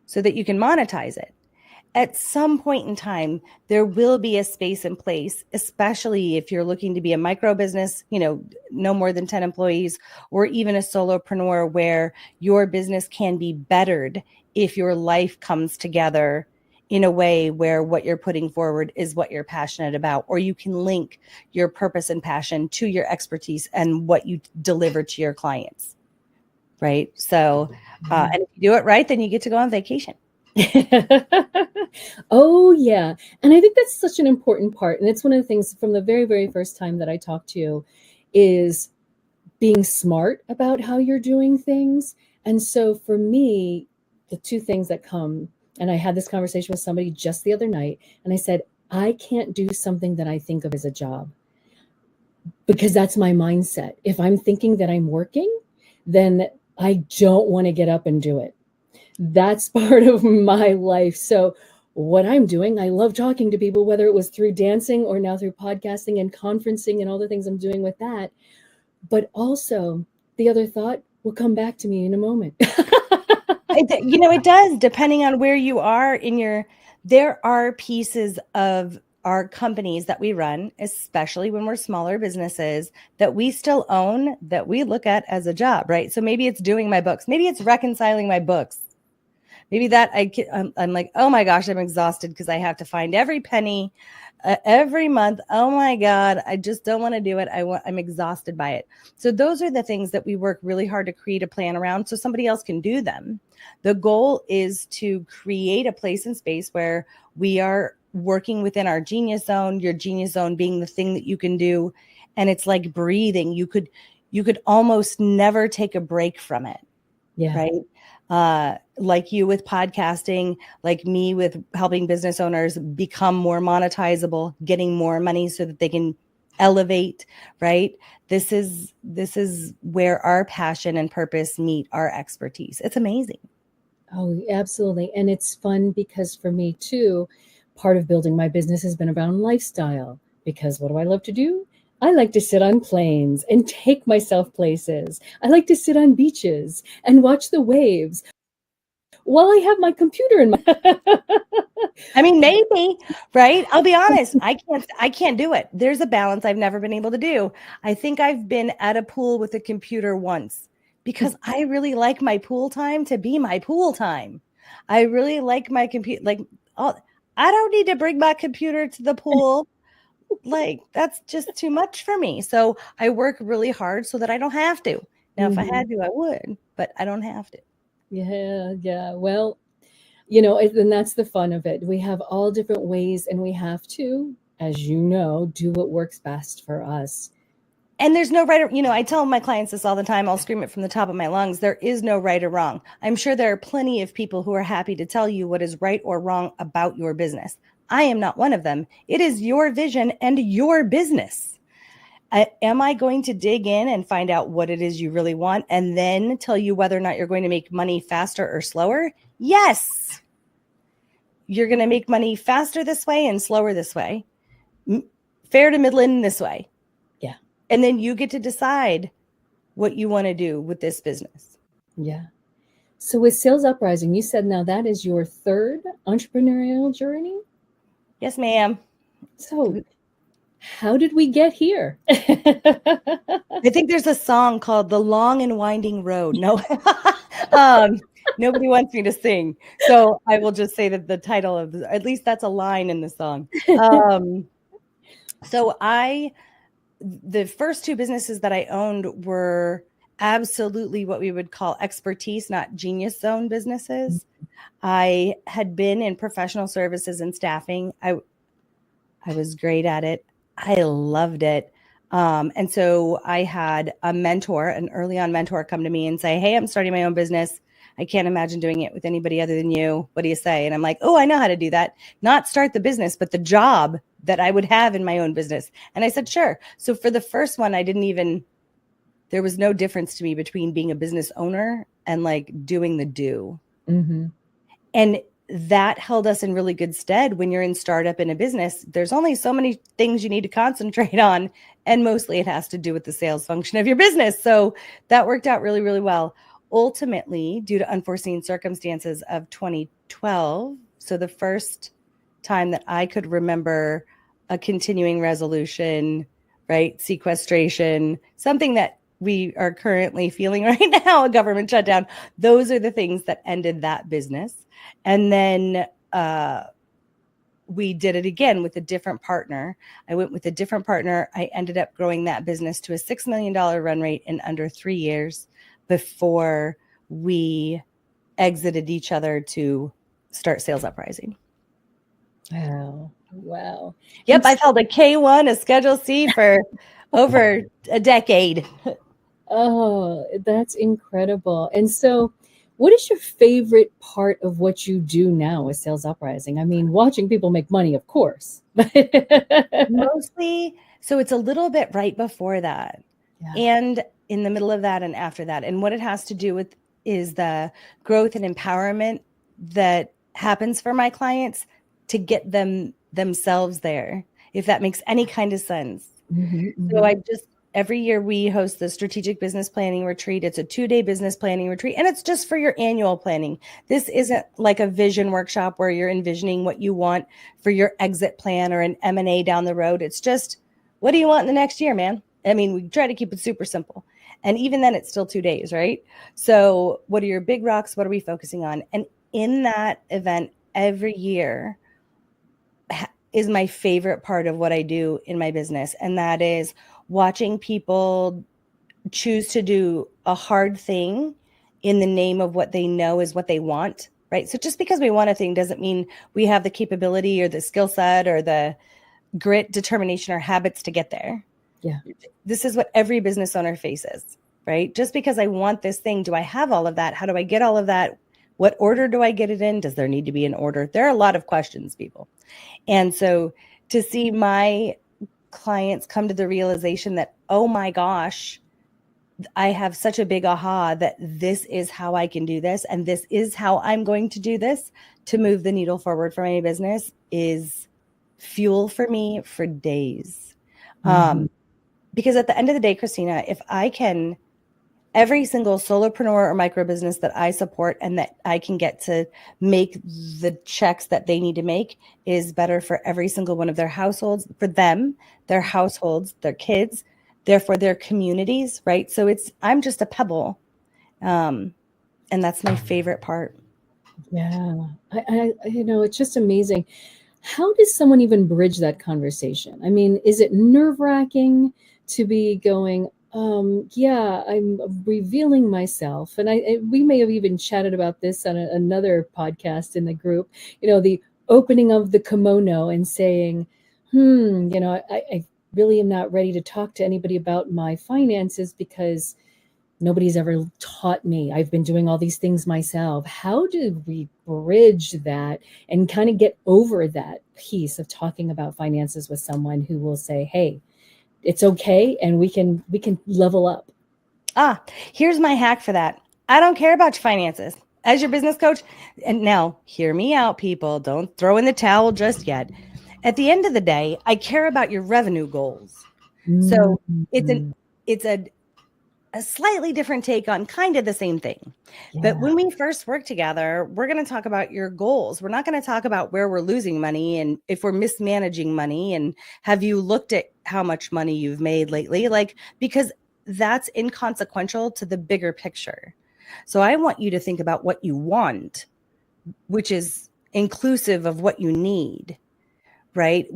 so that you can monetize it. At some point in time, there will be a space in place, especially if you're looking to be a micro business, no more than 10 employees, or even a solopreneur where your business can be bettered if your life comes together in a way where what you're putting forward is what you're passionate about, or you can link your purpose and passion to your expertise and what you deliver to your clients. Right. So, and if you do it right, then you get to go on vacation. Oh, yeah. And I think that's such an important part. And it's one of the things from the very, very first time that I talked to you is being smart about how you're doing things. And so for me, the 2 things that come, and I had this conversation with somebody just the other night, and I said, I can't do something that I think of as a job because that's my mindset. If I'm thinking that I'm working, then I don't want to get up and do it. That's part of my life. So what I'm doing, I love talking to people, whether it was through dancing or now through podcasting and conferencing and all the things I'm doing with that. But also the other thought will come back to me in a moment. It does, depending on where you are there are pieces of are companies that we run, especially when we're smaller businesses, that we still own, that we look at as a job, right? So maybe it's doing my books. Maybe it's reconciling my books. Maybe that I'm like, oh my gosh, I'm exhausted because I have to find every penny every month. Oh my God, I just don't want to do it. I'm exhausted by it. So those are the things that we work really hard to create a plan around so somebody else can do them. The goal is to create a place and space where we are working within our genius zone, your genius zone being the thing that you can do. And it's like breathing. You could almost never take a break from it. Yeah. Right. Like you with podcasting, like me with helping business owners become more monetizable, getting more money so that they can elevate, right? This is where our passion and purpose meet our expertise. It's amazing. Oh, absolutely. And it's fun because for me too, part of building my business has been around lifestyle, because what do I love to do? I like to sit on planes and take myself places. I like to sit on beaches and watch the waves while I have my computer in my I mean, maybe, right? I'll be honest. I can't do it. There's a balance I've never been able to do. I think I've been at a pool with a computer once because I really like my pool time to be my pool time. I really like my computer. Like, oh, I don't need to bring my computer to the pool. Like, that's just too much for me. So I work really hard so that I don't have to. Now, if I had to, I would, but I don't have to. Yeah. Well, and that's the fun of it. We have all different ways, and we have to, as you know, do what works best for us. And there's no right or, I tell my clients this all the time. I'll scream it from the top of my lungs. There is no right or wrong. I'm sure there are plenty of people who are happy to tell you what is right or wrong about your business. I am not one of them. It is your vision and your business. Am I going to dig in and find out what it is you really want and then tell you whether or not you're going to make money faster or slower? Yes. You're going to make money faster this way and slower this way. Fair to middling this way. Yeah. And then you get to decide what you want to do with this business. Yeah. So with Sales Uprising, you said now that is your third entrepreneurial journey? Yes, ma'am. So how did we get here? I think there's a song called The Long and Winding Road. No, nobody wants me to sing. So I will just say that the title of, at least that's a line in the song. So the first two businesses that I owned were absolutely what we would call expertise, not genius zone businesses. I had been in professional services and staffing. I was great at it. I loved it. And so I had a mentor, an early on mentor, come to me and say, hey, I'm starting my own business. I can't imagine doing it with anybody other than you. What do you say? And I'm like, oh, I know how to do that. Not start the business, but the job that I would have in my own business. And I said, sure. So for the first one, there was no difference to me between being a business owner and like doing the do. Mm-hmm. And that held us in really good stead. When you're in startup in a business, there's only so many things you need to concentrate on. And mostly it has to do with the sales function of your business. So that worked out really, really well. Ultimately, due to unforeseen circumstances of 2012, so the first time that I could remember a continuing resolution, right? Sequestration, something that we are currently feeling right now, a government shutdown. Those are the things that ended that business. And then we did it again with a different partner. I went with a different partner. I ended up growing that business to a $6 million run rate in under 3 years before we exited each other to start Sales Uprising. Wow. Yep, I've held a K1, a Schedule C for over a decade. Oh, that's incredible. And so what is your favorite part of what you do now with Sales Uprising? I mean, watching people make money, of course. Mostly. So it's a little bit right before that and in the middle of that and after that. And what it has to do with is the growth and empowerment that happens for my clients to get themselves there, if that makes any kind of sense. Mm-hmm. So every year we host the strategic business planning retreat. It's a 2-day business planning retreat, and it's just for your annual planning. This isn't like a vision workshop where you're envisioning what you want for your exit plan or an M&A down the road. It's just, what do you want in the next year, man? I mean, we try to keep it super simple. And even then, it's still 2 days, right? So what are your big rocks? What are we focusing on? And in that event every year is my favorite part of what I do in my business. And that is watching people choose to do a hard thing in the name of what they know is what they want, right? So just because we want a thing doesn't mean we have the capability or the skill set or the grit, determination, or habits to get there. Yeah. This is what every business owner faces, right? Just because I want this thing, do I have all of that? How do I get all of that? What order do I get it in? Does there need to be an order? There are a lot of questions, people. And so to see my clients come to the realization that, oh my gosh, I have such a big aha that this is how I can do this, and this is how I'm going to do this to move the needle forward for my business is fuel for me for days. Because at the end of the day, Christina, if I can, every single solopreneur or micro business that I support and that I can get to make the checks that they need to make is better for every single one of their households, for them, their households, their kids, therefore their communities, right? So I'm just a pebble. And that's my favorite part. Yeah. I it's just amazing. How does someone even bridge that conversation? I mean, is it nerve-wracking to be going, yeah, I'm revealing myself. And we may have even chatted about this on another podcast in the group, the opening of the kimono and saying, I really am not ready to talk to anybody about my finances because nobody's ever taught me. I've been doing all these things myself. How do we bridge that and kind of get over that piece of talking about finances with someone who will say, hey, it's okay, and we can level up? Here's my hack for that. I don't care about your finances. As your business coach, and now hear me out, people. Don't throw in the towel just yet. At the end of the day, I care about your revenue goals. So it's a slightly different take on kind of the same thing. Yeah. But when we first work together, we're going to talk about your goals. We're not going to talk about where we're losing money and if we're mismanaging money and have you looked at how much money you've made lately, because that's inconsequential to the bigger picture. So I want you to think about what you want, which is inclusive of what you need, right?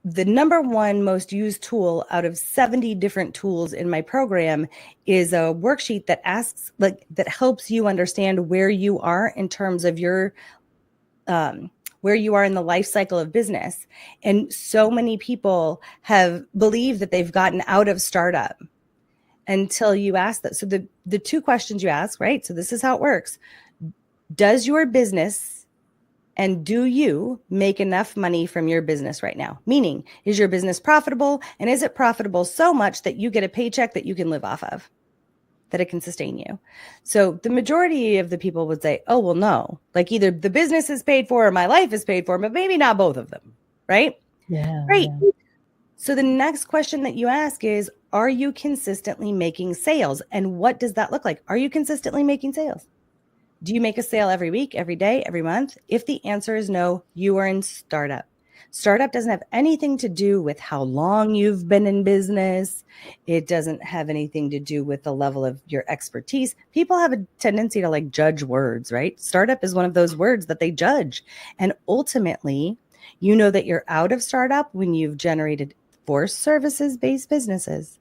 The number one most used tool out of 70 different tools in my program is a worksheet that asks, that helps you understand where you are in terms of your, where you are in the life cycle of business. And so many people have believed that they've gotten out of startup until you ask that. So the two questions you ask, right? So this is how it works. Does your business and do you make enough money from your business right now? Meaning, is your business profitable? And is it profitable so much that you get a paycheck that you can live off of, that it can sustain you? So the majority of the people would say, oh, well, no, either the business is paid for or my life is paid for, but maybe not both of them, right? Yeah. Great. Yeah. So the next question that you ask is, are you consistently making sales? And what does that look like? Are you consistently making sales? Do you make a sale every week, every day, every month? If the answer is no, you are in startup. Startup doesn't have anything to do with how long you've been in business. It doesn't have anything to do with the level of your expertise. People have a tendency to judge words, right? Startup is one of those words that they judge. And ultimately, you know that you're out of startup when you've generated 4 services-based businesses.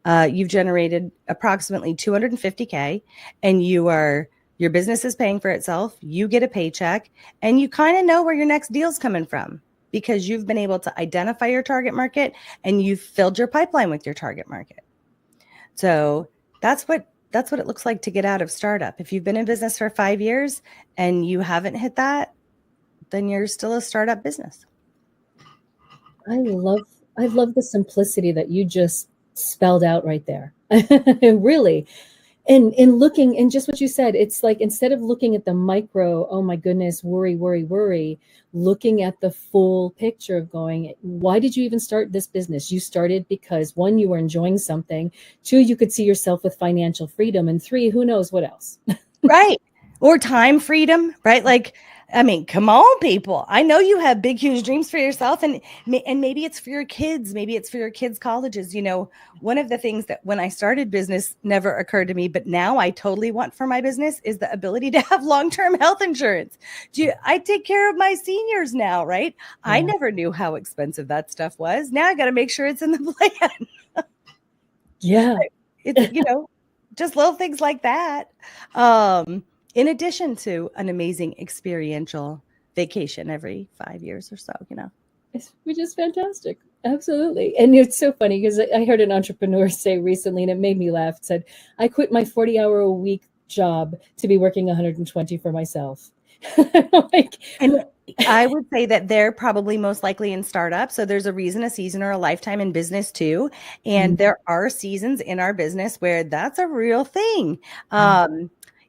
You've generated approximately $250K and your business is paying for itself, you get a paycheck, and you kind of know where your next deal's coming from because you've been able to identify your target market and you've filled your pipeline with your target market. So that's what it looks like to get out of startup. If you've been in business for 5 years and you haven't hit that, then you're still a startup business. I love the simplicity that you just spelled out right there. Really. And in looking, and just what you said, it's like, instead of looking at the micro, oh my goodness, worry, looking at the full picture of going, why did you even start this business? You started because, one, you were enjoying something, two, you could see yourself with financial freedom, and three, who knows what else. Right. Or time freedom, right? Like, I mean, come on, people. I know you have big, huge dreams for yourself, and maybe it's for your kids. Maybe it's for your kids' colleges. You know, one of the things that when I started business never occurred to me, but now I totally want for my business is the ability to have long-term health insurance. I take care of my seniors now, right? Yeah. I never knew how expensive that stuff was. Now I got to make sure it's in the plan. Yeah. It's, you know, just little things like that. In addition to an amazing experiential vacation every 5 years or so, you know. Which is fantastic. Absolutely. And it's so funny because I heard an entrepreneur say recently, and it made me laugh, said, I quit my 40-hour-a-week job to be working 120 for myself. And I would say that they're probably most likely in startup. So there's a reason, a season, or a lifetime in business too. And there are seasons in our business where that's a real thing.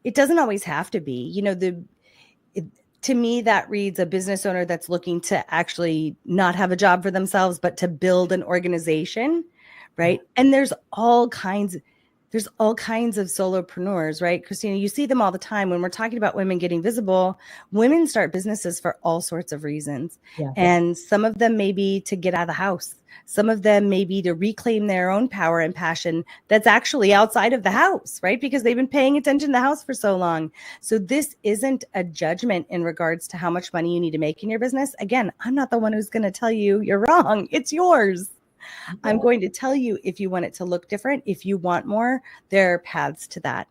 It doesn't always have to be, you know, to me, that reads a business owner that's looking to actually not have a job for themselves, but to build an organization, right? And there's all kinds of solopreneurs, right? Christina, you see them all the time. When we're talking about women getting visible, women start businesses for all sorts of reasons. Yeah. And some of them may be to get out of the house. Some of them may be to reclaim their own power and passion that's actually outside of the house, right? Because they've been paying attention to the house for so long. So this isn't a judgment in regards to how much money you need to make in your business. Again, I'm not the one who's going to tell you you're wrong. It's yours. I'm going to tell you if you want it to look different, if you want more, there are paths to that,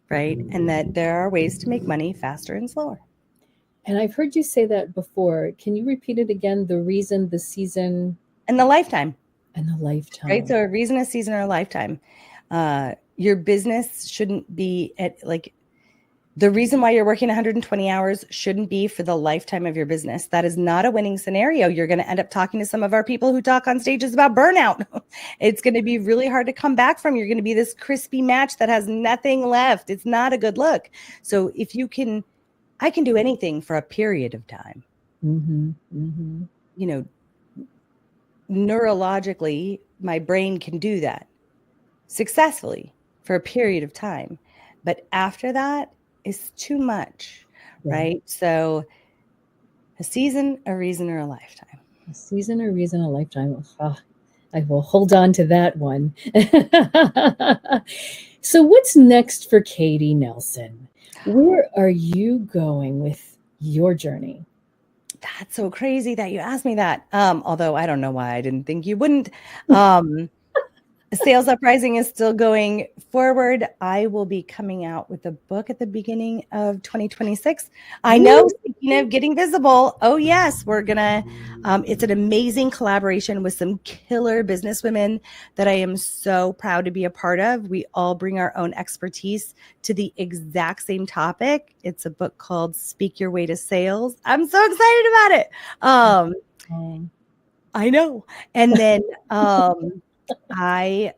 right? And that there are ways to make money faster and slower. And I've heard you say that before. Can you repeat it again? The reason, the season, and the lifetime. And the lifetime. Right. So a reason, a season, or a lifetime. Your business shouldn't be at like the reason why you're working 120 hours shouldn't be for the lifetime of your business. That is not a winning scenario. You're going to end up talking to some of our people who talk on stages about burnout. It's going to be really hard to come back from. You're going to be this crispy match that has nothing left. It's not a good look. So if you can, I can do anything for a period of time. You know, neurologically, my brain can do that successfully for a period of time. But after that, it's too much, right? So a season, a reason, or a lifetime. A season, a reason, a lifetime. Oh, I will hold on to that one. So what's next for Katie Nelson? Where are you going with your journey? That's so crazy that you asked me that. Although I don't know why I didn't think you wouldn't. Sales Uprising is still going forward. I will be coming out with a book at the beginning of 2026. I know, speaking of getting visible, oh yes, we're gonna, it's an amazing collaboration with some killer businesswomen that I am so proud to be a part of. We all bring our own expertise to the exact same topic. It's a book called Speak Your Way to Sales. I'm so excited about it. I know. And then, I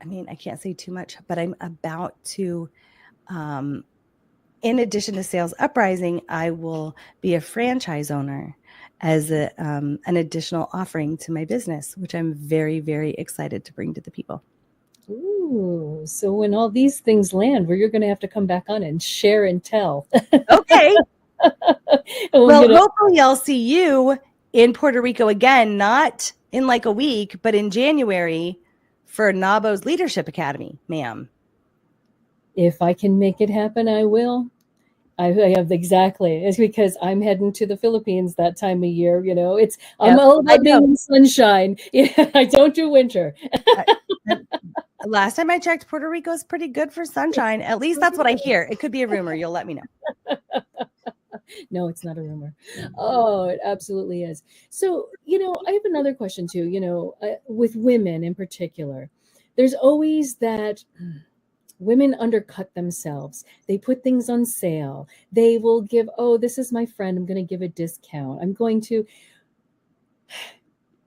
mean, I can't say too much, but I'm about to, in addition to Sales Uprising, I will be a franchise owner as an additional offering to my business, which I'm very, very excited to bring to the people. Ooh, so when all these things land, you're going to have to come back on and share and tell. Okay. Well, hopefully I'll see you in Puerto Rico again, not in like a week, but in January for NABO's Leadership Academy, ma'am. If I can make it happen, I will. I have exactly. It's because I'm heading to the Philippines that time of year. You know, I'm all about being in sunshine. I don't do winter. Last time I checked, Puerto Rico is pretty good for sunshine. At least that's what I hear. It could be a rumor. You'll let me know. No, it's not a rumor. Oh, it absolutely is. So, I have another question too, with women in particular. There's always that women undercut themselves. They put things on sale. They will give, oh, this is my friend. I'm going to give a discount. I'm going to.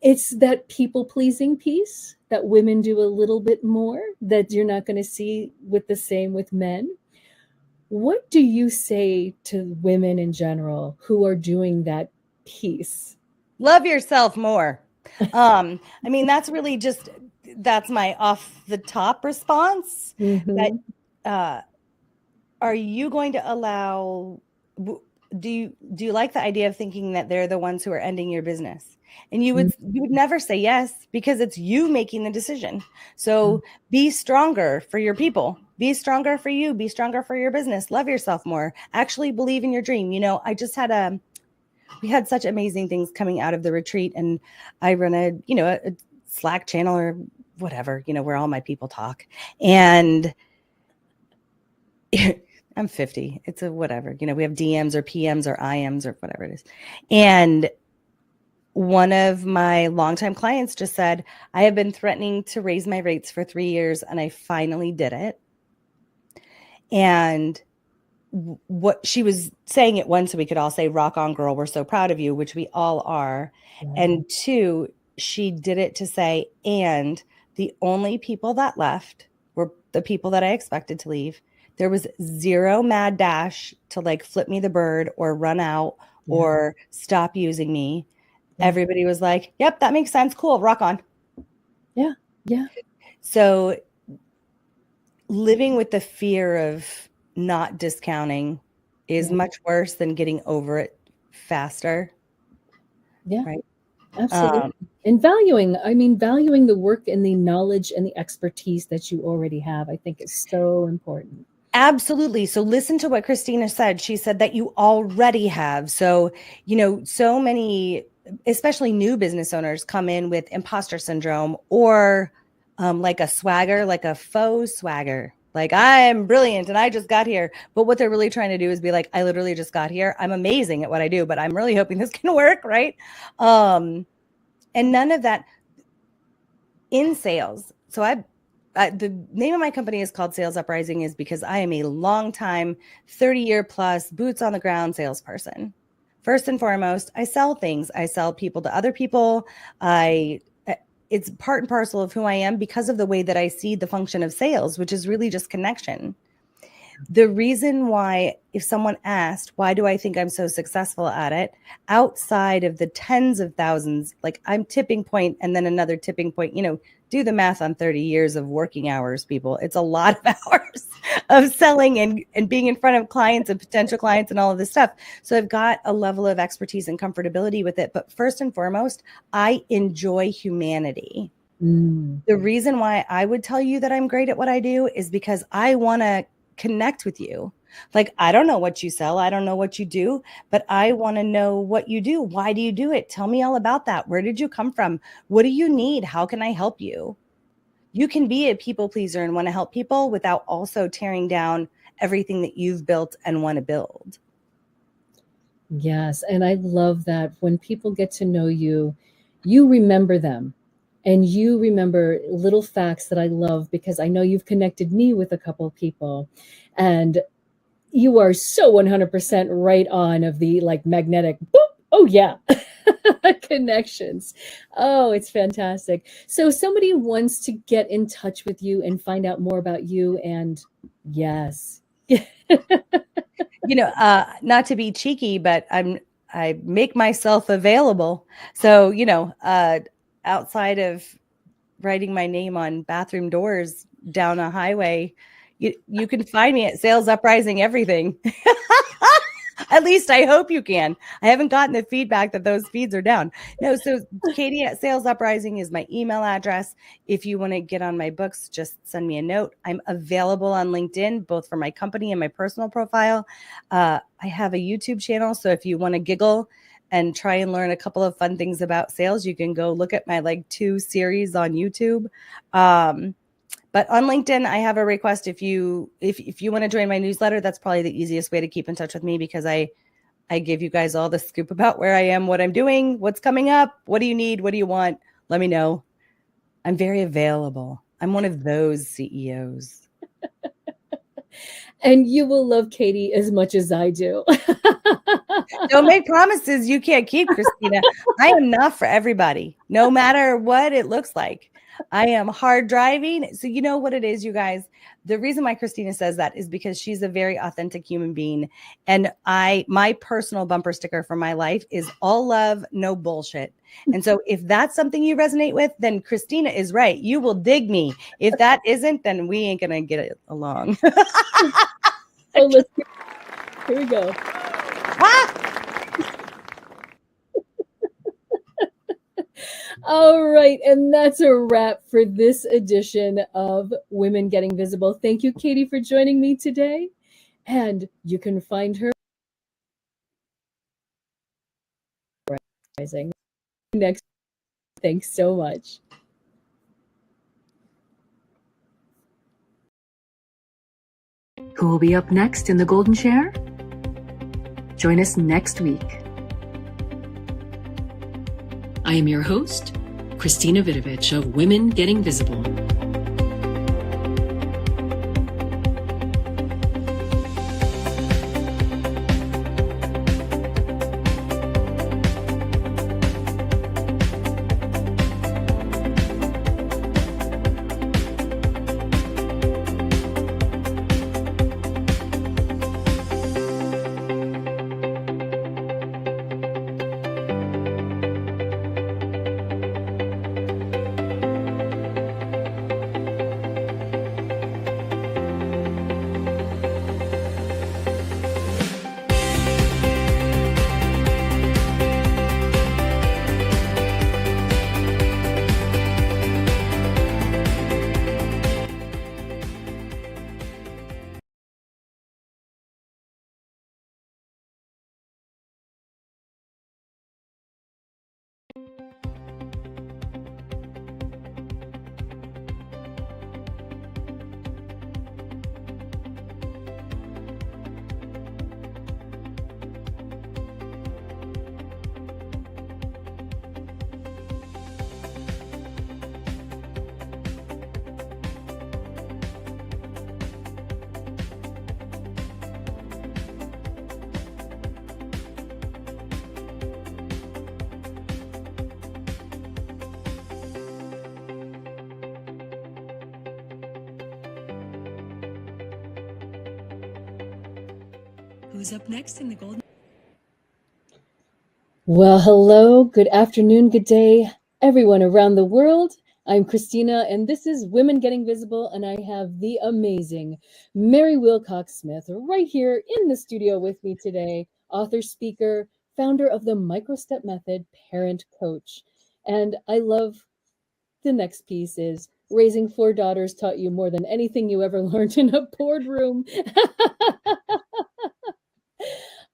It's that people pleasing piece that women do a little bit more that you're not going to see with the same with men. What do you say to women in general who are doing that piece? Love yourself more. I mean, that's really just, that's my off the top response. Mhm. That are you going to allow, do you like the idea of thinking that they're the ones who are ending your business? And you would never say yes, because it's you making the decision. So be stronger for your people, be stronger for you, be stronger for your business, love yourself more, actually believe in your dream. You know, I just had we had such amazing things coming out of the retreat, and I run a Slack channel or whatever, where all my people talk. And I'm 50. It's a whatever, we have DMs or PMs or IMs or whatever it is. And one of my longtime clients just said, I have been threatening to raise my rates for 3 years, and I finally did it. And what she was saying it, one, so we could all say, rock on, girl, we're so proud of you, which we all are. And two, she did it to say, and the only people that left were the people that I expected to leave. There was zero mad dash to like flip me the bird or run out or stop using me. Everybody was like, yep, that makes sense. Cool. Rock on. Yeah. Yeah. So living with the fear of not discounting is much worse than getting over it faster. Yeah. Right. Absolutely. And valuing the work and the knowledge and the expertise that you already have, I think is so important. Absolutely. So listen to what Christina said. She said that you already have. So, so many, especially new business owners, come in with imposter syndrome or like a swagger, like a faux swagger. Like, I'm brilliant and I just got here. But what they're really trying to do is be like, I literally just got here. I'm amazing at what I do, but I'm really hoping this can work. Right. And none of that in sales. So the name of my company is called Sales Uprising, is because I am a long time, 30-year plus boots on the ground salesperson. First and foremost, I sell things. I sell people to other people. It's part and parcel of who I am because of the way that I see the function of sales, which is really just connection. The reason why, if someone asked, why do I think I'm so successful at it, outside of the tens of thousands, like I'm tipping point and then another tipping point, do the math on 30 years of working hours, people. It's a lot of hours of selling and being in front of clients and potential clients and all of this stuff. So I've got a level of expertise and comfortability with it. But first and foremost, I enjoy humanity. The reason why I would tell you that I'm great at what I do is because I want to connect with you. Like, I don't know what you sell. I don't know what you do, but I want to know what you do. Why do you do it? Tell me all about that. Where did you come from? What do you need? How can I help you? You can be a people pleaser and want to help people without also tearing down everything that you've built and want to build. Yes. And I love that when people get to know you, you remember them. And you remember little facts that I love, because I know you've connected me with a couple of people, and you are so 100% right on of the like magnetic, boop, oh yeah, connections. Oh, it's fantastic. So somebody wants to get in touch with you and find out more about you, and yes. Not to be cheeky, but I make myself available. So, outside of writing my name on bathroom doors down a highway, you can find me at Sales Uprising everything. At least I hope you can. I haven't gotten the feedback that those feeds are down. No, so Katie at Sales Uprising is my email address. If you want to get on my books, just send me a note. I'm available on LinkedIn, both for my company and my personal profile. I have a YouTube channel, so if you want to giggle and try and learn a couple of fun things about sales, you can go look at my 2 series on YouTube. But on LinkedIn, I have a request. If you want to join my newsletter, that's probably the easiest way to keep in touch with me, because I give you guys all the scoop about where I am, what I'm doing, what's coming up, what do you need, what do you want? Let me know. I'm very available. I'm one of those CEOs. And you will love Katie as much as I do. Don't make promises you can't keep, Christina. I am not for everybody, no matter what it looks like. I am hard driving. So you know what it is, you guys. The reason why Christina says that is because she's a very authentic human being. And my personal bumper sticker for my life is all love, no bullshit. And so if that's something you resonate with, then Christina is right. You will dig me. If that isn't, then we ain't going to get it along. Oh, let's here we go. All right. And that's a wrap for this edition of Women Getting Visible. Thank you, Katie, for joining me today. And you can find her next. Thanks so much. Who will be up next in the Golden Chair? Join us next week. I am your host, Christina Vidovich of Women Getting Visible. Who's up next in the Golden? Well, hello, good afternoon, good day, everyone around the world. I'm Christina, and this is Women Getting Visible, and I have the amazing Mary Wilcox-Smith right here in the studio with me today, author, speaker, founder of the Micro-Step Method, parent coach. And I love the next piece is raising 4 daughters taught you more than anything you ever learned in a boardroom.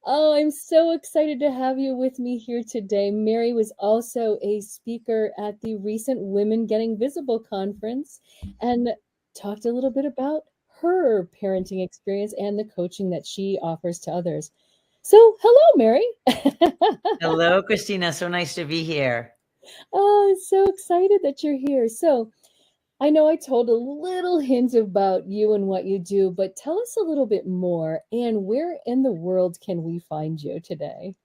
Oh, I'm so excited to have you with me here today. Mary was also a speaker at the recent Women Getting Visible conference and talked a little bit about her parenting experience and the coaching that she offers to others. So, hello, Mary. Hello, Christina. So nice to be here. Oh, I'm so excited that you're here. So, I know I told a little hint about you and what you do, but tell us a little bit more. And where in the world can we find you today?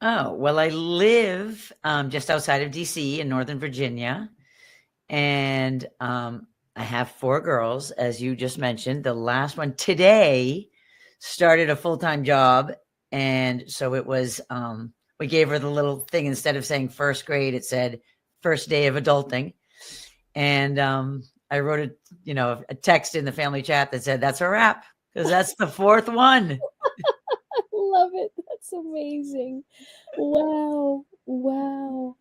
Oh, well, I live just outside of DC in Northern Virginia. And I have 4 girls, as you just mentioned. The last one today started a full-time job. And so it was, we gave her the little thing, instead of saying first grade, it said first day of adulting. And I wrote a text in the family chat that said, that's a wrap, because that's the 4th one. Love it. That's amazing. Wow. Wow.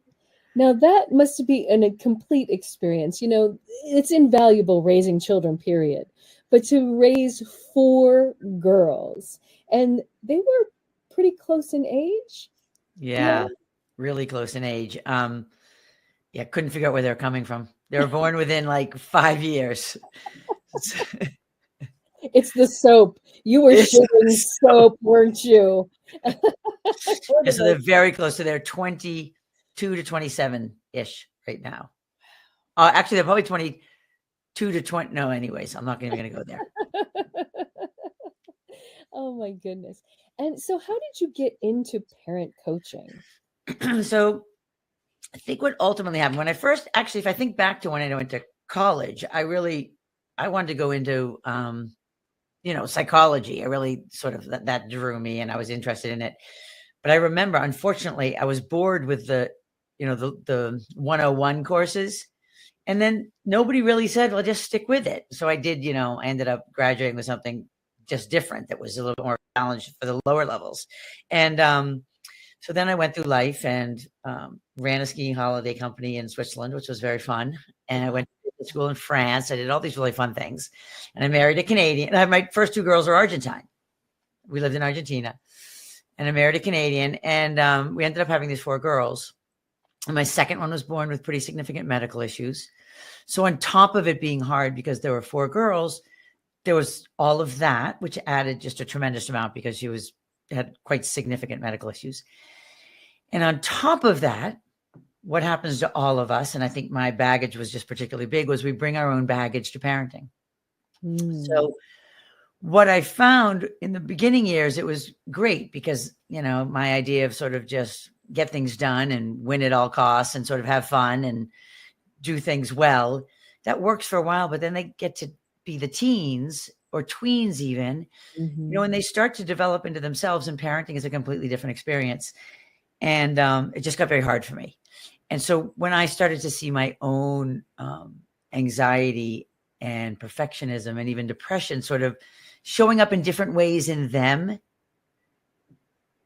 Now that must be a complete experience. You know, it's invaluable raising children, period. But to raise 4 girls, and they were pretty close in age. Yeah, really close in age. Yeah, couldn't figure out where they're coming from. They were born within like 5 years. It's the soap. You were shooting soap, weren't you? Yeah, so they're very close. So they're 22 to 27-ish right now. Actually, they're probably 22 to 20. No, anyways, I'm not even going to go there. Oh my goodness. And so how did you get into parent coaching? So I think what ultimately happened when I first, actually, if I think back to when I went to college, I wanted to go into, psychology. I really sort of, that drew me and I was interested in it. But I remember, unfortunately, I was bored with the 101 courses. And then nobody really said, well, just stick with it. So I did, I ended up graduating with something just different that was a little bit more challenged for the lower levels. And so then I went through life and ran a skiing holiday company in Switzerland, which was very fun. And I went to school in France. I did all these really fun things. And I married a Canadian. And my first two girls are Argentine. We lived in Argentina. And I married a Canadian. And we ended up having these 4 girls. And my second one was born with pretty significant medical issues. So on top of it being hard because there were 4 girls, there was all of that, which added just a tremendous amount because she had quite significant medical issues. And on top of that, what happens to all of us, and I think my baggage was just particularly big, was we bring our own baggage to parenting. So what I found in the beginning years, it was great because, my idea of sort of just get things done and win at all costs and sort of have fun and do things well, that works for a while, but then they get to be the teens or tweens even, when they start to develop into themselves, and parenting is a completely different experience. And it just got very hard for me. And so when I started to see my own anxiety and perfectionism and even depression sort of showing up in different ways in them,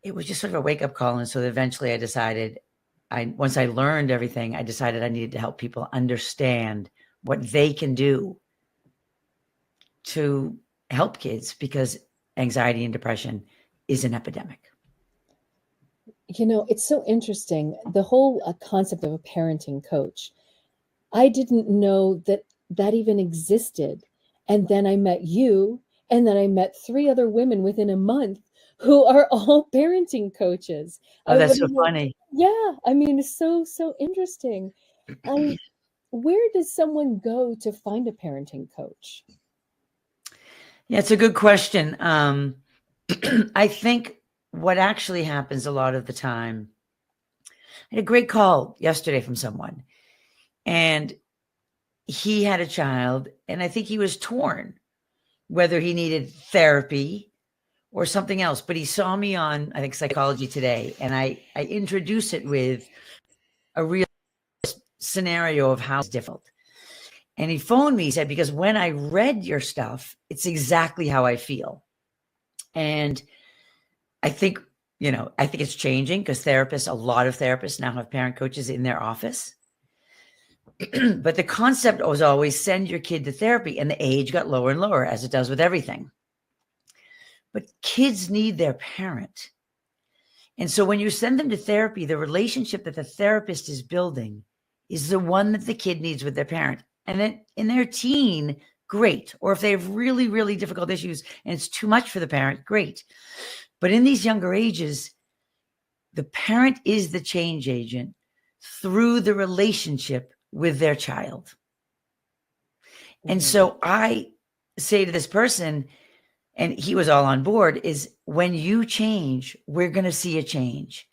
it was just sort of a wake-up call. And so eventually I decided, once I learned everything, I decided I needed to help people understand what they can do to help kids, because anxiety and depression is an epidemic. It's so interesting. The whole concept of a parenting coach. I didn't know that even existed. And then I met you, and then I met 3 other women within a month who are all parenting coaches. Oh, that's so funny. Yeah. I mean, it's so interesting. Where does someone go to find a parenting coach? Yeah, it's a good question. I think what actually happens a lot of the time, I had a great call yesterday from someone, and he had a child, and I think he was torn whether he needed therapy or something else. But he saw me on, I think, Psychology Today, and I introduced it with a real scenario of how it's difficult. And he phoned me, he said, because when I read your stuff, it's exactly how I feel. And I think, it's changing because a lot of therapists now have parent coaches in their office. But the concept was always send your kid to therapy, and the age got lower and lower, as it does with everything. But kids need their parent. And so when you send them to therapy, the relationship that the therapist is building is the one that the kid needs with their parent. And then in their teen, great. Or if they have really, really difficult issues and it's too much for the parent, great. But in these younger ages, the parent is the change agent through the relationship with their child. And so I say to this person, and he was all on board, is when you change, we're going to see a change.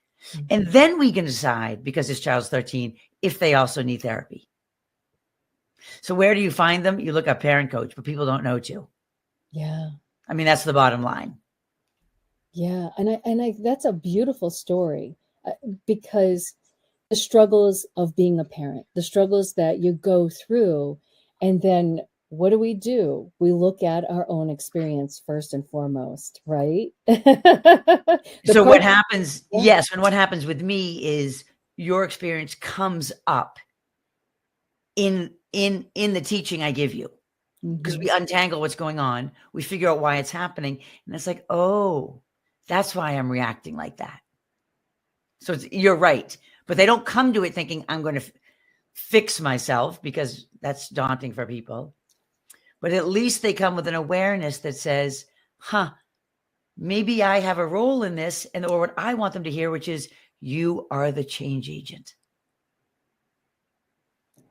And then we can decide, because this child's 13, if they also need therapy. So where do you find them? You look up parent coach, but people don't know to. Yeah. I mean, that's the bottom line. Yeah. And that's a beautiful story because the struggles of being a parent, the struggles that you go through, and then what do? We look at our own experience first and foremost, right? So what happens? Yeah. Yes. And what happens with me is your experience comes up in the teaching I give you, because we untangle what's going on. We figure out why it's happening. And it's like, oh, that's why I'm reacting like that. So you're right. But they don't come to it thinking I'm going to fix myself, because that's daunting for people. But at least they come with an awareness that says, maybe I have a role in this, or what I want them to hear, which is you are the change agent.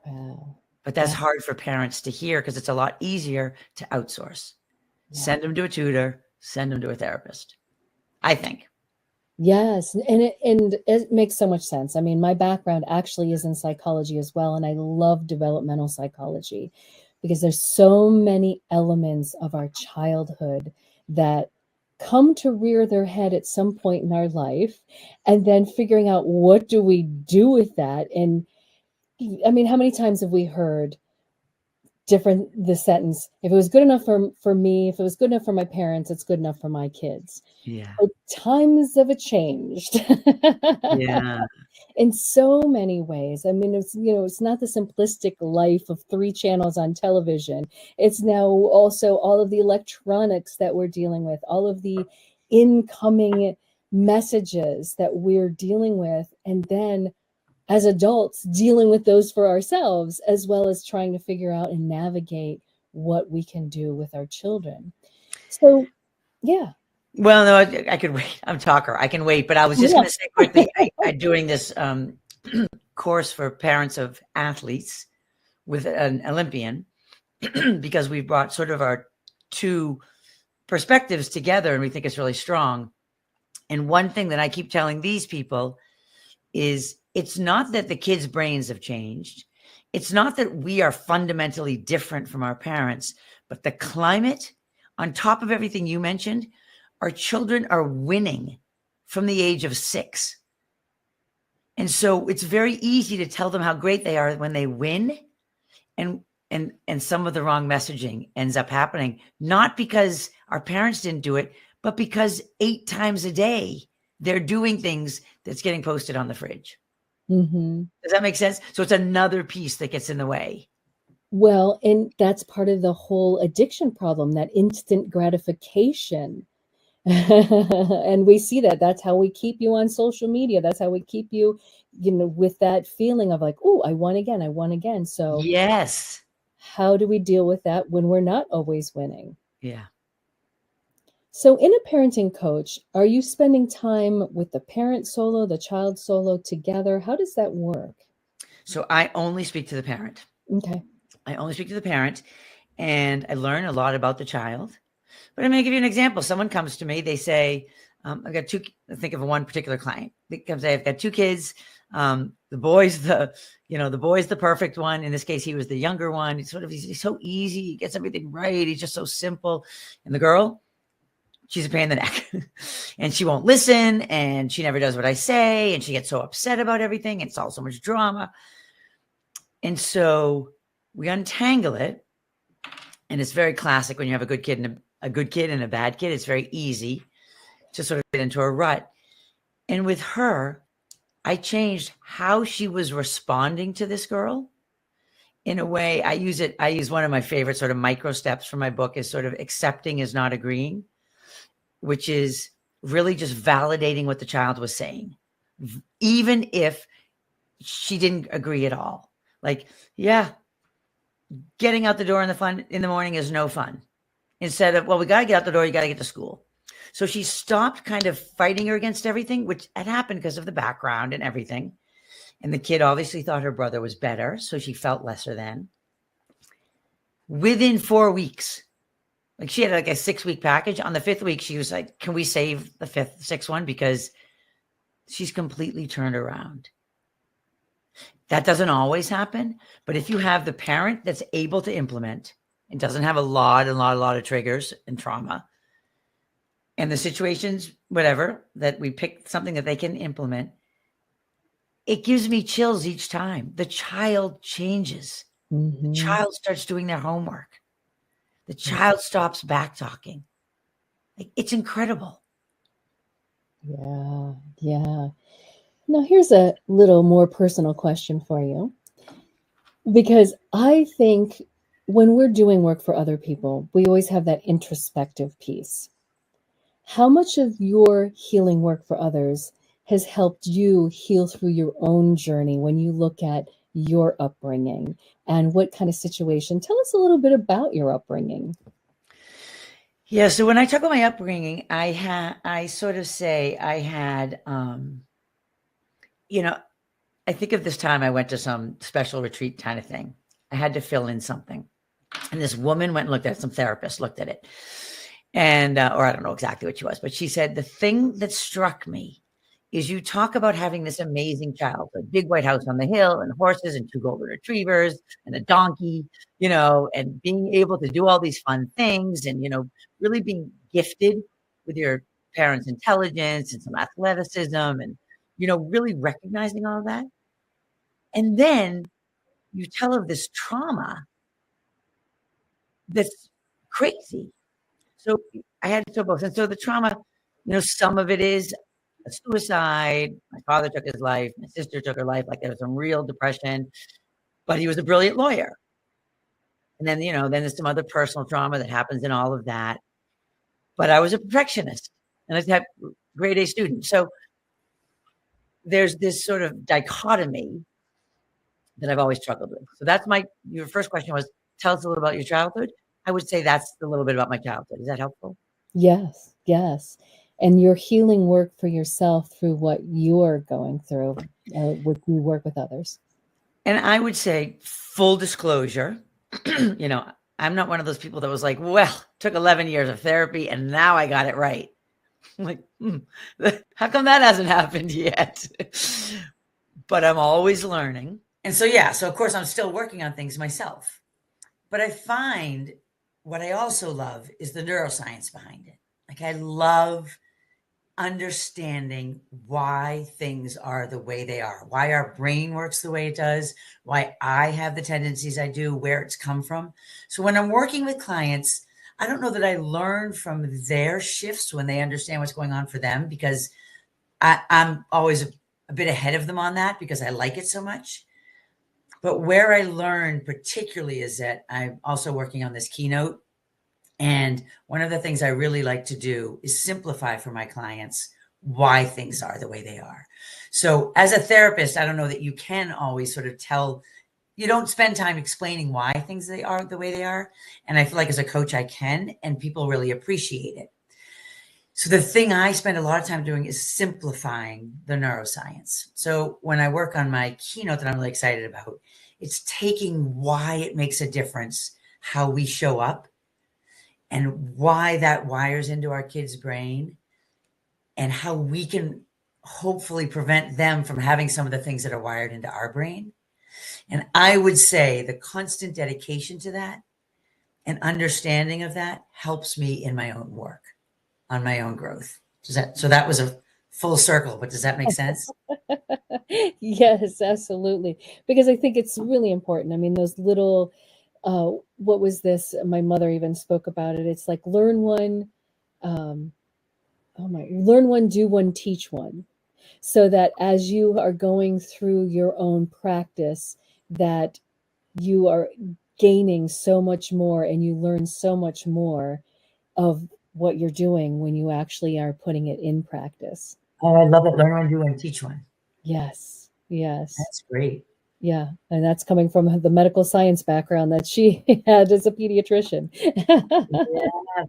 Wow. But that's hard for parents to hear, because it's a lot easier to outsource. Yeah. Send them to a tutor, send them to a therapist, I think. Yes, and it makes so much sense. I mean, my background actually is in psychology as well, and I love developmental psychology because there's so many elements of our childhood that come to rear their head at some point in our life, and then figuring out what do we do with that. And I mean, how many times have we heard the sentence, if it was good enough for me, if it was good enough for my parents, it's good enough for my kids. Yeah. But times have changed. Yeah. In so many ways. I mean, it's not the simplistic life of 3 channels on television. It's now also all of the electronics that we're dealing with, all of the incoming messages that we're dealing with, and then as adults dealing with those for ourselves, as well as trying to figure out and navigate what we can do with our children. So, yeah. Well, no, I could wait. I'm a talker. I can wait. But I was just going to say quickly, I'm doing this course for parents of athletes with an Olympian because we brought sort of our 2 perspectives together and we think it's really strong. And one thing that I keep telling these people is it's not that the kids' brains have changed. It's not that we are fundamentally different from our parents, but the climate, on top of everything you mentioned, our children are winning from the age of 6. And so it's very easy to tell them how great they are when they win. And some of the wrong messaging ends up happening, not because our parents didn't do it, but because 8 times a day they're doing things that's getting posted on the fridge. Mm-hmm. Does that make sense? So it's another piece that gets in the way. Well, and that's part of the whole addiction problem, that instant gratification. And we see that's how we keep you on social media. That's how we keep you, with that feeling of like, oh, I won again. So yes, how do we deal with that when we're not always winning? Yeah. So in a parenting coach, are you spending time with the parent solo, the child solo together? How does that work? So I only speak to the parent. Okay. I only speak to the parent, and I learn a lot about the child. But I'm going to give you an example. Someone comes to me, they say, I've got 2, think of one particular client. They come say, I've got 2 kids. The boy's the perfect one. In this case, he was the younger one. He's so easy. He gets everything right. He's just so simple. And the girl, she's a pain in the neck and she won't listen and she never does what I say. And she gets so upset about everything. It's all so much drama. And so we untangle it. And it's very classic when you have a good kid and a bad kid. It's very easy to sort of get into a rut. And with her, I changed how she was responding to this girl in a way. I use one of my favorite sort of micro steps from my book is sort of accepting is not agreeing, which is really just validating what the child was saying, even if she didn't agree at all. Like, yeah, getting out the door in the morning is no fun. Instead of, well, we got to get out the door, you got to get to school. So she stopped kind of fighting her against everything, which had happened because of the background and everything. And the kid obviously thought her brother was better, so she felt lesser than. Within 4 weeks, like she had like a 6-week package. On the 5th week, she was like, can we save the 6th one? Because she's completely turned around. That doesn't always happen. But if you have the parent that's able to implement and doesn't have a lot of triggers and trauma, and the situations, whatever, that we pick something that they can implement, it gives me chills each time. The child changes. Mm-hmm. The child starts doing their homework. The child stops back talking. It's incredible. Yeah. Now, here's a little more personal question for you. Because I think when we're doing work for other people, we always have that introspective piece. How much of your healing work for others has helped you heal through your own journey when you look at your upbringing and what kind of situation? Tell us a little bit about your upbringing. Yeah. So when I talk about my upbringing, I sort of say I had, I think of this time I went to some special retreat kind of thing. I had to fill in something. And this woman went and looked at it. Some therapist looked at it. And, or I don't know exactly what she was, but she said, the thing that struck me is you talk about having this amazing childhood, big white house on the hill and horses and 2 golden retrievers and a donkey, and being able to do all these fun things and, really being gifted with your parents' intelligence and some athleticism and, really recognizing all of that. And then you tell of this trauma that's crazy. So I had to tell both. And so the trauma, some of it is a suicide. My father took his life. My sister took her life. Like there was some real depression, but he was a brilliant lawyer. And then, then there's some other personal trauma that happens in all of that. But I was a perfectionist and I had grade A students. So there's this sort of dichotomy that I've always struggled with. So that's your first question was, tell us a little about your childhood. I would say that's a little bit about my childhood. Is that helpful? Yes, yes. And your healing work for yourself through what you're going through, with you work with others. And I would say, full disclosure, I'm not one of those people that was like, well, took 11 years of therapy and now I got it right. I'm like, how come that hasn't happened yet? But I'm always learning. And so, so of course I'm still working on things myself. But I find what I also love is the neuroscience behind it. Like I love understanding why things are the way they are, why our brain works the way it does, why I have the tendencies I do, where it's come from. So when I'm working with clients, I don't know that I learn from their shifts when they understand what's going on for them, because I'm always a bit ahead of them on that because I like it so much. But where I learn particularly is that I'm also working on this keynote. And one of the things I really like to do is simplify for my clients why things are the way they are. So as a therapist, I don't know that you can always sort of you don't spend time explaining why things are the way they are. And I feel like as a coach, I can, and people really appreciate it. So the thing I spend a lot of time doing is simplifying the neuroscience. So when I work on my keynote that I'm really excited about, it's taking why it makes a difference, how we show up, and why that wires into our kids' brain, and how we can hopefully prevent them from having some of the things that are wired into our brain. And I would say the constant dedication to that and understanding of that helps me in my own work, on my own growth. So that was a full circle, but does that make sense? Yes, absolutely. Because I think it's really important. I mean, those little, what was this? My mother even spoke about it. It's like learn one, learn one, do one, teach one. So that as you are going through your own practice, that you are gaining so much more and you learn so much more of what you're doing when you actually are putting it in practice. Oh, I love it. Learn one, do one, teach one. Yes. Yes. That's great. Yeah. And that's coming from the medical science background that she had as a pediatrician. Yeah,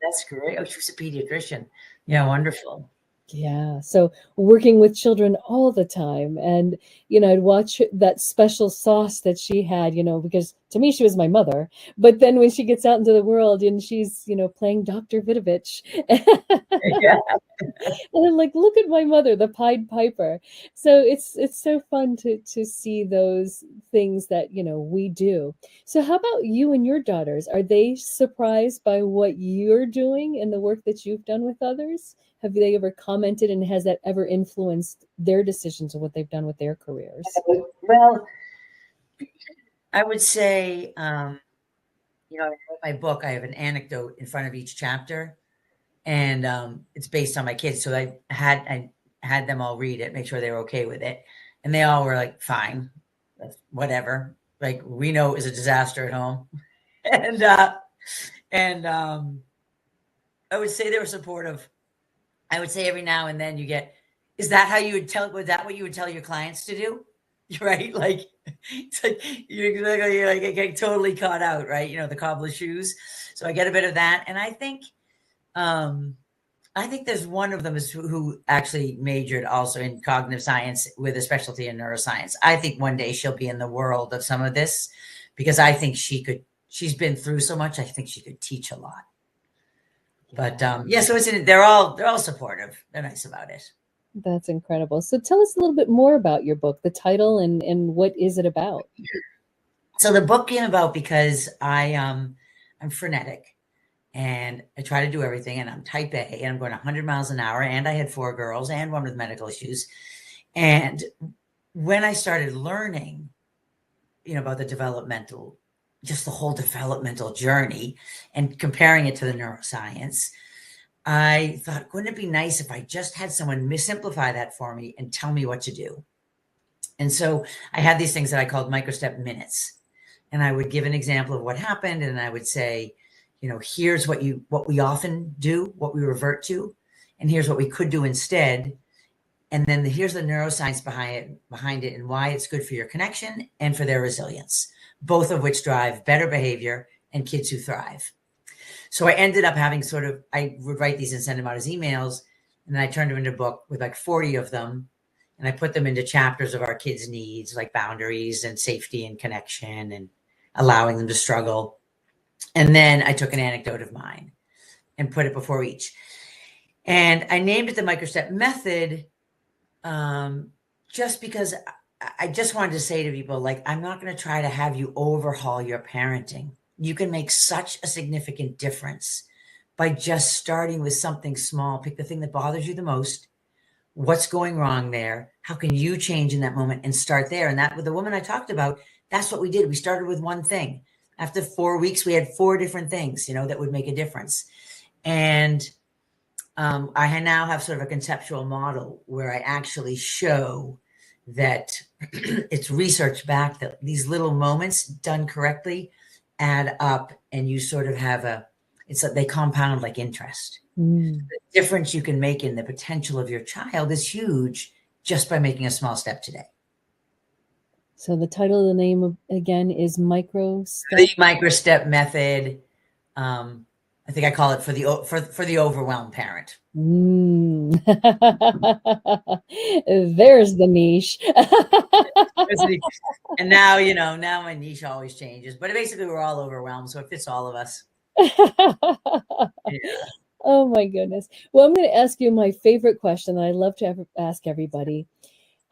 that's great. Oh, she was a pediatrician. Yeah, wonderful. Yeah. So working with children all the time. And, I'd watch that special sauce that she had, because to me, she was my mother. But then when she gets out into the world and she's, playing Dr. Vidovich. Yeah. And I'm like, look at my mother, the Pied Piper. So it's so fun to see those things that, we do. So how about you and your daughters? Are they surprised by what you're doing and the work that you've done with others? Have they ever commented, and has that ever influenced their decisions of what they've done with their careers? Well, I would say, in my book, I have an anecdote in front of each chapter, and it's based on my kids. So I had them all read it, make sure they were okay with it. And they all were like, fine, whatever. Like, we know it was a disaster at home. and I would say they were supportive. I would say every now and then you get, was that what you would tell your clients to do? Right? Like, it's like you're like get totally caught out, right? The cobbler's shoes. So I get a bit of that. And I think there's one of them who actually majored also in cognitive science with a specialty in neuroscience. I think one day she'll be in the world of some of this, because I think she's been through so much. I think she could teach a lot. But yeah, so they're all supportive. They're nice about it. That's incredible. So tell us a little bit more about your book, the title, and what is it about? So the book came about because I'm frenetic and I try to do everything, and I'm type A, and I'm going 100 miles an hour, and I had 4 girls and one with medical issues. And when I started learning, about just the whole developmental journey and comparing it to the neuroscience, I thought, wouldn't it be nice if I just had someone simplify that for me and tell me what to do? And so I had these things that I called microstep minutes. And I would give an example of what happened. And I would say, here's what we often do, what we revert to, and here's what we could do instead. And then here's the neuroscience behind it and why it's good for your connection and for their resilience, both of which drive better behavior and kids who thrive. So I ended up having I would write these and send them out as emails, and then I turned them into a book with like 40 of them. And I put them into chapters of our kids' needs, like boundaries and safety and connection and allowing them to struggle. And then I took an anecdote of mine and put it before each. And I named it the microstep method just because I just wanted to say to people, like, I'm not going to try to have you overhaul your parenting. You can make such a significant difference by just starting with something small. Pick the thing that bothers you the most. What's going wrong there? How can you change in that moment and start there? And that with the woman I talked about, that's what we did. We started with one thing. After 4 weeks, we had 4 different things, that would make a difference. And I now have sort of a conceptual model where I actually show that it's research back that these little moments done correctly add up, and you sort of have it's like they compound like interest. The difference you can make in the potential of your child is huge just by making a small step today. So the title of the name again is Microstep. The microstep method. I think I call it for the overwhelmed parent. There's the niche. And now, now my niche always changes, but basically we're all overwhelmed. So it fits all of us. Yeah. Oh my goodness. Well, I'm going to ask you my favorite question that I love to ask everybody.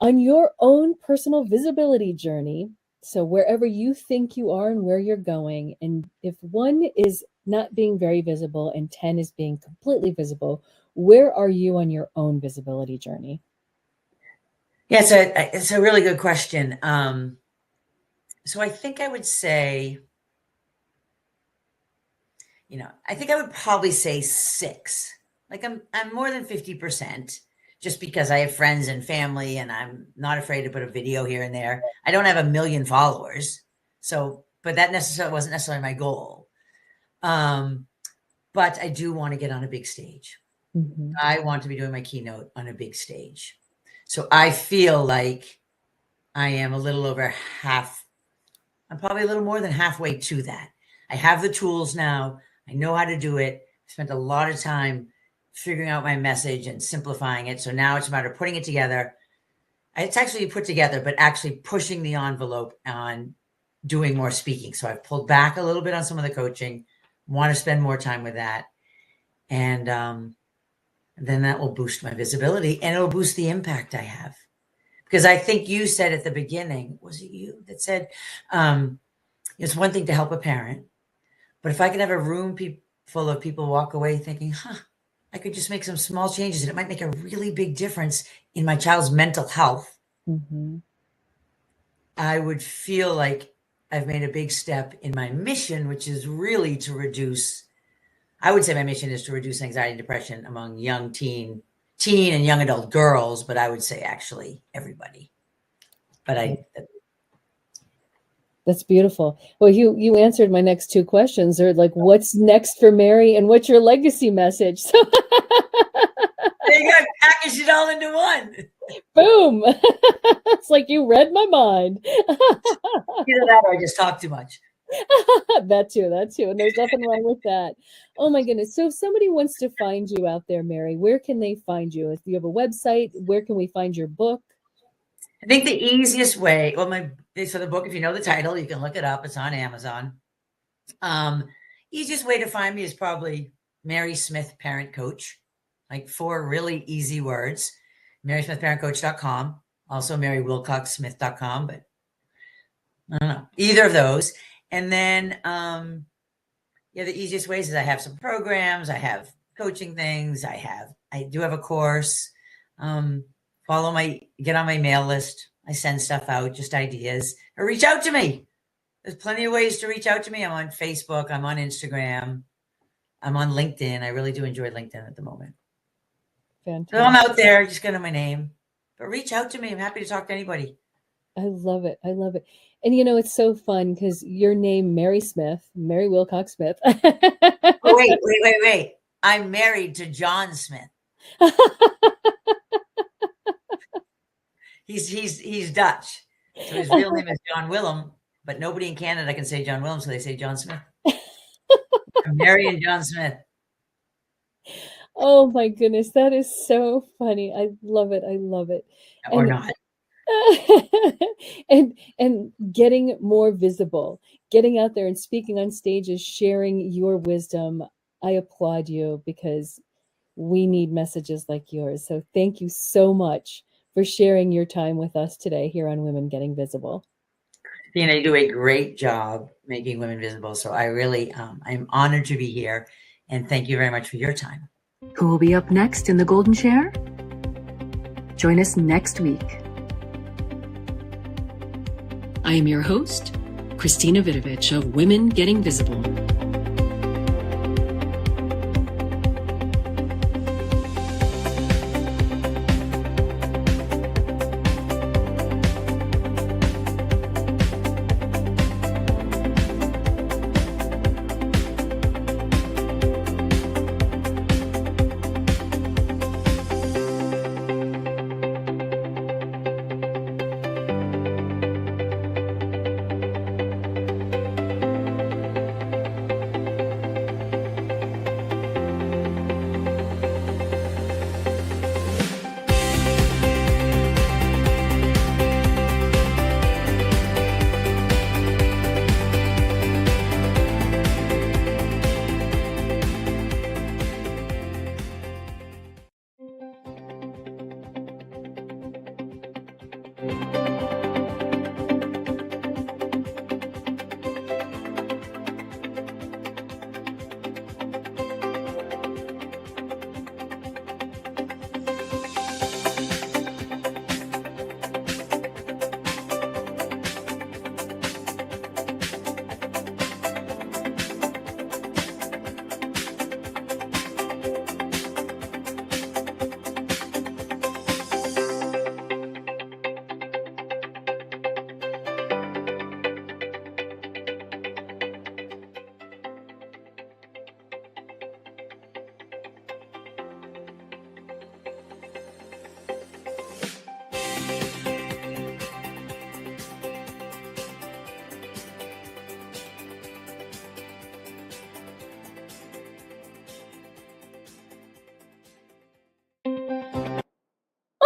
On your own personal visibility journey, so wherever you think you are and where you're going, and if 1 is not being very visible and 10 is being completely visible, where are you on your own visibility journey? Yeah, it's a really good question. So I think I would say, I think I would probably say 6. Like I'm more than 50%, just because I have friends and family, and I'm not afraid to put a video here and there. I don't have 1 million followers, but that wasn't necessarily my goal. But I do want to get on a big stage. Mm-hmm. I want to be doing my keynote on a big stage. So I feel like I am a little over half. I'm probably a little more than halfway to that. I have the tools now. I know how to do it. I spent a lot of time figuring out my message and simplifying it. So now it's a matter of putting it together. It's actually put together, but actually pushing the envelope on doing more speaking. So I've pulled back a little bit on some of the coaching, want to spend more time with that. And then that will boost my visibility, and it'll boost the impact I have. Because I think you said at the beginning, was it you that said, it's one thing to help a parent, but if I could have a room full of people walk away thinking, I could just make some small changes and it might make a really big difference in my child's mental health. Mm-hmm. I would feel like I've made a big step in my mission, which is really to reduce, I would say my mission is to reduce anxiety and depression among young teen and young adult girls, but I would say actually everybody. But that's beautiful. Well, you answered my next 2 questions. They're like, what's next for Mary and what's your legacy message? So you got to package it all into one. Boom. It's like you read my mind. Either that or I just talk too much. That too. And there's nothing wrong with that. Oh my goodness. So if somebody wants to find you out there, Mary, where can they find you? If you have a website, where can we find your book? I think the easiest way, so the book, if you know the title, you can look it up. It's on Amazon. Easiest way to find me is probably Mary Smith Parent Coach, like 4 really easy words. MarySmithParentCoach.com. Also MaryWilcoxSmith.com, but I don't know, either of those. And then, the easiest ways is I have some programs, I have coaching things, I do have a course. Get on my mail list. I send stuff out, just ideas, or reach out to me. There's plenty of ways to reach out to me. I'm on Facebook, I'm on Instagram, I'm on LinkedIn. I really do enjoy LinkedIn at the moment. Fantastic. So I'm out there, just go to my name, but reach out to me. I'm happy to talk to anybody. I love it. I love it. And it's so fun because your name, Mary Smith, Mary Wilcox Smith. Oh, wait. I'm married to John Smith. He's Dutch. So his real name is John Willem, but nobody in Canada can say John Willem, so they say John Smith. I'm Mary and John Smith. Oh my goodness, that is so funny. I love it. I love it. Or not. and getting more visible, getting out there and speaking on stages, sharing your wisdom. I applaud you because we need messages like yours. So thank you so much for sharing your time with us today here on Women Getting Visible. Christina, you do a great job making women visible. So I really, I'm honored to be here. And thank you very much for your time. Who will be up next in the Golden Chair? Join us next week. I am your host, Christina Vidovich of Women Getting Visible.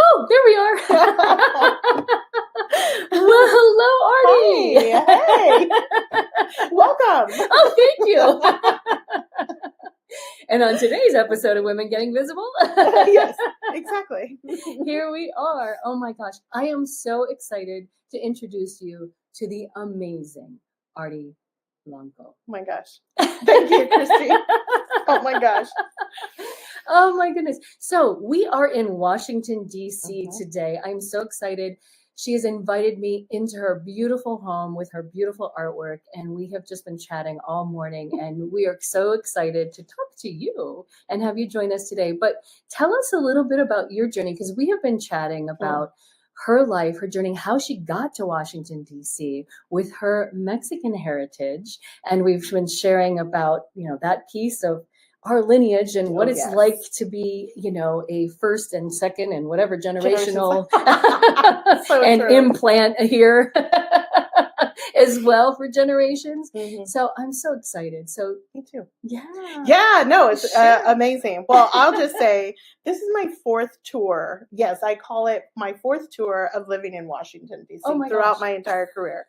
Oh, there we are. Well, hello, Artie. Hey. Welcome. Oh, thank you. And on today's episode of Women Getting Visible, Yes, exactly. here we are. Oh my gosh. I am so excited to introduce you to the amazing Artie Blanco. Oh my gosh. Thank you, Christy. Oh my gosh. Oh my goodness. So we are in Washington, D.C. today. I'm so excited. She has invited me into her beautiful home with her beautiful artwork, and we have just been chatting all morning, and we are so excited to talk to you and have you join us today. But tell us a little bit about your journey, because we have been chatting about her life, her journey, how she got to Washington, D.C. with her Mexican heritage. And we've been sharing about, that piece of our lineage and what it's like to be, a first and second and whatever generational So and true. implant here as well for generations. So I'm so excited. So Me too. yeah. Yeah, no, it's Sure. amazing. Well, I'll just say this is my 4th tour. Yes, I call it my 4th tour of living in Washington, D.C. Oh my throughout gosh. my entire career.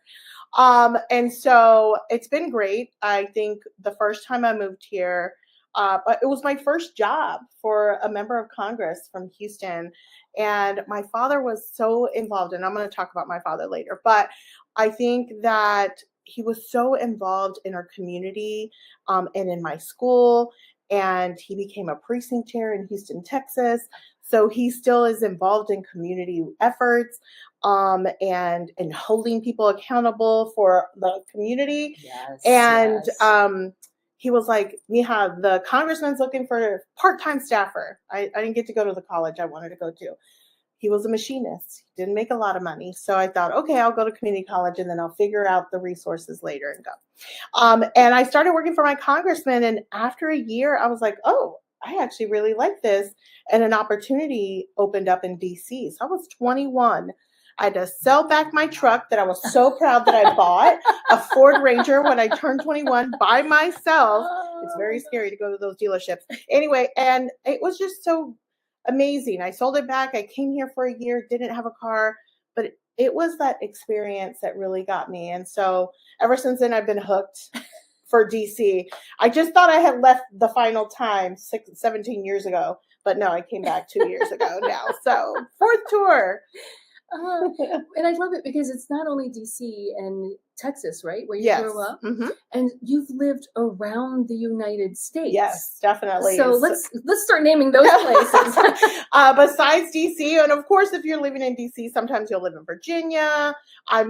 And so it's been great. I think the first time I moved here, But it was my first job for a member of Congress from Houston. And my father was so involved, and I'm going to talk about my father later, but I think that he was so involved in our community and in my school. And he became a precinct chair in Houston, Texas. So he still is involved in community efforts and holding people accountable for the community. Yes, And yes. he was like, Mija, the congressman's looking for a part-time staffer. I didn't get to go to the college I wanted to go to. He was a machinist. He didn't make a lot of money. So I thought, okay, I'll go to community college and then I'll figure out the resources later and go. And I started working for my congressman. And after a year, I was like, oh, I actually really like this. And an opportunity opened up in DC. So I was 21. I had to sell back my truck that I was so proud that I bought, a Ford Ranger, when I turned 21 by myself. It's very scary to go to those dealerships. Anyway, and it was just so amazing. I sold it back. I came here for a year, didn't have a car, but it was that experience that really got me. And so ever since then, I've been hooked for DC. I just thought I had left the final time 17 years ago, but no, I came back 2 years ago now. So 4th tour. And I love it because it's not only DC and Texas, right, where you Yes. grew up, Mhm. and you've lived around the United States. Yes, definitely. So let's start naming those places. Besides DC, and of course, if you're living in DC, sometimes you'll live in Virginia. I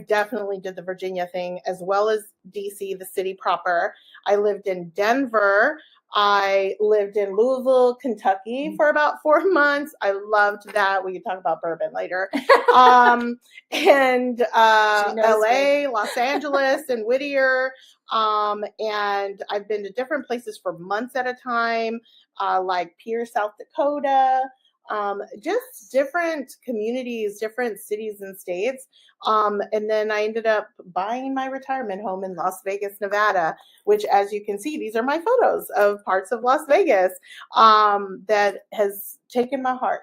definitely did the Virginia thing as well as DC, the city proper. I lived in Denver. I lived in Louisville, Kentucky for about 4 months. I loved that. We can talk about bourbon later. And LA, Los Angeles, and Whittier. And I've been to different places for months at a time, like Pierce, South Dakota. Just different communities, different cities and states. And then I ended up buying my retirement home in Las Vegas, Nevada, which, as you can see, these are my photos of parts of Las Vegas that has taken my heart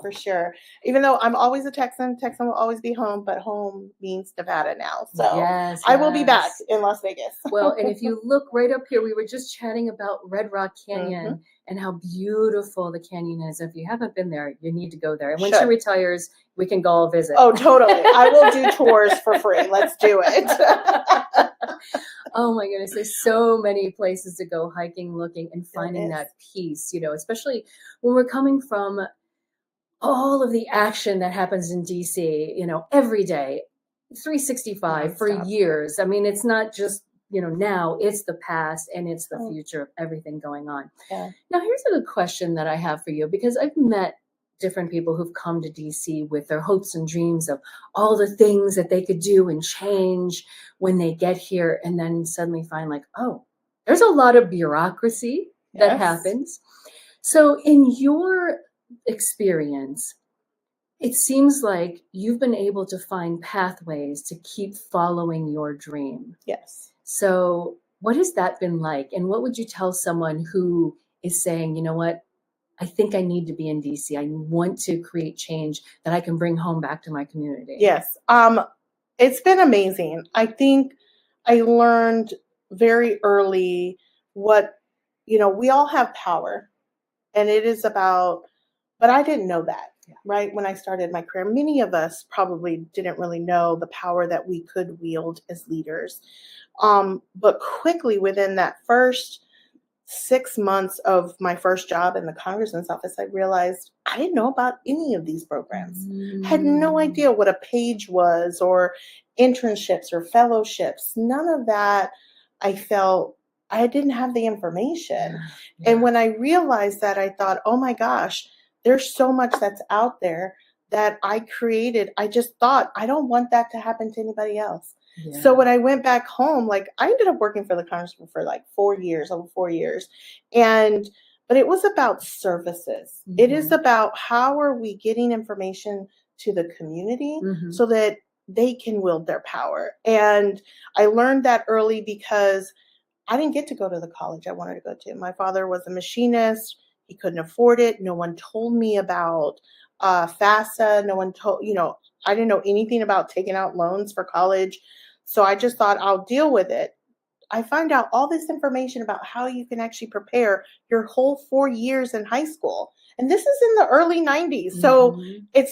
for sure. Even though I'm always a Texan, Texan will always be home, but home means Nevada now. So Yes, I will be back yes. in Las Vegas. Well, and if you look right up here, we were just chatting about Red Rock Canyon and how beautiful the canyon is. If you haven't been there, you need to go there. And when she Should. retires, we can go visit. Oh, totally. I will do tours for free. Let's do it. Oh my goodness, there's so many places to go hiking, looking, and finding is. that peace, especially when we're coming from all of the action that happens in DC, every day, 365 for Nonstop. years. I mean, it's not just, now, it's the past and it's the future of everything going on. Yeah. Now, here's a good question that I have for you, because I've met different people who've come to DC with their hopes and dreams of all the things that they could do and change when they get here, and then suddenly find like, oh, there's a lot of bureaucracy that Yes. happens. So in your experience, it seems like you've been able to find pathways to keep following your dream. Yes. So what has that been like? And what would you tell someone who is saying, you know what, I think I need to be in DC. I want to create change that I can bring home back to my community. Yes. It's been amazing. I think I learned very early what, we all have power, and it is about, but I didn't know that, right? When I started my career, many of us probably didn't really know the power that we could wield as leaders. But quickly within that first 6 months of my first job in the congressman's office, I realized I didn't know about any of these programs. I had no idea what a page was, or internships or fellowships. None of that. I felt I didn't have the information. Yeah. And when I realized that, I thought, oh my gosh, there's so much that's out there that I created. I just thought, I don't want that to happen to anybody else. Yeah. So when I went back home, I ended up working for the congressman for over 4 years. But it was about services. Mm-hmm. It is about how are we getting information to the community so that they can wield their power. And I learned that early because I didn't get to go to the college I wanted to go to. My father was a machinist. He couldn't afford it. No one told me about FAFSA. No one told, I didn't know anything about taking out loans for college. So I just thought I'll deal with it. I find out all this information about how you can actually prepare your whole 4 years in high school. And this is in the early 90s. So it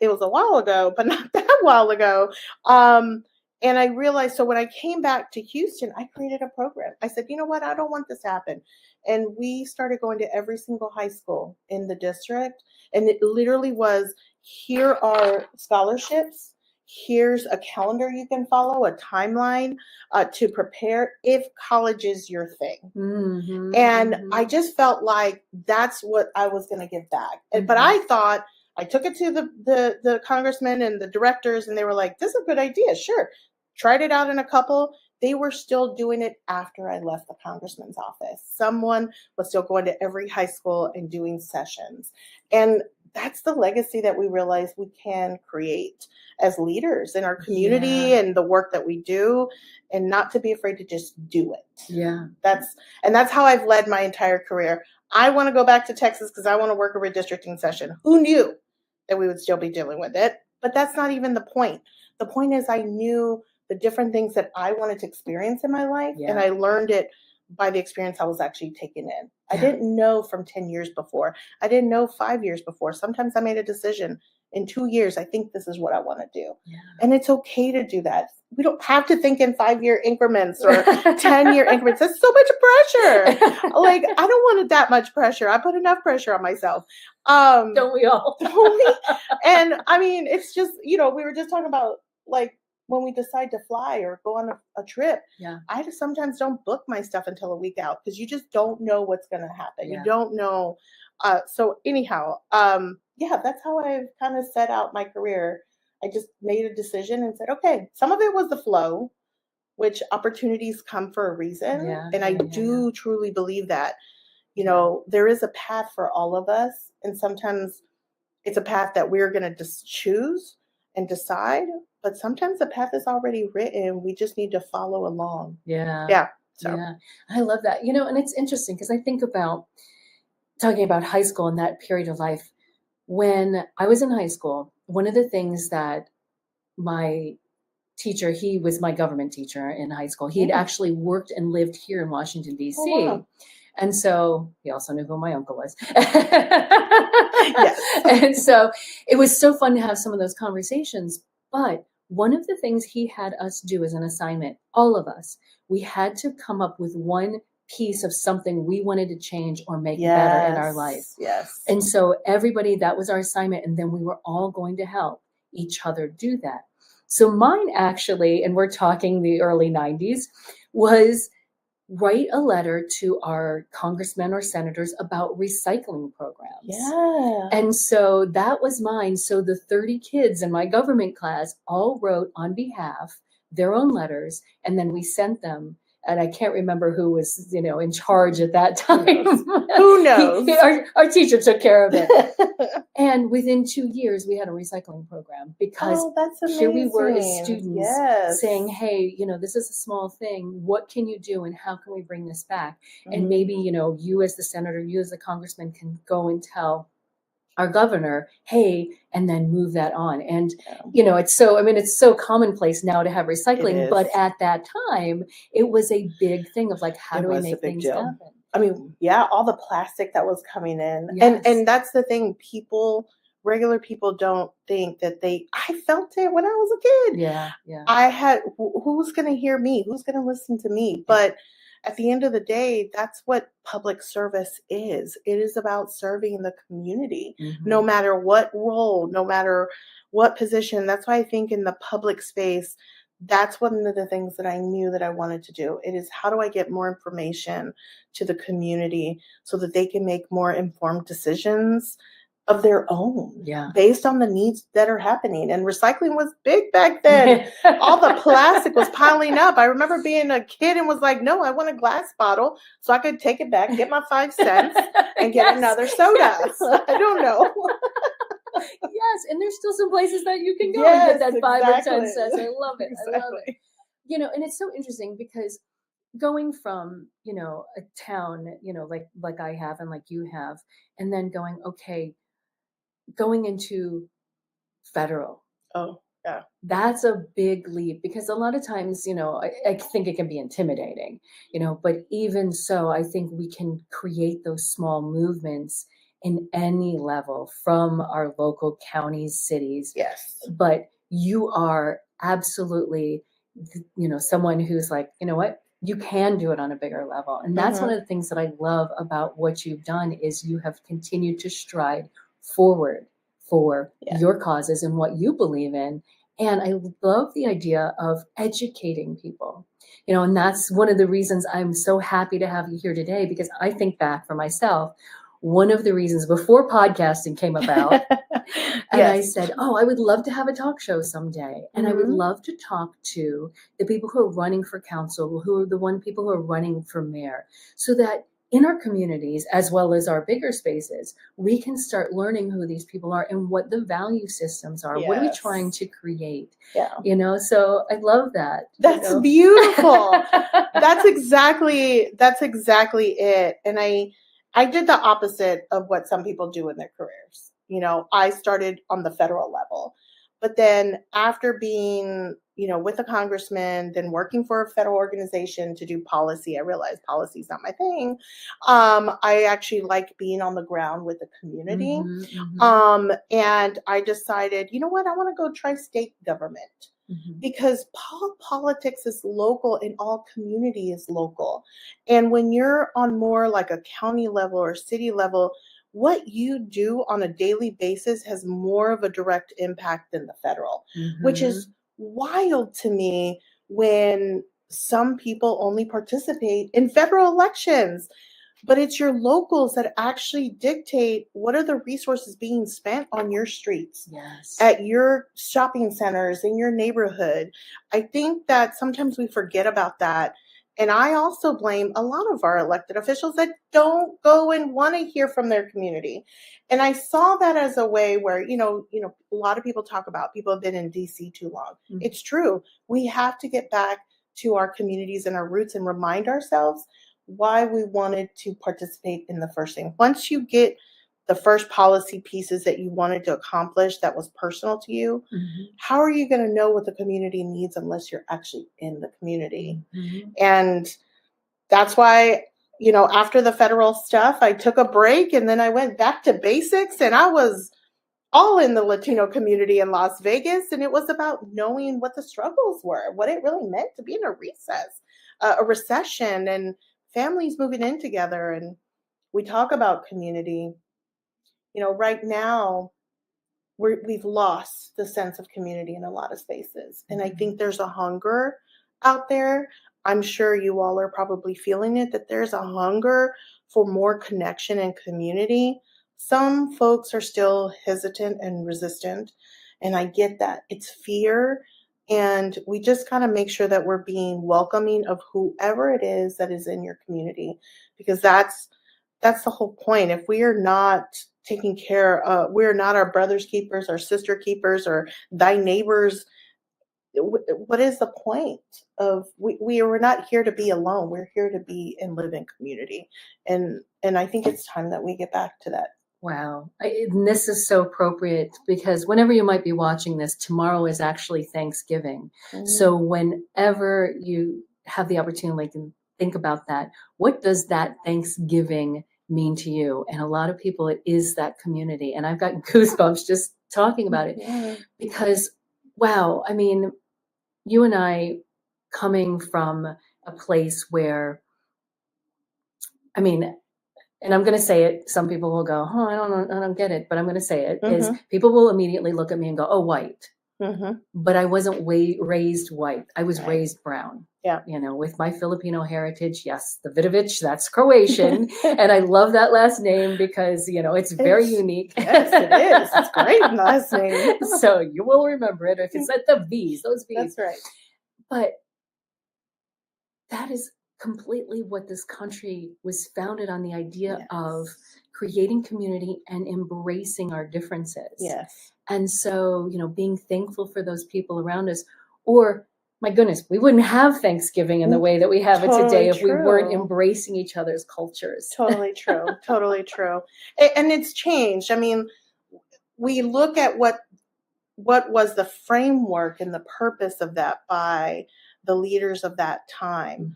was a while ago, but not that while ago. And I realized, so when I came back to Houston, I created a program. I said, you know what? I don't want this to happen. And we started going to every single high school in the district. And it literally was, here are scholarships. Here's a calendar you can follow, a timeline to prepare if college is your thing. And I just felt like that's what I was going to give back. But I thought, I took it to the congressmen and the directors, and they were like, this is a good idea. Sure. Tried it out in a couple. They were still doing it after I left the congressman's office. Someone was still going to every high school and doing sessions. And that's the legacy that we realize we can create as leaders in our community and the work that we do, and not to be afraid to just do it. Yeah. That's how I've led my entire career. I want to go back to Texas because I want to work a redistricting session. Who knew that we would still be dealing with it? But that's not even the point. The point is I knew the different things that I wanted to experience in my life, and I learned it by the experience I was actually taking in. I didn't know from 10 years before. I didn't know 5 years before. Sometimes I made a decision in 2 years. I think this is what I want to do. And it's okay to do that. We don't have to think in 5-year increments or 10-year increments. That's so much pressure. Like, I don't want it that much pressure. I put enough pressure on myself. Don't we all? Don't we? And I mean, it's just, we were just talking about, like, when we decide to fly or go on a trip, I just sometimes don't book my stuff until a week out because you just don't know what's going to happen. You don't know. So anyhow, that's how I've kind of set out my career. I just made a decision and said, okay, some of it was the flow, which opportunities come for a reason. And I do truly believe that, there is a path for all of us. And sometimes it's a path that we're going to just choose and decide. But sometimes the path is already written. We just need to follow along. So. I love that. And it's interesting because I think about talking about high school and that period of life. When I was in high school, one of the things that my teacher, he was my government teacher in high school. He had actually worked and lived here in Washington, D.C. Oh, wow. And so he also knew who my uncle was. And so it was so fun to have some of those conversations. But one of the things he had us do as an assignment, all of us, we had to come up with one piece of something we wanted to change or make better in our life. And so everybody, that was our assignment. And then we were all going to help each other do that. So mine actually, and we're talking the early 90s, was write a letter to our congressmen or senators about recycling programs. And so that was mine. So the 30 kids in my government class all wrote on behalf their own letters, and then we sent them. And I can't remember who was, in charge at that time. Who knows? Our teacher took care of it. And within 2 years, we had a recycling program because here we were as students saying, hey, this is a small thing. What can you do? And how can we bring this back? And maybe, you as the senator, you as the congressman can go and tell our governor, hey, and then move that on. And, it's so commonplace now to have recycling, but at that time it was a big thing of like, how do we make things happen? I mean, all the plastic that was coming in. And that's the thing. Regular people don't think that I felt it when I was a kid. I had, who's going to hear me? Who's going to listen to me? But at the end of the day, that's what public service is. It is about serving the community, no matter what role, no matter what position. That's why I think in the public space, that's one of the things that I knew that I wanted to do. It is, how do I get more information to the community so that they can make more informed decisions of their own based on the needs that are happening. And recycling was big back then. All the plastic was piling up. I remember being a kid and was like, no, I want a glass bottle so I could take it back, get my 5 cents and get another soda. I don't know. And there's still some places that you can go and get that 5 or 10 cents. I love it. I love it. And it's so interesting because going from, a town, like I have and like you have, and then going into federal. Yeah. That's a big leap, because a lot of times, I think it can be intimidating, but even so, I think we can create those small movements in any level, from our local counties, cities. Yes. But you are absolutely, someone who's like, you know what? You can do it on a bigger level. And that's one of the things that I love about what you've done, is you have continued to stride forward for your causes and what you believe in. And I love the idea of educating people, and that's one of the reasons I'm so happy to have you here today, because I think back for myself, one of the reasons before podcasting came about, and I said, oh, I would love to have a talk show someday. And I would love to talk to the people who are running for council, who are the people who are running for mayor, so that in our communities, as well as our bigger spaces, we can start learning who these people are and what the value systems are. What are we trying to create? Yeah. So I love that. That's beautiful. That's exactly it. And I did the opposite of what some people do in their careers. I started on the federal level, but then after being, with a congressman, then working for a federal organization to do policy, I realized policy is not my thing. I actually like being on the ground with the community. And I decided, you know what, I want to go try state government. Because politics is local and all community is local. And when you're on more like a county level or city level, what you do on a daily basis has more of a direct impact than the federal, which is wild to me when some people only participate in federal elections. But it's your locals that actually dictate what are the resources being spent on your streets, at your shopping centers, in your neighborhood. I think that sometimes we forget about that. And I also blame a lot of our elected officials that don't go and want to hear from their community. And I saw that as a way where, a lot of people talk about people have been in DC too long. It's true. We have to get back to our communities and our roots and remind ourselves why we wanted to participate in the first thing. Once you get the first policy pieces that you wanted to accomplish that was personal to you, how are you going to know what the community needs unless you're actually in the community? And that's why, after the federal stuff, I took a break and then I went back to basics, and I was all in the Latino community in Las Vegas. And it was about knowing what the struggles were, what it really meant to be in a recession, and families moving in together. And we talk about community. Right now, we've lost the sense of community in a lot of spaces. And I think there's a hunger out there. I'm sure you all are probably feeling it, that there's a hunger for more connection and community. Some folks are still hesitant and resistant, and I get that. It's fear. And we just kind of make sure that we're being welcoming of whoever it is that is in your community, because that's the whole point. If we are not taking care, we're not our brother's keepers, our sister keepers, or thy neighbors. What is the point of we're not here to be alone. We're here to be and live in community. And I think it's time that we get back to that. Wow. And this is so appropriate, because whenever you might be watching this, tomorrow is actually Thanksgiving. So whenever you have the opportunity to think about that, what does that Thanksgiving mean to you? And a lot of people, it is that community. And I've got goosebumps just talking about it, because, wow, I mean, you and I, coming from a place where, I mean, and I'm going to say it, some people will go, oh, I don't get it, but I'm going to say it, is people will immediately look at me and go, oh, white. But I wasn't raised white. I was raised brown. With my Filipino heritage. Yes, the Vidovich, that's Croatian. And I love that last name because, it's very unique. Yes, it is. It's a great last name. So you will remember it if it's at the V's, those V's. That's right. But that is completely what this country was founded on, the idea of creating community and embracing our differences. And so, being thankful for those people around us, or my goodness, we wouldn't have Thanksgiving in the way that we have it today if we weren't embracing each other's cultures. Totally true. Totally true. And it's changed. I mean, we look at what what was the framework and the purpose of that by the leaders of that time.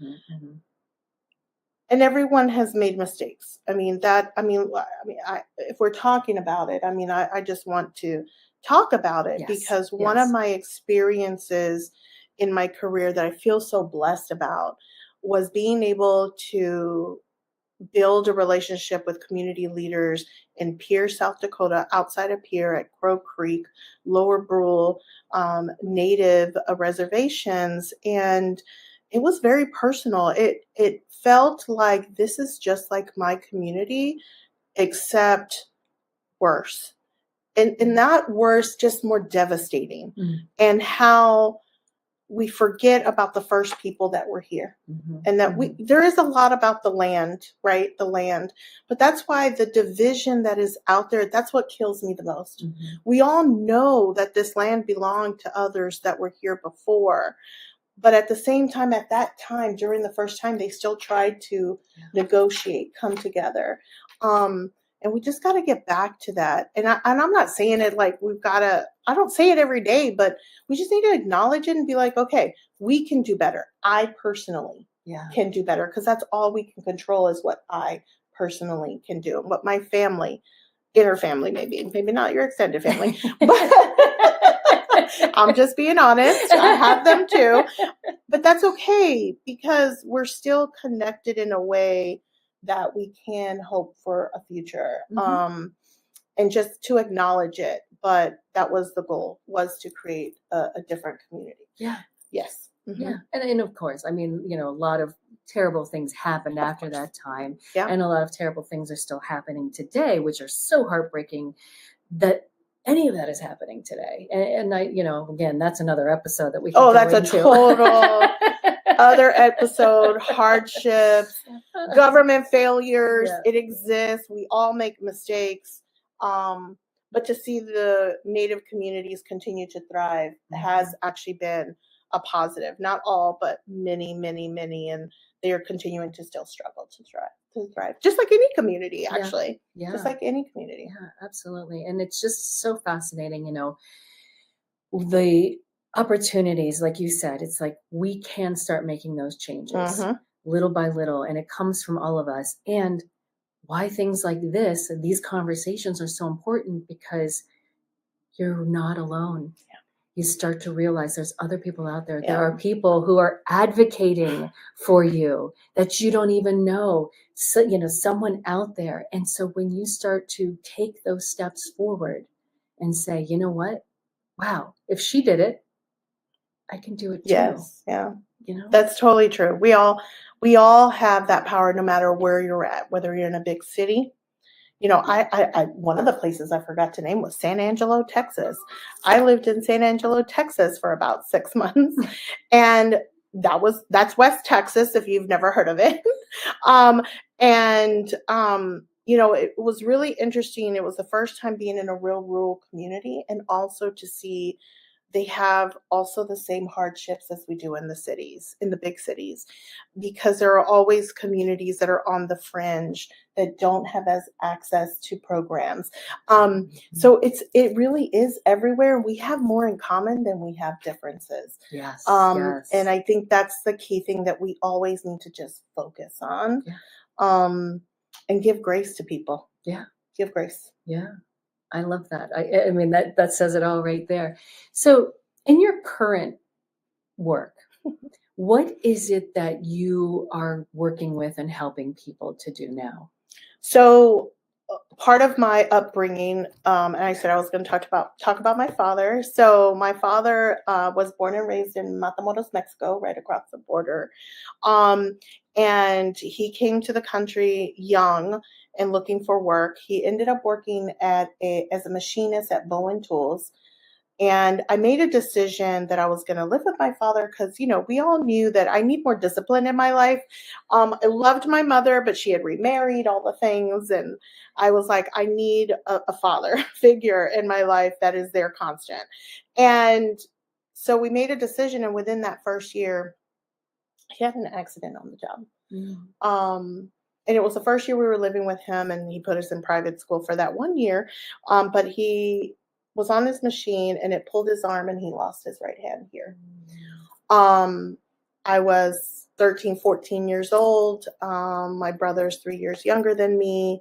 And everyone has made mistakes. If we're talking about it, I just want to talk about it, because one of my experiences in my career that I feel so blessed about was being able to build a relationship with community leaders in Pierre, South Dakota, outside of Pierre at Crow Creek, Lower Brule, Native reservations. And it was very personal. It felt like this is just like my community, except worse. And not worse, just more devastating. And how we forget about the first people that were here, and that there is a lot about the land, right? The land, but that's why the division that is out there, that's what kills me the most. We all know that this land belonged to others that were here before, but at the same time, at that time, during the first time, they still tried to negotiate, come together. And we just got to get back to that. And I'm not saying it like I don't say it every day, but we just need to acknowledge it and be like, okay, we can do better. I personally can do better, because that's all we can control is what I personally can do. What my family, inner family, maybe not your extended family, but I'm just being honest. I have them too, but that's okay, because we're still connected in a way that we can hope for a future, and just to acknowledge it. But that was the goal, was to create a different community. Yes. And of course, a lot of terrible things happened after that time, and a lot of terrible things are still happening today, which are so heartbreaking that any of that is happening today. And I, again, that's another episode that we can go that's into. A total other episode. Hardships, government failures. It exists. We all make mistakes. But to see the Native communities continue to thrive has actually been a positive. Not all, but many, many, many. And they are continuing to still struggle to thrive. Just like any community, actually. Just like any community. Yeah, absolutely. And it's just so fascinating, the opportunities, like you said, it's like we can start making those changes little by little, and it comes from all of us. And why things like this, these conversations are so important, because you're not alone. You start to realize there's other people out there. There are people who are advocating for you that you don't even know. So, someone out there. And so when you start to take those steps forward and say, you know what? Wow, if she did it, I can do it too. Yes. Yeah. That's totally true. We all have that power, no matter where you're at, whether you're in a big city. I one of the places I forgot to name was San Angelo, Texas. I lived in San Angelo, Texas for about 6 months, and that's West Texas, if you've never heard of it. It was really interesting. It was the first time being in a real rural community, and also to see they have also the same hardships as we do in the cities, in the big cities, because there are always communities that are on the fringe that don't have as access to programs. So it really is everywhere. We have more in common than we have differences. Yes. And I think that's the key thing that we always need to just focus on, and give grace to people. Give grace. I love that. I mean, that says it all right there. So in your current work, what is it that you are working with and helping people to do now? So part of my upbringing, and I said I was going to talk about my father. So my father was born and raised in Matamoros, Mexico, right across the border. And he came to the country young and looking for work. He ended up working as a machinist at Bowen Tools. And I made a decision that I was going to live with my father, because, we all knew that I need more discipline in my life. I loved my mother, but she had remarried, all the things. And I was like, I need a father figure in my life that is there constant. And so we made a decision. And within that first year, he had an accident on the job. And it was the first year we were living with him, and he put us in private school for that 1 year. But he was on his machine and it pulled his arm and he lost his right hand here. I was 13, 14 years old. My brother's 3 years younger than me.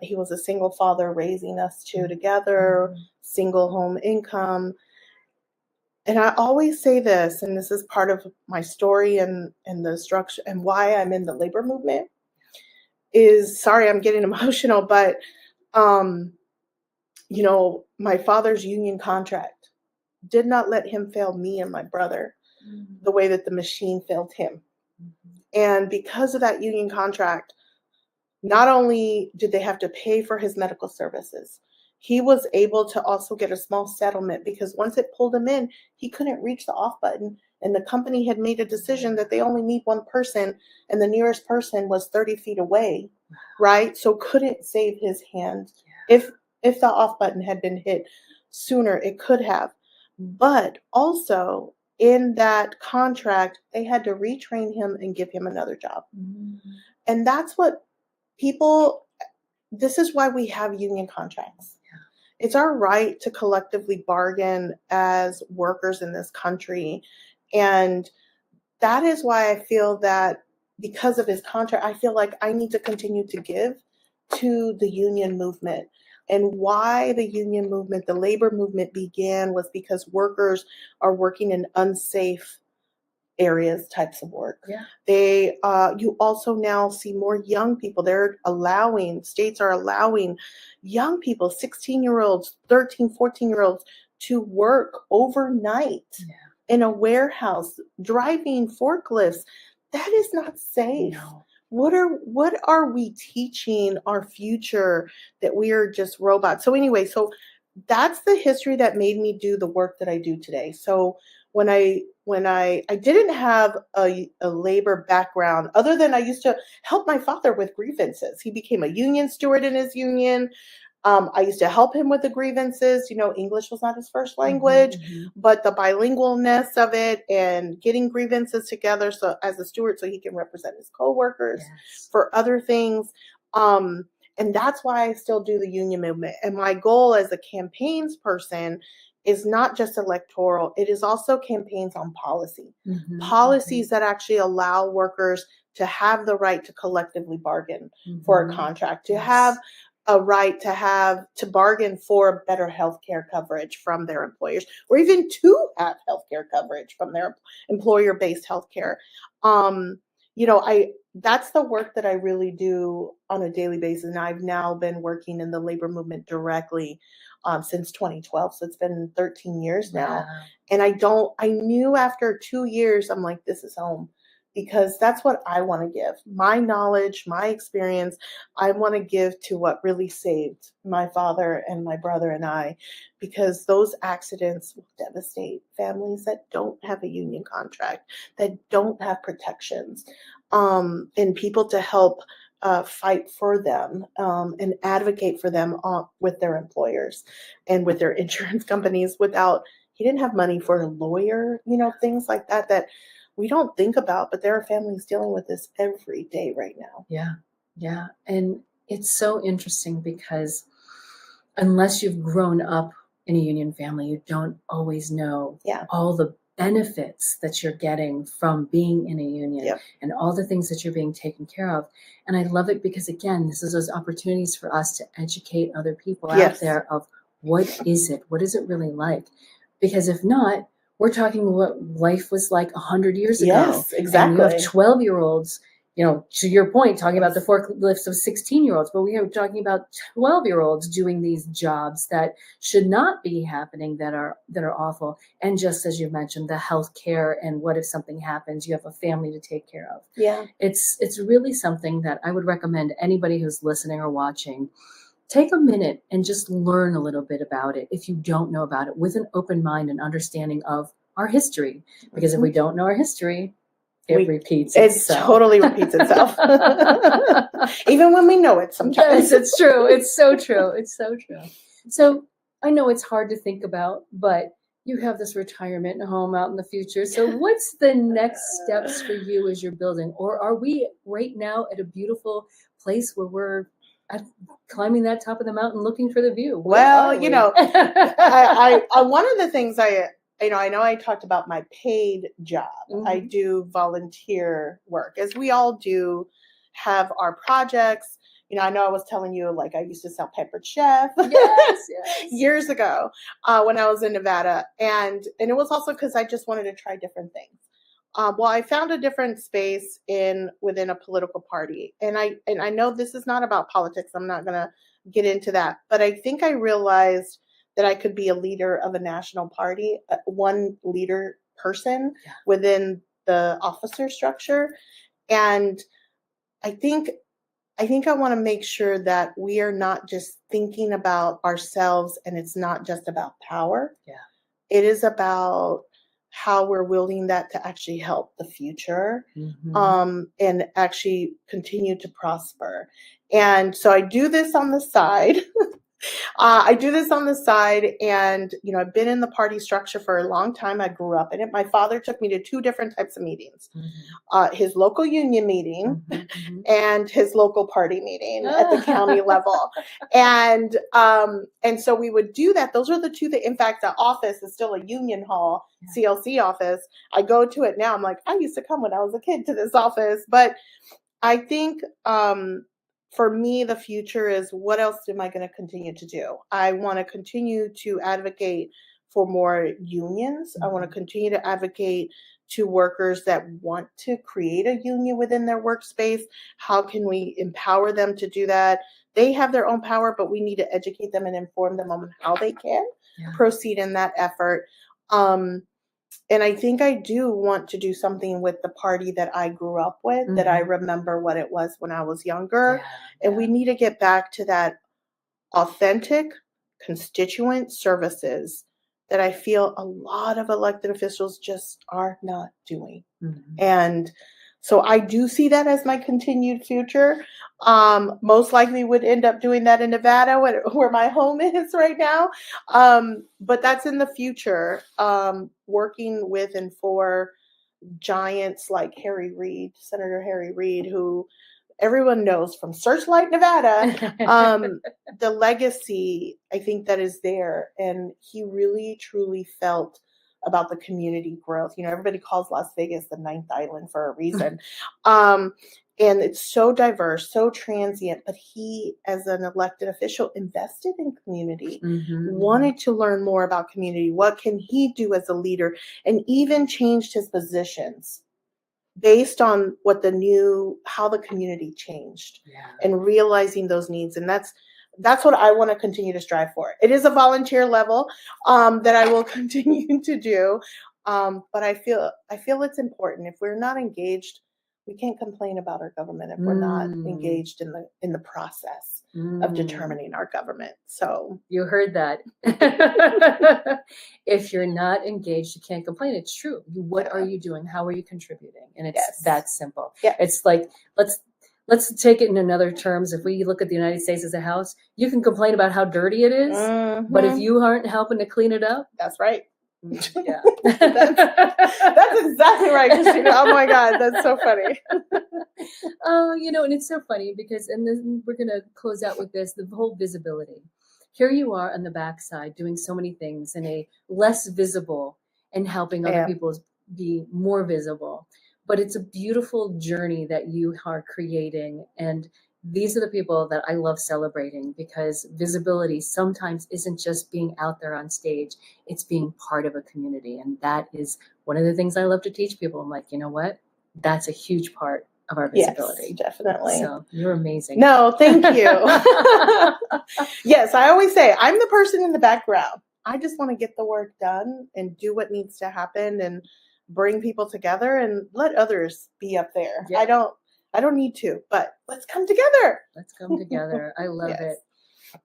He was a single father raising us two together, single home income. And I always say this, and this is part of my story and the structure and why I'm in the labor movement is, sorry, I'm getting emotional, but, you know, my father's union contract did not let him fail me and my brother the way that the machine failed him. And because of that union contract, not only did they have to pay for his medical services, he was able to also get a small settlement because once it pulled him in, he couldn't reach the off button. And the company had made a decision that they only need one person and the nearest person was 30 feet away, right? So couldn't save his hand. If the off button had been hit sooner, it could have. But also in that contract, they had to retrain him and give him another job. And that's what this is why we have union contracts. It's our right to collectively bargain as workers in this country. And that is why I feel that because of his contract, I feel like I need to continue to give to the union movement. And why the union movement, the labor movement began was because workers are working in unsafe areas, types of work. You also now see more young people. States are allowing young people, 16-year-olds, 13, 14-year-olds to work overnight in a warehouse, driving forklifts. That is not safe. No. What are we teaching our future that we are just robots? So anyway, so that's the history that made me do the work that I do today. So when I didn't have a labor background, other than I used to help my father with grievances. He became a union steward in his union. I used to help him with the grievances. You know, English was not his first language, but the bilingualness of it and getting grievances together so as a steward so he can represent his coworkers for other things. And that's why I still do the union movement. And my goal as a campaigns person is not just electoral. It is also campaigns on policy. Policies that actually allow workers to have the right to collectively bargain for a contract, to have a right to bargain for better healthcare coverage from their employers, or even to have healthcare coverage from their employer-based healthcare. That's the work that I really do on a daily basis. And I've now been working in the labor movement directly since 2012. So it's been 13 years now. And I knew after 2 years, I'm like, this is home. Because that's what I want to give. My knowledge, my experience, I want to give to what really saved my father and my brother and I, because those accidents will devastate families that don't have a union contract, that don't have protections, and people to help fight for them and advocate for them with their employers and with their insurance companies he didn't have money for a lawyer, things like that we don't think about, but there are families dealing with this every day right now. Yeah. And it's so interesting because unless you've grown up in a union family, you don't always know all the benefits that you're getting from being in a union and all the things that you're being taken care of. And I love it because, again, this is those opportunities for us to educate other people out there of what is it really like? Because if not, we're talking what life was like 100 years ago. Yes, exactly. And you have 12-year-olds, to your point, talking about the forklifts of 16-year-olds, but we are talking about 12-year-olds doing these jobs that should not be happening, that are awful. And just as you mentioned, the health care and what if something happens, you have a family to take care of. It's really something that I would recommend anybody who's listening or watching, take a minute and just learn a little bit about it if you don't know about it, with an open mind and understanding of our history. Because if we don't know our history, it repeats itself. It totally repeats itself. Even when we know it sometimes. Yes, it's true. It's so true. It's so true. So I know it's hard to think about, but you have this retirement home out in the future. So what's the next steps for you as you're building? Or are we right now at a beautiful place where we're climbing that top of the mountain looking for the view. Well, I one of the things I know I talked about my paid job. Mm-hmm. I do volunteer work, as we all do, have our projects. I know I was telling you, like, I used to sell Peppered Chef yes. years ago when I was in Nevada. And it was also because I just wanted to try different things. Well, I found a different space within a political party. And I know this is not about politics. I'm not going to get into that. But I think I realized that I could be a leader of a national party, one leader person within the officer structure. And I think I want to make sure that we are not just thinking about ourselves, and it's not just about power. Yeah. It is about how we're wielding that to actually help the future, and actually continue to prosper. And so I do this on the side. And, I've been in the party structure for a long time. I grew up in it. My father took me to two different types of meetings, his local union meeting and his local party meeting at the county level. And so we would do that. Those are the two that, in fact, the office is still a union hall, CLC office. I go to it now. I'm like, I used to come when I was a kid to this office. But I think, for me, the future is, what else am I going to continue to do? I want to continue to advocate for more unions. I want to continue to advocate to workers that want to create a union within their workspace. How can we empower them to do that? They have their own power, but we need to educate them and inform them on how they can proceed in that effort. And I think I do want to do something with the party that I grew up with, that I remember what it was when I was younger. And we need to get back to that authentic constituent services that I feel a lot of elected officials just are not doing. And so I do see that as my continued future. Most likely would end up doing that in Nevada, where my home is right now. But that's in the future, working with and for giants like Senator Harry Reid, who everyone knows from Searchlight, Nevada, the legacy, I think, that is there. And he really, truly felt about the community growth. Everybody calls Las Vegas the ninth island for a reason. And it's so diverse, so transient, but he, as an elected official, invested in community, wanted to learn more about community. What can he do as a leader? And even changed his positions based on how the community changed, and realizing those needs. And that's what I want to continue to strive for. It is a volunteer level that I will continue to do. But I feel it's important. If we're not engaged, we can't complain about our government if we're not engaged in the process of determining our government. So you heard that. If you're not engaged, you can't complain. It's true. What are you doing? How are you contributing? And it's that simple. It's like, let's take it in another terms. If we look at the United States as a house, you can complain about how dirty it is, but if you aren't helping to clean it up, that's right. Yeah. That's exactly right, Christina. Oh my God, that's so funny. And it's so funny because, and then we're going to close out with this, the whole visibility. Here you are on the backside doing so many things in a less visible and helping other people be more visible. But it's a beautiful journey that you are creating. And these are the people that I love celebrating, because visibility sometimes isn't just being out there on stage, it's being part of a community. And that is one of the things I love to teach people. I'm like, you know what? That's a huge part of our visibility. Yes, definitely. So you're amazing. No, thank you. Yes, I always say I'm the person in the background. I just want to get the work done and do what needs to happen and bring people together and let others be up there. I don't need to, but let's come together. Let's come together. I love it.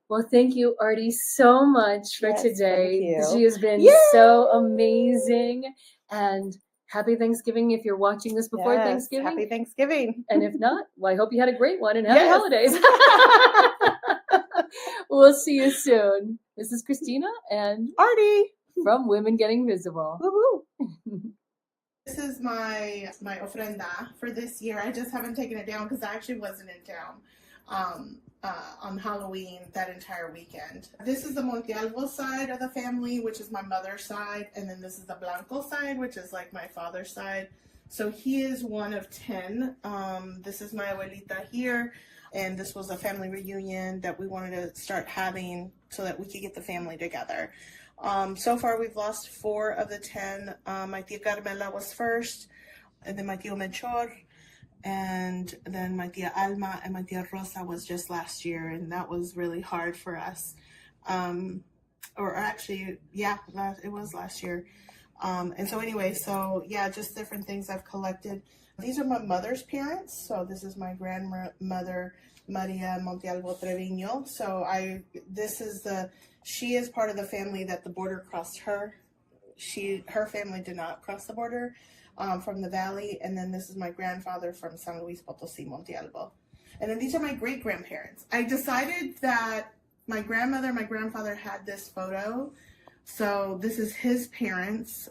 Well, thank you, Artie, so much for today. She has been so amazing. And happy Thanksgiving if you're watching this before Thanksgiving. Happy Thanksgiving. And if not, well, I hope you had a great one and happy holidays. We'll see you soon. This is Christina and Artie from Women Getting Visible. Woo-hoo. This is my ofrenda for this year. I just haven't taken it down because I actually wasn't in town. on Halloween that entire weekend. This is the Montalvo side of the family, which is my mother's side, and then this is the Blanco side, which is like my father's side. So he is one of 10. This is my abuelita here, and this was a family reunion that we wanted to start having so that we could get the family together. So far, we've lost 4 of the 10. My tia Carmela was first, and then my tio Melchor, and then my tia Alma and my tia Rosa was just last year, and that was really hard for us. Or actually, yeah, it was last year. And so anyway, so yeah, just different things I've collected. These are my mother's parents. So this is my grandmother, Maria Montalvo Trevino. So she is part of the family that the border crossed her. Her family did not cross the border from the valley. And then this is my grandfather from San Luis Potosí, Montalvo. And then these are my great-grandparents. I decided that my grandmother, my grandfather had this photo. So this is his parents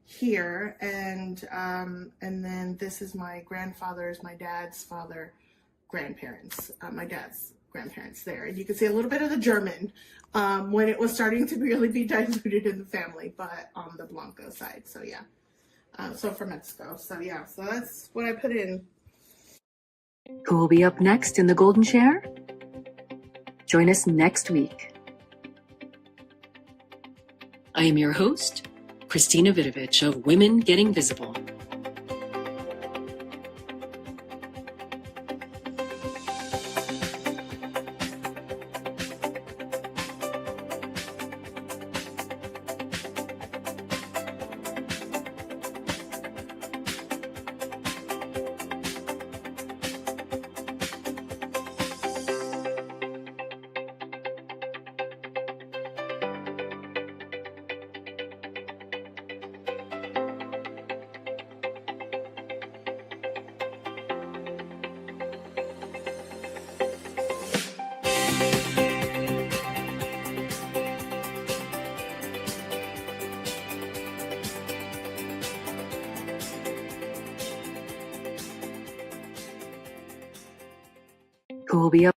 here, and then this is my grandfather's, my dad's father, grandparents, my dad's grandparents there. And you can see a little bit of the German when it was starting to really be diluted in the family, but on the Blanco side. So yeah, so from Mexico. So yeah, so that's what I put in. Who will be up next in the Golden Chair? Join us next week. I am your host, Christina Vidovich of Women Getting Visible. Who will be up